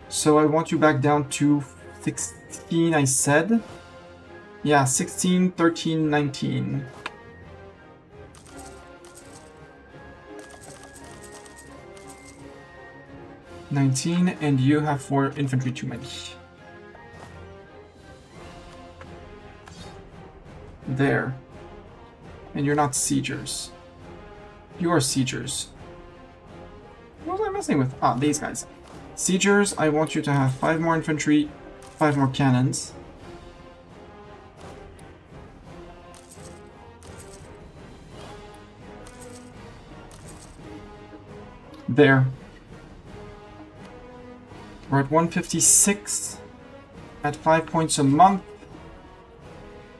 So I want you back down to 16, I said. Yeah, 16, 13, 19. And you have 4 infantry too many. There. And you're not siegers. You are siegers. What was I messing with? Ah, these guys. Siegers, I want you to have 5 more infantry, 5 more cannons. There. We're at 156 at 5 points a month.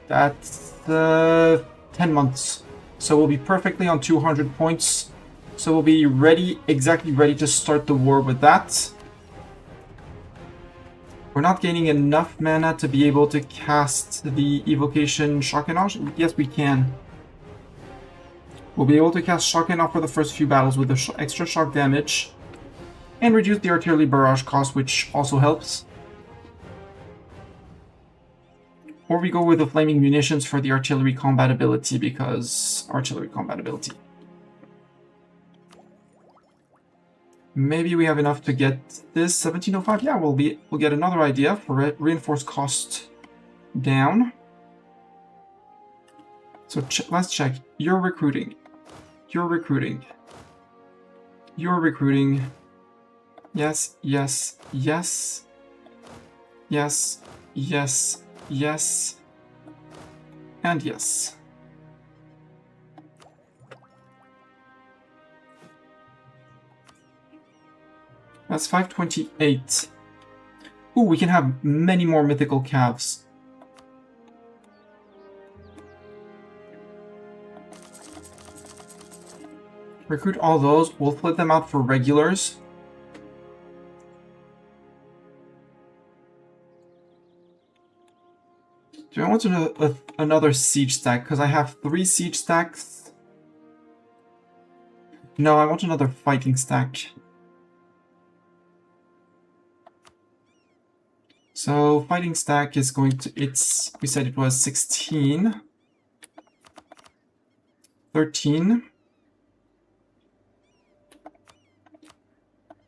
That's 10 months. So we'll be perfectly on 200 points So we'll be ready, exactly ready to start the war with that. We're not gaining enough mana to be able to cast the Evocation Shock-and-Awe. Yes, we can. We'll be able to cast Shock-and-Awe for the first few battles with the extra shock damage. And reduce the artillery barrage cost, which also helps. Or we go with the flaming munitions for the artillery combatability, because artillery combatability. Maybe we have enough to get this 1705. Yeah, we'll get another idea for it. Reinforce cost down. So let's check. You're recruiting. You're recruiting. You're recruiting. Yes, yes, yes. Yes, yes, yes. And yes. That's 528. Ooh, we can have many more mythical calves. Recruit all those. We'll flip them out for regulars. Do I want another siege stack? Because I have 3 siege stacks. No, I want another fighting stack. So fighting stack is going to, we said it was 16, 13,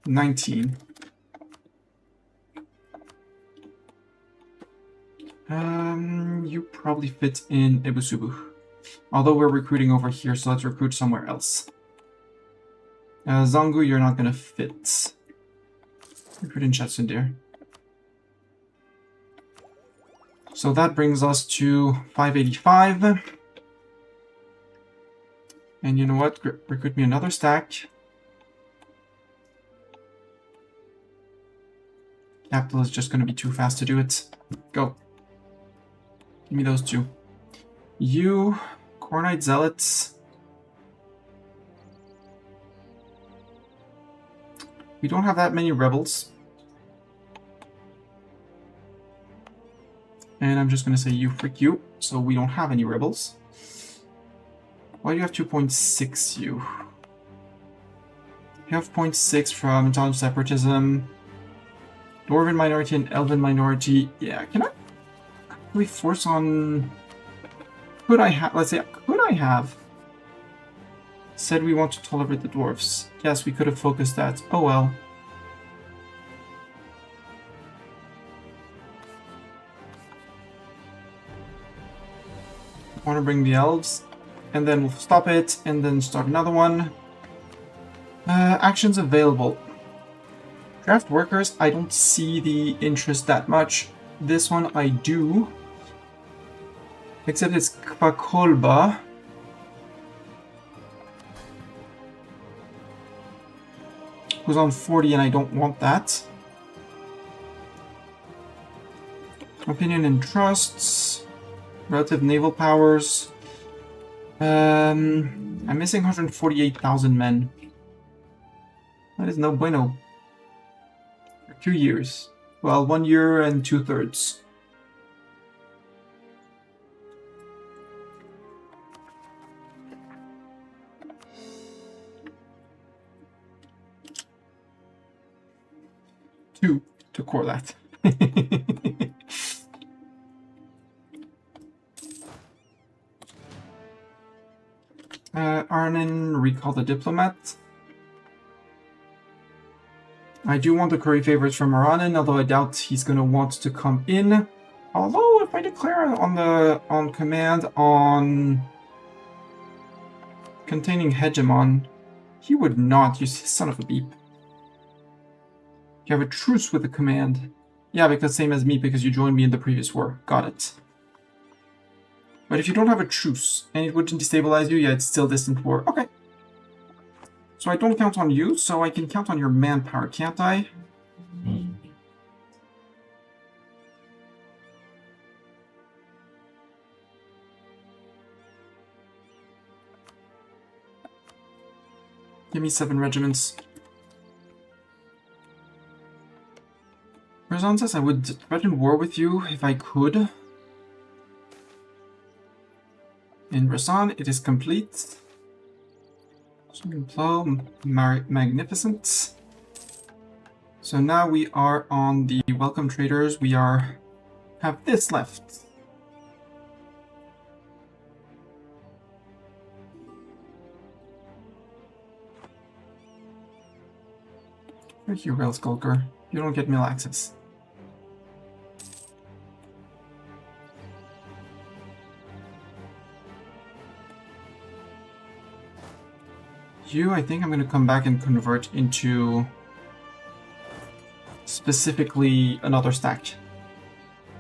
19. You probably fit in Ibusubu. Although we're recruiting over here, so let's recruit somewhere else. Zangu, you're not gonna fit. Recruit in Chatsundir. So that brings us to 585. And you know what? Recruit me another stack. Capital is just going to be too fast to do it. Go. Give me those 2. You, Cornite Zealots. We don't have that many rebels. And I'm just going to say you, frick you. So we don't have any rebels. Why do you have 2.6 you? You have 0.6 from Intelligent Separatism. Dwarven minority and Elven minority. Yeah, can I really force on... Could I have... Let's say, could I have... Said we want to tolerate the dwarves. Yes, we could have focused that. Oh well. I want to bring the elves. And then we'll stop it, and then start another one. Actions available. Draft workers, I don't see the interest that much. This one I do. Except it's Kvakolba. Who's on 40 and I don't want that. Opinion and trusts. Relative naval powers. I'm missing 148,000 men. That is no bueno. 2 years. Well, 1 year and 2/3. Two to core that. Arnon, recall the diplomat. I do want the curry favors from Aranin, although I doubt he's going to want to come in. Although, if I declare on command on containing Hegemon, he would not use his son of a beep. You have a truce with the command. Yeah, because same as me, because you joined me in the previous war. Got it. But if you don't have a truce, and it wouldn't destabilize you, yeah, it's still distant war. Okay. So I don't count on you, so I can count on your manpower, can't I? Give me 7 regiments. Razan says I would threaten war with you if I could. In Razan, it is complete. Blow, magnificent. So now we are on the welcome traders. We have this left. Thank you, Rail Skulker. You don't get mill access. You, I think I'm going to come back and convert into specifically another stack.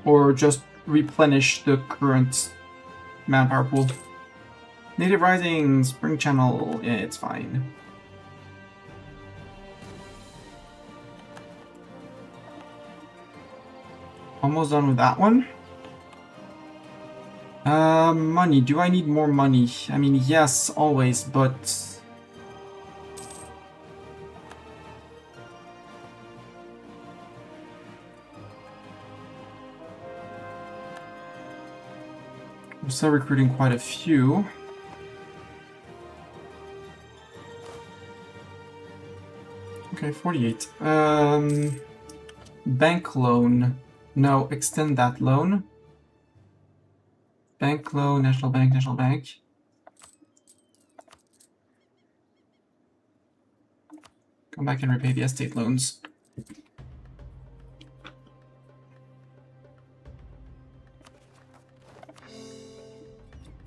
Or just replenish the current manpower pool. Native Rising, Spring Channel, yeah, it's fine. Almost done with that one. Money. Do I need more money? I mean, yes, always, but... we're still recruiting quite a few. Okay, 48. Bank loan. No, extend that loan. Bank loan, National Bank, National Bank. Come back and repay the estate loans.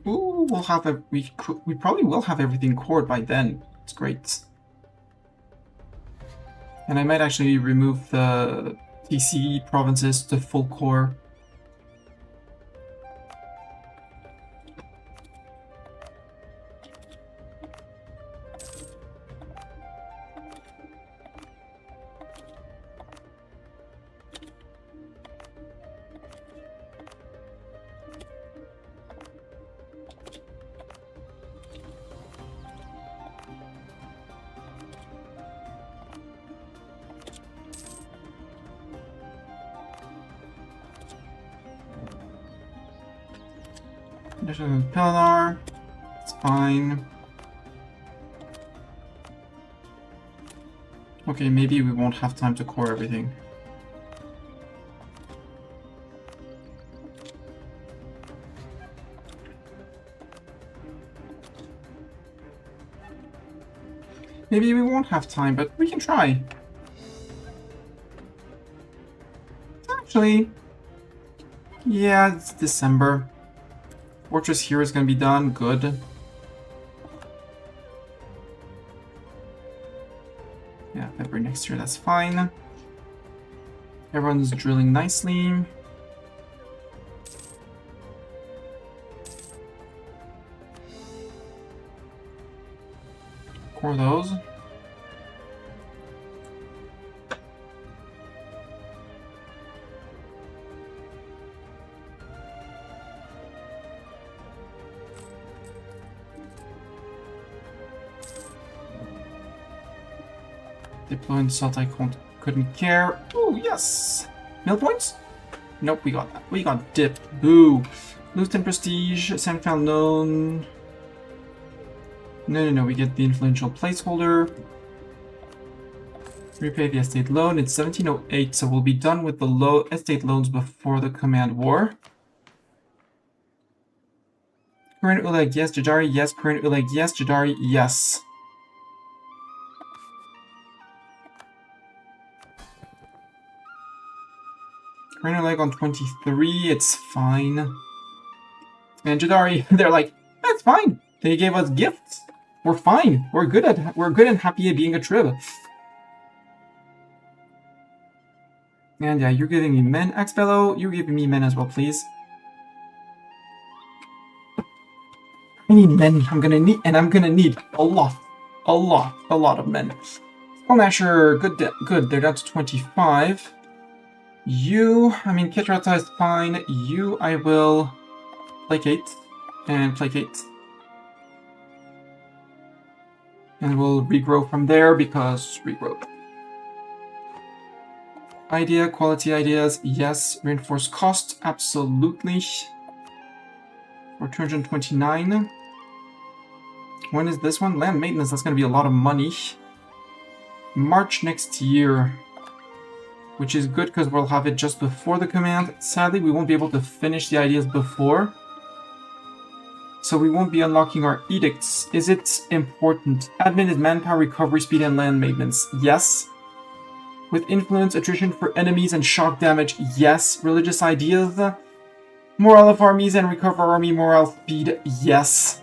Ooh, we'll have we probably will have everything cored by then. It's great. And I might actually remove the TC provinces to full core. There's a Pelinar. It's fine. Okay, maybe we won't have time to core everything. Maybe we won't have time, but we can try. Actually, yeah, it's December. Fortress here is going to be done. Good. Yeah, February next year, that's fine. Everyone's drilling nicely. Core those. Deploying salt, I couldn't care. Oh, yes! Mill points? Nope, we got that. We got dip. Boo. Lose 10 prestige. Central known. No, we get the influential placeholder. Repay the estate loan. It's 1708, so we'll be done with the estate loans before the command war. Current Uleg, yes. Jadari, yes. Current Uleg, yes. Jadari, yes. Current Uleg on 23, it's fine. And Jadari, they're like, that's fine. They gave us gifts. We're fine. We're good and happy at being a trib. And yeah, you're giving me men. Axbello, you're giving me men as well, please. I need men. I'm gonna need a lot of men. Skullnasher, good. They're down to 25. You, I mean, Ketrata is fine. You, I will placate and placate. And we'll regrow from there because regrow. Idea, quality ideas, yes. Reinforced cost, absolutely. For 229. When is this one? Land maintenance, that's going to be a lot of money. March next year. Which is good because we'll have it just before the command. Sadly, we won't be able to finish the ideas before. So we won't be unlocking our edicts. Is it important? Admin is manpower, recovery speed, and land maintenance. Yes. With influence, attrition for enemies, and shock damage. Yes. Religious ideas. Morale of armies and recover army morale speed. Yes.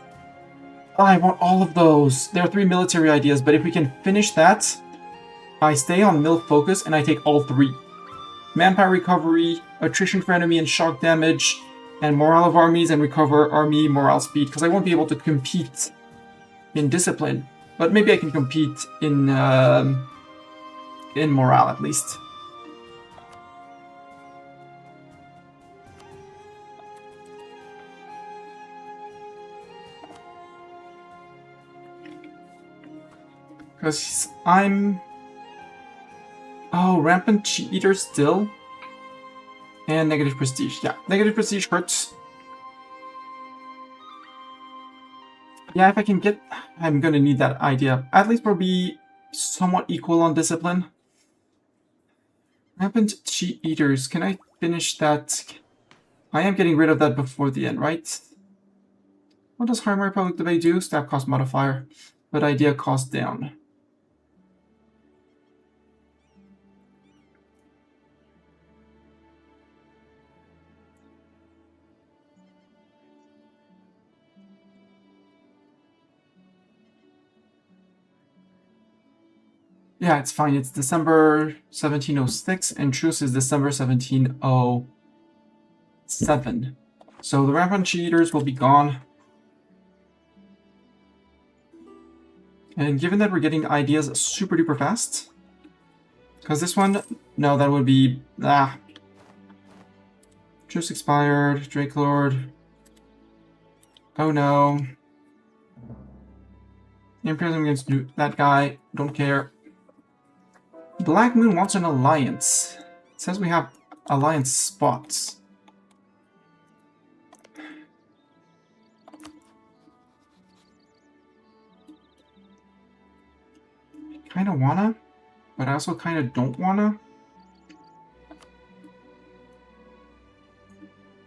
I want all of those. There are 3 military ideas, but if we can finish that, I stay on mil focus and I take all 3. Manpower recovery, attrition for enemy and shock damage, and morale of armies and recover army morale speed, because I won't be able to compete in discipline, but maybe I can compete in morale at least. Because I'm... Oh, rampant cheat eater still. And negative prestige. Yeah, negative prestige hurts. Yeah, if I can get... I'm gonna need that idea. At least we'll be somewhat equal on discipline. Rampant cheat eaters. Can I finish that? I am getting rid of that before the end, right? What does Harmony Public Debate do? Stab cost modifier. But idea cost down. Yeah, it's fine. It's December 1706, and truce is December 1707. So the rampant cheaters will be gone. And given that we're getting ideas super duper fast, because this one, no, that would be, truce expired, Drake Lord. Oh no. Imperialism against that guy, don't care. Black Moon wants an alliance. It says we have alliance spots. Kinda wanna, but I also kinda don't wanna.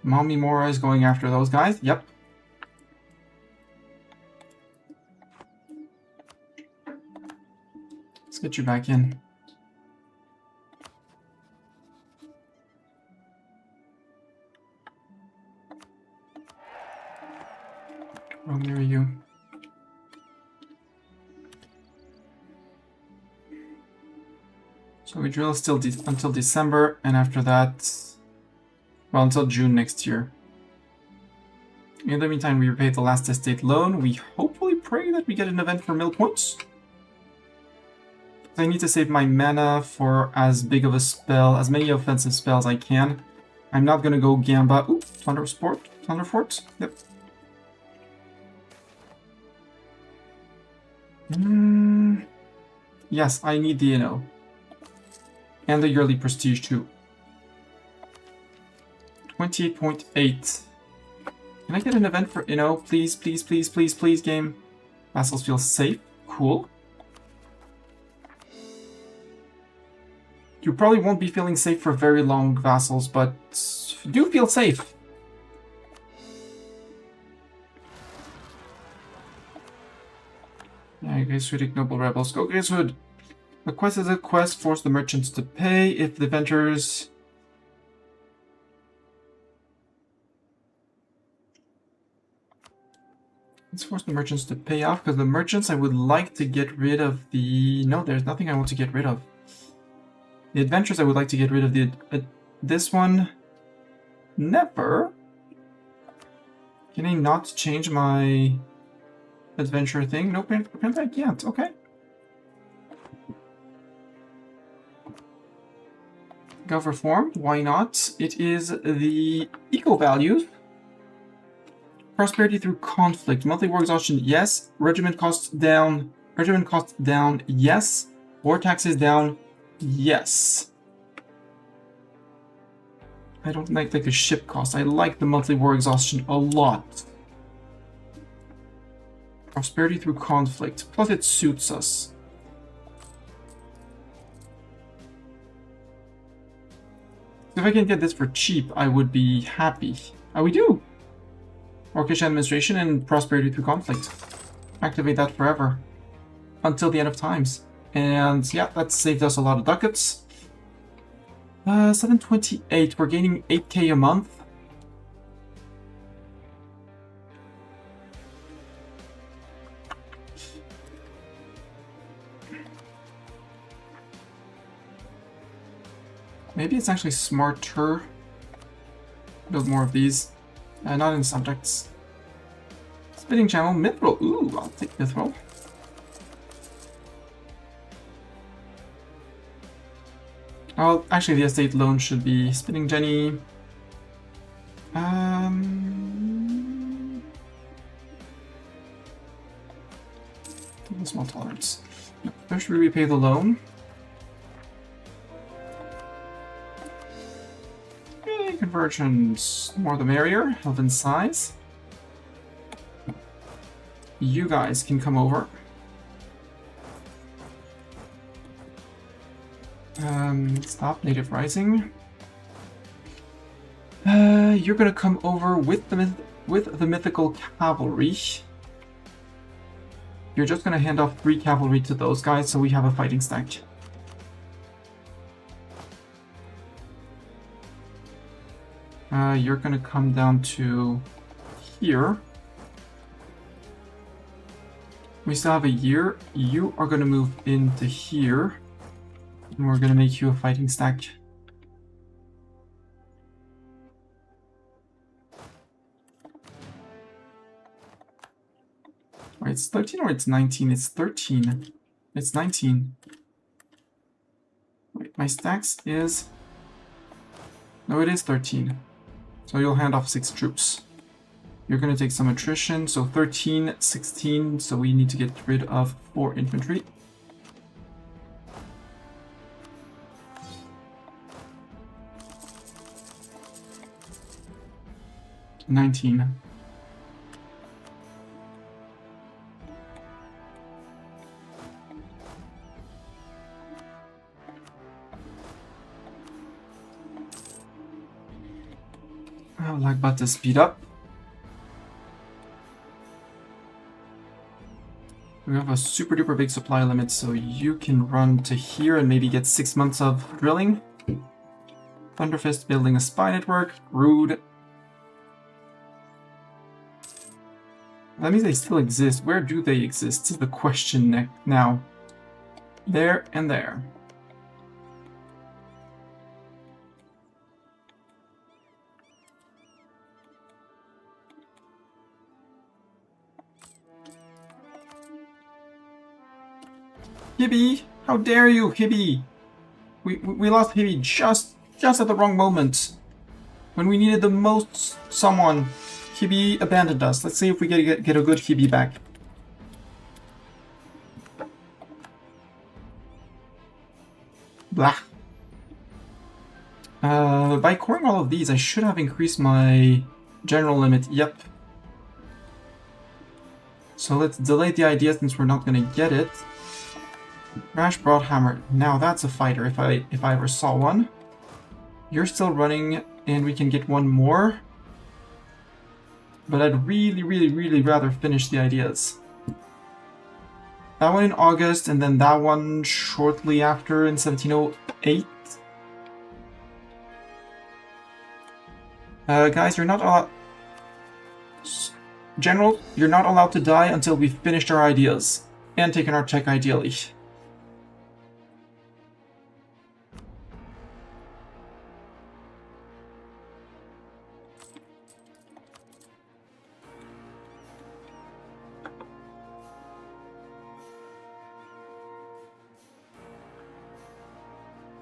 Mommy Mora is going after those guys. Yep. Let's get you back in. I'll marry you. So we drill still until December, and after that, well, until June next year. In the meantime, we repay the last estate loan. We hopefully pray that we get an event for mill points. I need to save my mana for as big of a spell, as many offensive spells I can. I'm not gonna go Gamba. Ooh, Thunder Fort. Yep. Yes, I need the Inno. And the yearly prestige too. 28.8. Can I get an event for Inno? Please, please, please, please, please, game. Vassals feel safe. Cool. You probably won't be feeling safe for very long, vassals, but do feel safe. Yeah, Gazehood, Noble Rebels. Go, Gazehood! A quest is a quest. Force the merchants to pay. If the vendors... Let's force the merchants to pay off, because the merchants I would like to get rid of the... No, there's nothing I want to get rid of. The adventures I would like to get rid of. This one... Never. Can I not change my adventure thing? Nope, apparently I can't. Okay. Gov reform, why not? It is the eco values. Prosperity through conflict. Monthly war exhaustion, yes. Regiment costs down Regiment cost down, yes. War taxes down, yes. I don't like the ship cost. I like the monthly war exhaustion a lot. Prosperity through conflict. Plus it suits us. If I can get this for cheap, I would be happy. Oh, we do! Orcish administration and prosperity through conflict. Activate that forever. Until the end of times. And yeah, that saved us a lot of ducats. 728, we're gaining 8k a month. Maybe it's actually smarter. Build more of these. Not in subjects. Spitting channel, mithril. Ooh, I'll take mithril. Well, actually the estate loan should be spinning Jenny. Small tolerance. First we repay the loan. Okay, conversions, more the merrier, health and size. You guys can come over. Stop native rising. You're gonna come over with the mythical cavalry. You're just gonna hand off 3 cavalry to those guys, so we have a fighting stack. You're gonna come down to here. We still have a year. You are gonna move into here. And we're gonna make you a fighting stack. Wait, it's 13 or it's 19? It's 13. It's 19. Wait, my stacks is... No, it is 13. So you'll hand off 6 troops. You're gonna take some attrition, so 13, 16, so we need to get rid of 4 infantry. $19. I would like about to speed up. We have a super duper big supply limit, so you can run to here and maybe get 6 months of drilling. Thunderfist building a spy network. Rude. That means they still exist. Where do they exist is the question now. There and there. Hibby! How dare you, Hibby! We lost Hibby just at the wrong moment. When we needed the most someone. Hibby abandoned us. Let's see if we get a good Hibby back. Blah. By coring all of these, I should have increased my general limit. Yep. So let's delay the idea since we're not gonna get it. Rash Broadhammer. Now that's a fighter if I ever saw one. You're still running and we can get one more. But I'd really rather finish the ideas. That one in August and then that one shortly after in 1708. Guys, you're not allowed... General, you're not allowed to die until we've finished our ideas. And taken our tech ideally.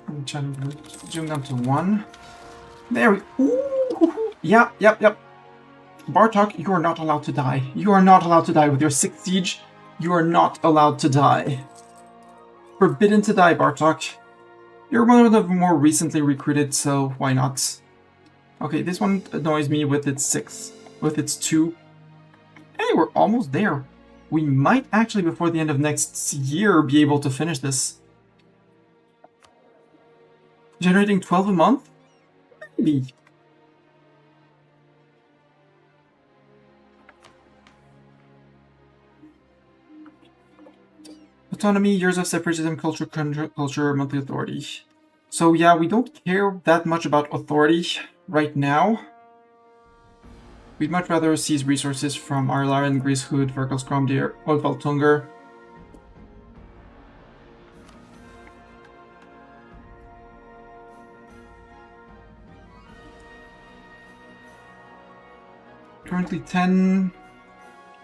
I'm trying to zoom down to 1. There we... Ooh, yep. Bartok, you are not allowed to die. You are not allowed to die with your 6th siege. You are not allowed to die. Forbidden to die, Bartok. You're one of the more recently recruited, so why not? Okay, this one annoys me with its 6. With its 2. Hey, we're almost there. We might actually, before the end of next year, be able to finish this. Generating 12 a month? Maybe. Autonomy, years of separatism, culture, monthly authority. So yeah, we don't care that much about authority right now. We'd much rather seize resources from Arlaren, Greasehood, Verkels, Kromdir, Oldvaltunger. Currently 10...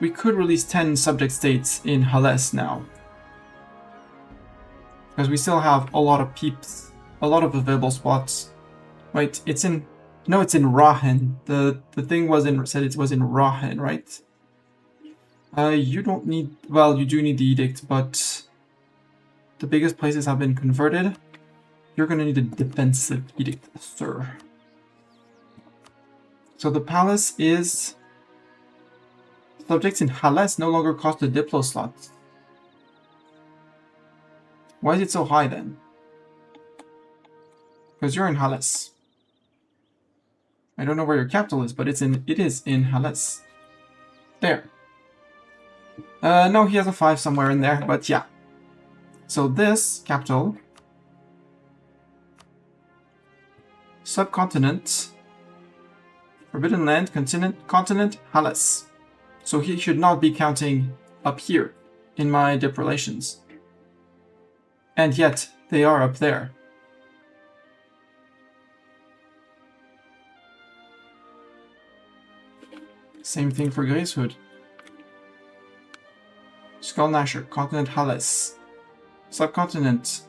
We could release 10 subject states in Hales now. Because we still have a lot of peeps, a lot of available spots. Wait, it's in... No, it's in Rahen. The thing said it was in Rahen, right? You don't need... Well, you do need the edict, but... The biggest places have been converted. You're gonna need a defensive edict, sir. So the palace is... Subjects in Hales no longer cost a Diplo slot. Why is it so high then? Because you're in Hales. I don't know where your capital is, but it is in Hales. There. No, he has a 5 somewhere in there, but yeah. So this capital, subcontinent, forbidden land, continent, Hales. So he should not be counting up here in my dip relations. And yet, they are up there. Same thing for Greasehood. Skullnasher, continent Hales. Subcontinent,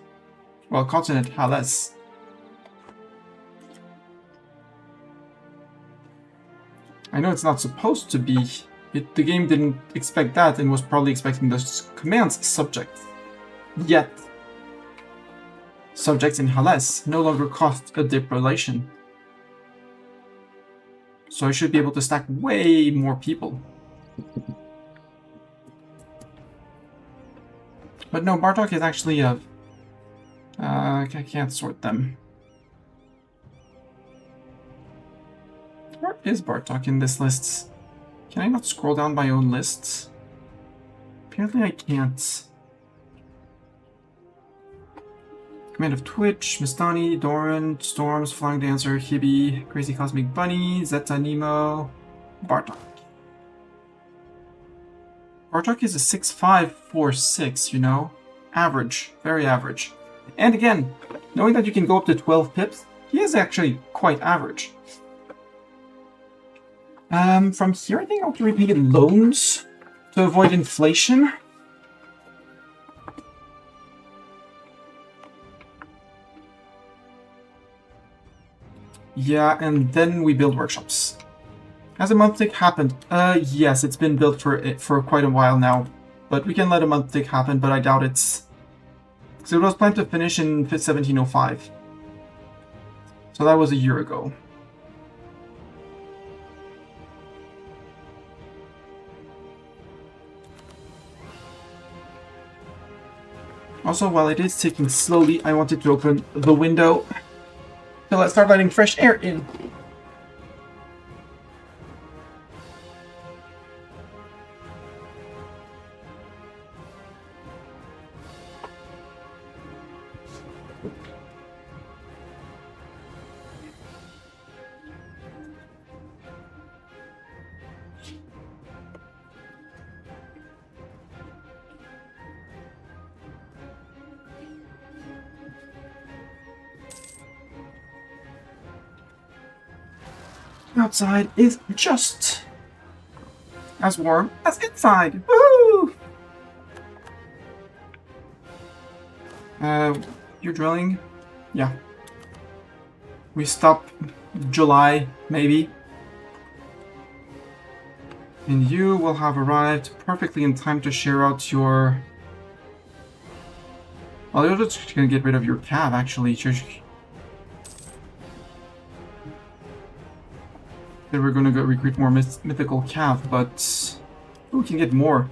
well, continent Hales. I know it's not supposed to be. The game didn't expect that and was probably expecting the commands subjects. Yet, subjects in Hales no longer cost a dip relation. So I should be able to stack way more people. But no, Bartok is actually a... I can't sort them. Where is Bartok in this list? Can I not scroll down my own lists? Apparently I can't. Command of Twitch, Mistani, Doran, Storms, Flying Dancer, Hibby, Crazy Cosmic Bunny, Zeta Nemo, Bartok. Bartok is a 6'5", 4'6", you know? Average. Very average. And again, knowing that you can go up to 12 pips, he is actually quite average. From here, I think I'll have to repay loans to avoid inflation. Yeah, and then we build workshops. Has a month tick happened? Yes, it's been built for quite a while now. But we can let a month tick happen, but I doubt it's... So it was planned to finish in 1705. So that was a year ago. Also, while it is ticking slowly, I wanted to open the window to let's start letting fresh air in. Outside is just as warm as inside. Woo! You're drilling? Yeah. We stop July, maybe. And you will have arrived perfectly in time to share out your... Well, you're just gonna get rid of your cav, actually. Then we're gonna go recruit more mythical cav, but... we can get more.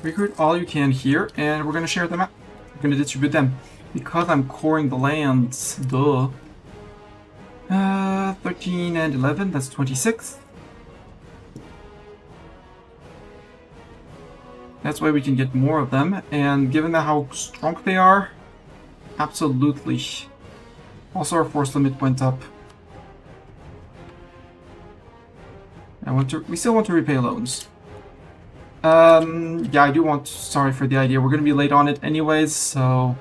Recruit all you can here, and we're gonna share them out. We're gonna distribute them. Because I'm coring the lands, duh. 13 and 11, that's 26. That's why we can get more of them, and given that how strong they are, absolutely. Also, our force limit went up. We still want to repay loans. Yeah, I do want... Sorry for the idea. We're going to be late on it anyways, so...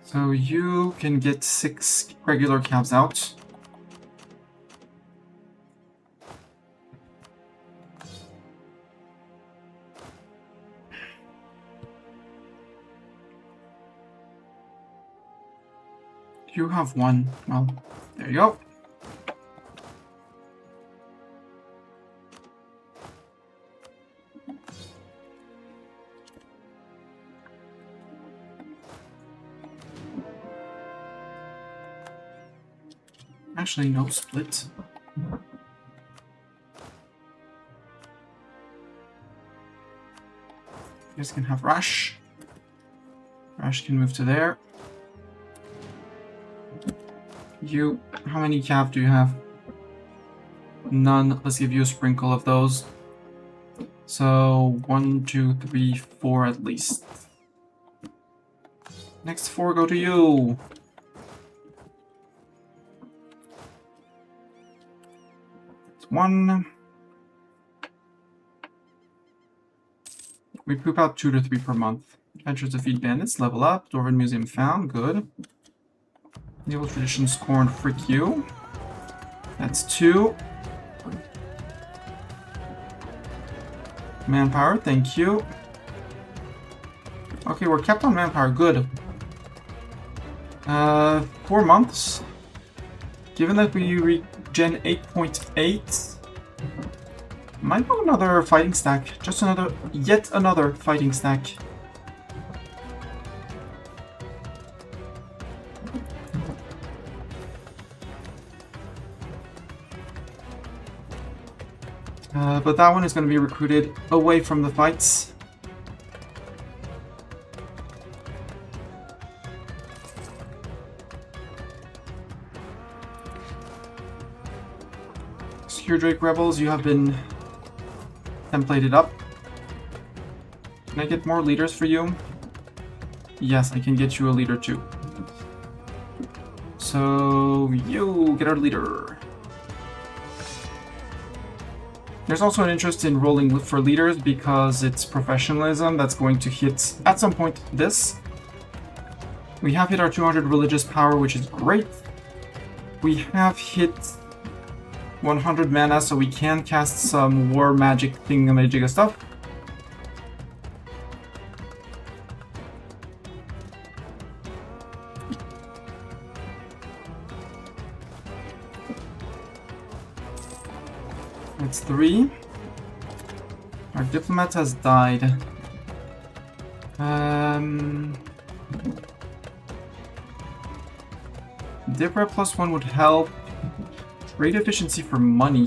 So you can get 6 regular cabs out. You have 1. Well, there you go. Actually, no split. You guys can have Rash. Rash can move to there. You, how many cav do you have? None. Let's give you a sprinkle of those. So 1, 2, 3, 4 at least. Next 4 go to you. That's 1. We poop out 2 to 3 per month. Adventures to feed bandits, level up. Dwarven Museum found, good. Medieval Traditions Corn, frick you. That's 2. Manpower, thank you. Okay, we're kept on manpower, good. 4 months. Given that we regen 8.8, might go another fighting stack. Just another, yet another fighting stack. But that one is going to be recruited away from the fights. Secure Drake Rebels, you have been templated up. Can I get more leaders for you? Yes, I can get you a leader too. So, you get our leader. There's also an interest in rolling for leaders because it's professionalism that's going to hit, at some point, this. We have hit our 200 religious power, which is great. We have hit 100 mana, so we can cast some war magic thingamajigga stuff. That's 3. Our diplomat has died. Dipra plus 1 would help. Trade efficiency for money.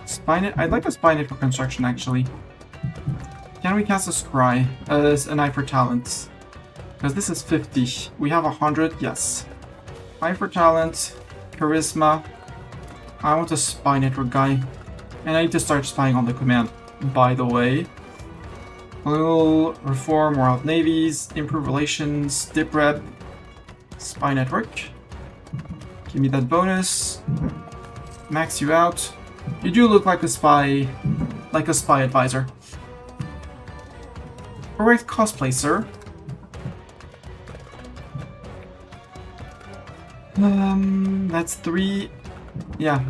Spine. I'd like a Spine for construction, actually. Can we cast a Scry? An Eye for Talents. Because this is 50. We have 100, yes. Eye for Talent, Charisma. I want a Spy Network guy. And I need to start spying on the command, by the way. We'll reform World Navies, improve relations, dip rep, Spy Network. Give me that bonus. Max you out. You do look like a spy advisor. Correct cosplay, sir. That's 3. Yeah.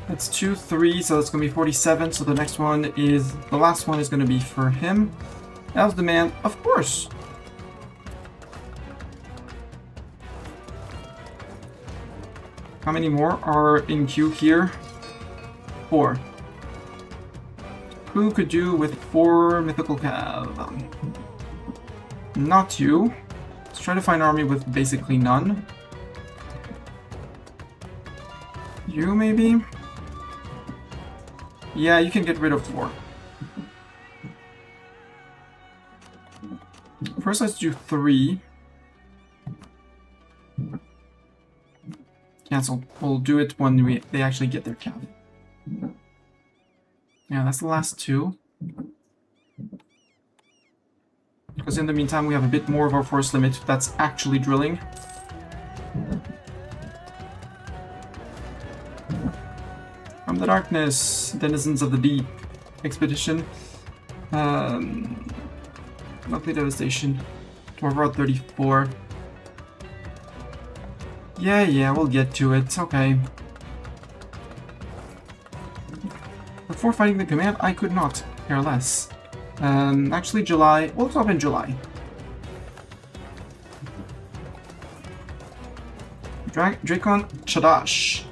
That's 2, 3, so that's going to be 47. So the next one is... the last one is going to be for him. That was the man. Of course. How many more are in queue here? 4. Who could do with 4 mythical cav? Not you. Let's try to find an army with basically none. You, maybe? Yeah, you can get rid of 4. First, let's do 3. Cancel. We'll do it when they actually get their cav. Yeah, that's the last 2. Because in the meantime, we have a bit more of our force limit that's actually drilling. From the darkness, denizens of the deep. Expedition. Monthly devastation. Dwarf 34. Yeah, we'll get to it. Okay. Before fighting the command, I could not care less. Actually, July. We'll stop in July. Dracon Chadash.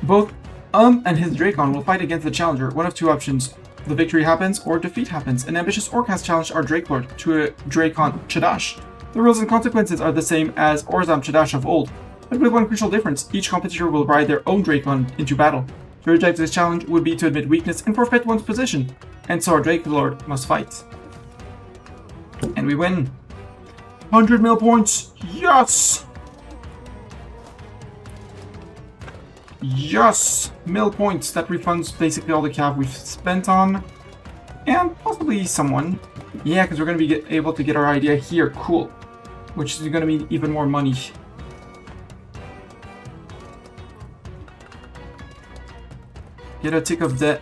Both and his Dracon will fight against the challenger. One of 2 options. The victory happens or defeat happens. An ambitious orc has challenged our Drakelord to a Dracon Chadash. The rules and consequences are the same as Orzam Chadash of old, but with one crucial difference. Each competitor will ride their own Dracon into battle. To reject this challenge would be to admit weakness and forfeit one's position, and so our Drakelord must fight. And we win. 100 mil points! Yes! Yes! Mil points. That refunds basically all the cav we've spent on. And possibly someone. Yeah, because we're going to be able to get our idea here. Cool. Which is going to be even more money. Get a tick of that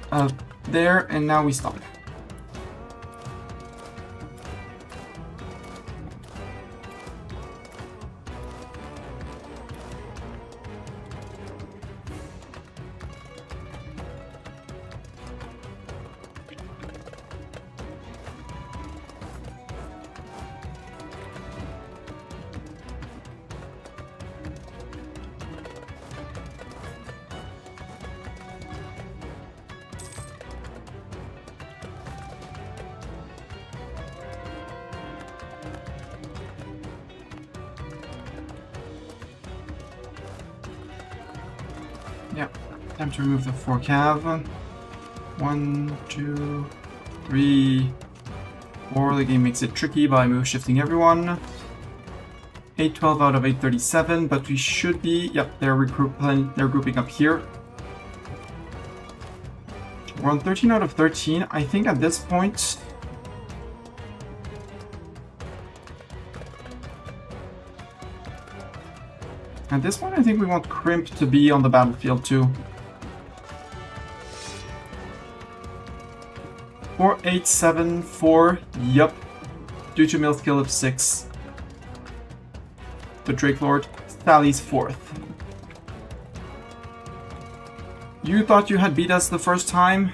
there, and now we stop. Yep, time to remove the 4 cav. 1, 2, 3, 4. The game makes it tricky by move shifting everyone. 812 out of 837, but we should be... Yep, they're grouping up here. We're on 13 out of 13. I think at this point... At this point, I think we want Crimp to be on the battlefield too. 4874, yup. Due to mill skill of 6. The Drakelord sallies forth. You thought you had beat us the first time?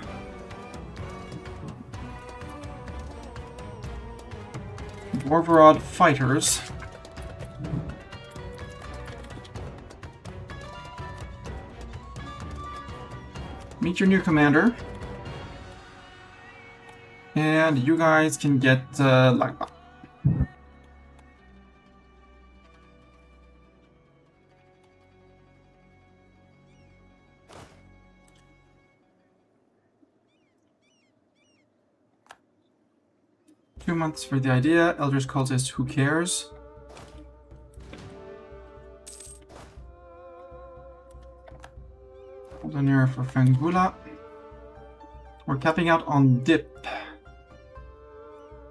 Dwarvarod fighters. Meet your new commander. And you guys can get Lagba. Two months for the idea. Elders Cultist, who cares? Hold on here for Fangula. We're capping out on dip.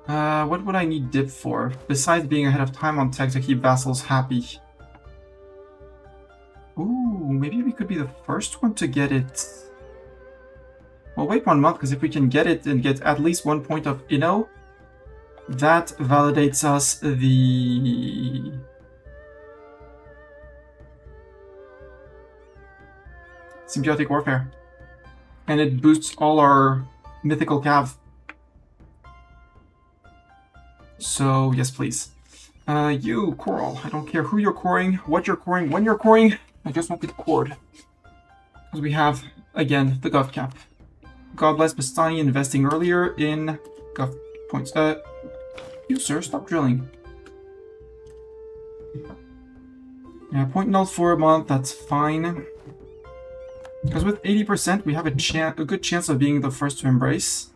What would I need dip for? Besides being ahead of time on tech to keep vassals happy. Ooh, maybe we could be the first one to get it. Well, wait 1 month, because if we can get it and get at least 1 point of Inno, that validates us the... Symbiotic Warfare. And it boosts all our mythical cav. So, yes please. You, Coral, I don't care who you're coring, what you're coring, when you're coring, I just want it cored. Because we have, again, the Gov cap. God bless Bastani investing earlier in Gov points. You sir, stop drilling. Yeah, 0.04 a month, that's fine. Because with 80%, we have a good chance of being the first to embrace.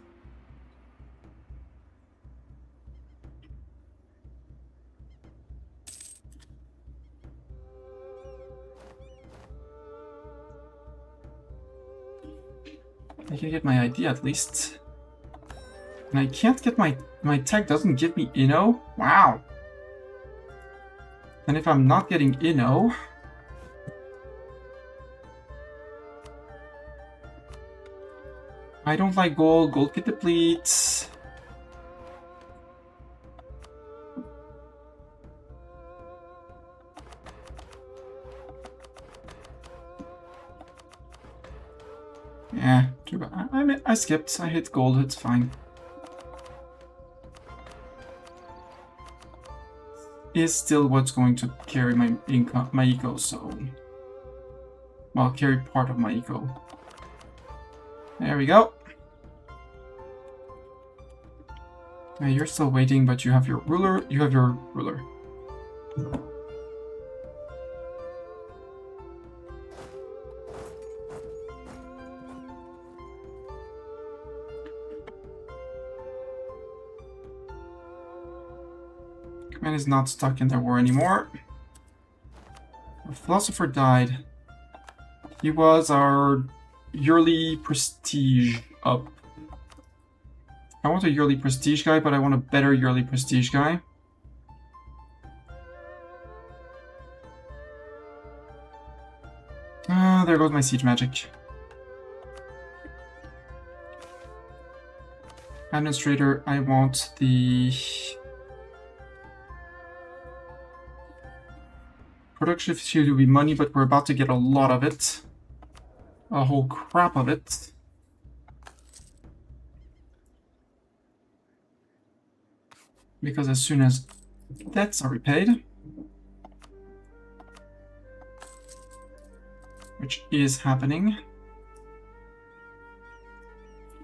I can get my ID at least. And I can't get my tech doesn't give me Inno? Wow. And if I'm not getting Inno... I don't like gold. Gold can deplete. Yeah, too bad. I skipped. I hit gold. It's fine. Is still what's going to carry my income, my eco. So, well, carry part of my eco. There we go. Yeah, you're still waiting, but you have your ruler. You have your ruler. Command is not stuck in their war anymore. Our philosopher died. He was our yearly prestige up. I want a yearly prestige guy, but I want a better yearly prestige guy. There goes my siege magic. Administrator, I want the... Production efficiency will be money, but we're about to get a lot of it. A whole crap of it. Because as soon as debts are repaid, which is happening,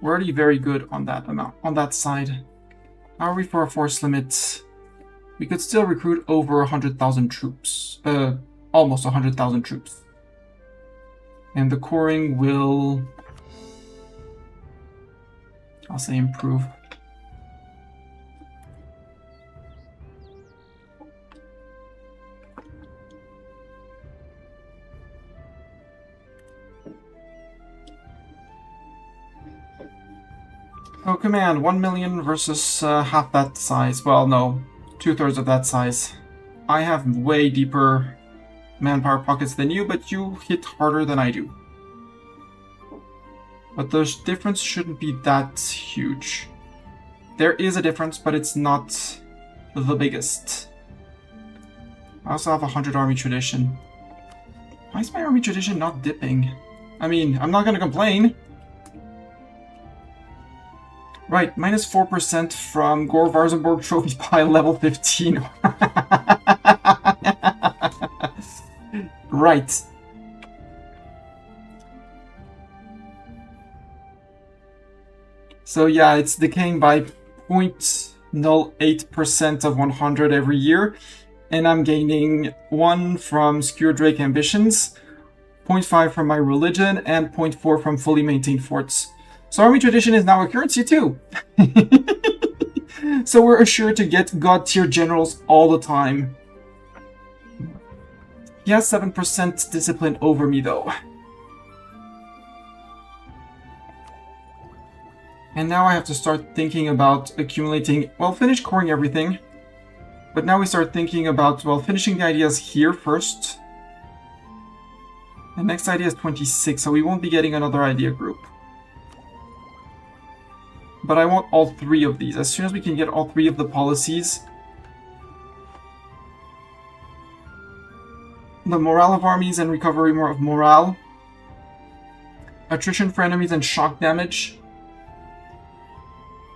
we're already very good on that amount, on that side. How are we for a force limit? We could still recruit over 100,000 troops. Almost 100,000 troops. And the coring will, I'll say, improve. Oh, command, 1 million versus half that size. Well, no, 2/3 of that size. I have way deeper manpower pockets than you, but you hit harder than I do. But the difference shouldn't be that huge. There is a difference, but it's not the biggest. I also have 100 army tradition. Why is my army tradition not dipping? I mean, I'm not gonna complain. Right, minus 4% from Gore Varzenborg trophy pile level 15. Right. So yeah, it's decaying by 0.08% of 100 every year. And I'm gaining 1 from Skewered Drake Ambitions, 0.5 from my religion, and 0.4 from fully maintained forts. So army tradition is now a currency too. So we're assured to get god tier generals all the time. He has 7% discipline over me though. And now I have to start thinking about accumulating, well, finish coring everything. But now we start thinking about, well, finishing the ideas here first. The next idea is 26, so we won't be getting another idea group. But I want all 3 of these. As soon as we can get all 3 of the policies, the morale of armies and recovery of morale, attrition for enemies and shock damage.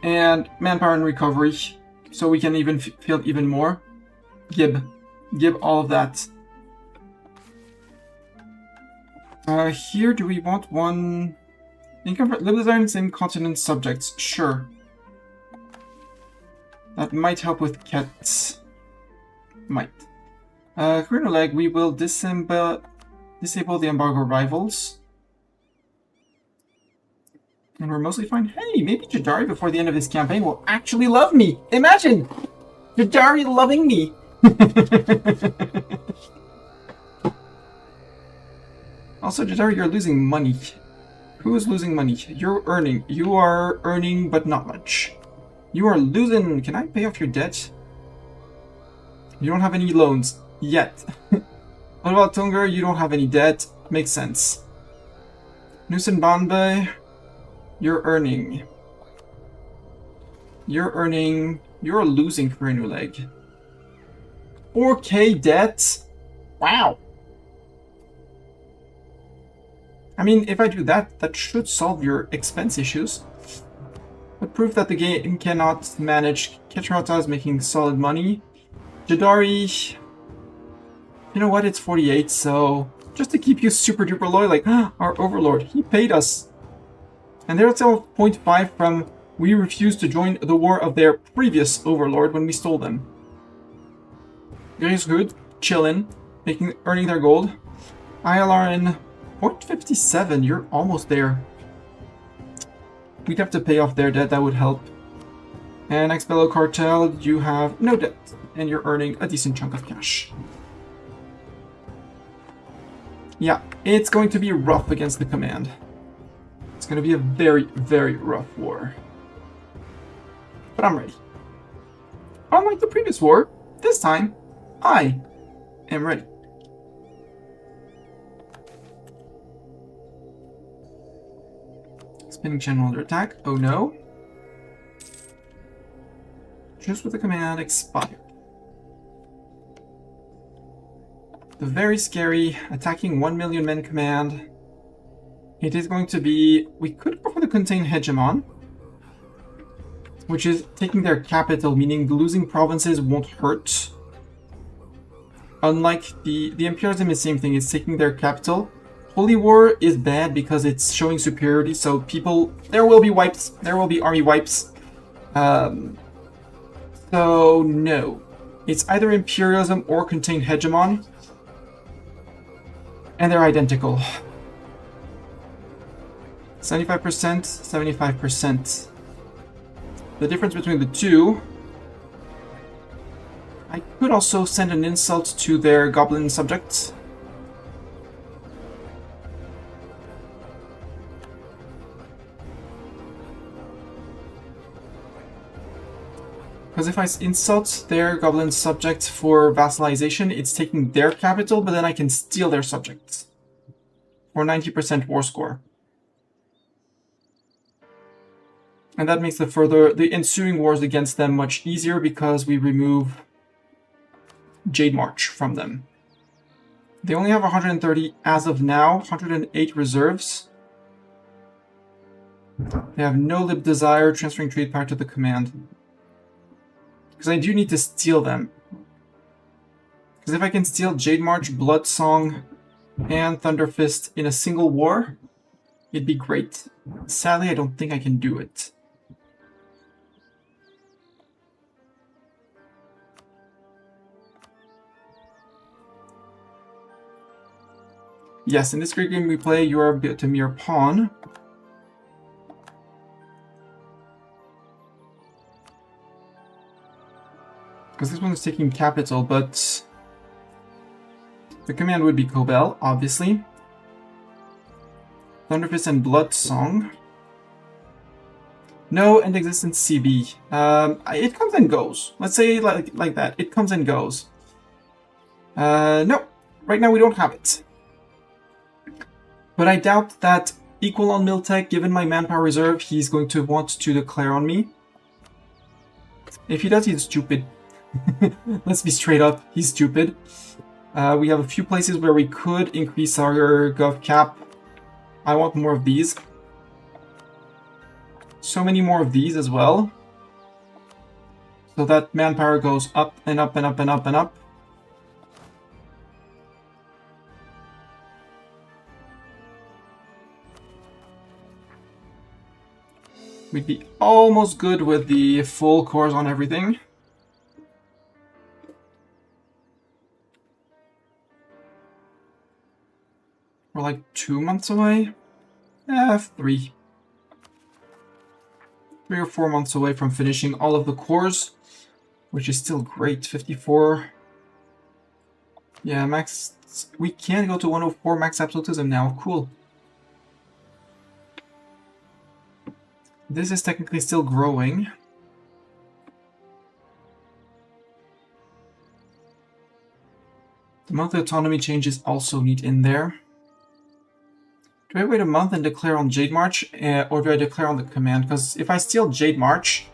And manpower and recovery, so we can even field even more. Gib all of that. Here, do we want one... Income for live design, same continent subjects. Sure. That might help with cats. Might. Career leg, we will disable the embargo rivals. And we're mostly fine. Hey, maybe Jadari before the end of this campaign will actually love me. Imagine! Jadari loving me! Also, Jadari, you're losing money. Who is losing money? You're earning. You are earning, but not much. You are losing. Can I pay off your debt? You don't have any loans. Yet. What about Tungar? You don't have any debt. Makes sense. Nusen Banbei, you're earning. You're earning. You're losing Karinuleg. 4K debt? Wow. I mean, if I do that, that should solve your expense issues. But proof that the game cannot manage. Ketrata is making solid money. Jadari, you know what? It's 48, so just to keep you super duper loyal, like our overlord, he paid us. And they're still 0.5 from we refused to join the war of their previous overlord when we stole them. Guys, good, chillin', earning their gold. ILR in 0.57, you're almost there. We'd have to pay off their debt, that would help. And Expello Cartel, you have no debt, and you're earning a decent chunk of cash. Yeah, it's going to be rough against the command. It's going to be a very, very rough war. But I'm ready. Unlike the previous war, this time, I am ready. Spinning channel under attack. Oh no. Just with the command expired. The very scary attacking 1 million men command. It is going to be... We could go for the contain hegemon, which is taking their capital, meaning losing provinces won't hurt. Unlike the imperialism is the same thing, it's taking their capital. Holy War is bad because it's showing superiority, so people... There will be wipes. There will be army wipes. So, no. It's either imperialism or contain hegemon. And they're identical. 75%, 75%. The difference between the two... I could also send an insult to their goblin subjects. Because if I insult their goblin subjects for vassalization, it's taking their capital, but then I can steal their subjects. For 90% war score. And that makes the ensuing wars against them much easier because we remove Jade March from them. They only have 130 as of now, 108 reserves. They have no lib desire, transferring trade power to the command. Because I do need to steal them. Because if I can steal Jade March, Blood Song, and Thunderfist in a single war, it'd be great. Sadly, I don't think I can do it. Yes, in this great game we play, you are a mere pawn. Because this one is taking capital, but the command would be Cobel, obviously. Thunderfist and Blood Song. No end existence CB. It comes and goes. Let's say like that. It comes and goes. No, right now we don't have it. But I doubt that equal on Miltech, given my manpower reserve, he's going to want to declare on me. If he does, he's stupid. Let's be straight up, he's stupid. We have a few places where we could increase our gov cap. I want more of these. So many more of these as well. So that manpower goes up and up and up and up and up. We'd be almost good with the full cores on everything. We're like 2 months away? Yeah, 3. 3 or 4 months away from finishing all of the cores, which is still great. 54. Yeah, max. We can go to 104 max absolutism now. Cool. This is technically still growing. The monthly autonomy changes also need in there. Do I wait a month and declare on Jade March, or do I declare on the command? Because if I steal Jade March,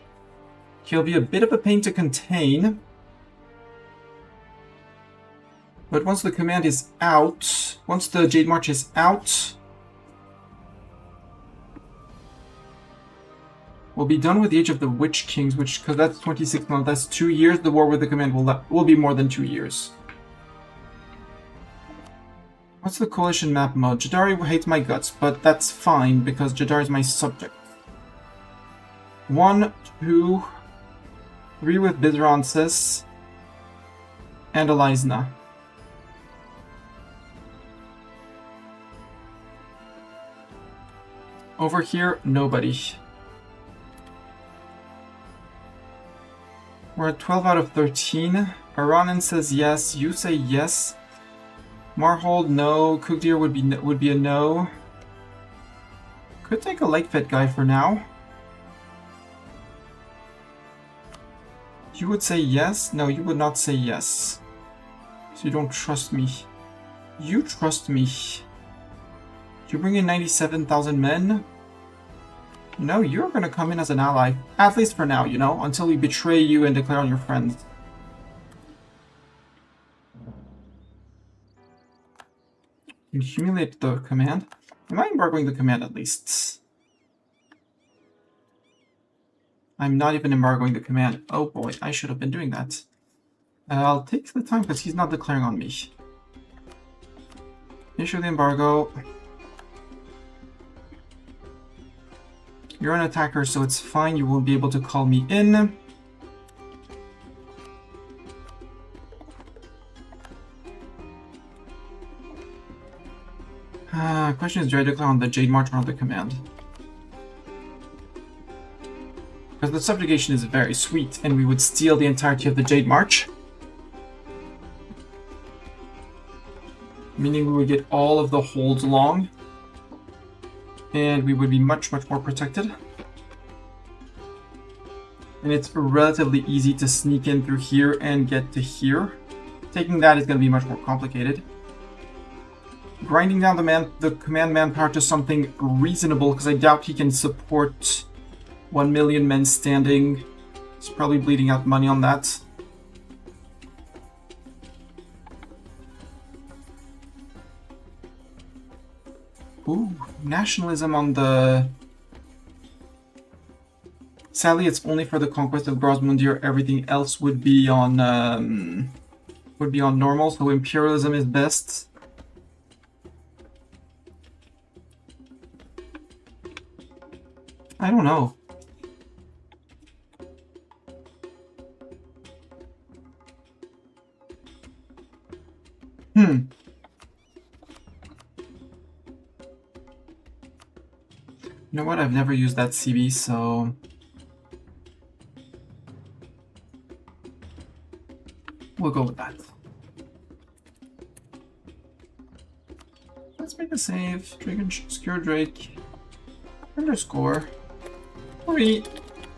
he'll be a bit of a pain to contain. But once the command is out, once the Jade March is out, we'll be done with the Age of the Witch Kings, which, because that's 26 months, that's 2 years. The war with the command will be more than 2 years. What's the coalition map mode? Jadari hates my guts, but that's fine because Jadari is my subject. 1, 2, 3 with Bizransis and Elizna. Over here, nobody. We're at 12 out of 13. Aranan says yes. You say yes. Marhold, no. Cookdeer would be a no. Could take a Lakefed guy for now. You would say yes? No, you would not say yes. So you don't trust me. You trust me. You bring in 97,000 men? No, you're gonna come in as an ally. At least for now, you know, until we betray you and declare on your friends. You humiliate the command? Am I embargoing the command at least? I'm not even embargoing the command. Oh boy, I should have been doing that. I'll take the time because he's not declaring on me. Issue the embargo. You're an attacker, so it's fine. You won't be able to call me in. Question is, do I declare on the Jade March or on the command? Because the subjugation is very sweet, and we would steal the entirety of the Jade March. Meaning we would get all of the holds along. And we would be much, much more protected. And it's relatively easy to sneak in through here and get to here. Taking that is going to be much more complicated. Grinding down the command manpower to something reasonable, because I doubt he can support 1 million men standing. He's probably bleeding out money on that. Ooh, nationalism on the... Sadly, it's only for the conquest of Grosmundir. Everything else would be on normal, so imperialism is best. I don't know. You know what? I've never used that CB, so... we'll go with that. Let's make a save. Skewered Drake. Underscore. 3.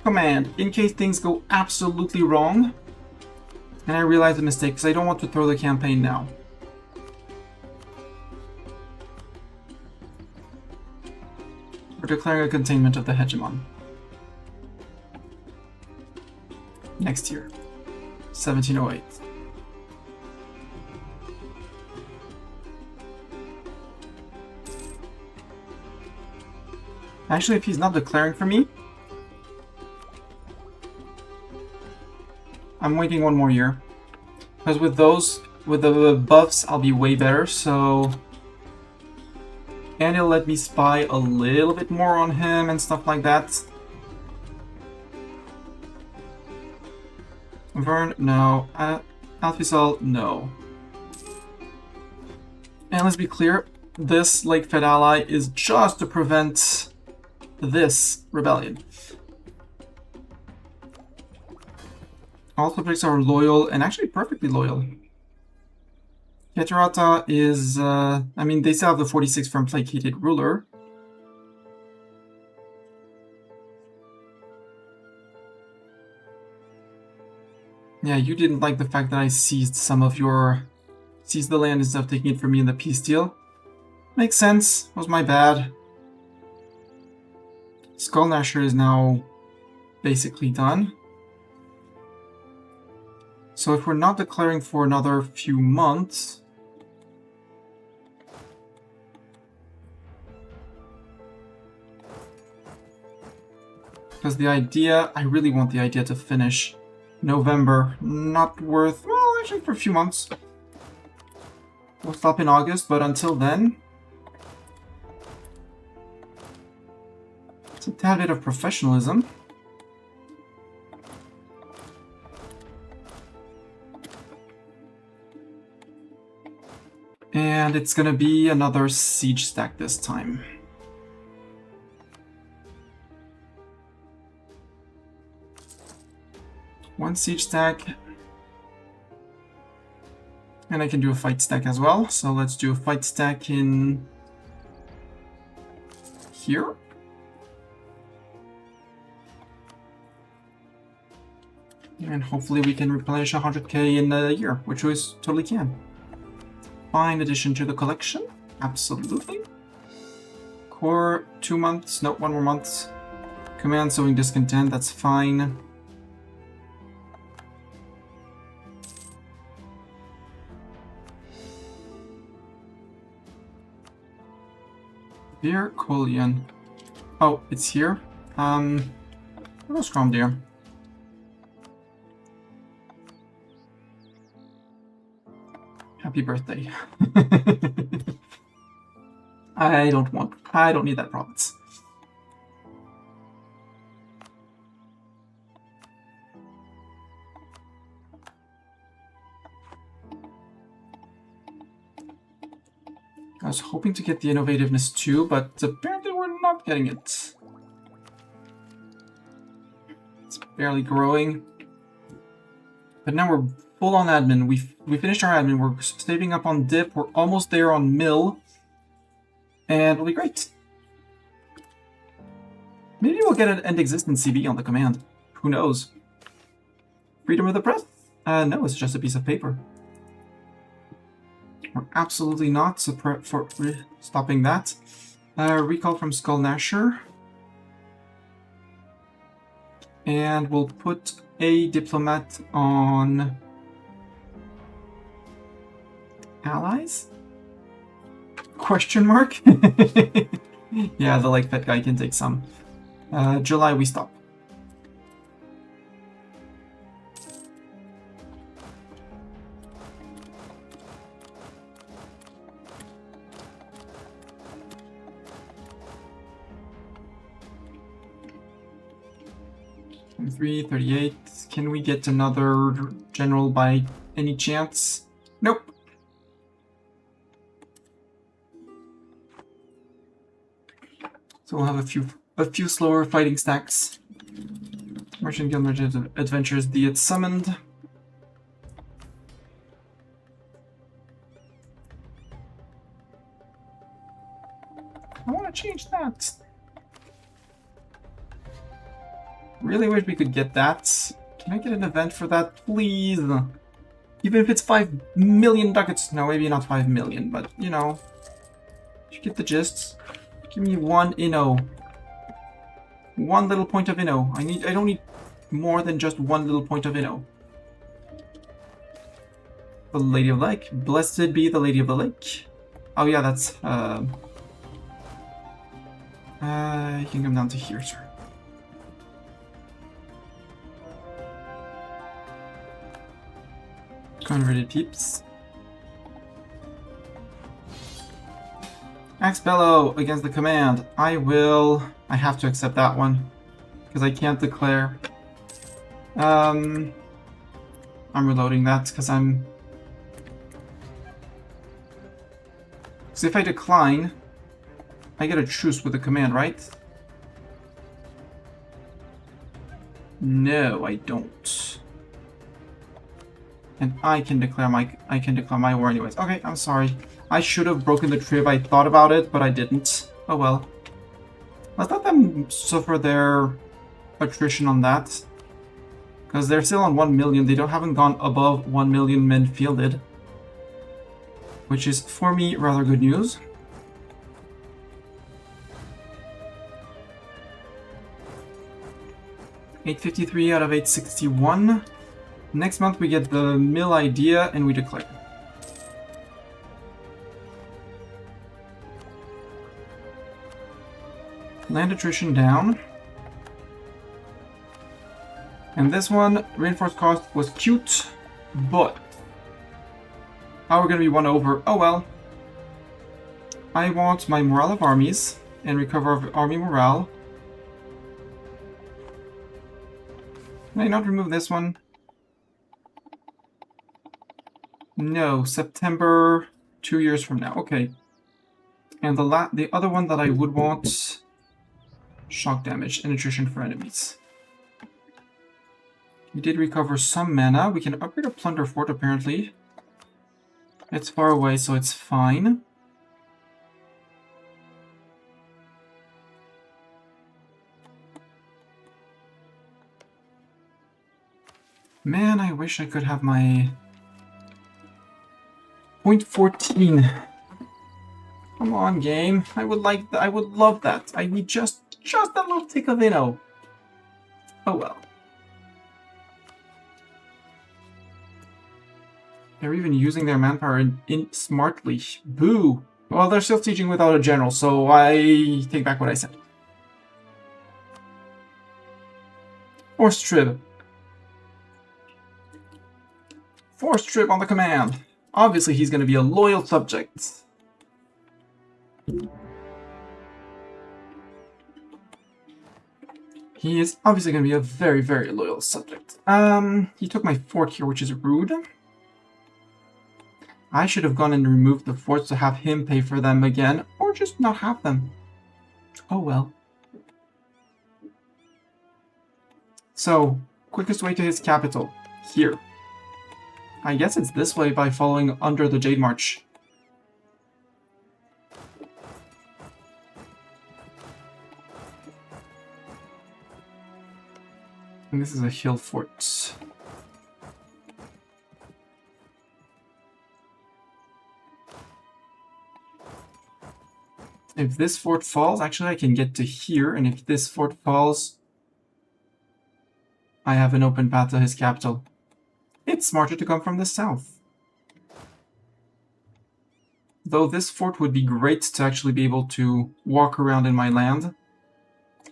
Command. In case things go absolutely wrong. And I realize a mistake, because I don't want to throw the campaign now. We're declaring a containment of the hegemon. Next year. 1708. Actually, if he's not declaring for me, I'm waiting 1 more year. Because with the buffs, I'll be way better, so... And it'll let me spy a little bit more on him and stuff like that. Vern, no. Alphysol, no. And let's be clear, this Lake-fed ally is just to prevent this rebellion. All subjects are loyal, and actually perfectly loyal. Keterata is, I mean, they still have the 46 from Placated Ruler. Yeah, you didn't like the fact that I seized seized the land instead of taking it from me in the peace deal. Makes sense, was my bad. Skullnasher is now basically done. So if we're not declaring for another few months... Because the idea, I really want the idea to finish November. Not worth, well, actually for a few months. We'll stop in August, but until then... It's a tad bit of professionalism. And it's gonna be another siege stack this time. One siege stack. And I can do a fight stack as well. So let's do a fight stack in here. And hopefully we can replenish 100k in a year, which we totally can. Fine addition to the collection, absolutely. Core, 2 months, no, 1 more month. Command sowing discontent, that's fine. Dear Colian. Oh, it's here. Hello, Scrum dear. Happy birthday. I don't need that province. I was hoping to get the innovativeness too, but apparently we're not getting it. It's barely growing. But now we're full on admin. We finished our admin. We're saving up on dip. We're almost there on mill. And it'll be great. Maybe we'll get an end existence CB on the command. Who knows? Freedom of the press? No, it's just a piece of paper. We're absolutely not for stopping that. Recall from Skullnasher. And we'll put a diplomat on allies? Question mark? Yeah, the like that guy can take some. July we stop. $338. Can we get another general by any chance? Nope. So we'll have a few slower fighting stacks. Merchant Guild Merchant Adventures Diet summoned. I want to change that. Really wish we could get that. Can I get an event for that, please? Even if it's 5 million ducats. No, maybe not 5 million, but you know. You get the gist. Give me one inno. One little point of inno. I don't need more than just one little point of inno. The Lady of the Lake. Blessed be the Lady of the Lake. Oh yeah, that's You can come down to here, sir. Converted peeps. Axe Bellow against the command. I have to accept that one. Because I can't declare. I'm reloading that because I'm... So if I decline, I get a truce with the command, right? No, I don't. And I can declare my war anyways. Okay, I'm sorry. I should have broken the trib. I thought about it, but I didn't. Oh well. Let's let them suffer their attrition on that. Because they're still on 1 million. They haven't gone above 1 million men fielded. Which is, for me, rather good news. $853 out of 861. Next month we get the mill idea and we declare. Land attrition down. And this one, reinforced cost was cute, but how we're gonna be won over? Oh well. I want my morale of armies and recover army morale. Can I not remove this one? No, September 2 years from now. Okay. And the other one that I would want, shock damage and attrition for enemies. We did recover some mana. We can upgrade a plunder fort apparently. It's far away, so it's fine. Man, I wish I could have my point 14. Come on, game. I would love that. I need just a little tick of inno. Oh well. They're even using their manpower in smartly. Boo! Well, they're still sieging without a general, so I take back what I said. Force trib. Force trib on the command. Obviously, he's going to be a loyal subject. He is obviously going to be a very, very loyal subject. He took my fort here, which is rude. I should have gone and removed the forts to have him pay for them again, or just not have them. Oh well. So, quickest way to his capital. Here. I guess it's this way by following under the Jade March. And this is a hill fort. If this fort falls, actually I can get to here, and if this fort falls, I have an open path to his capital. It's smarter to come from the south. Though this fort would be great to actually be able to walk around in my land.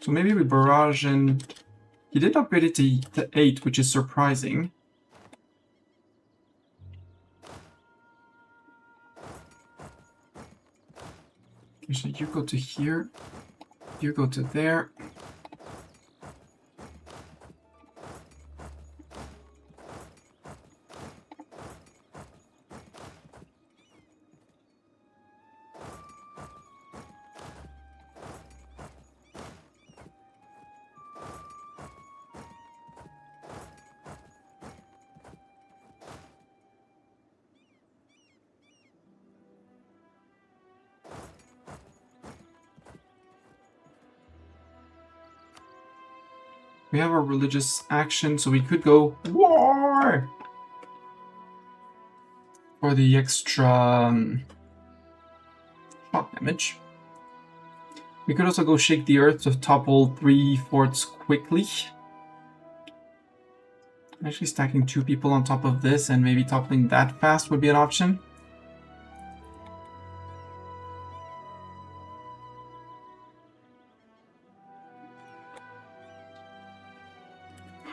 So maybe we barrage and... He did upgrade it to 8, which is surprising. Okay, so you go to here. You go to there. We have our religious action, so we could go war for the extra shock damage. We could also go shake the earth to topple 3 forts quickly. Actually, stacking 2 people on top of this and maybe toppling that fast would be an option.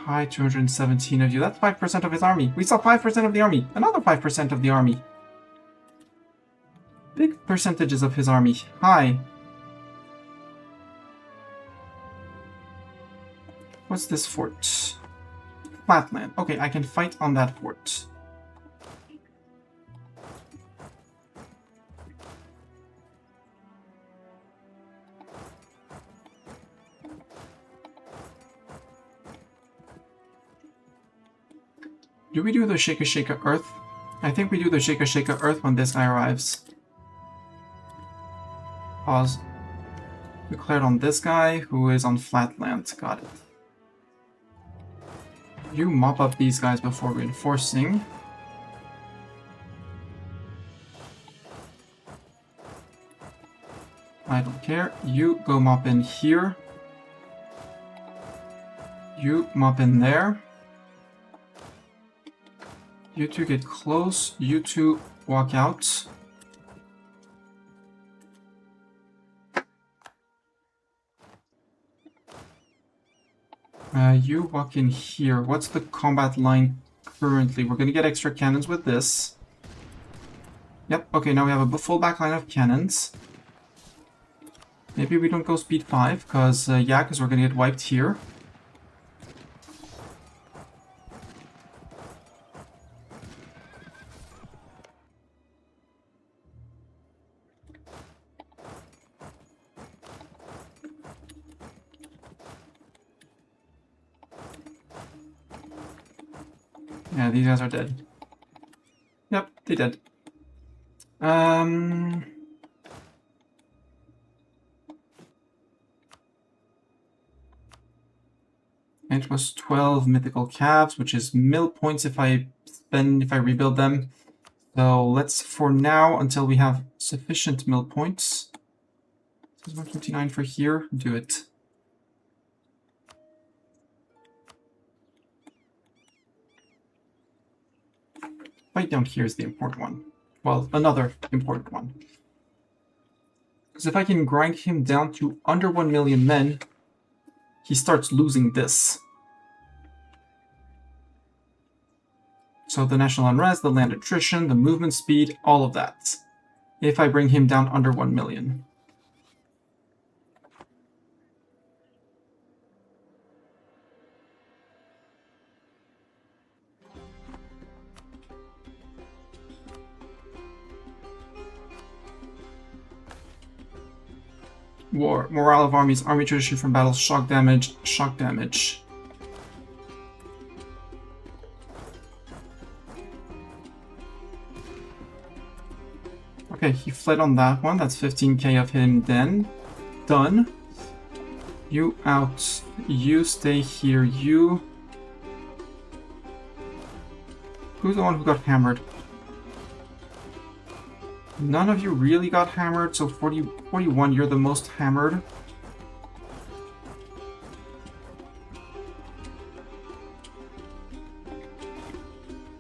Hi, 217 of you. That's 5% of his army. We saw 5% of the army. Another 5% of the army. Big percentages of his army. Hi. What's this fort? Flatland. Okay, I can fight on that fort. Do we do the Shaka Shaka Earth? I think we do the Shaka Shaka Earth when this guy arrives. Pause. Declared on this guy, who is on Flatland. Got it. You mop up these guys before reinforcing. I don't care. You go mop in here. You mop in there. You two get close. You two walk out. You walk in here. What's the combat line currently? We're gonna get extra cannons with this. Yep, okay, now we have a full back line of cannons. Maybe we don't go speed 5, because, yeah, because we're gonna get wiped here. Yeah, these guys are dead. Yep, they did. It was 12 mythical calves, which is mill points if I rebuild them. So let's, for now, until we have sufficient mill points. This is 129 for here. Do it. Right down here is the important one. Well, another important one. Because if I can grind him down to under 1 million men, he starts losing this. So the national unrest, the land attrition, the movement speed, all of that. If I bring him down under 1 million. War. Morale of armies, army tradition from battles, shock damage, shock damage. Okay, he fled on that one. That's 15k of him then. Done. You out. You stay here. You... Who's the one who got hammered? None of you really got hammered, so 41, you're the most hammered.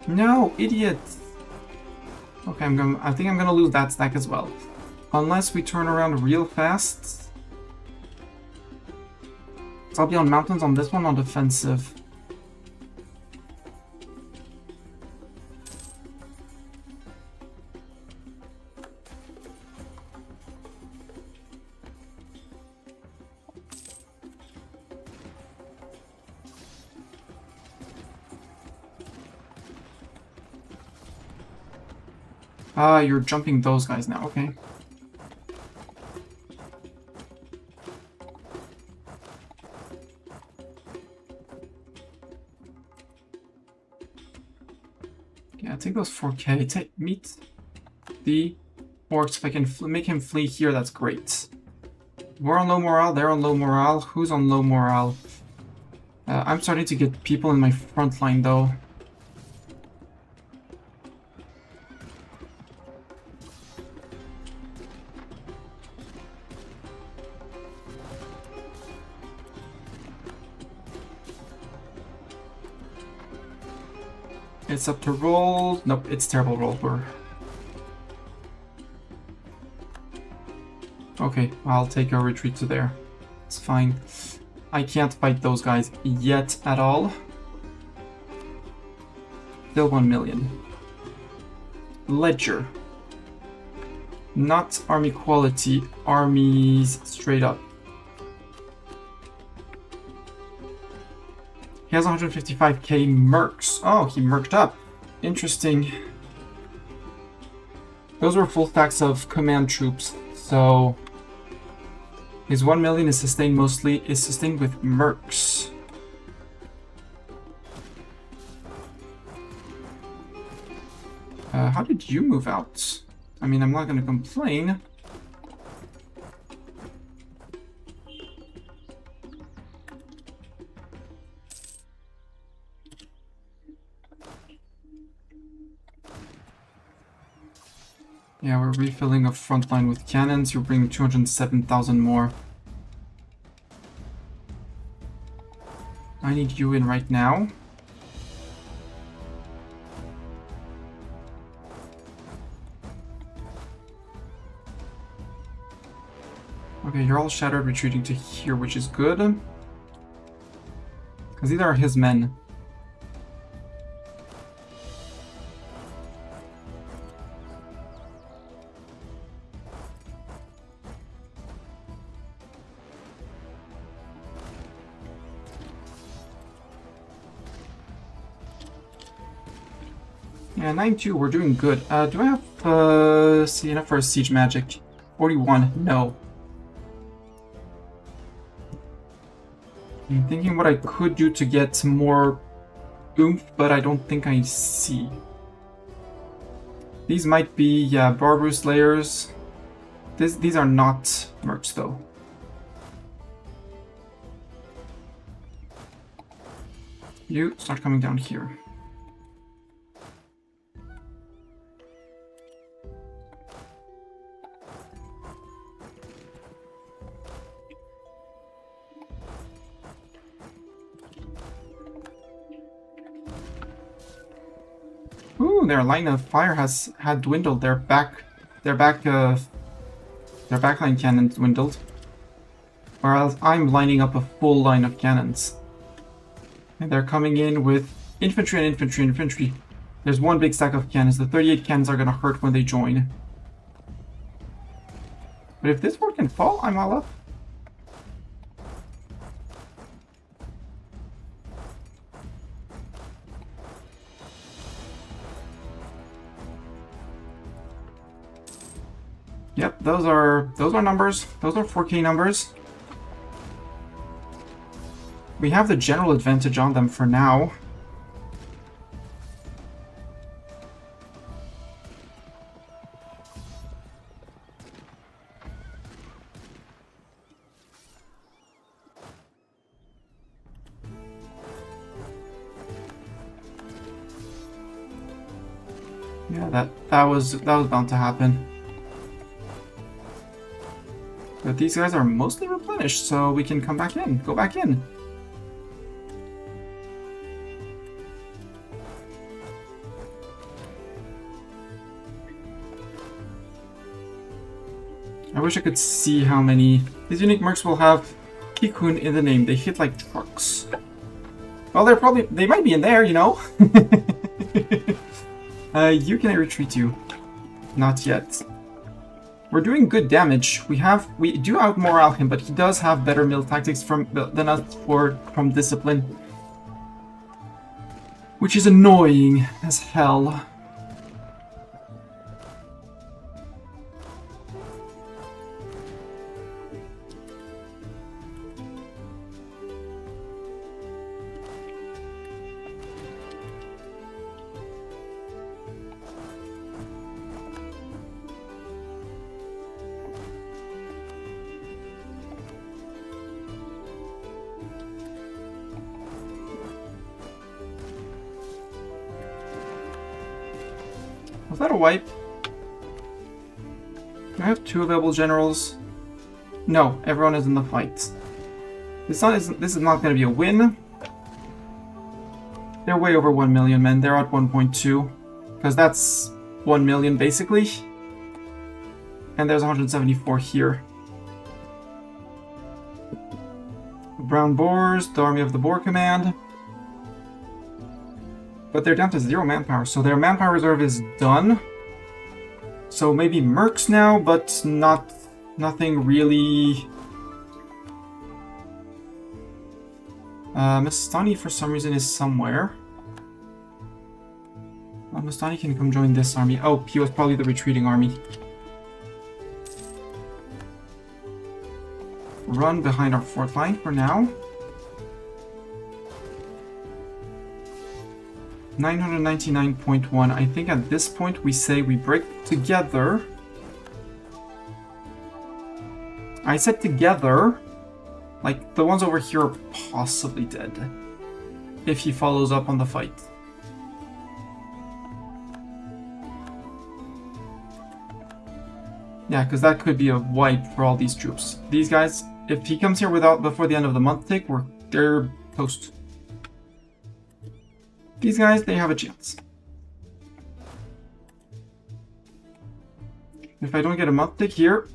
No, idiots! Okay, I think I'm gonna lose that stack as well. Unless we turn around real fast. So I'll be on mountains on this one on defensive. Ah, you're jumping those guys now, okay. Yeah, take those 4k. Meet the orcs. If I can make him flee here, that's great. We're on low morale, they're on low morale. Who's on low morale? I'm starting to get people in my front line, though. It's up to roll. Nope, it's terrible roll. Okay, I'll take a retreat to there. It's fine. I can't fight those guys yet at all. Still 1 million. Ledger. Not army quality, armies straight up. He has 155k mercs. Oh, he merked up. Interesting. Those were full stacks of command troops, so his 1 million is sustained with mercs. How did you move out? I mean, I'm not going to complain. Yeah, we're refilling a front line with cannons. You're bringing 207,000 more. I need you in right now. Okay, you're all shattered, retreating to here, which is good. Because these are his men. Yeah, 9-2, we're doing good. Do I have see enough for a siege magic? 41, no. I'm thinking what I could do to get more oomph, but I don't think I see. These might be, yeah, barbarous layers. These are not mercs though. You start coming down here. Ooh, their line of fire had dwindled. Their backline cannon dwindled. Whereas I'm lining up a full line of cannons. And they're coming in with infantry and infantry and infantry. There's one big stack of cannons. The 38 cannons are gonna hurt when they join. But if this one can fall, I'm all up. Yep, those are numbers. Those are 4K numbers. We have the general advantage on them for now. Yeah, that was bound to happen. But these guys are mostly replenished, so we can come back in. Go back in. I wish I could see how many. These unique mercs will have Kikun in the name. They hit like trucks. Well, they might be in there, you know? You can I retreat you? Not yet. We're doing good damage. We do outmorale him, but he does have better mill tactics than us from discipline. Which is annoying as hell. Was that a wipe? Do I have 2 available generals? No, everyone is in the fight. This is not going to be a win. They're way over 1 million men. They're at 1.2. Because that's 1 million basically. And there's 174 here. Brown Boars, the Army of the Boar Command. But they're down to 0 manpower, so their manpower reserve is done. So maybe mercs now, but nothing really. Mastani for some reason is somewhere. Mastani can come join this army. Oh, he was probably the retreating army. Run behind our fort line for now. 999.1. I think at this point we say we break together. I said together. Like, the ones over here are possibly dead. If he follows up on the fight. Yeah, because that could be a wipe for all these troops. These guys, if he comes here before the end of the month tick, they're toast. These guys, they have a chance. If I don't get a month tick here,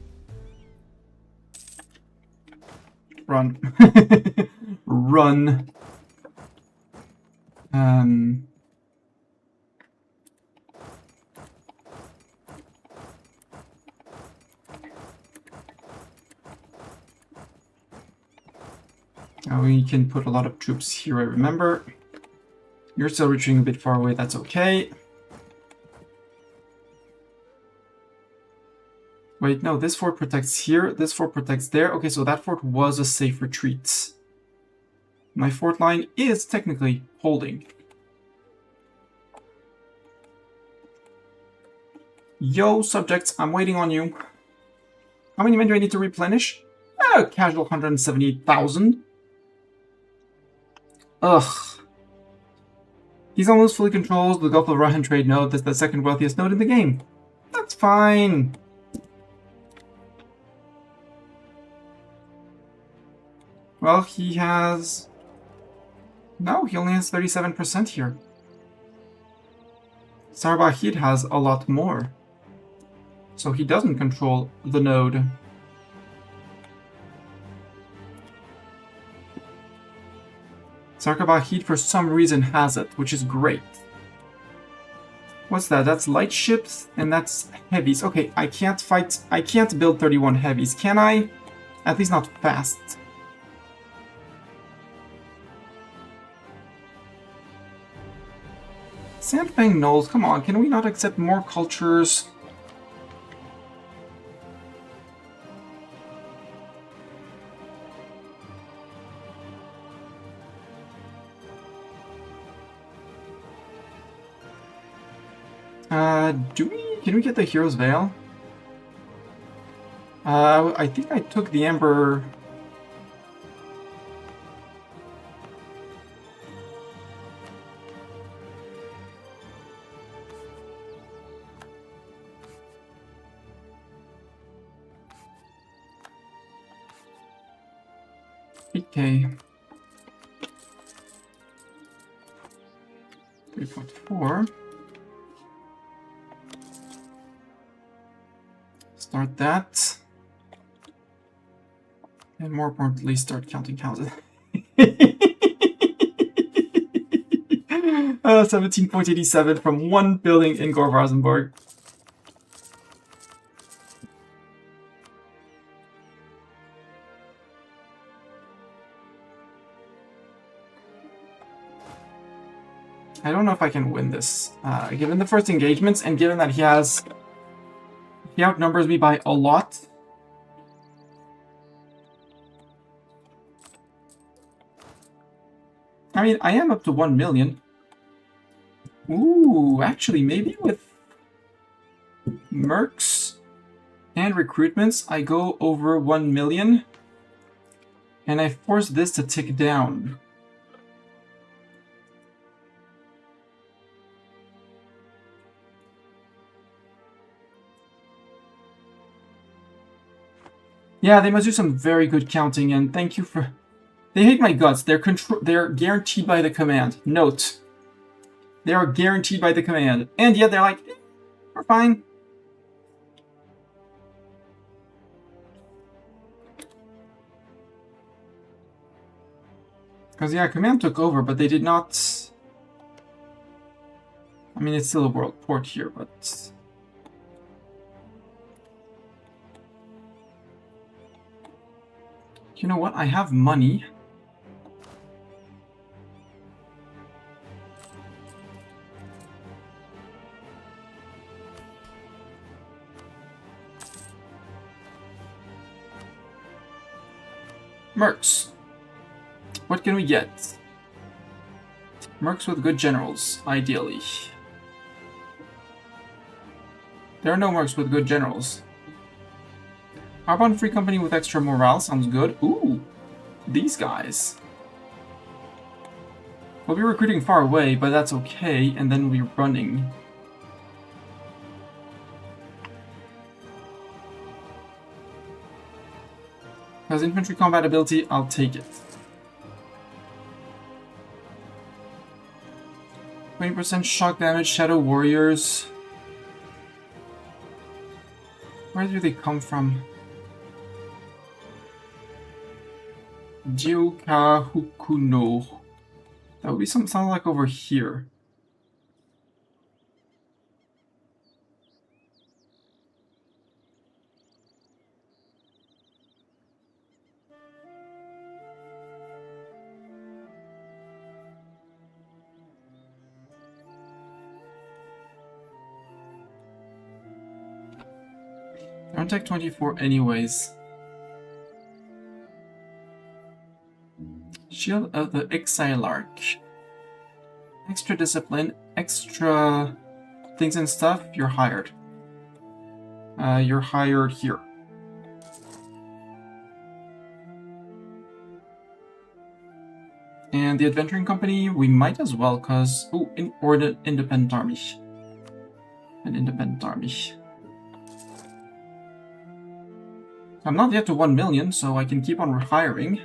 run. Run. We can put a lot of troops here, I remember. You're still retreating a bit far away, that's okay. Wait, no, this fort protects here, this fort protects there. Okay, so that fort was a safe retreat. My fort line is technically holding. Yo, subjects, I'm waiting on you. How many men do I need to replenish? Casual 178,000. Ugh. He's almost fully controls the Gulf of Rahan trade node. That's the second wealthiest node in the game. That's fine. Well, he has... No, he only has 37% here. Sarbahid has a lot more. So he doesn't control the node. Sarkabahid for some reason has it, which is great. What's that? That's light ships and that's heavies. Okay, I can't build 31 heavies, can I? At least not fast. Sandfang Knolls, come on, can we not accept more cultures? Can we get the Hero's Veil? I think I took the Ember. Okay. 3.4. Start that. And more importantly, start counting houses. 17.87 from one building in Gorvarzenborg. I don't know if I can win this, given the first engagements and given that he outnumbers me by a lot. I mean, I am up to 1 million. Ooh, actually, maybe with mercs and recruitments, I go over 1 million. And I force this to tick down. Yeah, they must do some very good counting, and thank you for... They hate my guts. They're guaranteed by the command. Note. They are guaranteed by the command. And yet they're like, we're fine. Because, yeah, command took over, but they did not... mean, it's still a world port here, but... You know what? I have money. Mercs. What can we get? Mercs with good generals, ideally. There are no mercs with good generals. Arbonne Free Company with extra morale sounds good. Ooh, these guys. We'll be recruiting far away, but that's okay, and then we'll be running. As infantry combat ability, I'll take it. 20% shock damage, Shadow Warriors. Where do they come from? Jiuka Hukuno. That would be sound like over here. Don't take 24 anyways. Shield of the Exilarch. Extra discipline, extra things and stuff, you're hired. You're hired here. And the adventuring company, we might as well, cause... Oh, or the independent army. An independent army. I'm not yet to 1 million, so I can keep on hiring.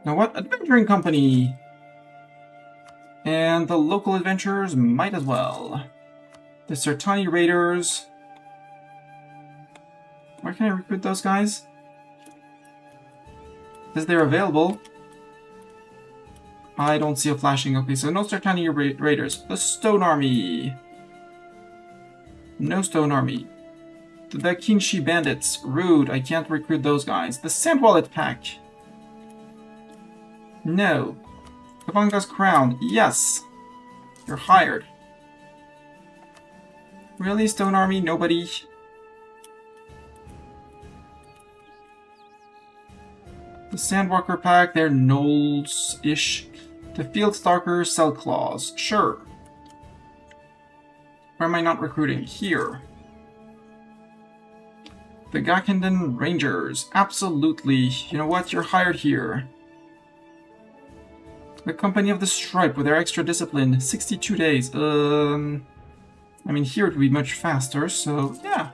Now what? Adventuring company! And the local adventurers might as well. The Sertani Raiders. Where can I recruit those guys? Is they're available? I don't see a flashing. Okay, so no Sertani Raiders. The Stone Army. No Stone Army. The Kinshi Bandits. Rude. I can't recruit those guys. The Sand Wallet Pack. No. Kavanga's Crown. Yes. You're hired. Really? Stone Army? Nobody? The Sandwalker Pack. They're gnolls-ish. The Field Stalker Cell Claws. Sure. Where am I not recruiting? Here. The Gakenden Rangers. Absolutely. You know what? You're hired here. The Company of the Stripe with their extra discipline. 62 days. I mean, here it would be much faster, so yeah.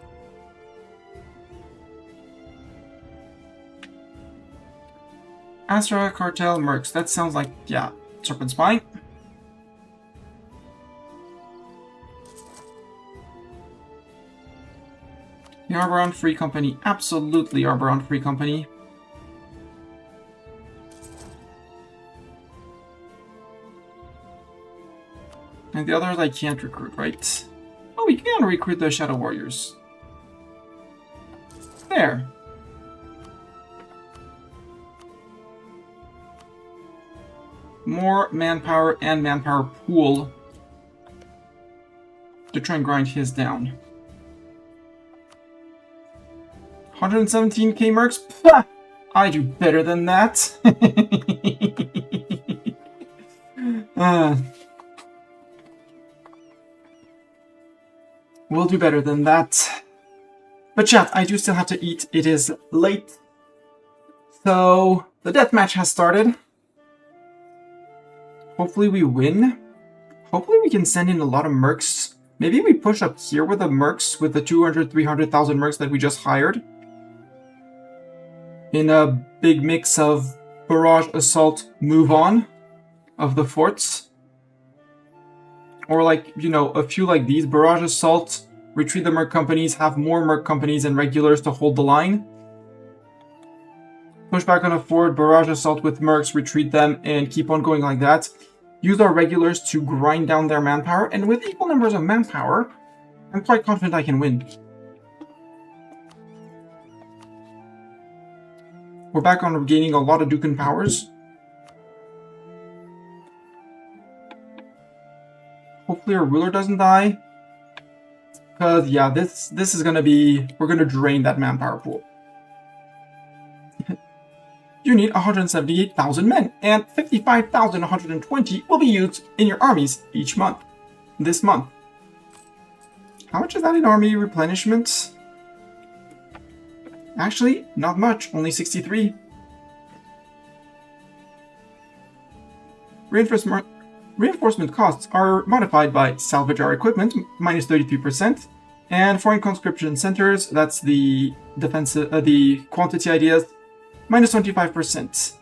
Astra Cartel Mercs. That sounds like, yeah, Serpent Spine. The Arbonne Free Company. Absolutely Arbonne Free Company. And the others I can't recruit, right? Oh, we can recruit the Shadow Warriors. There. More manpower and manpower pool to try and grind his down. 117k mercs? Pah! I do better than that. We'll do better than that. But chat, I do still have to eat. It is late. So, the deathmatch has started. Hopefully we win. Hopefully we can send in a lot of mercs. Maybe we push up here with the mercs, with the 200, 300,000 mercs that we just hired. In a big mix of barrage, assault, move on of the forts. Or like, you know, a few like these. Barrage, assault, retreat the merc companies, have more merc companies and regulars to hold the line. Push back on a fort, barrage, assault with mercs, retreat them, and keep on going like that. use our regulars to grind down their manpower, and with equal numbers of manpower, I'm quite confident I can win. We're back on regaining a lot of Dukan powers. Hopefully our ruler doesn't die. Because, yeah, this is gonna be... We're gonna drain that manpower pool. You need 178,000 men, and 55,120 will be used in your armies each month. This month. How much is that in army replenishment? Actually, not much. Only 63. Reinforcement costs are modified by salvage our equipment, minus 33%, and foreign conscription centers, that's the defensive, the quantity ideas, minus 25%.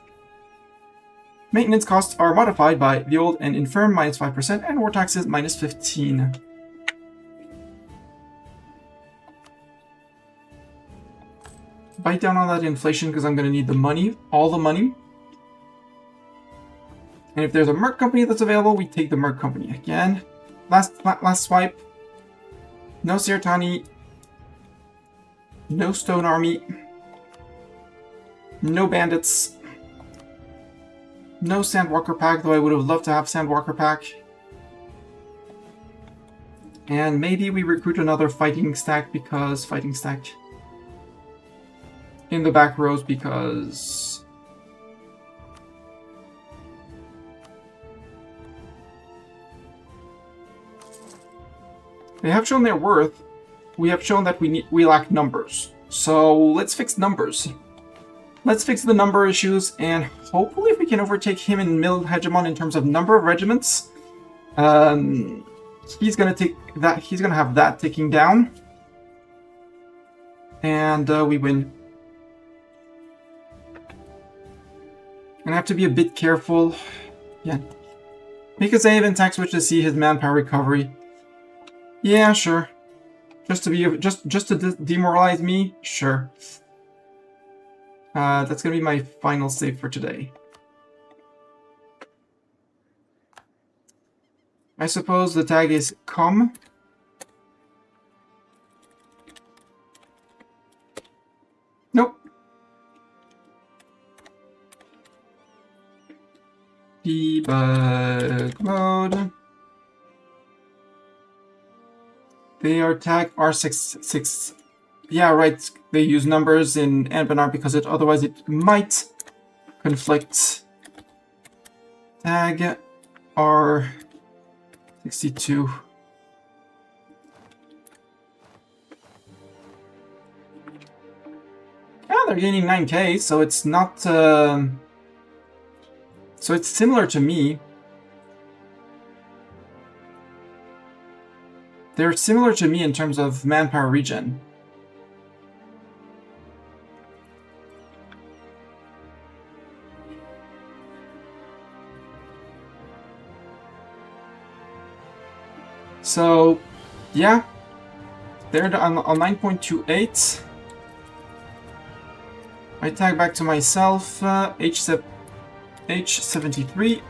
Maintenance costs are modified by the old and infirm, minus 5%, and war taxes, minus 15. Bite down on that inflation because I'm going to need the money, all the money. And if there's a merc company that's available, we take the merc company again. Last swipe. No Sirtani. No Stone Army. No bandits. No Sandwalker Pack, though I would have loved to have Sandwalker Pack. And maybe we recruit another Fighting Stack because... Fighting Stack... in the back rows because... they have shown their worth. We have shown that we lack numbers. So let's fix numbers. Let's fix the number issues, and hopefully if we can overtake him in Middle Hegemon in terms of number of regiments, he's gonna take that. He's gonna have that ticking down, and we win. And I have to be a bit careful. Yeah, make a save and tax switch to see his manpower recovery. Yeah, sure. Just to demoralize me, sure. That's gonna be my final save for today. I suppose the tag is come. Nope. Debug mode. They are tag R66. Yeah, right. They use numbers in Anbennar because otherwise it might conflict. Tag R62. Yeah, they're gaining 9k, so it's not... so it's similar to me. They're similar to me in terms of manpower regen. So, yeah, they're on 9.28. I tag back to myself, H73.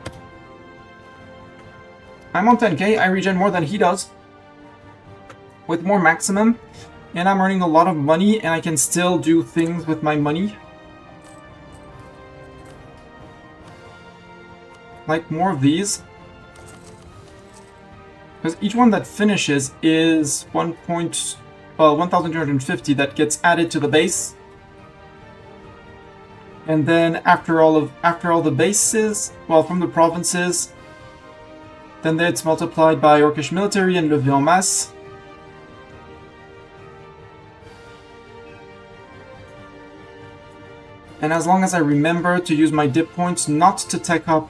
I'm on 10k, I regen more than he does. With more maximum, and I'm earning a lot of money, and I can still do things with my money. Like more of these. Because each one that finishes is 1,250 that gets added to the base. And then after all the bases, well, from the provinces, then it's multiplied by Orcish military and levée en masse. And as long as I remember to use my dip points not to tech up,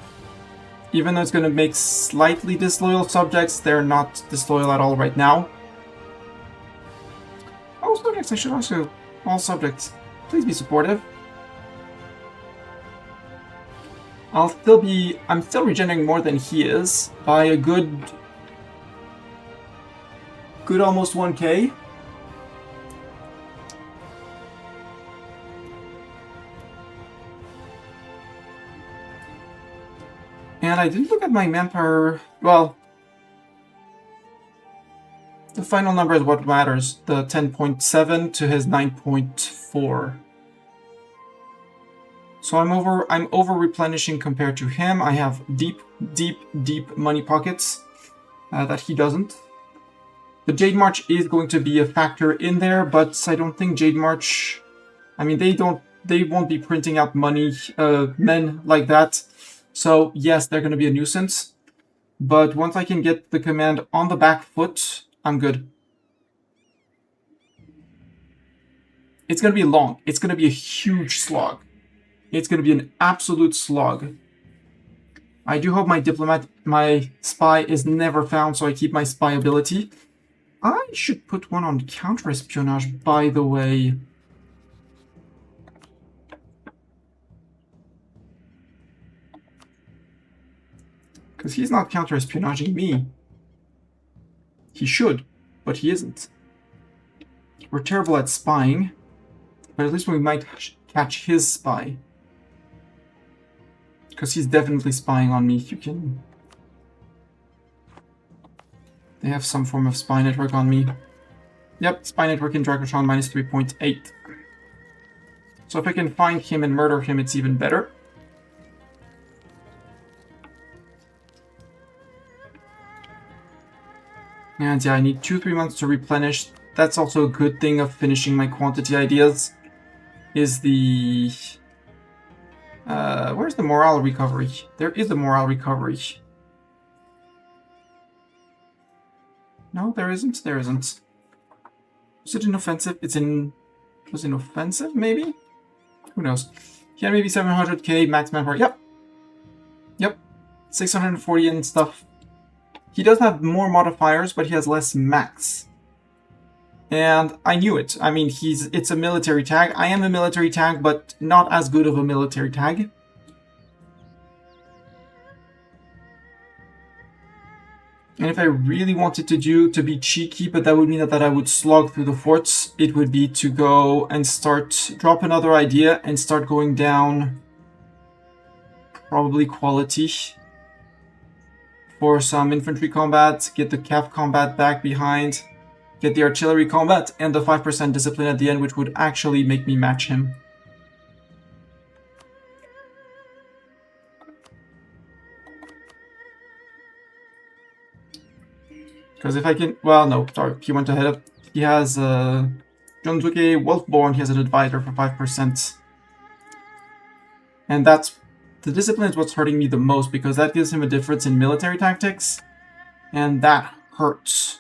even though it's going to make slightly disloyal subjects, they're not disloyal at all right now. Oh, subjects, I should also... all subjects, please be supportive. I'm still regenerating more than he is by a good almost 1k. And I didn't look at my manpower. Well, the final number is what matters. The 10.7 to his 9.4. So I'm over replenishing compared to him. I have deep money pockets that he doesn't. The Jade March is going to be a factor in there, but I don't think Jade March... I mean, they won't be printing out money, men like that. So yes, they're going to be a nuisance. But once I can get the command on the back foot, I'm good. It's going to be long. It's going to be a huge slog. It's going to be an absolute slog. I do hope my spy is never found, so I keep my spy ability. I should put one on counter-espionage, by the way. Because he's not counter-espionaging me. He should, but he isn't. We're terrible at spying, but at least we might catch his spy. Because he's definitely spying on me. You can... They have some form of spy network on me. Yep, spy network in Dragotron minus 3.8. So if I can find him and murder him, it's even better. And yeah, I need 2-3 months to replenish. That's also a good thing of finishing my quantity ideas. Is the... where's the morale recovery? There is a morale recovery. No, there isn't. There isn't. Was it an offensive? It's in... Was it an offensive, maybe? Who knows? Yeah, maybe 700k max manpower. Yep. Yep. 640 and stuff. He does have more modifiers, but he has less max. And I knew it. I mean, it's a military tag. I am a military tag, but not as good of a military tag. And if I really wanted to be cheeky, but that would mean that I would slog through the forts, it would be to go and drop another idea and start going down probably quality for some infantry combat, get the cav combat back behind, get the artillery combat, and the 5% discipline at the end, which would actually make me match him. Because if I can... Well, no, sorry. He went ahead of... He has Jonzuke Wolfborn. He has an advisor for 5%. And that's... The discipline is what's hurting me the most, because that gives him a difference in military tactics. And that hurts.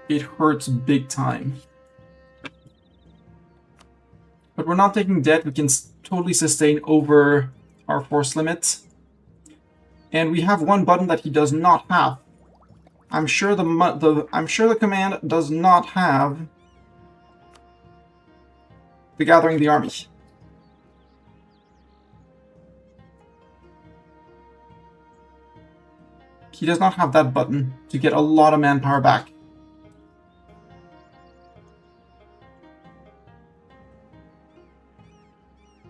It hurts big time. But we're not taking debt. We can totally sustain over our force limit. And we have one button that he does not have. I'm sure the command does not have the gathering the army. He does not have that button to get a lot of manpower back.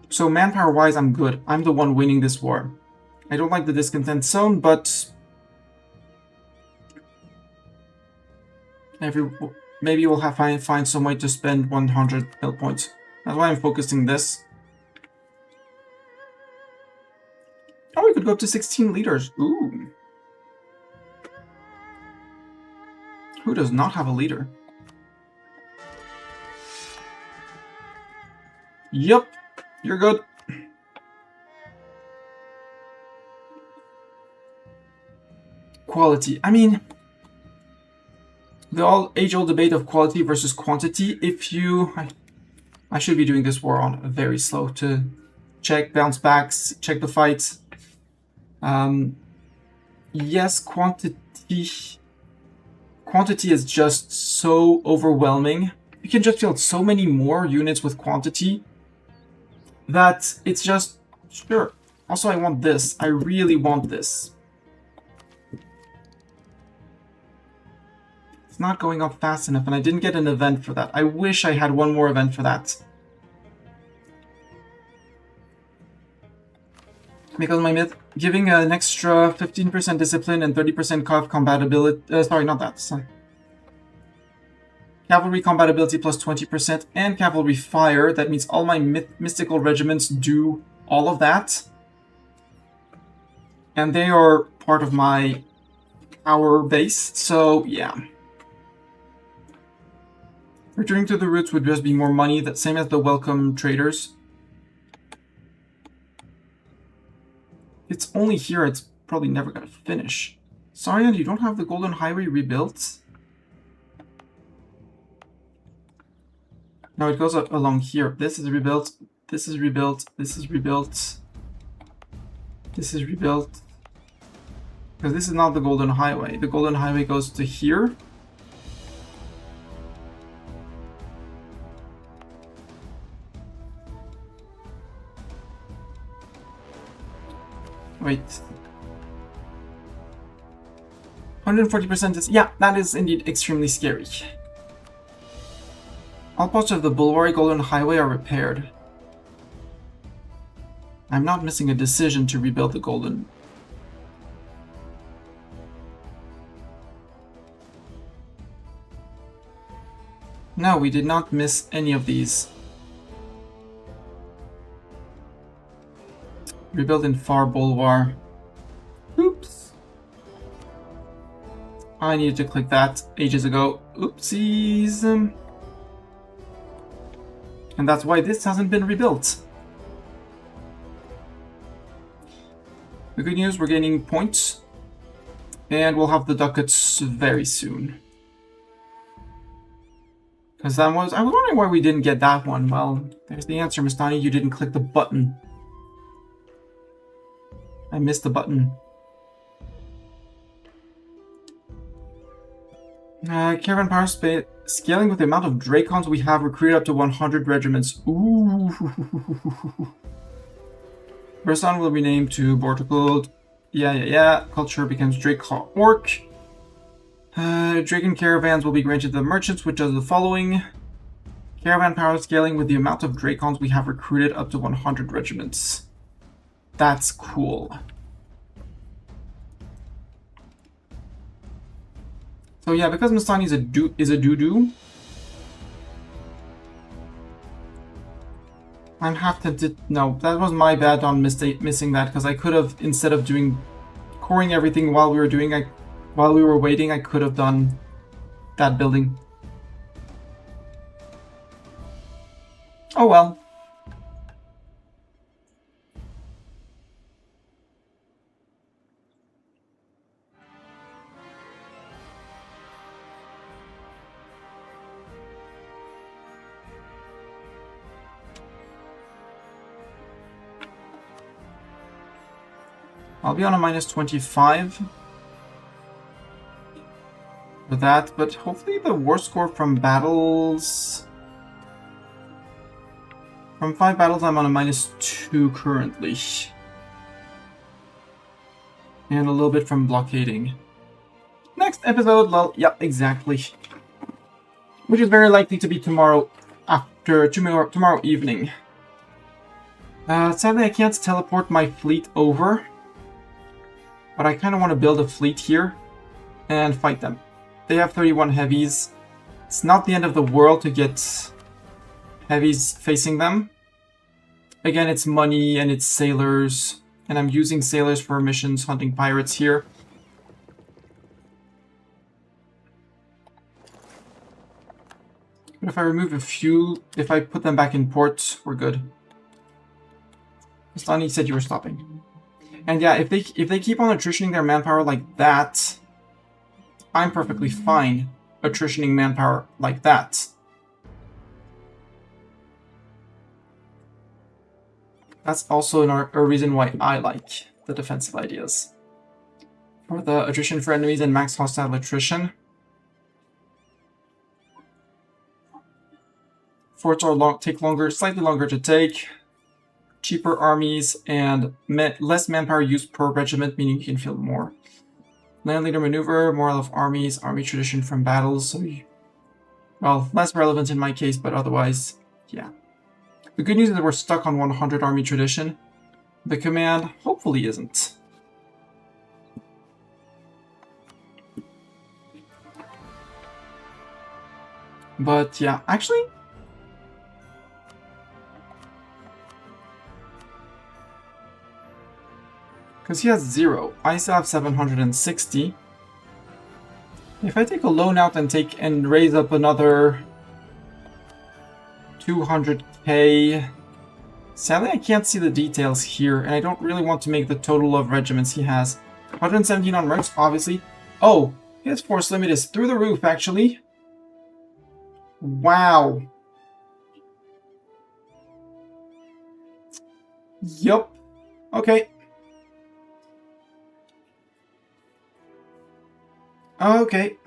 So manpower-wise, I'm good. I'm the one winning this war. I don't like the discontent zone, but maybe we'll find some way to spend 100 mil points. That's why I'm focusing this. Oh, we could go up to 16 liters. Ooh. Who does not have a leader? Yup, you're good. Quality. I mean, the age-old debate of quality versus quantity. If you... I should be doing this war on very slow to check bounce backs, check the fights. Yes, quantity is just so overwhelming. You can just field so many more units with quantity that it's just... Sure. Also, I want this. I really want this. Not going up fast enough, and I didn't get an event for that. I wish I had one more event for that. Because my myth, giving an extra 15% discipline and 30% compatibility. Sorry, not that. Sorry. Cavalry compatibility plus 20% and cavalry fire. That means all my mystical regiments do all of that. And they are part of my power base, so yeah. Returning to the roots would just be more money, that same as the welcome traders. It's only here, it's probably never gonna finish. Sorry, you don't have the Golden Highway rebuilt? No, it goes up along here. This is rebuilt, this is rebuilt, this is rebuilt. This is rebuilt. Because this is not the Golden Highway. The Golden Highway goes to here. Wait. 140% is... Yeah, that is indeed extremely scary. All parts of the Bulwari Golden Highway are repaired. I'm not missing a decision to rebuild the Golden. No, we did not miss any of these. Rebuild in Far Bulwar. Oops. I needed to click that ages ago. Oopsies. And that's why this hasn't been rebuilt. The good news, we're gaining points. And we'll have the ducats very soon. Because I was wondering why we didn't get that one. Well, there's the answer, Mistani. You didn't click the button. I missed the button. Caravan power scaling with the amount of Dracons we have recruited up to 100 regiments. Ooh. Bursan will be named to Borticle. Yeah. Culture becomes Dracon Orc. Dragon caravans will be granted to the merchants, which does the following. Caravan power scaling with the amount of Dracons we have recruited up to 100 regiments. That's cool. So yeah, because Mastani is a doo-doo, I'm half tempted. No, that was my bad on missing that, because I could have, instead of coring everything while we were waiting, I could have done that building. Oh well. I'll be on a minus 25 for that, but hopefully the war score from battles... From 5 battles, I'm on a minus 2 currently. And a little bit from blockading. Next episode, well, yeah, exactly. Which is very likely to be tomorrow evening. Sadly, I can't teleport my fleet over. But I kind of want to build a fleet here and fight them. They have 31 heavies. It's not the end of the world to get heavies facing them. Again, it's money and it's sailors. And I'm using sailors for missions hunting pirates here. But if I remove a few, if I put them back in port, we're good. Stani said you were stopping. And yeah, if they keep on attritioning their manpower like that, I'm perfectly fine attritioning manpower like that. That's also a reason why I like the defensive ideas. For the attrition for enemies and max hostile attrition. Forts are slightly longer to take. Cheaper armies and less manpower used per regiment, meaning you can field more. Land leader maneuver, moral of armies, army tradition from battles. So, well, less relevant in my case, but otherwise, yeah. The good news is that we're stuck on 100 army tradition. The command hopefully isn't. But yeah, actually... Because he has 0. I still have 760. If I take a loan out and raise up another 200k... Sadly, I can't see the details here, and I don't really want to make the total of regiments he has. 117 on mercs, obviously. Oh, his force limit is through the roof, actually. Wow. Yup. Okay. Okay.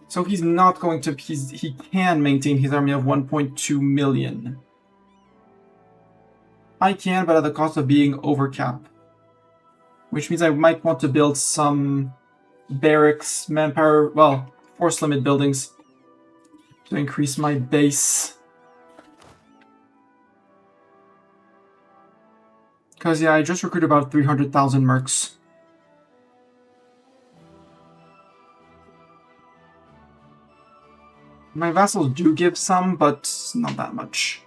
So he's not going to... he can maintain his army of 1.2 million. I can, but at the cost of being overcap. Which means I might want to build some barracks, manpower, well, force limit buildings to increase my base. Because, yeah, I just recruited about 300,000 mercs. My vassals do give some, but not that much.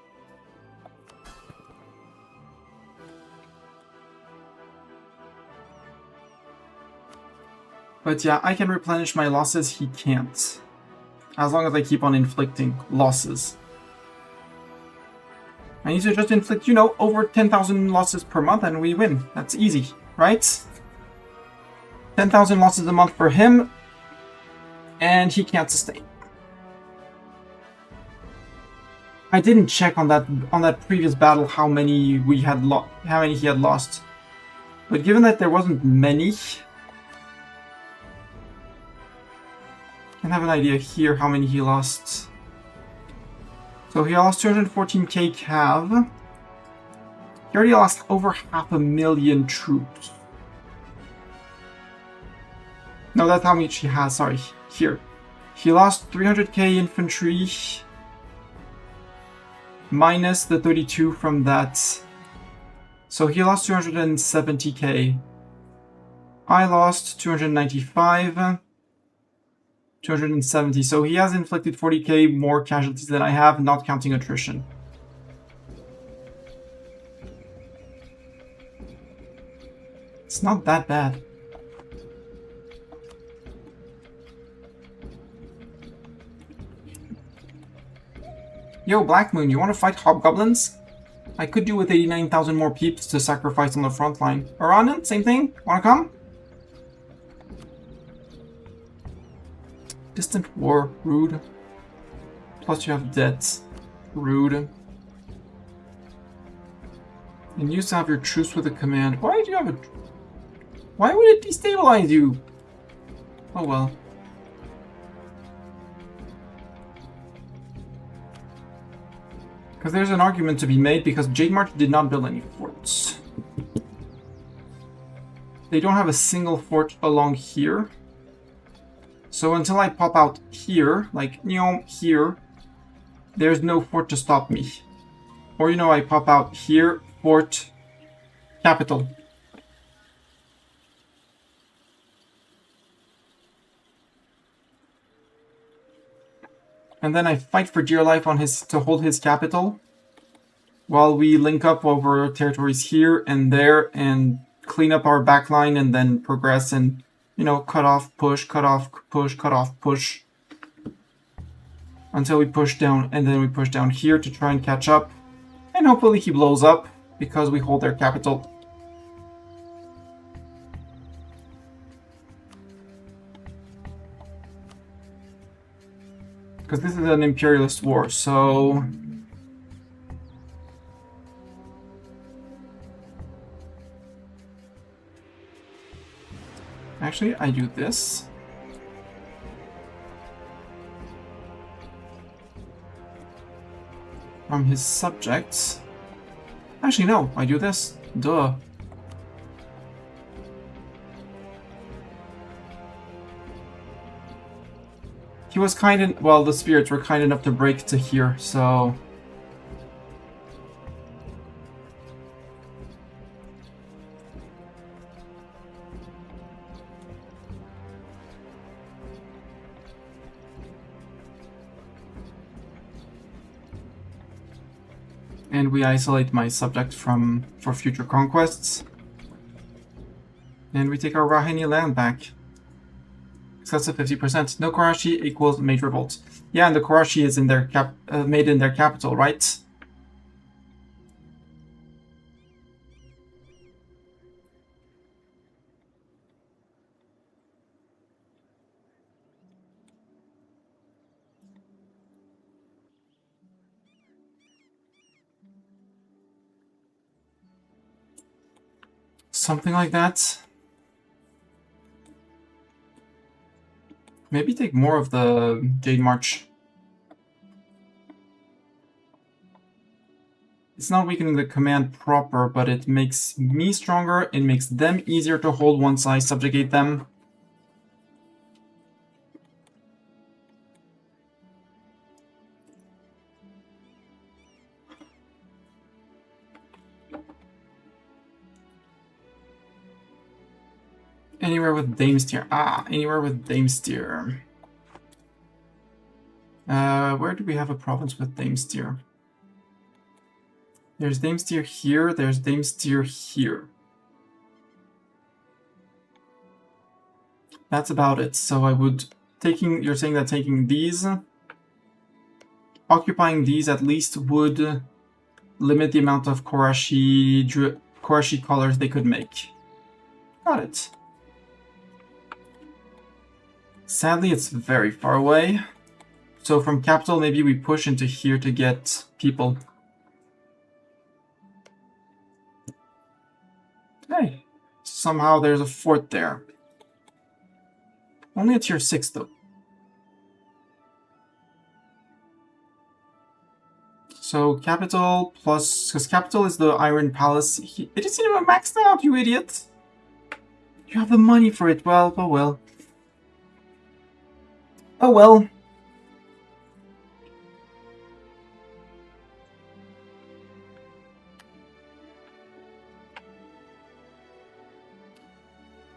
But yeah, I can replenish my losses, he can't. As long as I keep on inflicting losses. I need to just inflict, you know, over 10,000 losses per month and we win. That's easy, right? 10,000 losses a month for him, and he can't sustain. I didn't check on that previous battle how many he had lost. But given that there wasn't many, I can have an idea here how many he lost. So he lost 214k cav. He already lost over 500,000 troops. No, that's how much he has, sorry. Here. He lost 300k infantry. Minus the 32 from that. So he lost 270k. I lost 295. 270. So he has inflicted 40k more casualties than I have, not counting attrition. It's not that bad. Yo, Black Moon, you want to fight hobgoblins? I could do with 89,000 more peeps to sacrifice on the front line. Aranan, same thing? Wanna come? Distant war, rude. Plus you have debts, rude. And you used to have your truce with the command. Why do you have a... Why would it destabilize you? Oh well. Because there's an argument to be made because Jade March did not build any forts. They don't have a single fort along here. So until I pop out here, like, you know, here, there's no fort to stop me. Or, you know, I pop out here, fort, capital. And then I fight for dear life on to hold his capital, while we link up over territories here and there and clean up our backline and then progress and, you know, cut off, push, cut off, push, cut off, push. Until we push down, and then we push down here to try and catch up. And hopefully he blows up, because we hold their capital. Because this is an imperialist war, so... Actually, I do this. From his subjects. Actually, no, I do this. Duh. He was well, the spirits were kind enough to break to here, so... And we isolate my subject for future conquests. And we take our Rahini land back. Excessive 50%. No Karashi equals major revolt. Yeah, and the Karashi is in their made in their capital, right? Something like that. Maybe take more of the Jade March. It's not weakening the command proper, but it makes me stronger. It makes them easier to hold once I subjugate them. Anywhere with Damesteer. Anywhere with Damesteer. Where do we have a province with Damesteer? There's Damesteer here, there's Damesteer here. That's about it. So I would... You're saying that taking these... Occupying these at least would limit the amount of Korashi colors they could make. Got it. Sadly, it's very far away. So from capital, maybe we push into here to get people. Hey, somehow there's a fort there. Only a tier 6 though. So capital plus, because capital is the Iron Palace. It isn't even maxed out, you idiot. You have the money for it. Well, oh well. Oh well.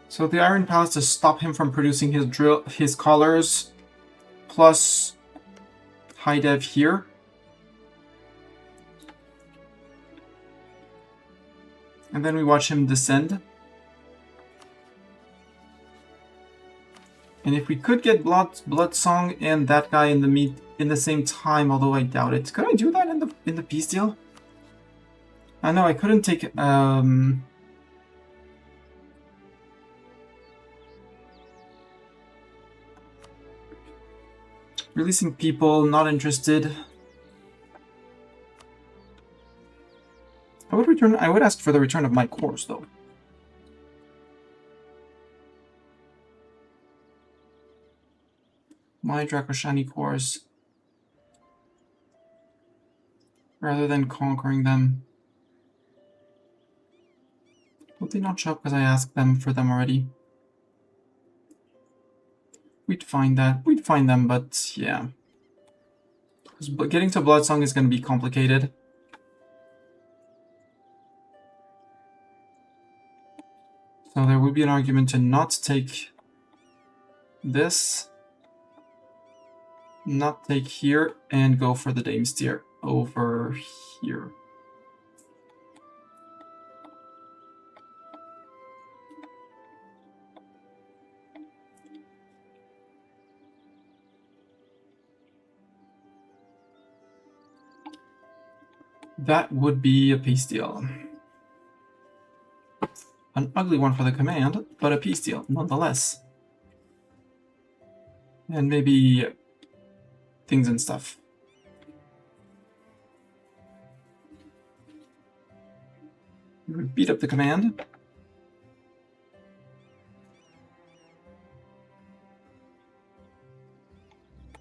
So the Iron Palace to stop him from producing his colors, plus high dev here. And then we watch him descend. And if we could get Bloodsong and that guy in the same time, although I doubt it. Could I do that in the peace deal? I know I couldn't take releasing people, not interested. I would ask for the return of my cores though. My Dracoshani cores. Rather than conquering them. Would they not show up because I asked them for them already? We'd find that. We'd find them, but yeah. But getting to Bloodsong is going to be complicated. So there would be an argument to not take this, not take here, and go for the Damesteer over here. That would be a peace deal. An ugly one for the command, but a peace deal nonetheless. And maybe things and stuff. We would beat up the command.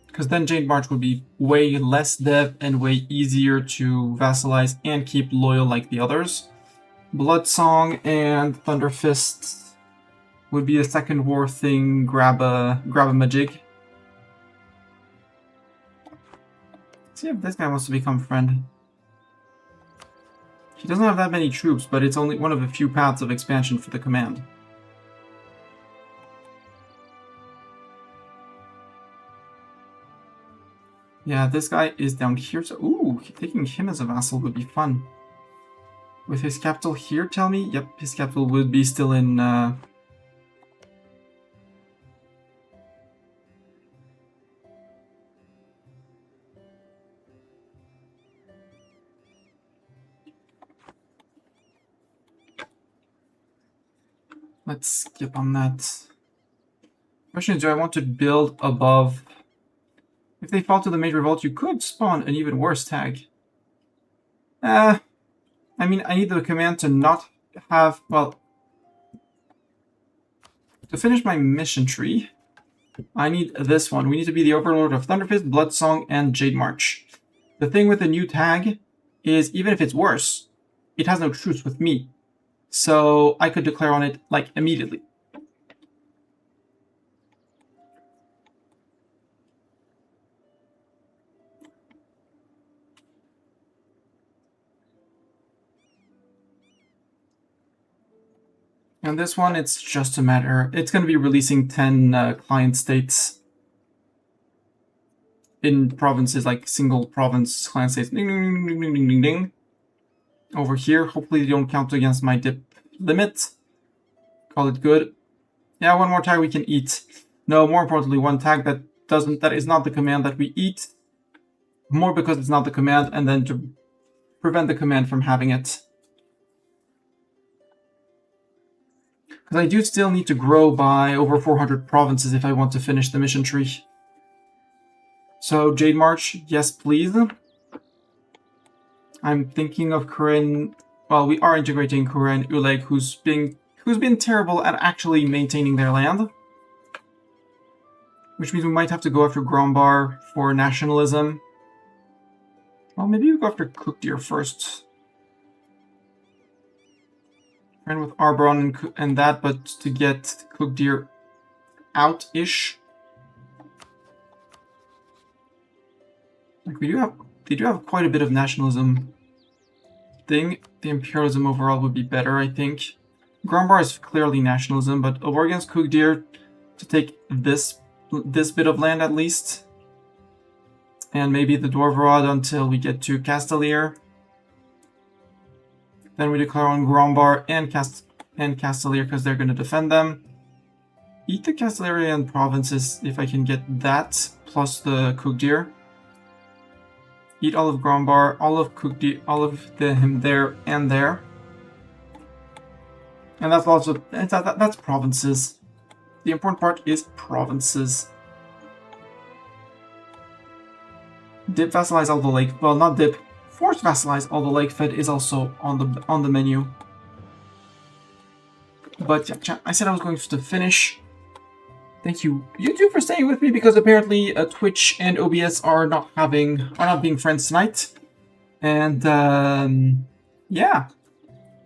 Because then Jade March would be way less dev and way easier to vassalize and keep loyal like the others. Bloodsong and Thunderfist would be a second war thing, grab a majig. See if this guy wants to become friend. He doesn't have that many troops, but it's only one of a few paths of expansion for the command. Yeah, this guy is down here. So, ooh, taking him as a vassal would be fun. With his capital here, tell me? Yep, his capital would be still in... Let's skip on that. Question is, do I want to build above? If they fall to the major revolt, you could spawn an even worse tag. I mean, I need the command to not have, well, to finish my mission tree, I need this one. We need to be the Overlord of Thunderfist, Bloodsong, and Jade March. The thing with the new tag is, even if it's worse, it has no truce with me. So I could declare on it, like, immediately. And this one, it's just a matter... It's going to be releasing 10 client states in provinces, like single province client states. Ding, ding, ding, ding, ding, ding, ding. Over here, hopefully they don't count against my dip limit. Call it good. Yeah, one more tag we can eat. No, more importantly, one tag that is not the command that we eat. More because it's not the command, and then to prevent the command from having it. Because I do still need to grow by over 400 provinces if I want to finish the mission tree. So, Jade March, yes please. I'm thinking of Kuren. Well, we are integrating Kuren Uleg, who's been terrible at actually maintaining their land. Which means we might have to go after Grombar for nationalism. Well, maybe we go after Cookdeer first. And with Arbron and that, but to get Cookdeer out-ish. Like they do have quite a bit of nationalism thing. The imperialism overall would be better, I think. Grombar is clearly nationalism, but a war against Cookdeer to take this bit of land at least. And maybe the Dwarvarad until we get to Castelier. Then we declare on Grombar and Castelier because they're going to defend them. Eat the Castelerian provinces if I can get that, plus the Cookdeer. Eat all of Grombar, all of Cookdeer, all of him there and there. And that's also, that's provinces. The important part is provinces. Dip vassalize all the lake, well not dip, force vassalize all the lake fed is also on the menu. But yeah, I said I was going to finish. Thank you YouTube for staying with me, because apparently Twitch and OBS are not being friends tonight. And yeah.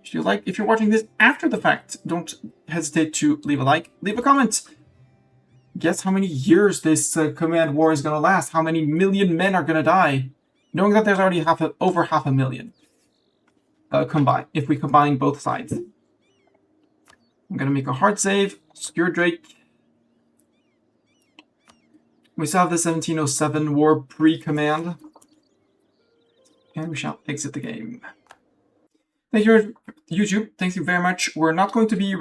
If you're watching this after the fact, don't hesitate to leave a like, leave a comment. Guess how many years this command war is going to last, how many million men are going to die, knowing that there's already over half a million combined, if we combine both sides. I'm going to make a hard save, Skewered Drake. We still have the 1707 war pre-command, and we shall exit the game. Thank you, YouTube. Thank you very much. We're not going to be